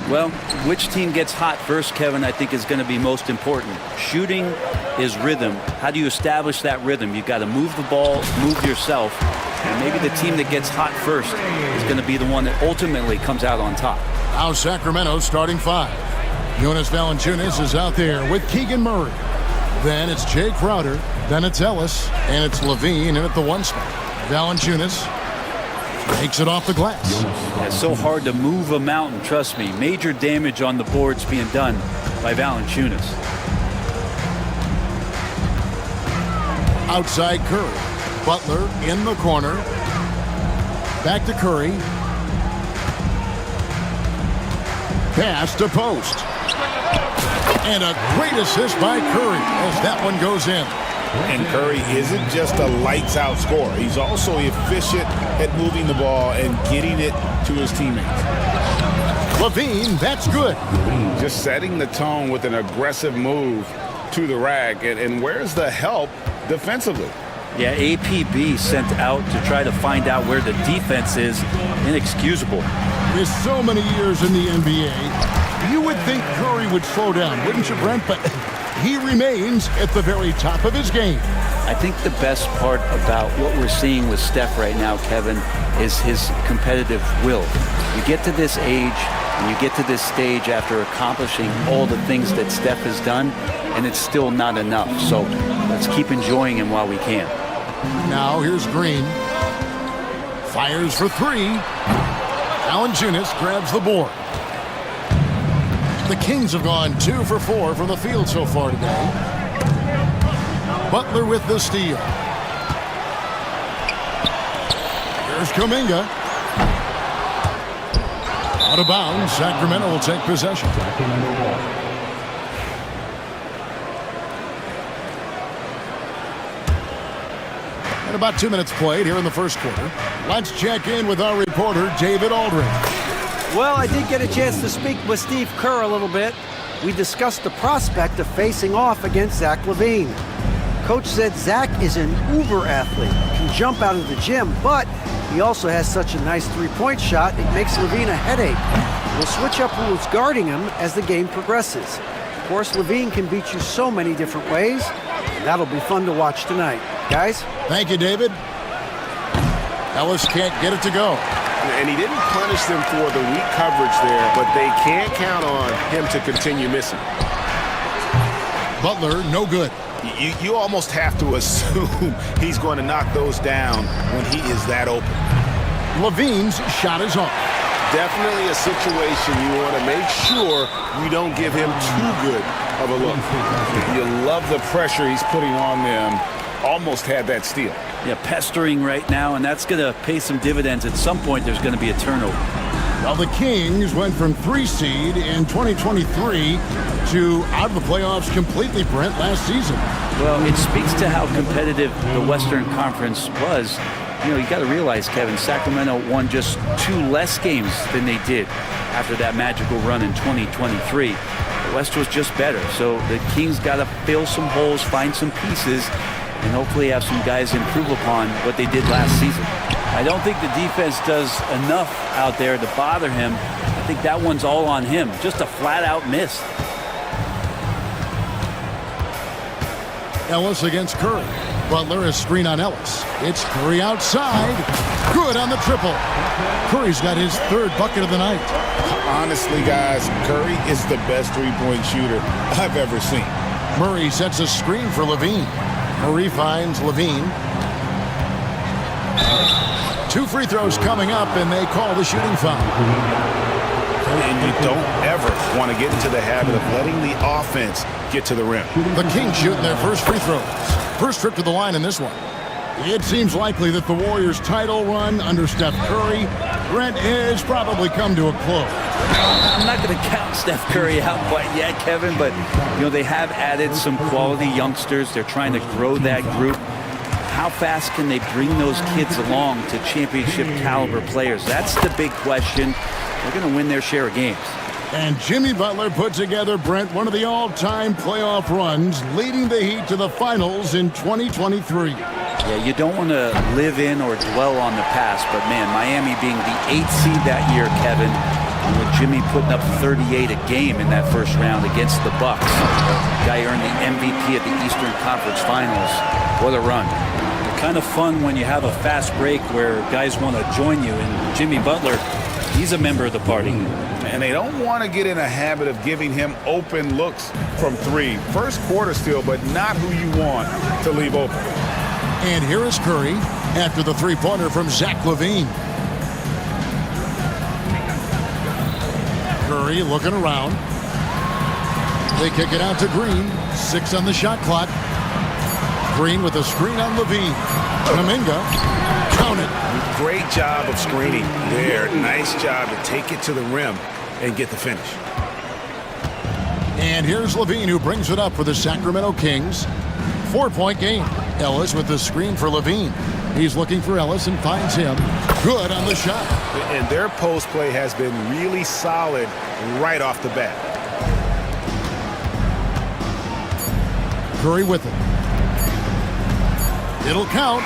Well, which team gets hot first, Kevin, I think is going to be most important. Shooting is rhythm. How do you establish that rhythm? You've got to move the ball, move yourself, and maybe the team that gets hot first is going to be the one that ultimately comes out on top. Now Sacramento starting five. Jonas Valanciunas is out there with Keegan Murray. Then it's Jay Crowder. Then it's Ellis. And it's Levine in at the one spot. Valanciunas takes it off the glass. It's so hard to move a mountain, trust me. Major damage on the boards being done by Valanciunas. Outside Curry. Butler in the corner. Back to Curry. Pass to post. And a great assist by Curry as that one goes in. And Curry isn't just a lights-out scorer. He's also efficient at moving the ball and getting it to his teammates. Levine, that's good. Just setting the tone with an aggressive move to the rack. And where's the help defensively? Yeah, APB sent out to try to find out where the defense is. Inexcusable. With so many years in the NBA, you would think Curry would slow down, wouldn't you, Brent? But he remains at the very top of his game. I think the best part about what we're seeing with Steph right now, Kevin, is his competitive will. You get to this age and you get to this stage after accomplishing all the things that Steph has done, and it's still not enough. So let's keep enjoying him while we can. Now here's Green. Fires for three. Valanciunas grabs the board. The Kings have gone 2 for 4 from the field so far today. Butler with the steal. Here's Kuminga. Out of bounds, Sacramento will take possession. And about 2 minutes played here in the first quarter. Let's check in with our reporter, David Aldridge. Well, I did get a chance to speak with Steve Kerr a little bit. We discussed the prospect of facing off against Zach LaVine. Coach said Zach is an uber athlete, can jump out of the gym, but he also has such a nice three-point shot, it makes LaVine a headache. We'll switch up who's guarding him as the game progresses. Of course, LaVine can beat you so many different ways, and that'll be fun to watch tonight. Guys? Thank you, David. Ellis can't get it to go. And he didn't punish them for the weak coverage there, but they can't count on him to continue missing. Butler, no good. You almost have to assume he's going to knock those down when he is that open. Levine's shot is off. Definitely a situation you want to make sure you don't give him too good of a look. You love the pressure he's putting on them. Almost had that steal. Yeah, pestering right now, and that's going to pay some dividends. At some point, there's going to be a turnover. Well, the Kings went from 3 seed in 2023 to out of the playoffs completely, Brent, last season. Well, it speaks to how competitive the Western Conference was. You know, you got to realize, Kevin, Sacramento won just 2 less games than they did after that magical run in 2023. The West was just better, so the Kings got to fill some holes, find some pieces, and hopefully have some guys improve upon what they did last season. I don't think the defense does enough out there to bother him. I think that one's all on him. Just a flat-out miss. Ellis against Curry. Butler is screen on Ellis. It's Curry outside. Good on the triple. Curry's got his 3rd bucket of the night. Honestly, guys, Curry is the best three-point shooter I've ever seen. Murray sets a screen for Levine. Murray finds Levine. 2 free throws coming up, and they call the shooting foul. And you don't ever want to get into the habit of letting the offense get to the rim. The Kings shooting their first free throws. First trip to the line in this one. It seems likely that the Warriors' title run under Steph Curry, Brent, has probably come to a close. I'm not going to count Steph Curry out quite yet, Kevin, but you know they have added some quality youngsters. They're trying to grow that group. How fast can they bring those kids along to championship caliber players? That's the big question. They're going to win their share of games. And Jimmy Butler put together, Brent, one of the all-time playoff runs, leading the Heat to the finals in 2023. Yeah, you don't want to live in or dwell on the past, but man, Miami being the 8th seed that year, Kevin, and with Jimmy putting up 38 a game in that first round against the Bucks. Guy earned the MVP at the Eastern Conference Finals. What a run. Kind of fun when you have a fast break where guys want to join you, and Jimmy Butler, he's a member of the party. And they don't want to get in a habit of giving him open looks from three. First quarter still, but not who you want to leave open. And here is Curry after the three-pointer from Zach LaVine. Curry looking around. They kick it out to Green. 6 on the shot clock. Green with a screen on LaVine. Kuminga, count it. Great job of screening there. Nice job to take it to the rim and get the finish. And here's LaVine, who brings it up for the Sacramento Kings. 4-point game. Ellis with the screen for LaVine. He's looking for Ellis and finds him. Good on the shot. And their post play has been really solid right off the bat. Curry with it. It'll count.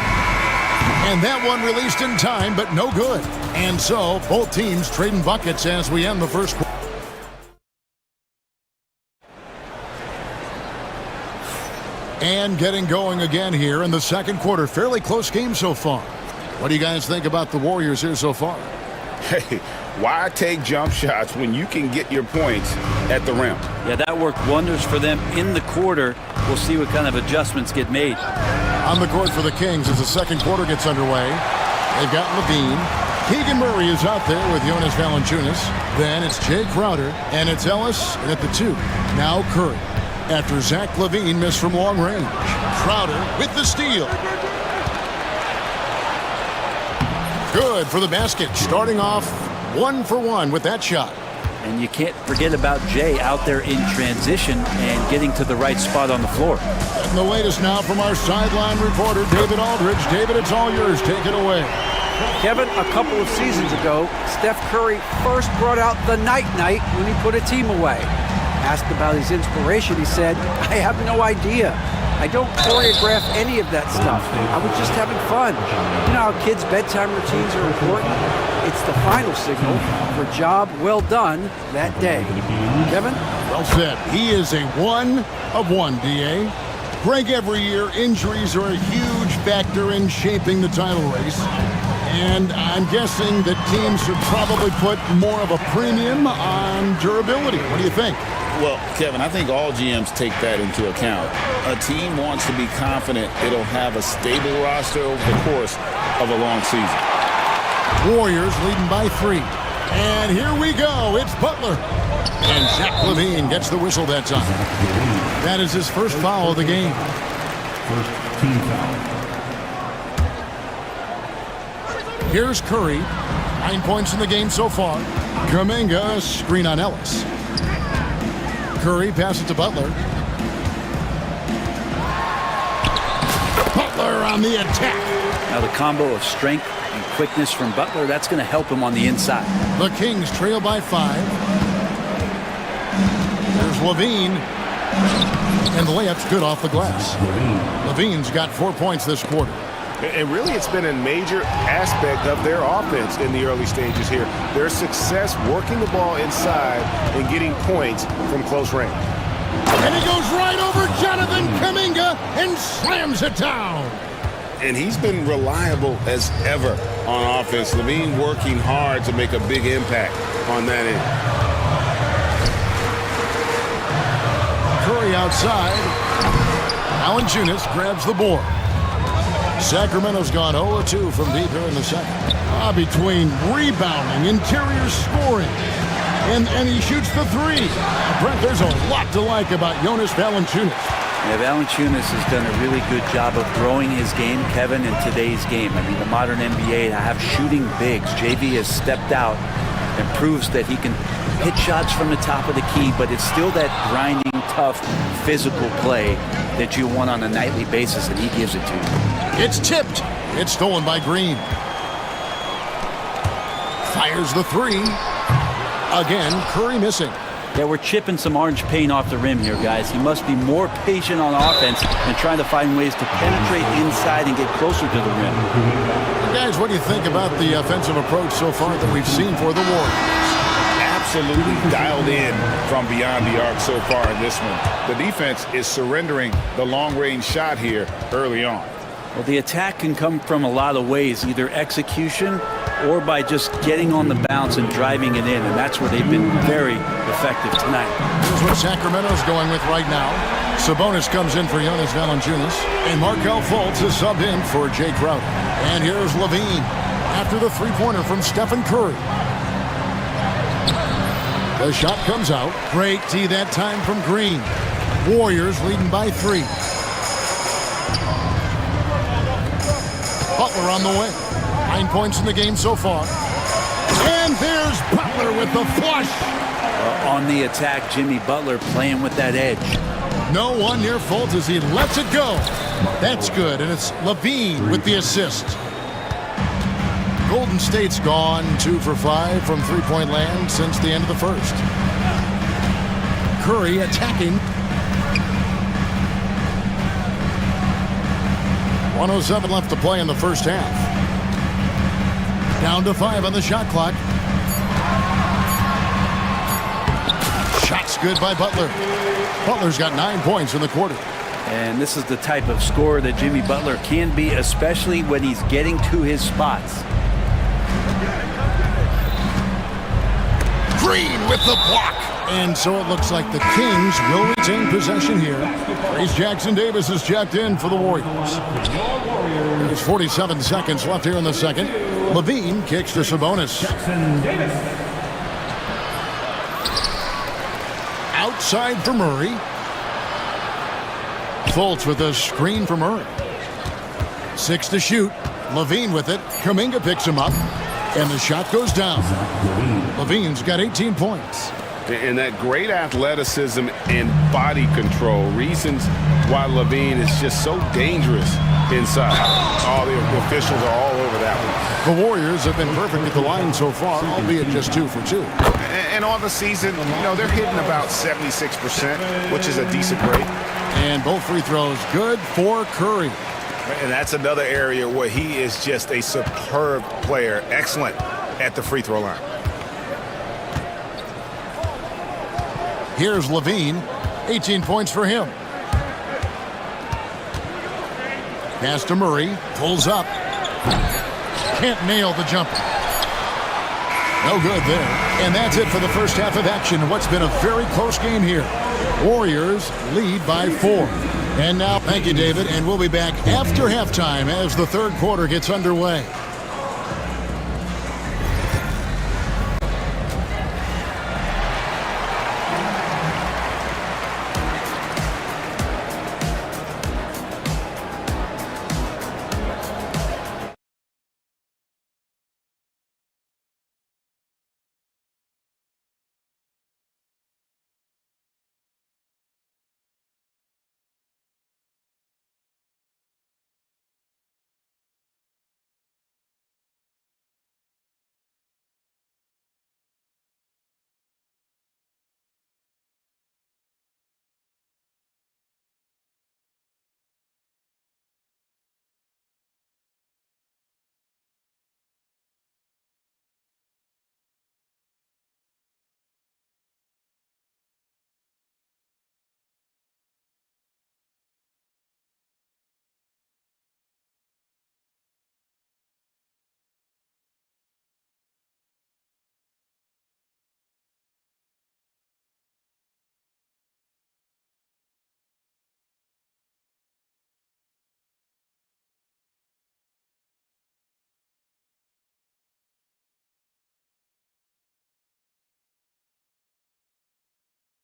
And that one released in time, but no good. And so, both teams trading buckets as we end the first quarter. And getting going again here in the second quarter. Fairly close game so far. What do you guys think about the Warriors here so far? Hey, why take jump shots when you can get your points at the rim? Yeah, that worked wonders for them in the quarter. We'll see what kind of adjustments get made. On the court for the Kings as the second quarter gets underway. They've got LaVine. Keegan Murray is out there with Jonas Valanciunas. Then it's Jay Crowder, and it's Ellis at the 2. Now Curry. After Zach LaVine missed from long range. Crowder with the steal. Good for the basket. Starting off 1 for 1 with that shot. And you can't forget about Jay out there in transition and getting to the right spot on the floor. And the latest now from our sideline reporter, David Aldridge. David, it's all yours. Take it away. Kevin, a couple of seasons ago, Steph Curry first brought out the night-night when he put a team away. Asked about his inspiration, he said, I have no idea. I don't choreograph any of that stuff. I was just having fun. You know how kids' bedtime routines are important? It's the final signal for a job well done that day. Kevin? Well said. He is a 1 of 1, D.A. Greg, every year, injuries are a huge factor in shaping the title race. And I'm guessing that teams should probably put more of a premium on durability. What do you think? Well, Kevin, I think all GMs take that into account. A team wants to be confident it'll have a stable roster over the course of a long season. Warriors leading by 3. And here we go. It's Butler. And Zach LaVine gets the whistle that time. That is his first foul of the game. First team foul. Here's Curry. 9 points in the game so far. Kuminga, screen on Ellis. Curry passes to Butler. Butler on the attack. Now the combo of strength and quickness from Butler, that's going to help him on the inside. The Kings trail by 5. There's LaVine. And the layup's good off the glass. LaVine's got 4 points this quarter. And really, it's been a major aspect of their offense in the early stages here. Their success working the ball inside and getting points from close range. And he goes right over Jonathan Kuminga and slams it down. And he's been reliable as ever on offense. LaVine working hard to make a big impact on that end. Curry outside. Valanciunas grabs the board. Sacramento's gone 0-2 from deep here in the second. Between rebounding, interior scoring, and he shoots the 3. Brent, there's a lot to like about Jonas Valanciunas. Yeah, Valanciunas has done a really good job of growing his game, Kevin, in today's game. I mean, the modern NBA have shooting bigs. JV has stepped out and proves that he can hit shots from the top of the key, but it's still that grinding, tough, physical play that you want on a nightly basis, and he gives it to you. It's tipped. It's stolen by Green. Fires the 3. Again, Curry missing. Yeah, we're chipping some orange paint off the rim here, guys. He must be more patient on offense and trying to find ways to penetrate inside and get closer to the rim. Guys, what do you think about the offensive approach so far that we've seen for the Warriors? Absolutely dialed in from beyond the arc so far in this one. The defense is surrendering the long-range shot here early on. Well, the attack can come from a lot of ways, either execution or by just getting on the bounce and driving it in, and that's where they've been very effective tonight. Here's what Sacramento's going with right now. Sabonis comes in for Jonas Valanciunas, and Markelle Fultz is subbed in for Jay Crowder. And here's Levine after the three-pointer from Stephen Curry. The shot comes out. Great D that time from Green. Warriors leading by 3. Butler on the way. 9 points in the game so far. And there's Butler with the flush. On the attack, Jimmy Butler playing with that edge. No one near Fultz as he lets it go. That's good, and it's Levine with the assist. Golden State's gone 2 for 5 from three-point land since the end of the first. Curry attacking. 1:07 left to play in the first half. Down to 5 on the shot clock. Shot's good by Butler. Butler's got 9 points in the quarter. And this is the type of scorer that Jimmy Butler can be, especially when he's getting to his spots. Green with the block. And so it looks like the Kings will retain possession here. Trace Jackson-Davis is checked in for the Warriors. There's 47 seconds left here in the second. Levine kicks to Sabonis. Outside for Murray. Fultz with a screen for Murray. 6 to shoot. Levine with it. Kuminga picks him up. And the shot goes down. Levine's got 18 points. And that great athleticism and body control, reasons why Levine is just so dangerous inside. All the officials are all over that one. The Warriors have been perfect at the line so far, albeit just 2 for 2. And on the season, you know, they're hitting about 76%, which is a decent rate. And both free throws good for Curry. And that's another area where he is just a superb player, excellent at the free throw line. Here's Levine, 18 points for him. Pass to Murray, pulls up. Can't nail the jumper. No good there. And that's it for the first half of action. What's been a very close game here. Warriors lead by 4. And now, thank you, David, and we'll be back after halftime as the third quarter gets underway.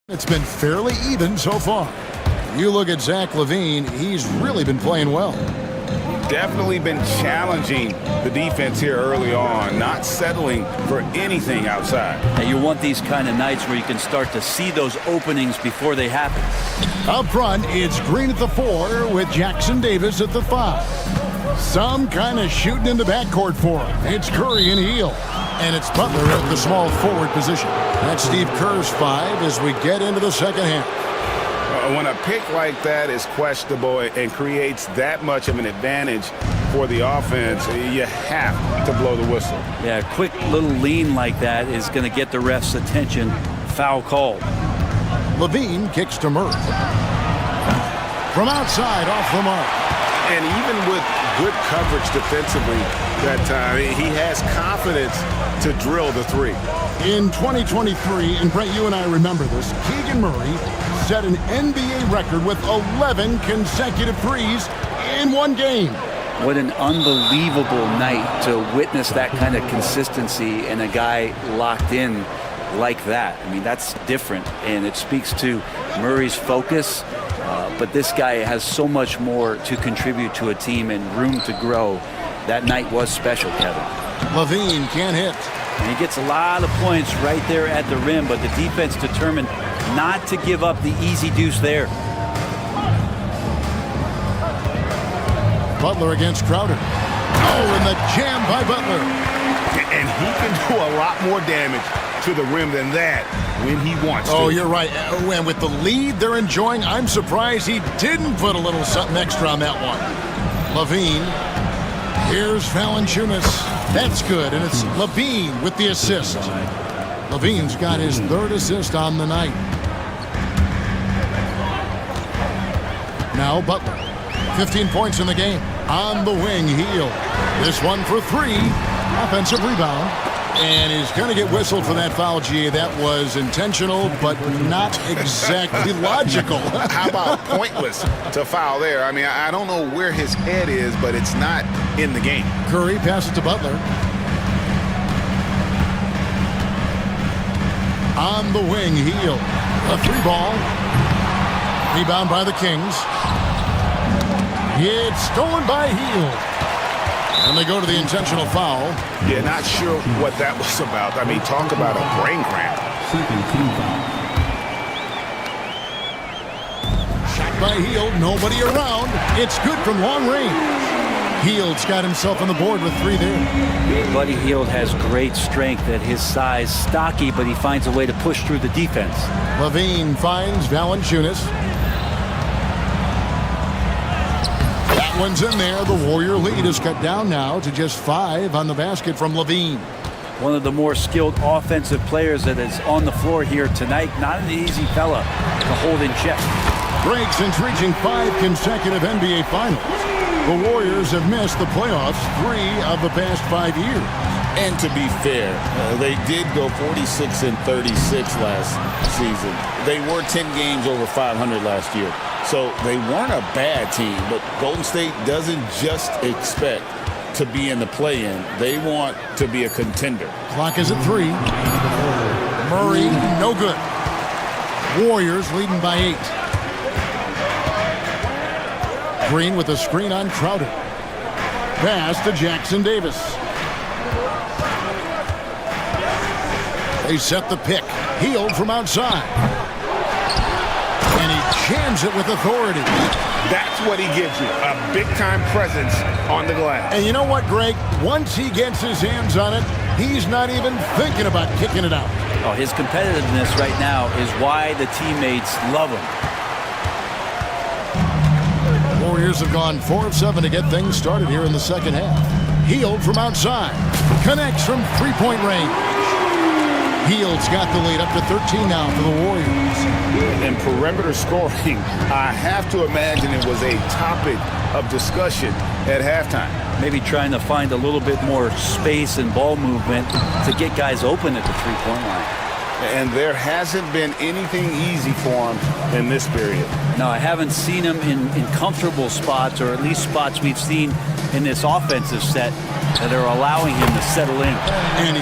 It's been fairly even so far. You look at Zach LaVine, he's really been playing well. Definitely been challenging the defense here early on, not settling for anything outside. And you want these kind of nights where you can start to see those openings before they happen. Up front, it's Green at the 4 with Jackson-Davis at the 5. Some kind of shooting in the backcourt for him. It's Curry and Heel. And it's Butler at the small forward position. That's Steve Kerr's 5 as we get into the second half. When a pick like that is questionable and creates that much of an advantage for the offense, you have to blow the whistle. Yeah, a quick little lean like that is going to get the ref's attention. Foul called. Levine kicks to Murray. From outside, off the mark. And even with good coverage defensively that time, he has confidence to drill the three. In 2023, and Brett, you and I remember this, Keegan Murray set an NBA record with 11 consecutive threes in one game. What an unbelievable night to witness that kind of consistency and a guy locked in like that. I mean, that's different, and it speaks to Murray's focus. But this guy has so much more to contribute to a team and room to grow. That night was special, Kevin. Levine can't hit. And he gets a lot of points right there at the rim, but the defense determined not to give up the easy deuce there. Butler against Crowder. Oh, and the jam by Butler. And he can do a lot more damage to the rim than that when he wants to. Oh, you're right. And with the lead they're enjoying, I'm surprised he didn't put a little something extra on that one. Levine. Here's Valanciunas. That's good, and it's Levine with the assist. Levine's got his third assist on the night. Now Butler. 15 points in the game. On the wing, Hield. This one for 3. Offensive rebound. And he's going to get whistled for that foul, G. That was intentional, but not exactly logical. How about pointless to foul there? I mean, I don't know where his head is, but it's not in the game. Curry passes to Butler. On the wing, Hield. A 3-ball. Rebound by the Kings. It's stolen by Hield. And they go to the intentional foul. Yeah, not sure what that was about. I mean, talk about a brain cramp. Second team foul. Shot by Hield, nobody around. It's good from long range. Hield's got himself on the board with 3 there. Buddy Hield has great strength at his size, stocky, but he finds a way to push through the defense. Levine finds Valanciunas. That one's in there. The Warrior lead is cut down now to just 5 on the basket from Levine. One of the more skilled offensive players that is on the floor here tonight. Not an easy fella to hold in check. Break since reaching 5 consecutive NBA Finals. The Warriors have missed the playoffs 3 of the past 5 years. And to be fair, they did go 46-36 last season. They were 10 games over 500 last year. So they weren't a bad team, but Golden State doesn't just expect to be in the play-in. They want to be a contender. Clock is at 3. Murray, no good. Warriors leading by 8. Green with a screen on Crowder. Pass to Jackson Davis. They set the pick. Hield from outside. And he jams it with authority. That's what he gives you, a big-time presence on the glass. And you know what, Greg? Once he gets his hands on it, he's not even thinking about kicking it out. Oh, his competitiveness right now is why the teammates love him. Warriors have gone 4 of 7 to get things started here in the second half. Hield from outside. Connects from 3-point range. Hield's got the lead up to 13 now for the Warriors. And perimeter scoring, I have to imagine it was a topic of discussion at halftime. Maybe trying to find a little bit more space and ball movement to get guys open at the 3-point line. And there hasn't been anything easy for him in this period. No, I haven't seen him in comfortable spots, or at least spots we've seen in this offensive set that are allowing him to settle in. And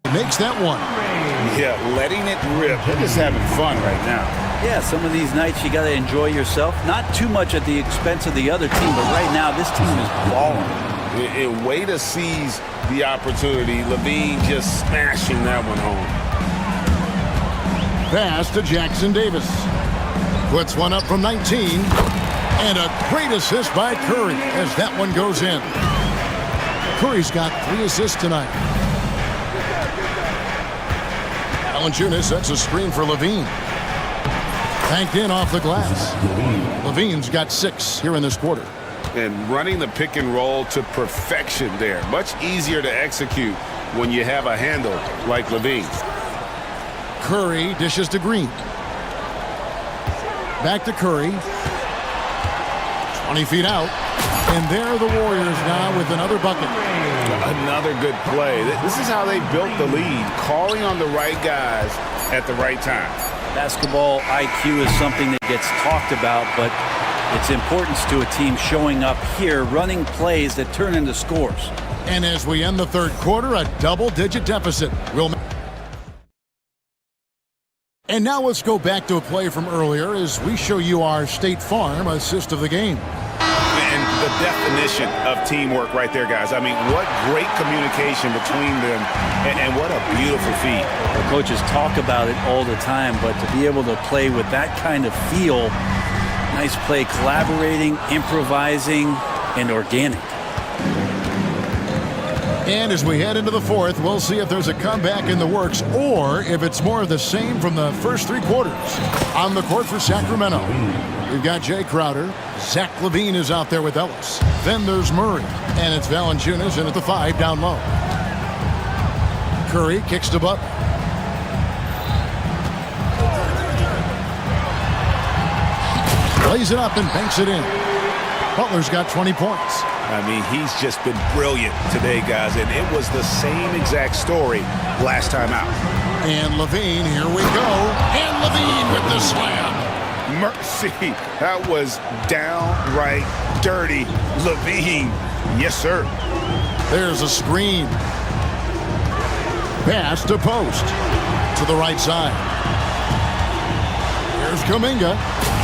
he makes that one. Yeah, letting it rip. They're just having fun right now. Yeah, some of these nights you got to enjoy yourself. Not too much at the expense of the other team, but right now this team is balling. A way to seize the opportunity. Levine just smashing that one home. Pass to Jackson Davis. Puts one up from 19. And a great assist by Curry as that one goes in. Curry's got 3 assists tonight. Valanciunas sets a screen for Levine. Banked in off the glass. Levine's got 6 here in this quarter. And running the pick and roll to perfection there. Much easier to execute when you have a handle like Levine. Curry dishes to Green. Back to Curry. 20 feet out. And there are the Warriors now with another bucket. Another good play. This is how they built the lead, calling on the right guys at the right time. Basketball IQ is something that gets talked about, but its importance to a team showing up here, running plays that turn into scores. And as we end the third quarter, a double-digit deficit. And now let's go back to a play from earlier as we show you our State Farm assist of the game. And the definition of teamwork right there, guys. I mean, what great communication between them, and what a beautiful feed. The coaches talk about it all the time, but to be able to play with that kind of feel, nice play, collaborating, improvising, and organic. And as we head into the fourth, we'll see if there's a comeback in the works or if it's more of the same from the first 3 quarters. On the court for Sacramento, we've got Jay Crowder. Zach LaVine is out there with Ellis. Then there's Murray. And it's Valanciunas in at the 5 down low. Curry kicks to Butler. Plays it up and banks it in. Butler's got 20 points. I mean, he's just been brilliant today, guys, and it was the same exact story last time out. And LaVine, here we go. And LaVine with the slam. Mercy, that was downright dirty. LaVine, yes, sir. There's a screen. Pass to post. To the right side. Here's Kuminga.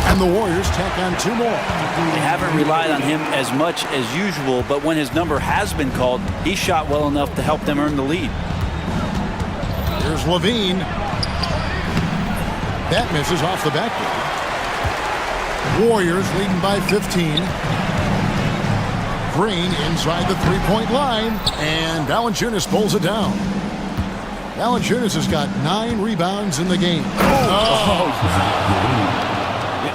And the Warriors tack on 2 more. They haven't relied on him as much as usual, but when his number has been called, he shot well enough to help them earn the lead. Here's LaVine. That misses off the backboard. Warriors leading by 15. Green inside the 3-point line, and Valanciunas pulls it down. Valanciunas has got 9 rebounds in the game.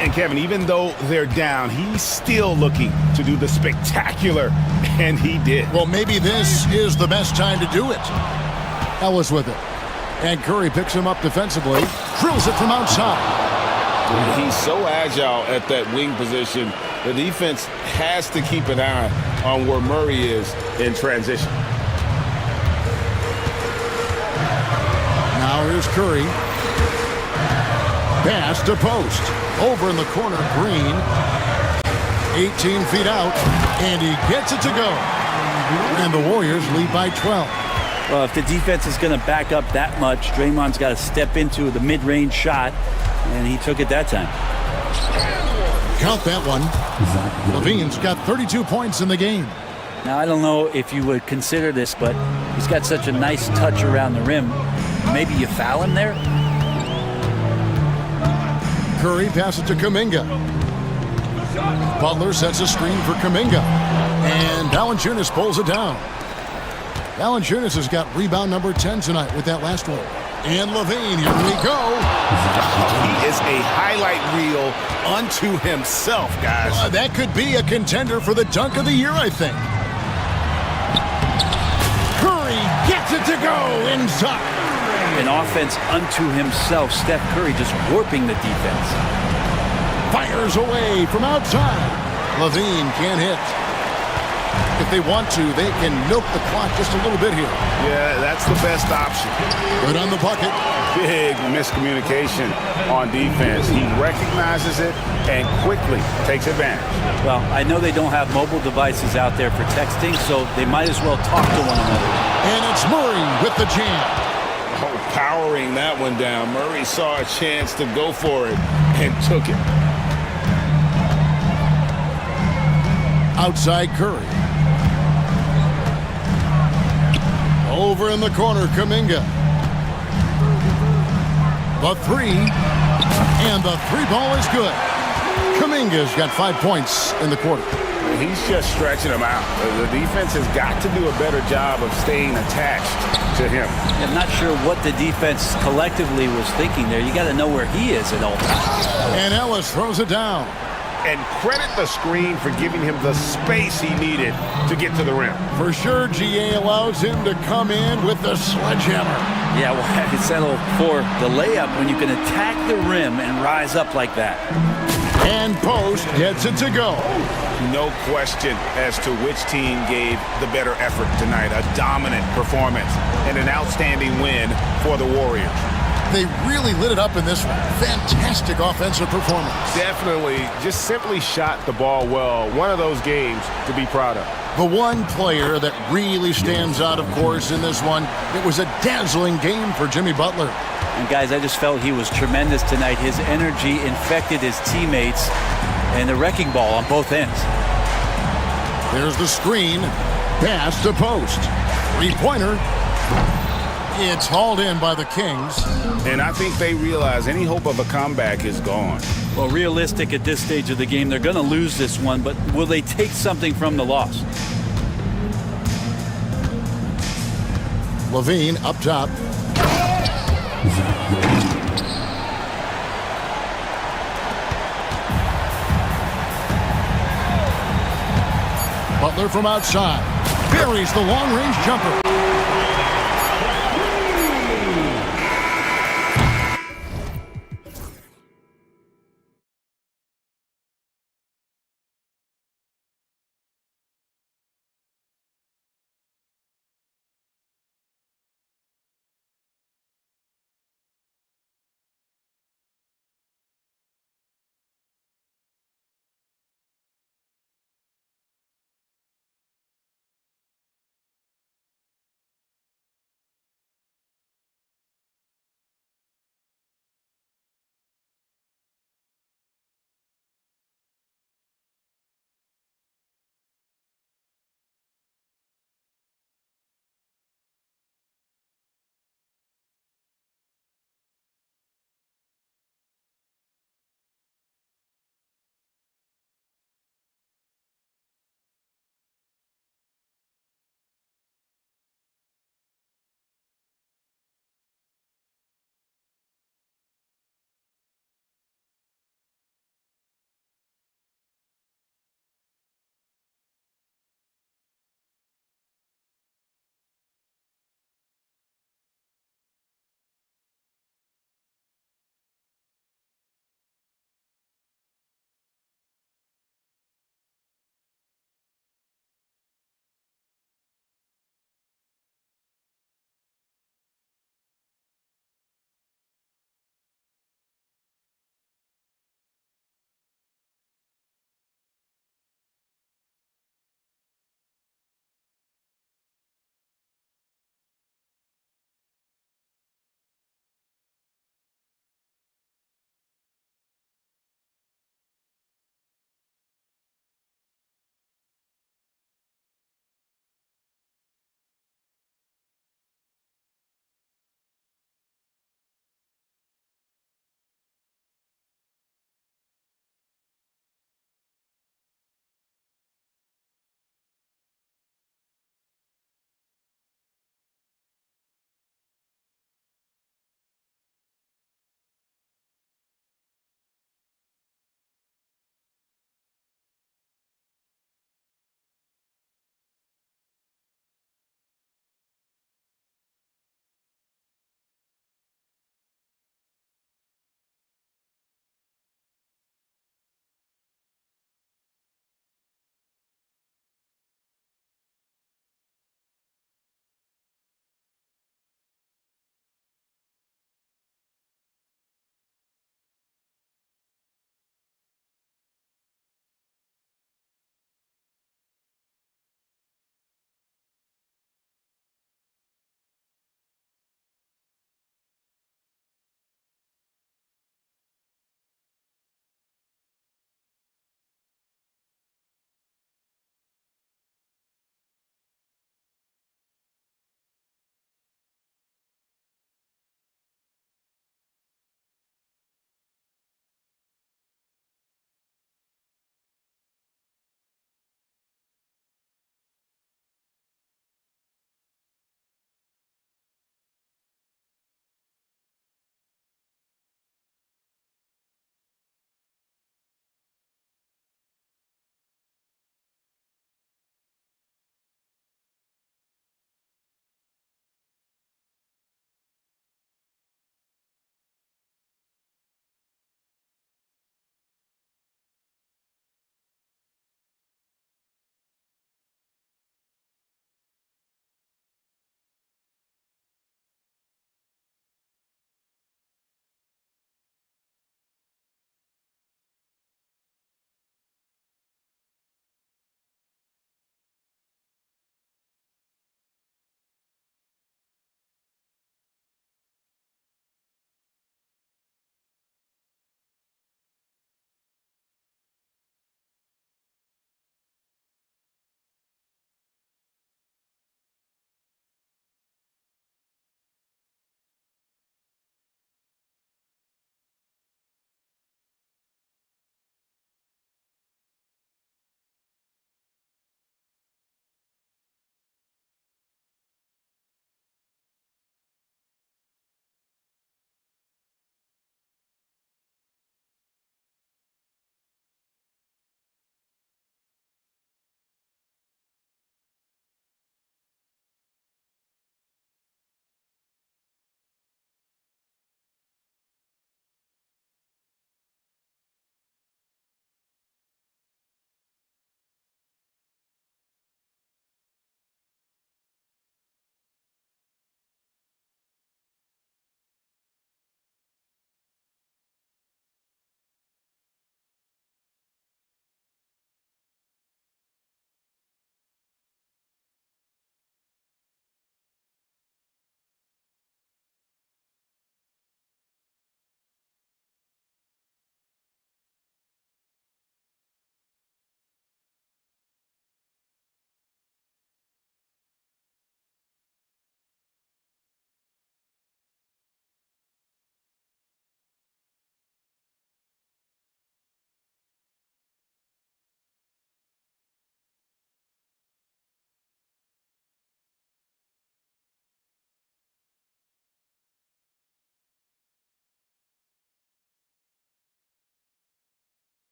And Kevin, even though they're down, he's still looking to do the spectacular, and he did. Well, maybe this is the best time to do it. Ellis with it. And Curry picks him up defensively, drills it from outside. He's so agile at that wing position. The defense has to keep an eye on where Murray is in transition. Now here's Curry. Pass to post. Over in the corner, Green. 18 feet out, and he gets it to go. And the Warriors lead by 12. Well, if the defense is going to back up that much, Draymond's got to step into the mid-range shot, and he took it that time. Count that one. LaVine's got 32 points in the game. Now, I don't know if you would consider this, but he's got such a nice touch around the rim. Maybe you foul him there? Curry passes to Kuminga. Butler sets a screen for Kuminga. And Valanciunas pulls it down. Valanciunas has got rebound number 10 tonight with that last one. And LaVine, here we go. He is a highlight reel unto himself, guys. That could be a contender for the dunk of the year, I think. Curry gets it to go inside. An offense unto himself. Steph Curry just warping the defense. Fires away from outside. LaVine can't hit. If they want to, they can milk the clock just a little bit here. Yeah, that's the best option. Good on the bucket. Big miscommunication on defense. He recognizes it and quickly takes advantage. Well, I know they don't have mobile devices out there for texting, so they might as well talk to one another. And it's Murray with the jam. Oh, powering that one down. Murray saw a chance to go for it and took it. Outside Curry. Over in the corner, Kuminga. The 3. And the 3 ball is good. Kuminga's got 5 points in the quarter. He's just stretching them out. The defense has got to do a better job of staying attached to him. I'm not sure what the defense collectively was thinking there. You got to know where he is at all times. And Ellis throws it down. And credit the screen for giving him the space he needed to get to the rim. For sure, GA allows him to come in with the sledgehammer. Yeah, well, I could settle for the layup when you can attack the rim and rise up like that. And Post gets it to go. No question as to which team gave the better effort tonight. A dominant performance and an outstanding win for the Warriors. They really lit it up in this one. Fantastic offensive performance. Definitely just simply shot the ball well. One of those games to be proud of. The one player that really stands out, of course, in this one, it was a dazzling game for Jimmy Butler. And guys, I just felt he was tremendous tonight. His energy infected his teammates and the wrecking ball on both ends. There's the screen. Pass to Post. Three-pointer. It's hauled in by the Kings. And I think they realize any hope of a comeback is gone. Well, realistic at this stage of the game, they're going to lose this one, but will they take something from the loss? Levine up top. Butler from outside. Buries the long-range jumper.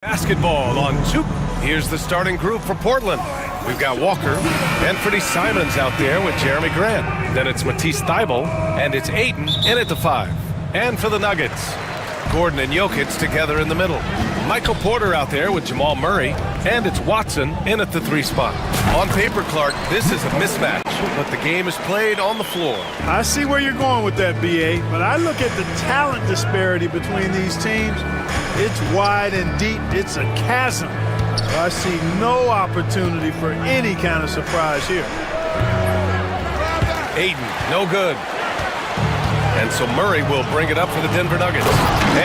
Basketball on two. Here's the starting group for Portland. We've got Walker, Anthony Simons out there with Jeremy Grant. Then it's Matisse Thybulle, and it's Ayton in at the 5. And for the Nuggets, Gordon and Jokic together in the middle. Michael Porter out there with Jamal Murray, and it's Watson in at the 3 spot. On paper, Clark, this is a mismatch, but the game is played on the floor. I see where you're going with that, BA, but I look at the talent disparity between these teams. It's wide and deep. It's a chasm. So I see no opportunity for any kind of surprise here. Ayton, no good. And so Murray will bring it up for the Denver Nuggets.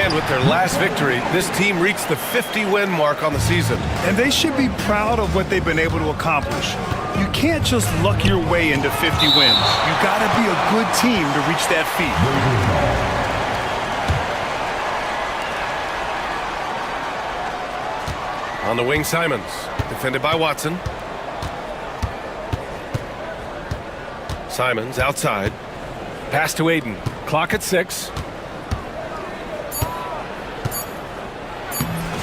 And with their last victory, this team reached the 50-win mark on the season. And they should be proud of what they've been able to accomplish. You can't just luck your way into 50 wins. You gotta be a good team to reach that feat. On the wing, Simons, defended by Watson. Simons outside. Pass to Ayton. Clock at 6.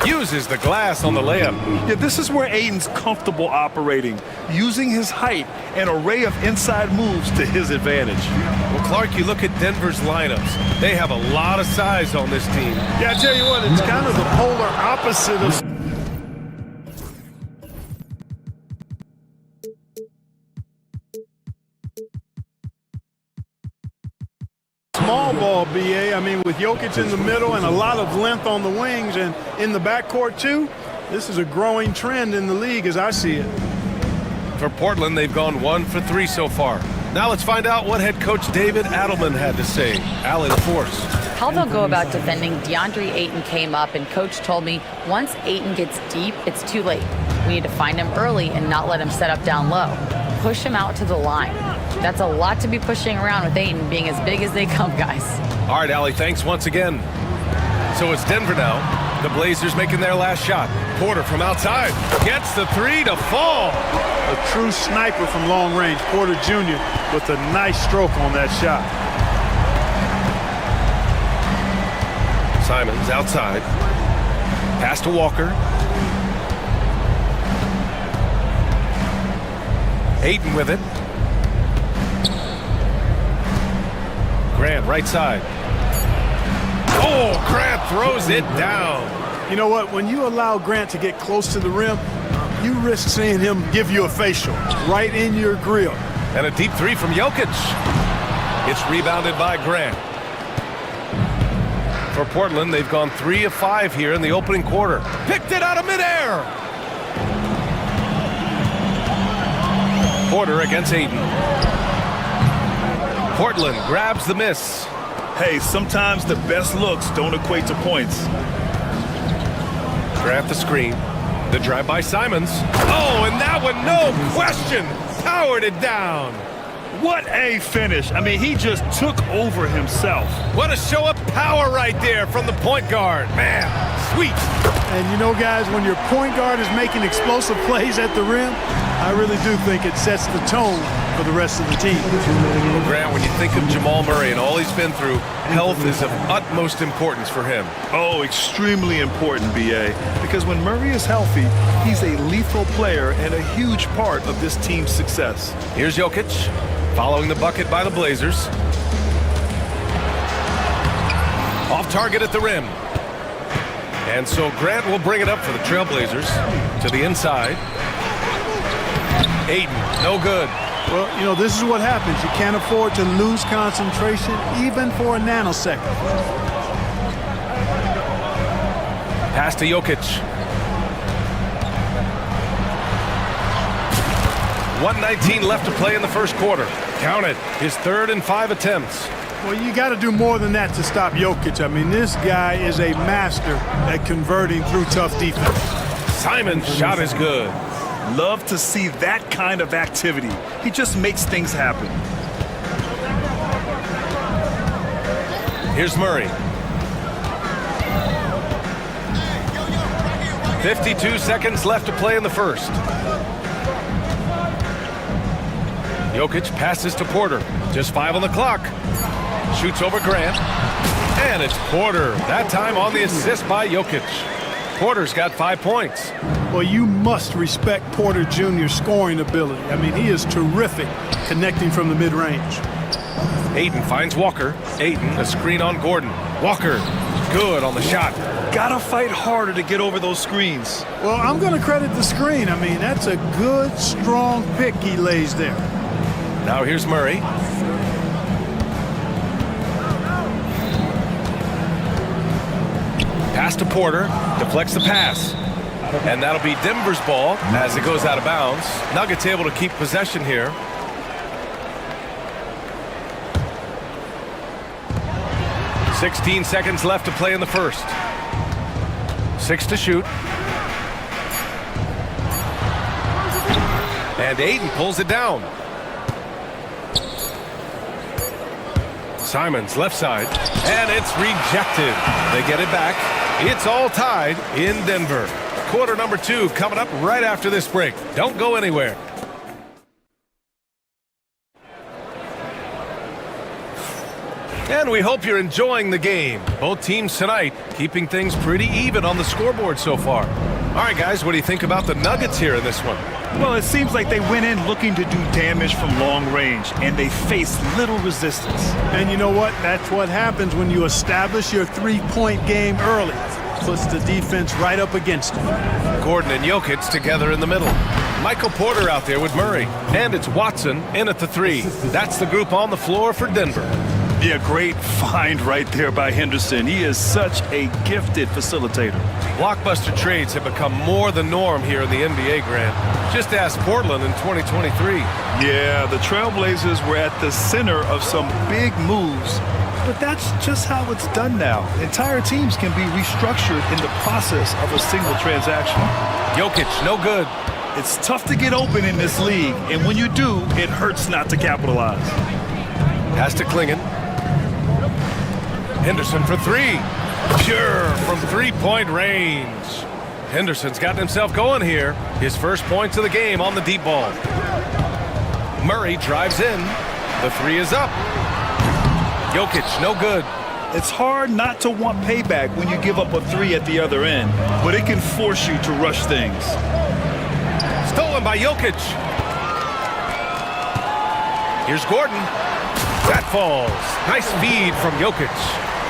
Uses the glass on the layup. Yeah, this is where Ayton's comfortable operating, using his height and array of inside moves to his advantage. Well, Clark, you look at Denver's lineups. They have a lot of size on this team. Yeah, I tell you what, it's kind of the polar opposite of... Small ball, BA. I mean, with Jokic in the middle and a lot of length on the wings and in the backcourt, too, this is a growing trend in the league as I see it. For Portland, they've gone 1 for 3 so far. Now let's find out what head coach David Adelman had to say. Allie, the force. How they'll go about defending DeAndre Ayton came up, and coach told me once Ayton gets deep, it's too late. We need to find him early and not let him set up down low. Push him out to the line. That's a lot to be pushing around with Ayton being as big as they come, guys. All right, Allie, thanks once again. So it's Denver now. The Blazers making their last shot. Porter from outside gets the 3 to fall. A true sniper from long range. Porter Jr. with a nice stroke on that shot. Simons outside. Pass to Walker. Ayton with it. Grant, right side. Oh, Grant throws it down. You know what? When you allow Grant to get close to the rim, you risk seeing him give you a facial right in your grill. And a deep 3 from Jokic. It's rebounded by Grant. For Portland, they've gone 3 of 5 here in the opening quarter. Picked it out of midair. Porter against Ayton. Portland grabs the miss. Hey, sometimes the best looks don't equate to points. Grant the screen. The drive by Simons. Oh, and that one, no question, powered it down. What a finish. I mean, he just took over himself. What a show of power right there from the point guard. Man, sweet. And you know, guys, when your point guard is making explosive plays at the rim, I really do think it sets the tone for the rest of the team. Well, Grant, when you think of Jamal Murray and all he's been through, health is of utmost importance for him. Oh, extremely important, BA. Because when Murray is healthy, he's a lethal player and a huge part of this team's success. Here's Jokic, following the bucket by the Blazers. Off target at the rim. And so Grant will bring it up for the Trailblazers to the inside. Ayton, no good. Well, you know, this is what happens. You can't afford to lose concentration even for a nanosecond. Pass to Jokic. 1:19 left to play in the first quarter. Count it, his 3rd and 5 attempts. Well, you got to do more than that to stop Jokic. I mean, this guy is a master at converting through tough defense. Simon's shot is good. Love to see that kind of activity. He just makes things happen. Here's Murray. 52 seconds left to play in the first. Jokic passes to Porter. Just 5 on the clock. Shoots over Grant. And it's Porter. That time on the assist by Jokic. Porter's got 5 points. Well, you must respect Porter Jr.'s scoring ability. I mean, he is terrific connecting from the mid-range. Ayton finds Walker. Ayton, a screen on Gordon. Walker, good on the shot. Gotta fight harder to get over those screens. Well, I'm going to credit the screen. I mean, that's a good, strong pick he lays there. Now here's Murray. Pass to Porter, deflects the pass. And that'll be Denver's ball as it goes out of bounds. Nuggets able to keep possession here. "16 seconds left to play in the first. 6 to shoot. And Ayton pulls it down. Simons left side, and it's rejected. They get it back. It's all tied in Denver. Quarter number 2 coming up right after this break. Don't go anywhere. And we hope you're enjoying the game. Both teams tonight keeping things pretty even on the scoreboard so far. All right, guys, what do you think about the Nuggets here in this one? Well, it seems like they went in looking to do damage from long range, and they faced little resistance. And you know what? That's what happens when you establish your three-point game early. Puts the defense right up against it. Gordon and Jokic together in the middle. Michael Porter out there with Murray. And it's Watson in at the 3. That's the group on the floor for Denver. Yeah, great find right there by Henderson. He is such a gifted facilitator. Blockbuster trades have become more the norm here in the NBA, Grant. Just ask Portland in 2023. Yeah, the Trailblazers were at the center of some big moves. But that's just how it's done now. Entire teams can be restructured in the process of a single transaction. Jokic, no good. It's tough to get open in this league, and when you do, it hurts not to capitalize. Pass to Klingon. Henderson for 3. Pure from three-point range. Henderson's gotten himself going here. His first points of the game on the deep ball. Murray drives in. The 3 is up. Jokic, no good. It's hard not to want payback when you give up a 3 at the other end, but it can force you to rush things. Stolen by Jokic. Here's Gordon. That falls. Nice feed from Jokic.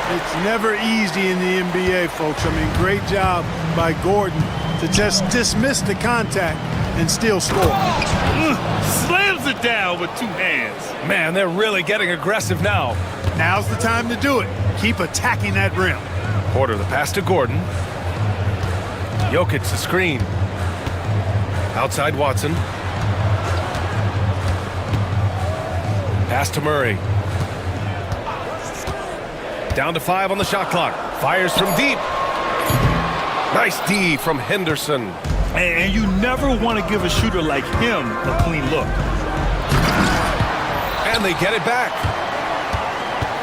It's never easy in the NBA, folks. I mean, great job by Gordon to just dismiss the contact and still score. Slams it down with 2 hands. Man, they're really getting aggressive now. Now's the time to do it. Keep attacking that rim. Porter the pass to Gordon. Jokic the screen. Outside Watson. Pass to Murray. Down to 5 on the shot clock. Fires from deep. Nice D from Henderson. And you never want to give a shooter like him a clean look. And they get it back.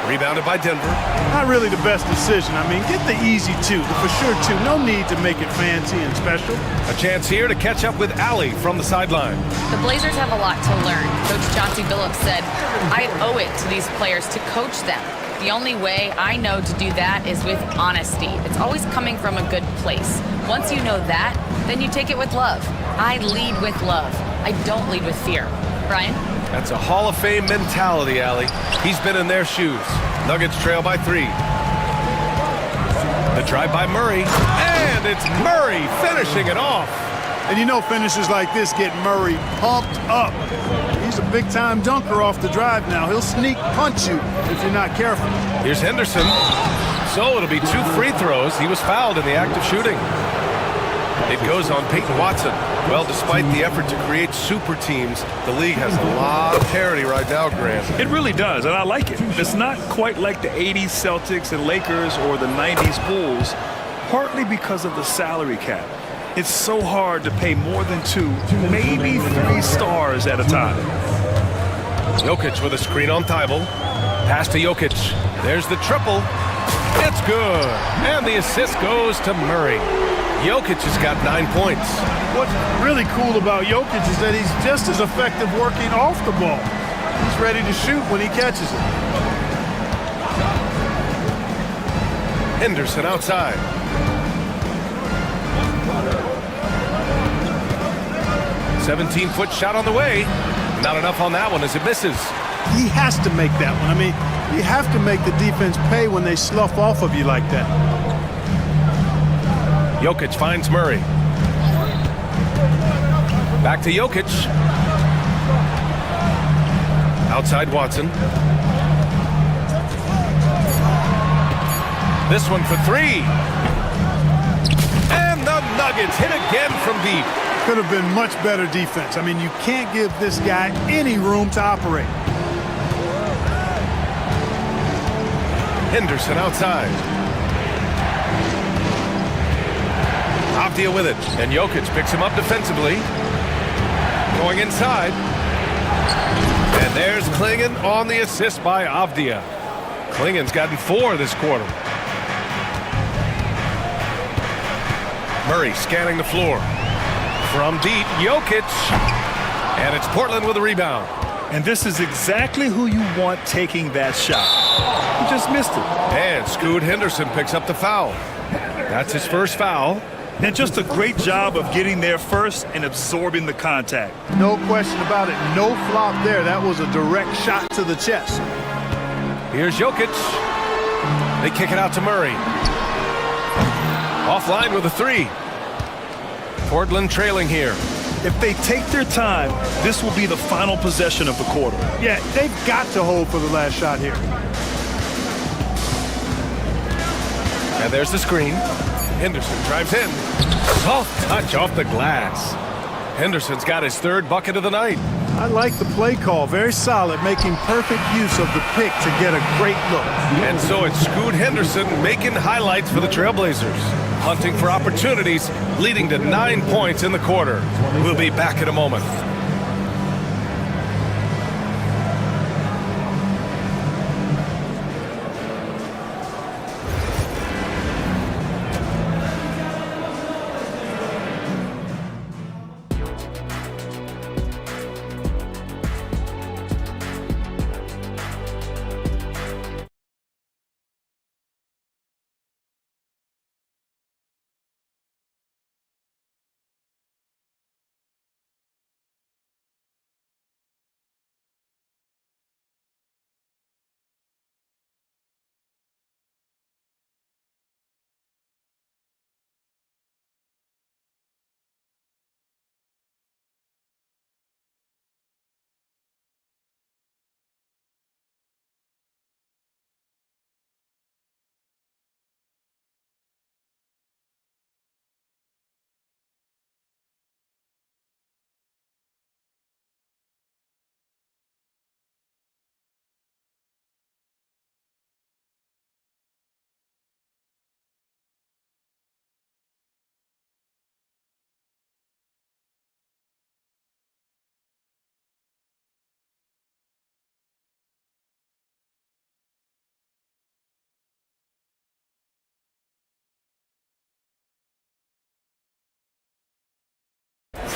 Rebounded by Denver. Not really the best decision. I mean, get the easy 2, the for sure 2. No need to make it fancy and special. A chance here to catch up with Allie from the sideline. The Blazers have a lot to learn. Coach Chauncey Billups said, I owe it to these players to coach them. The only way I know to do that is with honesty. It's always coming from a good place. Once you know that, then you take it with love. I lead with love. I don't lead with fear. Brian? That's a Hall of Fame mentality, Allie. He's been in their shoes. Nuggets trail by 3. The drive by Murray. And it's Murray finishing it off. And you know finishes like this get Murray pumped up. He's a big-time dunker off the drive now. He'll sneak punch you if you're not careful. Here's Henderson. So it'll be 2 free throws. He was fouled in the act of shooting. It goes on Peyton Watson. Well, despite the effort to create super teams, the league has a lot of parity right now, Grant. It really does, and I like it. It's not quite like the 80s Celtics and Lakers or the 90s Bulls, partly because of the salary cap. It's so hard to pay more than 2, maybe 3 stars at a time. Jokic with a screen on Thibault. Pass to Jokic. There's the triple. It's good. And the assist goes to Murray. Jokic has got 9 points. What's really cool about Jokic is that he's just as effective working off the ball. He's ready to shoot when he catches it. Henderson outside. 17-foot shot on the way. Not enough on that one as it misses. He has to make that one. I mean, you have to make the defense pay when they slough off of you like that. Jokic finds Murray. Back to Jokic. Outside Watson. This one for three. And the Nuggets hit again from deep. Could have been much better defense. I mean, you can't give this guy any room to operate. Henderson outside. Avdia with it. And Jokic picks him up defensively. Going inside. And there's Klingon on the assist by Avdia. Klingon's gotten 4 this quarter. Murray scanning the floor. From deep, Jokic. And it's Portland with a rebound. And this is exactly who you want taking that shot. He just missed it. And Scoot Henderson picks up the foul. That's his first foul. And just a great job of getting there first and absorbing the contact. No question about it. No flop there. That was a direct shot to the chest. Here's Jokic. They kick it out to Murray. Offline with a 3. Portland trailing here. If they take their time, this will be the final possession of the quarter. Yeah, they've got to hold for the last shot here. And there's the screen. Henderson drives in. Soft touch off the glass. Henderson's got his 3rd bucket of the night. I like the play call. Very solid, making perfect use of the pick to get a great look. And so it's Scoot Henderson making highlights for the Trailblazers. Hunting for opportunities, leading to 9 points in the quarter. We'll be back in a moment.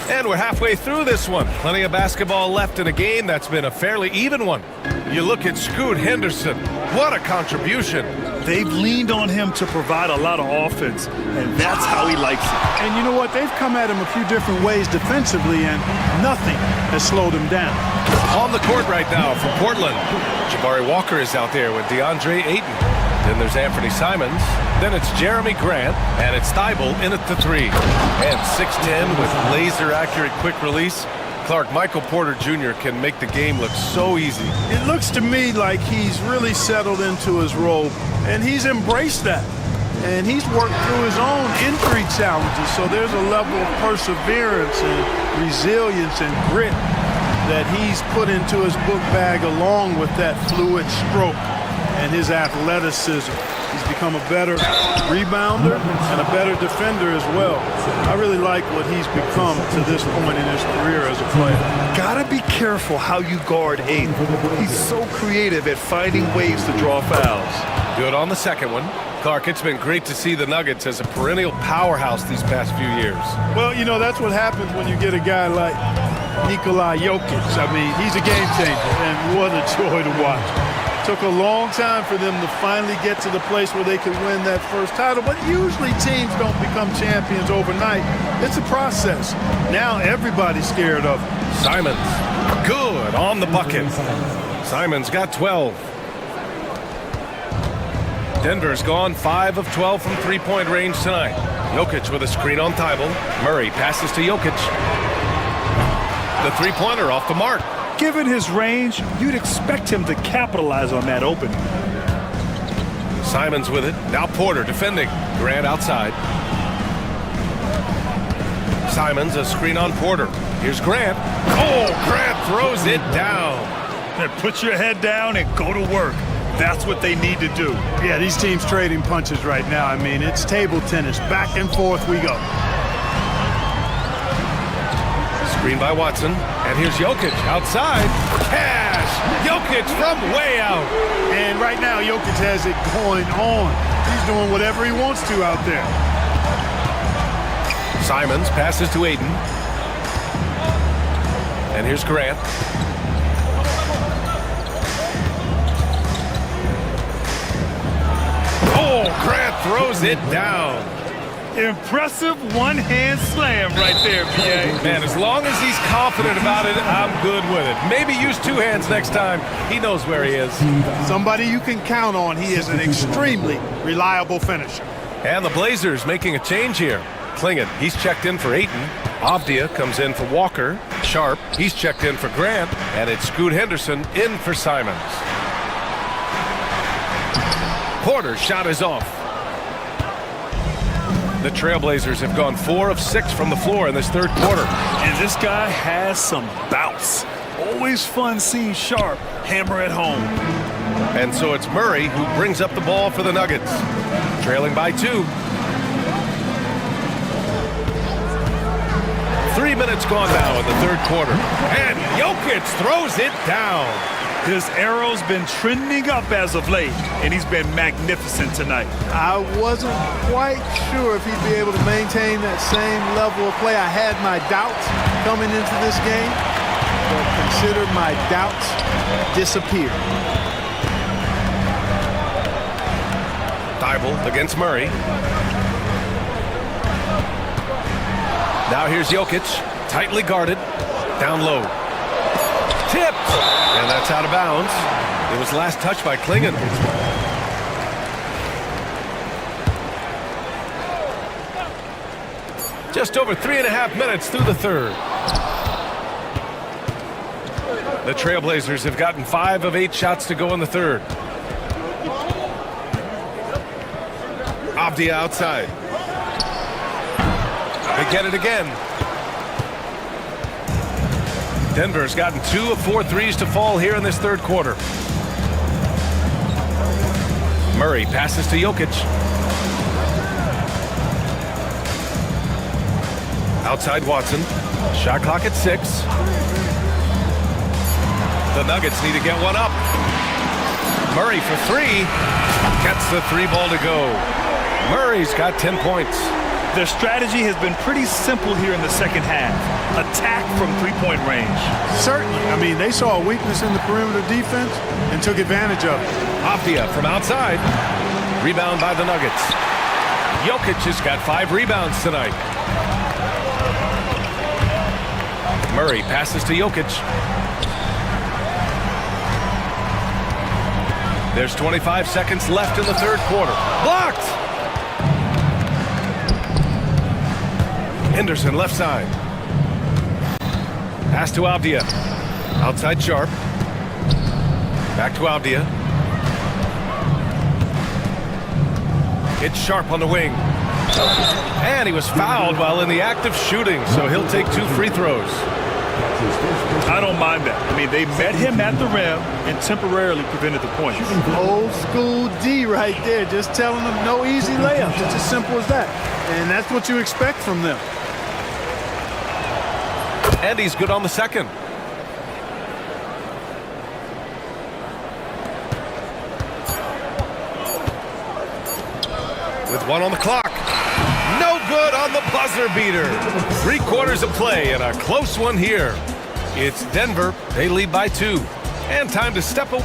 And we're halfway through this one. Plenty of basketball left in a game that's been a fairly even one. You look at Scoot Henderson. What a contribution. They've leaned on him to provide a lot of offense, and that's how he likes it. And you know what? They've come at him a few different ways defensively, and nothing has slowed him down. On the court right now for Portland. Jabari Walker is out there with DeAndre Ayton. Then there's Anthony Simons. Then it's Jeremy Grant. And it's Thibault in at the 3. And 6'10 with laser-accurate quick release. Clark, Michael Porter Jr. can make the game look so easy. It looks to me like he's really settled into his role, and he's embraced that. And he's worked through his own injury challenges, so there's a level of perseverance and resilience and grit that he's put into his book bag along with that fluid stroke and his athleticism. He's become a better rebounder and a better defender as well. I really like what he's become to this point in his career as a player. Gotta be careful how you guard Ayton. He's so creative at finding ways to draw fouls. Good on the second one. Clark, it's been great to see the Nuggets as a perennial powerhouse these past few years. Well, you know, that's what happens when you get a guy like Nikola Jokic. I mean, he's a game changer, and what a joy to watch. Took a long time for them to finally get to the place where they could win that first title, but usually teams don't become champions overnight. It's a process. Now everybody's scared of it. Simons, good on the bucket. Simons got 12. Denver's gone 5 of 12 from three-point range tonight. Jokic with a screen on Thibault. Murray passes to Jokic. The three-pointer off the mark. Given his range, you'd expect him to capitalize on that opening. Simons with it. Now Porter defending. Grant outside. Simons, a screen on Porter. Here's Grant. Oh, Grant throws it down. And put your head down and go to work. That's what they need to do. Yeah, these teams trading punches right now. I mean, it's table tennis. Back and forth we go. Screen by Watson. And here's Jokic outside. Cash! Jokic from way out. And right now, Jokic has it going on. He's doing whatever he wants to out there. Simons passes to Aiden. And here's Grant. Oh, Grant throws it down. Impressive one-hand slam right there, PA. Man, as long as he's confident about it, I'm good with it. Maybe use two hands next time. He knows where he is. Somebody you can count on. He is an extremely reliable finisher. And the Blazers making a change here. Klingon, he's checked in for Ayton. Avdia comes in for Walker. Sharp, he's checked in for Grant. And it's Scoot Henderson in for Simons. Porter's shot is off. The Trailblazers have gone 4 of 6 from the floor in this third quarter. And this guy has some bounce. Always fun seeing Sharp hammer at home. And so it's Murray who brings up the ball for the Nuggets. Trailing by 2. 3 minutes gone now in the third quarter. And Jokic throws it down. His arrow's been trending up as of late, and he's been magnificent tonight. I wasn't quite sure if he'd be able to maintain that same level of play. I had my doubts coming into this game, but consider my doubts disappear. Thibault against Murray. Now here's Jokic, tightly guarded, down low. Tipped, and that's out of bounds. It was last touched by Klingon. Just over 3.5 minutes through the third. The Trailblazers have gotten 5 of 8 shots to go in the third. Avdia outside. They get it again. Denver's gotten 2 of 4 threes to fall here in this third quarter. Murray passes to Jokic. Outside Watson. Shot clock at 6. The Nuggets need to get one up. Murray for 3. Gets the 3 ball to go. Murray's got 10 points. Their strategy has been pretty simple here in the second half. Attack from three-point range. Certainly. I mean, they saw a weakness in the perimeter defense and took advantage of it. Avdia from outside. Rebound by the Nuggets. Jokic has got 5 rebounds tonight. Murray passes to Jokic. There's 25 seconds left in the third quarter. Blocked! Henderson left side. Pass to Avdia. Outside Sharp. Back to Avdia. It's Sharp on the wing. And he was fouled while in the act of shooting, so he'll take 2 free throws. I don't mind that. I mean, they met him at the rim and temporarily prevented the points. Old school D right there, just telling them no easy layups. It's as simple as that. And that's what you expect from them. And he's good on the second. With 1 on the clock. No good on the buzzer beater. 3 quarters of play and a close one here. It's Denver. They lead by 2. And time to step away.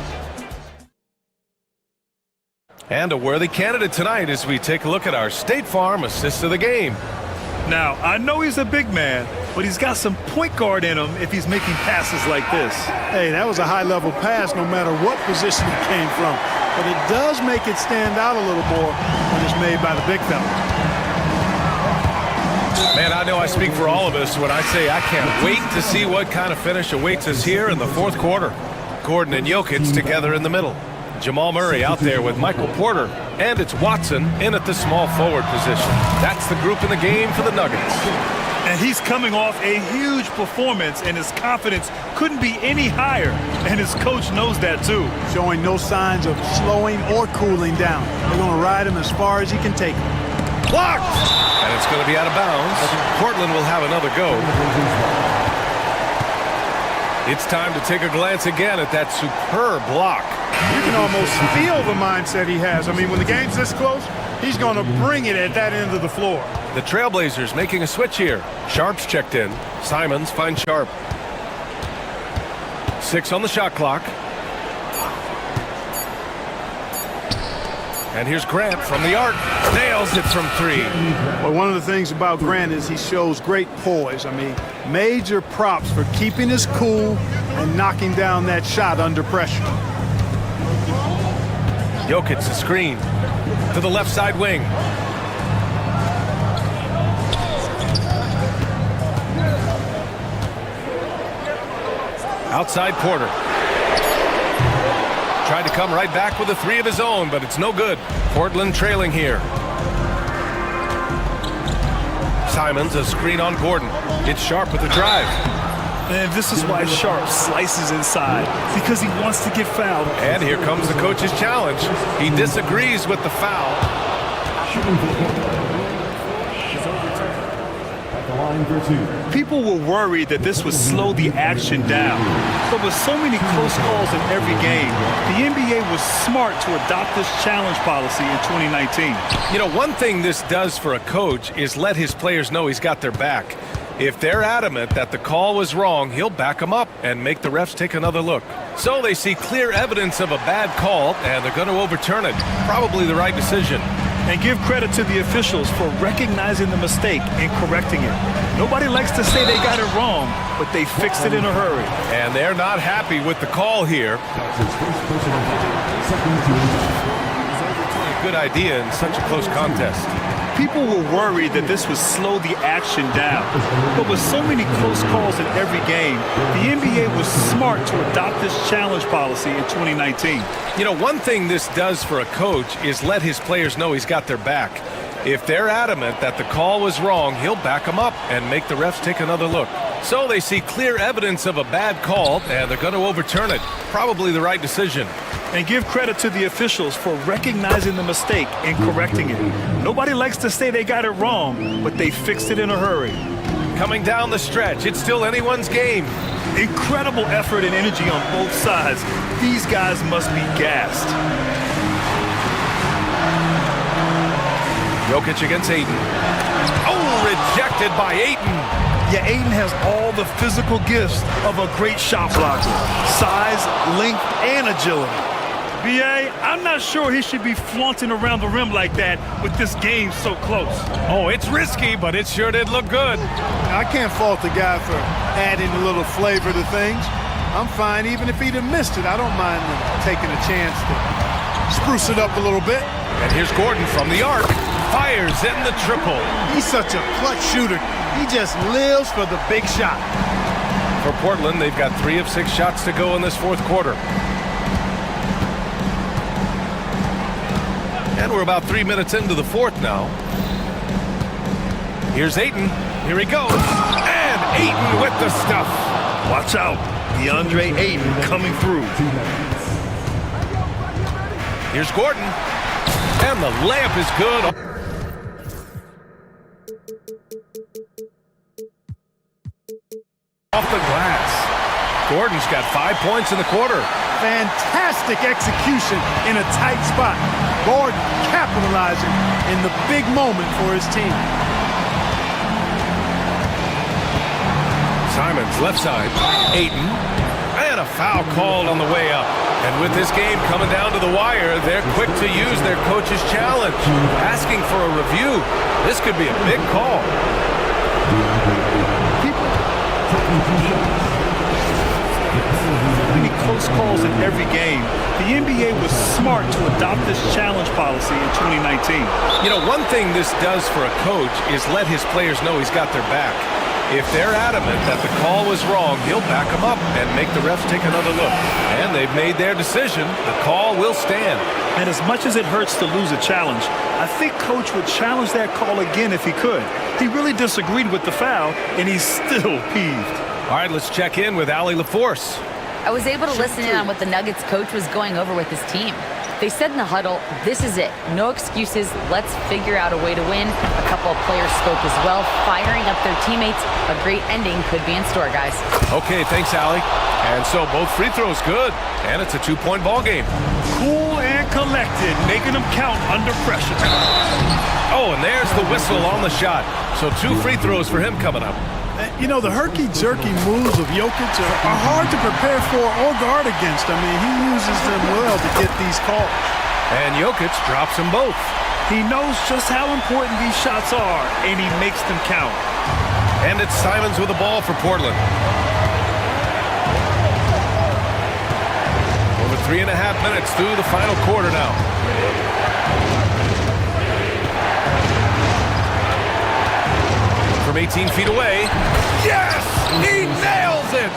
And a worthy candidate tonight as we take a look at our State Farm assist of the game. Now, I know he's a big man, but he's got some point guard in him if he's making passes like this. Hey, that was a high-level pass no matter what position it came from. But it does make it stand out a little more when it's made by the big fella. Man, I know I speak for all of us when I say I can't wait to see what kind of finish awaits us here in the fourth quarter. Gordon and Jokic together in the middle. Jamal Murray out there with Michael Porter. And it's Watson in at the small forward position. That's the group in the game for the Nuggets. And he's coming off a huge performance, and his confidence couldn't be any higher. And his coach knows that too. Showing no signs of slowing or cooling down. They're going to ride him as far as he can take him. Blocked! And it's going to be out of bounds. Portland will have another go. It's time to take a glance again at that superb block. You can almost feel the mindset he has. I mean, when the game's this close, he's going to bring it at that end of the floor. The Trailblazers making a switch here. Sharp's checked in. Simons finds Sharp. 6 on the shot clock. And here's Grant from the arc. Nails it from 3. Well, one of the things about Grant is he shows great poise. I mean, major props for keeping his cool and knocking down that shot under pressure. Jokic a screen to the left side wing. Outside Porter. Tried to come right back with a 3 of his own, but it's no good. Portland trailing here. Simons a screen on Gordon. It's Sharp with the drive. And this is why Sharp slices inside, because he wants to get fouled. And here comes the coach's challenge. He disagrees with the foul. People were worried that this would slow the action down. But with so many close calls in every game, the NBA was smart to adopt this challenge policy in 2019. You know, one thing this does for a coach is let his players know he's got their back. If they're adamant that the call was wrong, he'll back them up and make the refs take another look. So they see clear evidence of a bad call, and they're going to overturn it. Probably the right decision. And give credit to the officials for recognizing the mistake and correcting it. Nobody likes to say they got it wrong, but they fixed it in a hurry. And they're not happy with the call here. A good idea in such a close contest. People were worried that this would slow the action down. But with so many close calls in every game, the NBA was smart to adopt this challenge policy in 2019. You know, one thing this does for a coach is let his players know he's got their back. If they're adamant that the call was wrong, he'll back them up and make the refs take another look. So they see clear evidence of a bad call, and they're going to overturn it. Probably the right decision. And give credit to the officials for recognizing the mistake and correcting it. Nobody likes to say they got it wrong, but they fixed it in a hurry. Coming down the stretch, it's still anyone's game. Incredible effort and energy on both sides. These guys must be gassed. Jokic against Ayton. Oh, rejected by Ayton. Yeah, Ayton has all the physical gifts of a great shot blocker. Size, length, and agility. B.A., I'm not sure he should be flaunting around the rim like that with this game so close. Oh, it's risky, but it sure did look good. I can't fault the guy for adding a little flavor to things. I'm fine even if he'd have missed it. I don't mind taking a chance to spruce it up a little bit. And here's Gordon from the arc. Fires in the triple. He's such a clutch shooter. He just lives for the big shot. For Portland, they've got 3 of 6 shots to go in this fourth quarter. And we're about 3 minutes into the fourth now. Here's Ayton. Here he goes. And Ayton with the stuff. Watch out. DeAndre Ayton coming through. Here's Gordon. And the layup is good. Off the glass. Gordon's got 5 points in the quarter. Fantastic execution in a tight spot. Gordon capitalizing in the big moment for his team. Simons left side. Ayton. And And a foul called on the way up. And with this game coming down to the wire, they're quick to use their coach's challenge, asking for a review. This could be a big call. Many close calls in every game. The NBA was smart to adopt this challenge policy in 2019. You know, one thing this does for a coach is let his players know he's got their back. If they're adamant that the call was wrong, he'll back them up and make the refs take another look. And they've made their decision. The call will stand. And as much as it hurts to lose a challenge, I think Coach would challenge that call again if he could. He really disagreed with the foul, and he's still peeved. All right, let's check in with Allie LaForce. I was able to listen in on what the Nuggets coach was going over with his team. They said in the huddle, this is it. No excuses. Let's figure out a way to win. A couple of players spoke as well, firing up their teammates. A great ending could be in store, guys. Okay, thanks, Allie. And so both free throws good, and it's a two-point ball game. Cool and collected, making them count under pressure. Oh, and there's the whistle on the shot. So 2 free throws for him coming up. You know, the herky-jerky moves of Jokic are hard to prepare for or guard against. I mean, he uses them well to get these calls. And Jokic drops them both. He knows just how important these shots are, and he makes them count. And it's Simons with the ball for Portland. Over 3.5 minutes through the final quarter now. From 18 feet away. Yes! He nails it!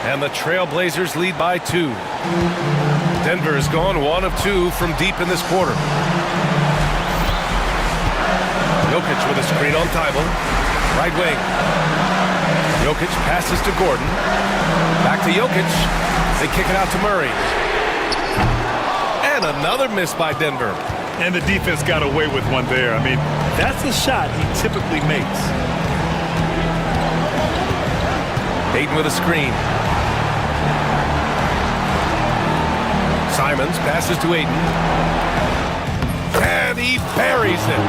And the Trailblazers lead by 2. Denver has gone 1 of 2 from deep in this quarter. Jokic with a screen on Thibault. Right wing. Jokic passes to Gordon. Back to Jokic. They kick it out to Murray. And another miss by Denver. And the defense got away with one there. I mean, that's a shot he typically makes. Ayton with a screen. Simons passes to Ayton. And he buries it.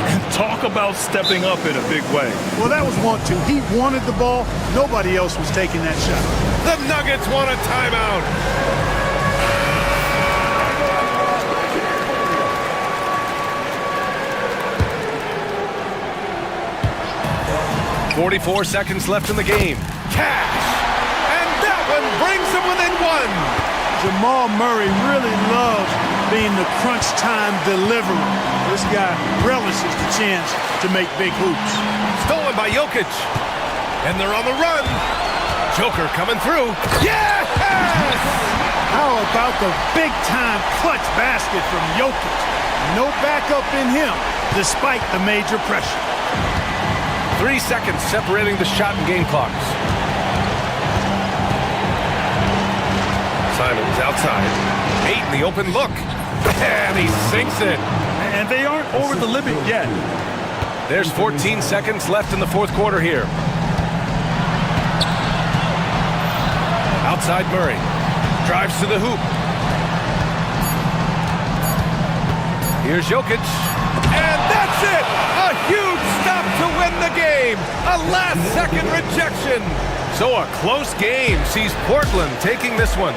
And talk about stepping up in a big way. Well, that was 1-2. He wanted the ball. Nobody else was taking that shot. The Nuggets want a timeout. 44 seconds left in the game. Cash! And that one brings them within 1. Jamal Murray really loves being the crunch time deliverer. This guy relishes the chance to make big hoops. Stolen by Jokic. And they're on the run. Joker coming through. Yes! How about the big-time clutch basket from Jokic? No backup in him, despite the major pressure. 3 seconds separating the shot and game clocks. Simons outside. 8 in the open look. And he sinks it. And they aren't over the limit yet. There's 14 seconds left in the fourth quarter here. Outside Murray. Drives to the hoop. Here's Jokic. And that's it! A huge stop to win the game! A last-second rejection! So a close game sees Portland taking this one.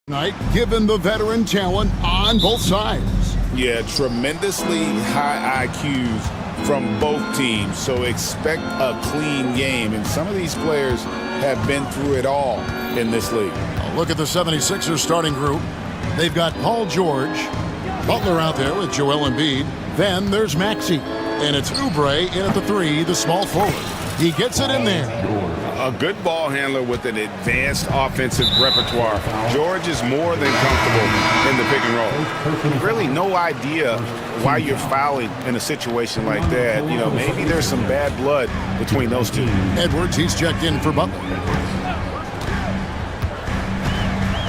Night, given the veteran talent on both sides. Yeah, tremendously high IQs from both teams, so expect a clean game. And some of these players have been through it all in this league. Look at the 76ers starting group. They've got Paul George, Butler out there with Joel Embiid. Then there's Maxey, and it's Oubre in at the 3, the small forward. He gets it in there. A good ball handler with an advanced offensive repertoire. George is more than comfortable in the pick and roll. Really no idea why you're fouling in a situation like that. You know, maybe there's some bad blood between those two. Edwards, he's checked in for Butler.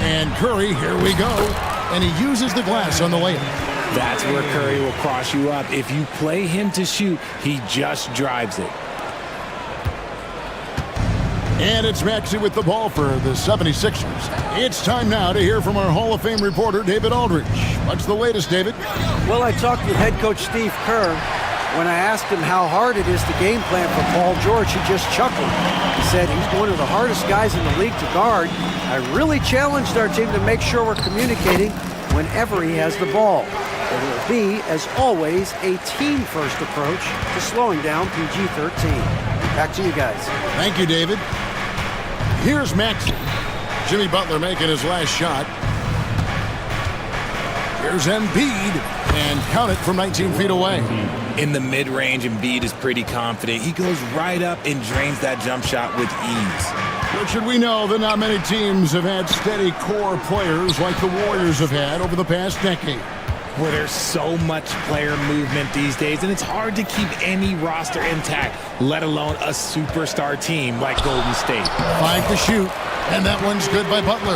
And Curry, here we go. And he uses the glass on the layup. That's where Curry will cross you up. If you play him to shoot, he just drives it. And it's Maxey with the ball for the 76ers. It's time now to hear from our Hall of Fame reporter, David Aldridge. What's the latest, David? Well, I talked with head coach Steve Kerr. When I asked him how hard it is to game plan for Paul George, he just chuckled. He said he's one of the hardest guys in the league to guard. I really challenged our team to make sure we're communicating whenever he has the ball. It will be, as always, a team-first approach to slowing down PG-13. Back to you guys. Thank you, David. Here's Maxey. Jimmy Butler making his last shot. Here's Embiid, and count it from 19 feet away. In the mid-range, Embiid is pretty confident. He goes right up and drains that jump shot with ease. Richard, we know that not many teams have had steady core players like the Warriors have had over the past decade. Well, there's so much player movement these days, and it's hard to keep any roster intact, let alone a superstar team like Golden State. 5 to shoot, and that one's good by Butler.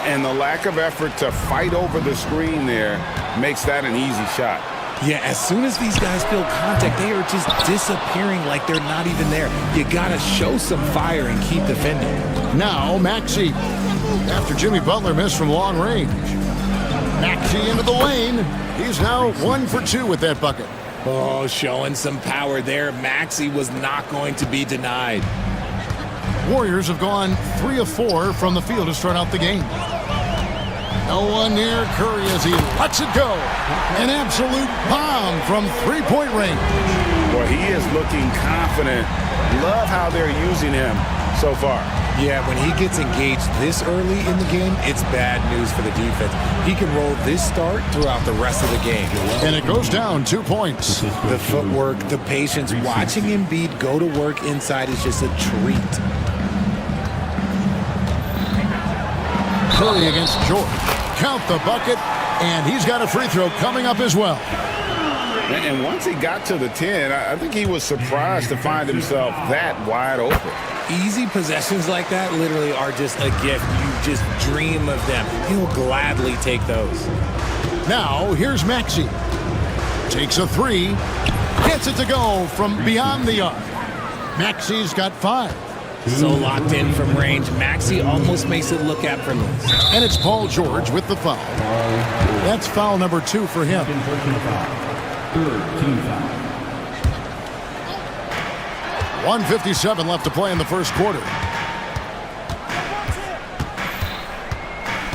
And the lack of effort to fight over the screen there makes that an easy shot. Yeah, as soon as these guys feel contact, they are just disappearing like they're not even there. You gotta show some fire and keep defending. Now, Maxey, after Jimmy Butler missed from long range. Maxey into the lane. He's now 1 for 2 with that bucket. Oh, showing some power there. Maxey was not going to be denied. Warriors have gone 3 of 4 from the field to start out the game. No one near Curry as he lets it go. An absolute bomb from three-point range. Well, he is looking confident. Love how they're using him so far. Yeah, when he gets engaged this early in the game, it's bad news for the defense. He can roll this start throughout the rest of the game. And it goes down 2 points. The footwork, the patience, watching Embiid go to work inside is just a treat. Curry against George. Count the bucket, and he's got a free throw coming up as well. And once he got to the 10, I think he was surprised to find himself that wide open. Easy possessions like that literally are just a gift. You just dream of them. He'll gladly take those. Now, here's Maxey. Takes a 3. Gets it to go from beyond the arc. Maxey's got 5. So locked in from range, Maxey almost makes it look effortless. And it's Paul George with the foul. That's foul number 2 for him. 1:57 left to play in the first quarter.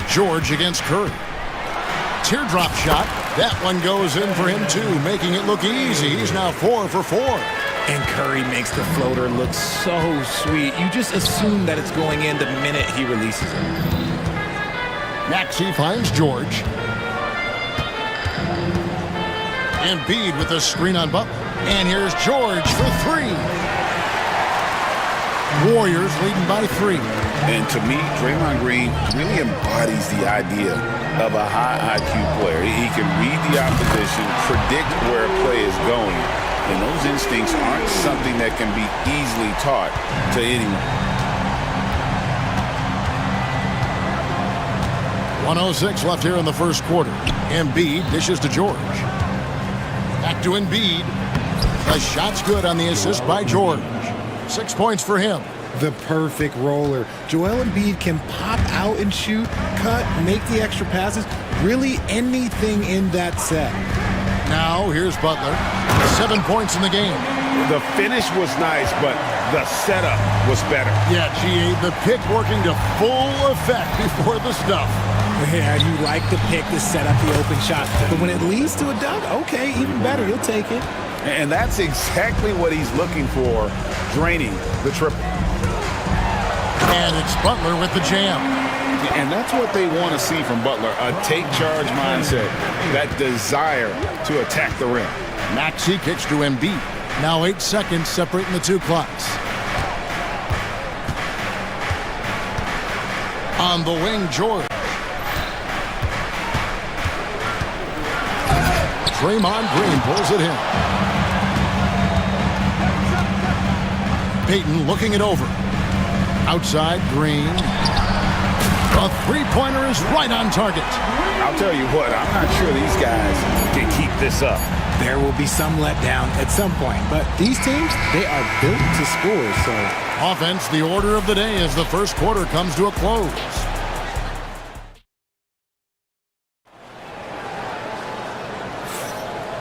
George against Curry. Teardrop shot. That one goes in for him too, making it look easy. He's now 4 for 4. And Curry makes the floater look so sweet. You just assume that it's going in the minute he releases it. Maxey finds George. Embiid with the screen on Butler. And here's George for 3. Warriors leading by 3. And to me, Draymond Green really embodies the idea of a high IQ player. He can read the opposition, predict where a play is going, and those instincts aren't something that can be easily taught to anyone. 1:06 left here in the first quarter. Embiid dishes to George. Back to Embiid. The shot's good on the assist by George. 6 points for him. The perfect roller. Joel Embiid can pop out and shoot, cut, make the extra passes, really anything in that set. Now here's Butler. 7 points in the game. The finish was nice, but the setup was better. Yeah, GA, the pick working to full effect before the stuff. Yeah, you like the pick to set up the open shot. But when it leads to a dunk, okay, even better, you'll take it. And that's exactly what he's looking for, draining the triple. And it's Butler with the jam. And that's what they want to see from Butler, a take-charge mindset, that desire to attack the rim. Maxey kicks to Embiid. Now 8 seconds separating the two clocks. On the wing, George. Draymond Green pulls it in. Payton looking it over. Outside, Green. A three-pointer is right on target. I'll tell you what, I'm not sure these guys can keep this up. There will be some letdown at some point, but these teams, they are built to score, so. Offense, the order of the day as the first quarter comes to a close.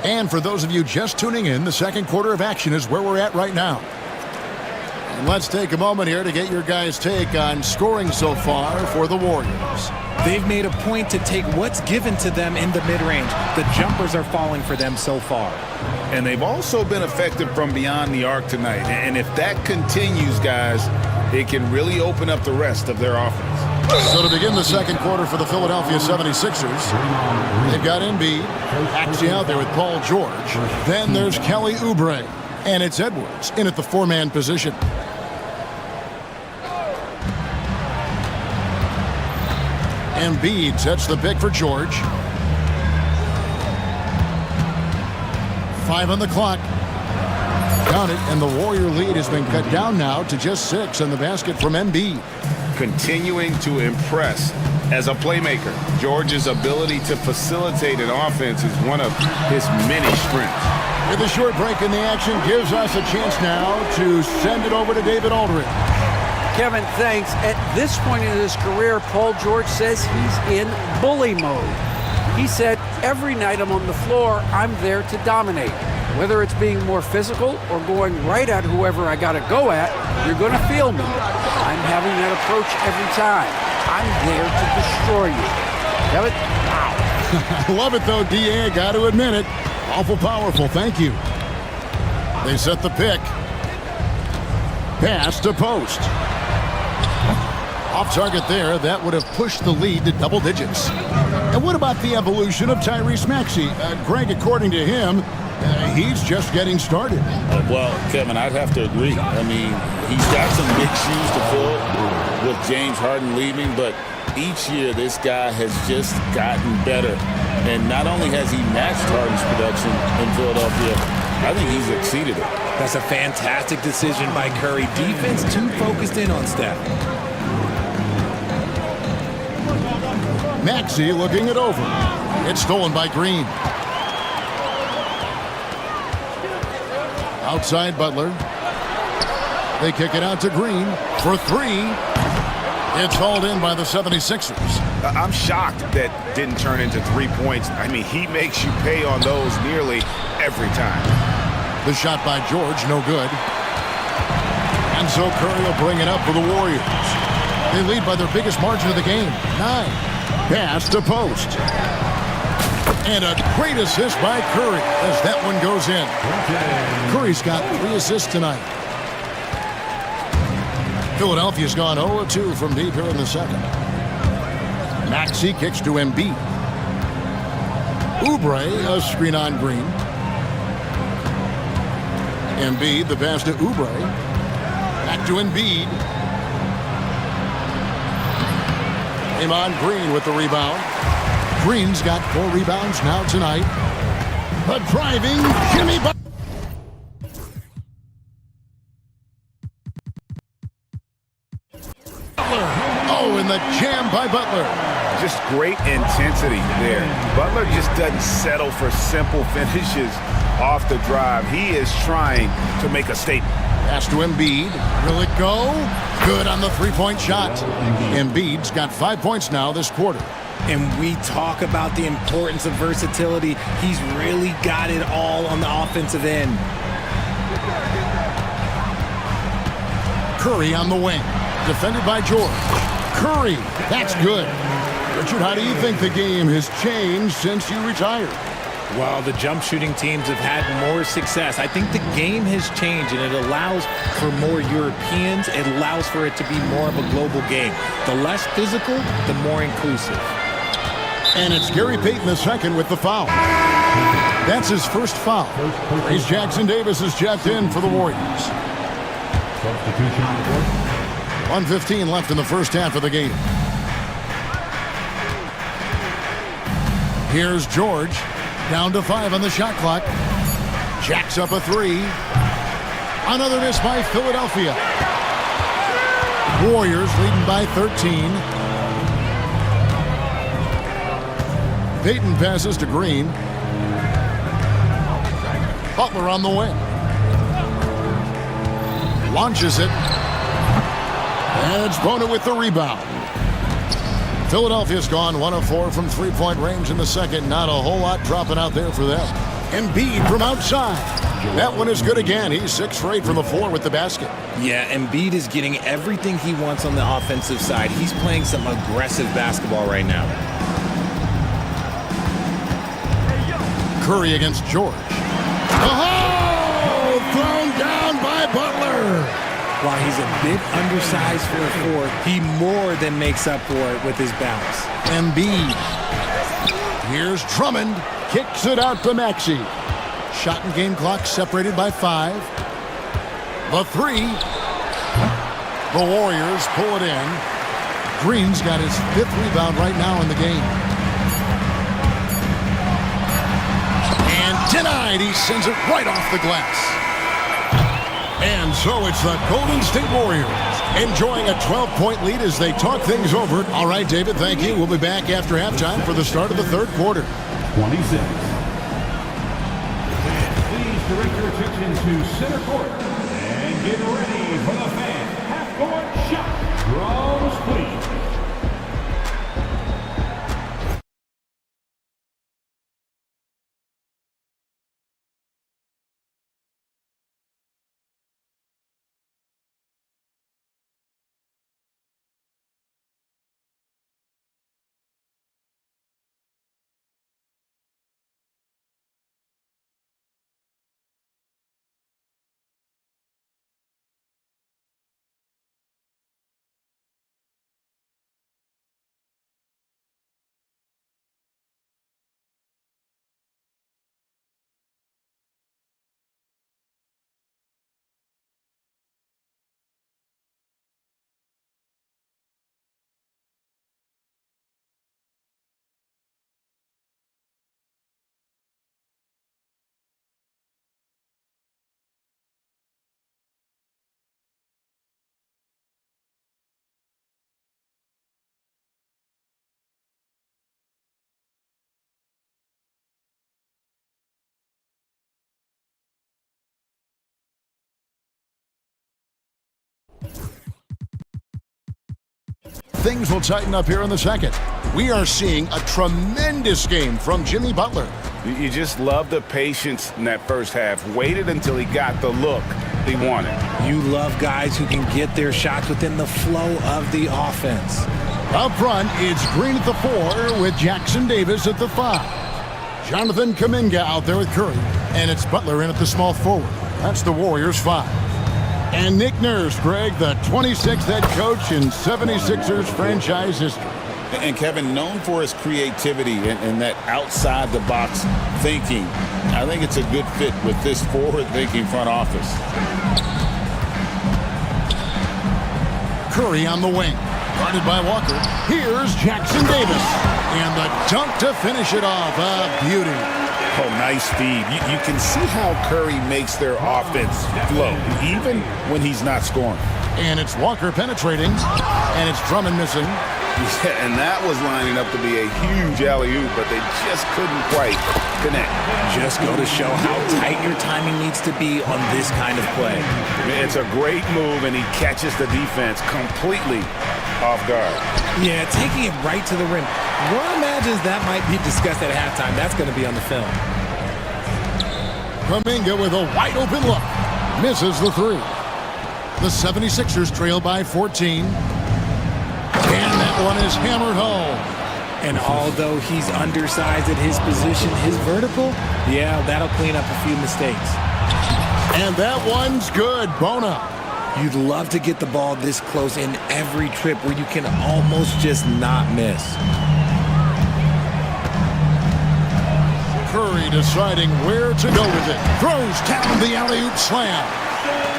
And for those of you just tuning in, the second quarter of action is where we're at right now. And let's take a moment here to get your guys' take on scoring so far for the Warriors. They've made a point to take what's given to them in the mid-range. The jumpers are falling for them so far. And they've also been effective from beyond the arc tonight. And if that continues, guys, it can really open up the rest of their offense. So to begin the second quarter for the Philadelphia 76ers, they've got Embiid, actually out there with Paul George. Then there's Kelly Oubre, and it's Edwards in at the four-man position. Embiid sets the pick for George. 5 on the clock. Count it, and the Warrior lead has been cut down now to just 6 on the basket from Embiid. Continuing to impress as a playmaker. George's ability to facilitate an offense is one of his many strengths. With a short break in the action gives us a chance now to send it over to David Aldridge. Kevin, thanks. At this point in his career, Paul George says he's in bully mode. He said, every night I'm on the floor, I'm there to dominate. Whether it's being more physical or going right at whoever I got to go at, you're going to feel me. I'm having that approach every time. I'm there to destroy you. Kevin, wow. I love it, though, D.A. I got to admit it. Awful powerful. Thank you. They set the pick. Pass to post. Off target there, that would have pushed the lead to double digits. And what about the evolution of Tyrese Maxey? Greg, according to him, he's just getting started. Well, Kevin, I'd have to agree. I mean, he's got some big shoes to fill with James Harden leaving, but each year this guy has just gotten better. And not only has he matched Harden's production in Philadelphia, I think he's exceeded it. That's a fantastic decision by Curry. Defense too focused in on Steph. Maxey looking it over. It's stolen by Green. Outside Butler. They kick it out to Green for 3. It's hauled in by the 76ers. I'm shocked that didn't turn into 3 points. I mean, he makes you pay on those nearly every time. The shot by George, no good. And so Curry will bring it up for the Warriors. They lead by their biggest margin of the game, 9. Pass to post. And a great assist by Curry as that one goes in. Curry's got 3 assists tonight. Philadelphia's gone 0-2 from deep here in the second. Maxey kicks to Embiid. Oubre, a screen on Green. Embiid, the pass to Oubre. Back to Embiid. Draymond Green with the rebound. Green's got 4 rebounds now tonight. The driving Jimmy Butler. Oh, and the jam by Butler. Just great intensity there. Butler just doesn't settle for simple finishes off the drive. He is trying to make a statement. Pass to Embiid. Will it go? Good on the three-point shot. Embiid's got 5 points now this quarter. And we talk about the importance of versatility. He's really got it all on the offensive end. Curry on the wing. Defended by George. Curry, that's good. Richard, how do you think the game has changed since you retired? Well, the jump shooting teams have had more success. I think the game has changed, and it allows for more Europeans. It allows for it to be more of a global game. The less physical, the more inclusive. And it's Gary Payton II with the foul. That's his first foul. Trace Jackson Davis is checked in for the Warriors. 1:15 left in the first half of the game. Here's George. Down to 5 on the shot clock. Jacks up a 3. Another miss by Philadelphia. Warriors leading by 13. Payton passes to Green. Butler on the wing. Launches it. And it's Bona with the rebound. Philadelphia's gone 1 of 4 from three-point range in the second. Not a whole lot dropping out there for them. Embiid from outside. That one is good again. He's 6 for 8 from the floor with the basket. Yeah, Embiid is getting everything he wants on the offensive side. He's playing some aggressive basketball right now. Curry against George. Oh! Thrown down by Butler. While he's a bit undersized for a 4, he more than makes up for it with his bounce. Embiid. Here's Drummond. Kicks it out to Maxey. Shot and game clock separated by 5. The 3. The Warriors pull it in. Green's got his 5th rebound right now in the game. And denied. He sends it right off the glass. And so it's the Golden State Warriors enjoying a 12-point lead as they talk things over. All right, David, thank you. We'll be back after halftime for the start of the third quarter. 26. Please direct your attention to center court and get ready for the fan half-court shot. Draws, please. Things will tighten up here in the second. We are seeing a tremendous game from Jimmy Butler. You just love the patience in that first half. Waited until he got the look he wanted. You love guys who can get their shots within the flow of the offense. Up front, it's Green at the 4 with Jackson Davis at the 5. Jonathan Kuminga out there with Curry. And it's Butler in at the small forward. That's the Warriors 5. And Nick Nurse, Greg, the 26th head coach in 76ers franchise history. And Kevin, known for his creativity and that outside-the-box thinking, I think it's a good fit with this forward-thinking front office. Curry on the wing, guarded by Walker. Here's Jackson Davis. And the dunk to finish it off. A beauty. Oh, nice feed. You can see how Curry makes their offense flow, even when he's not scoring. And it's Walker penetrating, and it's Drummond missing. Yeah, and that was lining up to be a huge alley-oop, but they just couldn't quite connect. Just go to show how tight your timing needs to be on this kind of play. It's a great move, and he catches the defense completely off guard. Yeah, taking it right to the rim. One imagines that might be discussed at halftime. That's going to be on the film. Kuminga with a wide open look. Misses the 3. The 76ers trail by 14. And that one is hammered home. And although he's undersized at his position, his vertical, yeah, that'll clean up a few mistakes. And that one's good. Bona. You'd love to get the ball this close in every trip where you can almost just not miss. Curry deciding where to go with it. Throws down the alley-oop slam.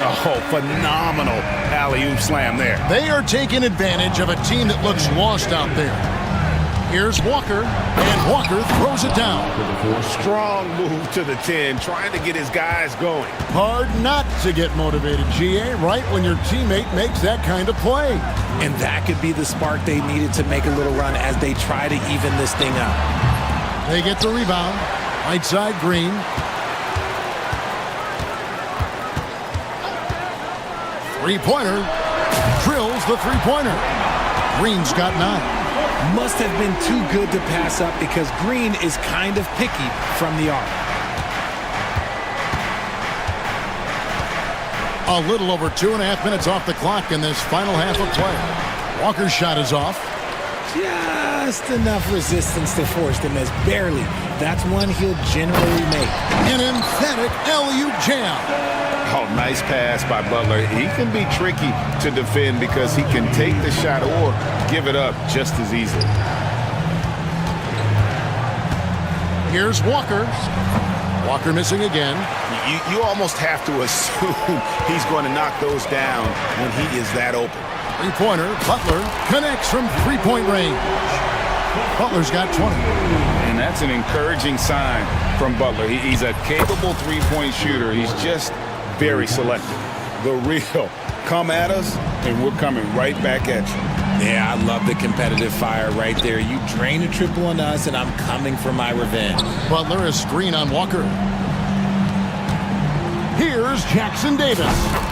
Oh, phenomenal alley-oop slam there. They are taking advantage of a team that looks lost out there. Here's Walker, and Walker throws it down. Strong move to the 10, trying to get his guys going. Hard not to get motivated, GA, right when your teammate makes that kind of play. And that could be the spark they needed to make a little run as they try to even this thing up. They get the rebound. Right side, Green. Three-pointer. Drills the three-pointer. Green's got 9. Must have been too good to pass up because Green is kind of picky from the arc. A little over 2.5 minutes off the clock in this final half of play. Walker's shot is off. Just enough resistance to force the miss. Barely. That's one he'll generally make. An emphatic alley-oop jam. Oh, nice pass by Butler. He can be tricky to defend because he can take the shot or give it up just as easily. Here's Walker. Walker missing again. You almost have to assume he's going to knock those down when he is that open. Three-pointer, Butler connects from three-point range. Butler's got 20. And that's an encouraging sign from Butler. He's a capable three-point shooter. He's just very selective. The real. Come at us, and we're coming right back at you. Yeah, I love the competitive fire right there. You drain a triple on us, and I'm coming for my revenge. Butler is screen on Walker. Here's Jackson Davis.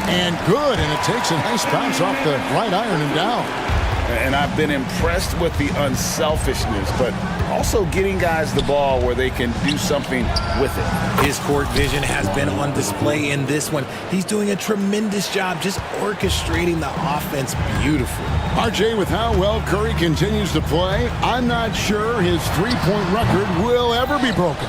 And good, and it takes a nice bounce off the right iron and down. And I've been impressed with the unselfishness, but also getting guys the ball where they can do something with it. His court vision has been on display in this one. He's doing a tremendous job just orchestrating the offense beautifully. RJ, with how well Curry continues to play, I'm not sure his three-point record will ever be broken.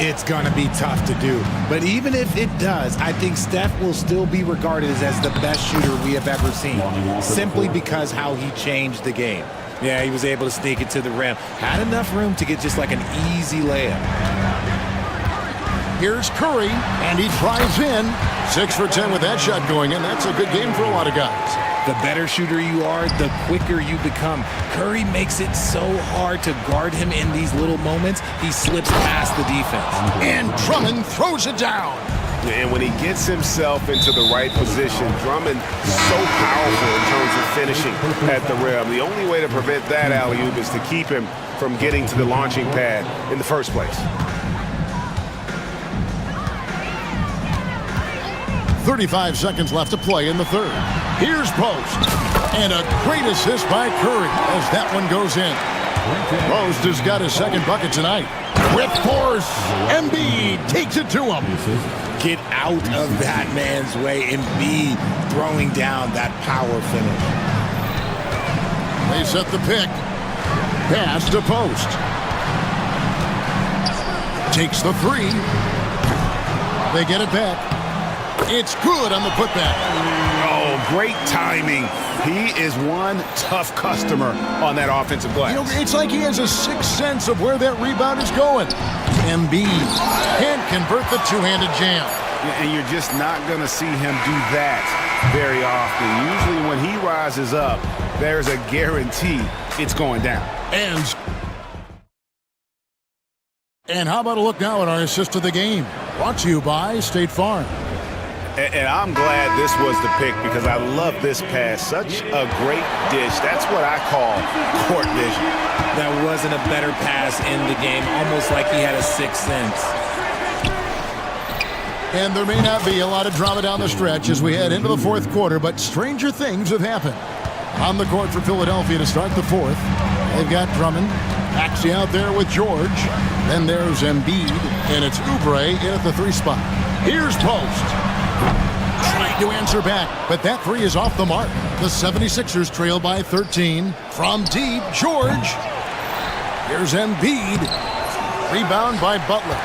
It's going to be tough to do. But even if it does, I think Steph will still be regarded as the best shooter we have ever seen, simply because how he changed the game. Yeah, he was able to sneak it to the rim. Had enough room to get just like an easy layup. Here's Curry, and he drives in. 6 for 10 with that shot going in. That's a good game for a lot of guys. The better shooter you are, the quicker you become. Curry makes it so hard to guard him in these little moments. He slips past the defense. And Drummond throws it down. And when he gets himself into the right position, Drummond so powerful in terms of finishing at the rim. The only way to prevent that alley-oop is to keep him from getting to the launching pad in the first place. 35 seconds left to play in the third. Here's Post. And a great assist by Curry as that one goes in. Post has got his second bucket tonight. With force, Embiid takes it to him. Get out of that man's way. Embiid throwing down that power finish. They set the pick. Pass to Post. Takes the three. They get it back. It's good on the putback. Oh, great timing. He is one tough customer on that offensive glass. You know, it's like he has a sixth sense of where that rebound is going. Embiid can't convert the two-handed jam. And you're just not going to see him do that very often. Usually when he rises up, there's a guarantee it's going down. And how about a look now at our assist of the game? Brought to you by State Farm. And I'm glad this was the pick because I love this pass. Such a great dish. That's what I call court vision. That wasn't a better pass in the game, almost like he had a sixth sense. And there may not be a lot of drama down the stretch as we head into the fourth quarter, but stranger things have happened. On the court for Philadelphia to start the fourth, they've got Drummond. Maxey out there with George. Then there's Embiid, and it's Oubre in at the 3 spot. Here's Post. Trying You answer back, but that three is off the mark. The 76ers trail by 13. From deep, George. Here's Embiid. Rebound by Butler.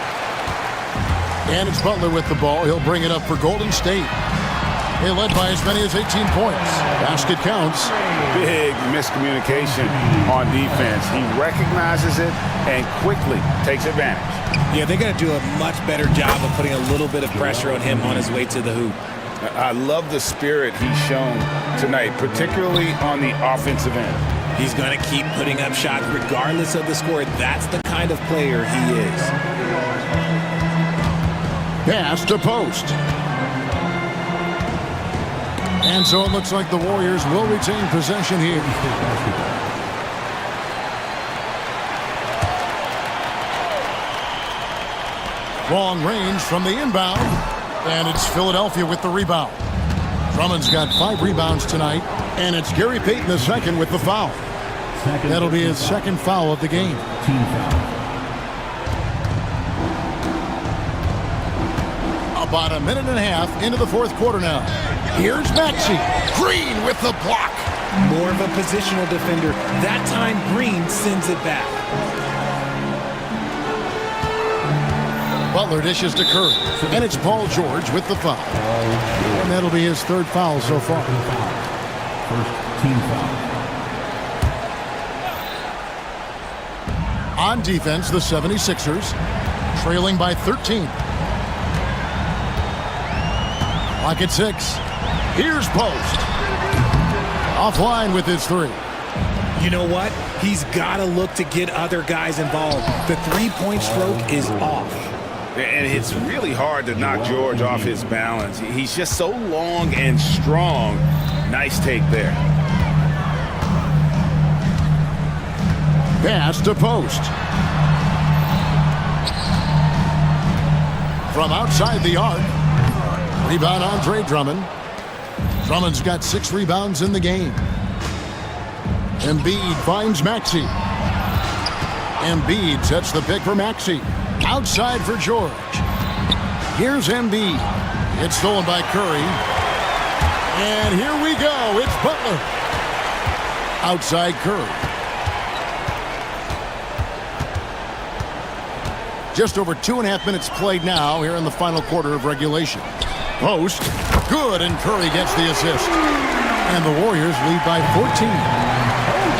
And it's Butler with the ball. He'll bring it up for Golden State. They led by as many as 18 points. Basket counts. Big miscommunication on defense. He recognizes it and quickly takes advantage. Yeah, they're going to do a much better job of putting a little bit of pressure on him on his way to the hoop. I love the spirit he's shown tonight, particularly on the offensive end. He's going to keep putting up shots regardless of the score. That's the kind of player he is. Pass to post. And so it looks like the Warriors will retain possession here. Long range from the inbound. And it's Philadelphia with the rebound. Drummond's got 5 rebounds tonight. And it's Gary Payton II with the foul. That'll be his second foul of the game. Team foul. About a minute and a half into the fourth quarter now. Here's Maxey. Green with the block. More of a positional defender. That time, Green sends it back. Butler dishes to Curry. And it's Paul George with the foul. And that'll be his third foul so far. First team foul. On defense, the 76ers trailing by 13. Clock at 6. Here's Post. Offline with his three. You know what? He's got to look to get other guys involved. The three-point stroke is off. And it's really hard to knock George off his balance. He's just so long and strong. Nice take there. Pass to Post. From outside the arc. Rebound Andre Drummond. Drummond's got 6 rebounds in the game. Embiid finds Maxey. Embiid sets the pick for Maxey. Outside for George. Here's Embiid. It's stolen by Curry. And here we go. It's Butler. Outside Curry. Just over 2.5 minutes played now here in the final quarter of regulation. Post. Good, and Curry gets the assist. And the Warriors lead by 14.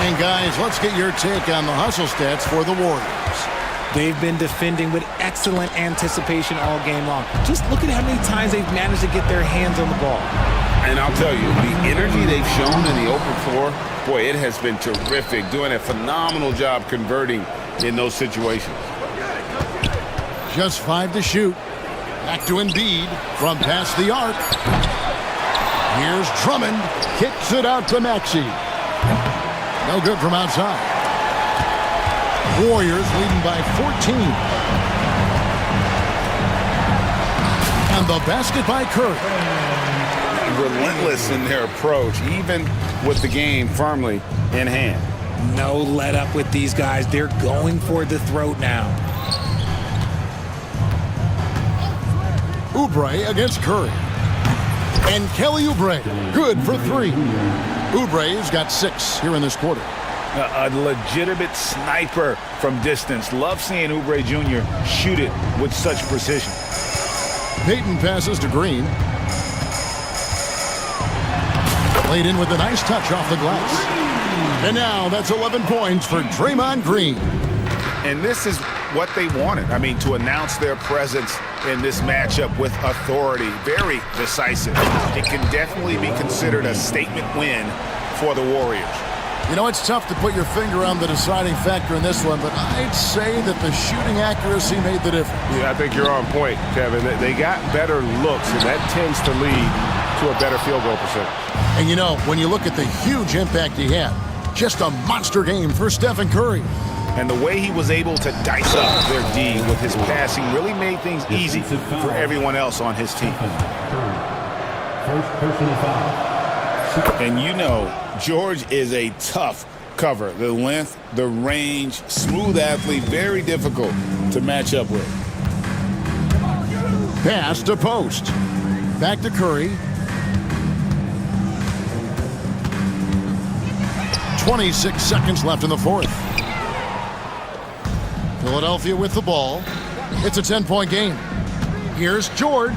And guys, let's get your take on the hustle stats for the Warriors. They've been defending with excellent anticipation all game long. Just look at how many times they've managed to get their hands on the ball. And I'll tell you, the energy they've shown in the open floor, boy, it has been terrific. Doing a phenomenal job converting in those situations. Just 5 to shoot. Back to Embiid from past the arc. Here's Drummond. Kicks it out to Maxey. No good from outside. Warriors leading by 14. And the basket by Curry. Relentless in their approach, even with the game firmly in hand. No let up with these guys. They're going for the throat now. Oubre against Curry. And Kelly Oubre, good for 3. Oubre's got 6 here in this quarter. A legitimate sniper from distance. Love seeing Oubre Jr. shoot it with such precision. Payton passes to Green. Played in with a nice touch off the glass. And now that's 11 points for Draymond Green. And this is what they wanted. I mean, to announce their presence in this matchup with authority. Very decisive. It can definitely be considered a statement win for the Warriors. You know, it's tough to put your finger on the deciding factor in this one, but I'd say that the shooting accuracy made the difference. Yeah, I think you're on point, Kevin. They got better looks, and that tends to lead to a better field goal percentage. And you know, when you look at the huge impact he had, just a monster game for Stephen Curry. And the way he was able to dice up their D with his passing really made things easy for everyone else on his team. First personal foul. And you know, George is a tough cover. The length, the range, smooth athlete, very difficult to match up with. Pass to Post. Back to Curry. 26 seconds left in the fourth. Philadelphia with the ball. It's a 10-point game. Here's George.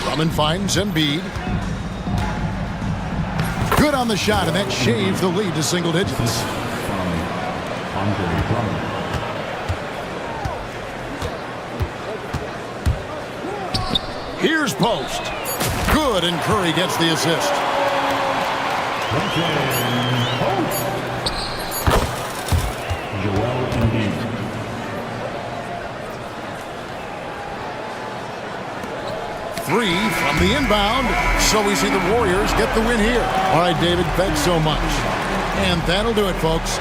Drummond finds Embiid. Good on the shot, and that shaves the lead to single digits. Here's Post. Good, and Curry gets the assist. Three from the inbound. So we see the Warriors get the win here. All right, David, thanks so much. And that'll do it, folks.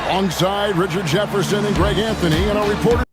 Alongside Richard Jefferson and Greg Anthony and our reporter.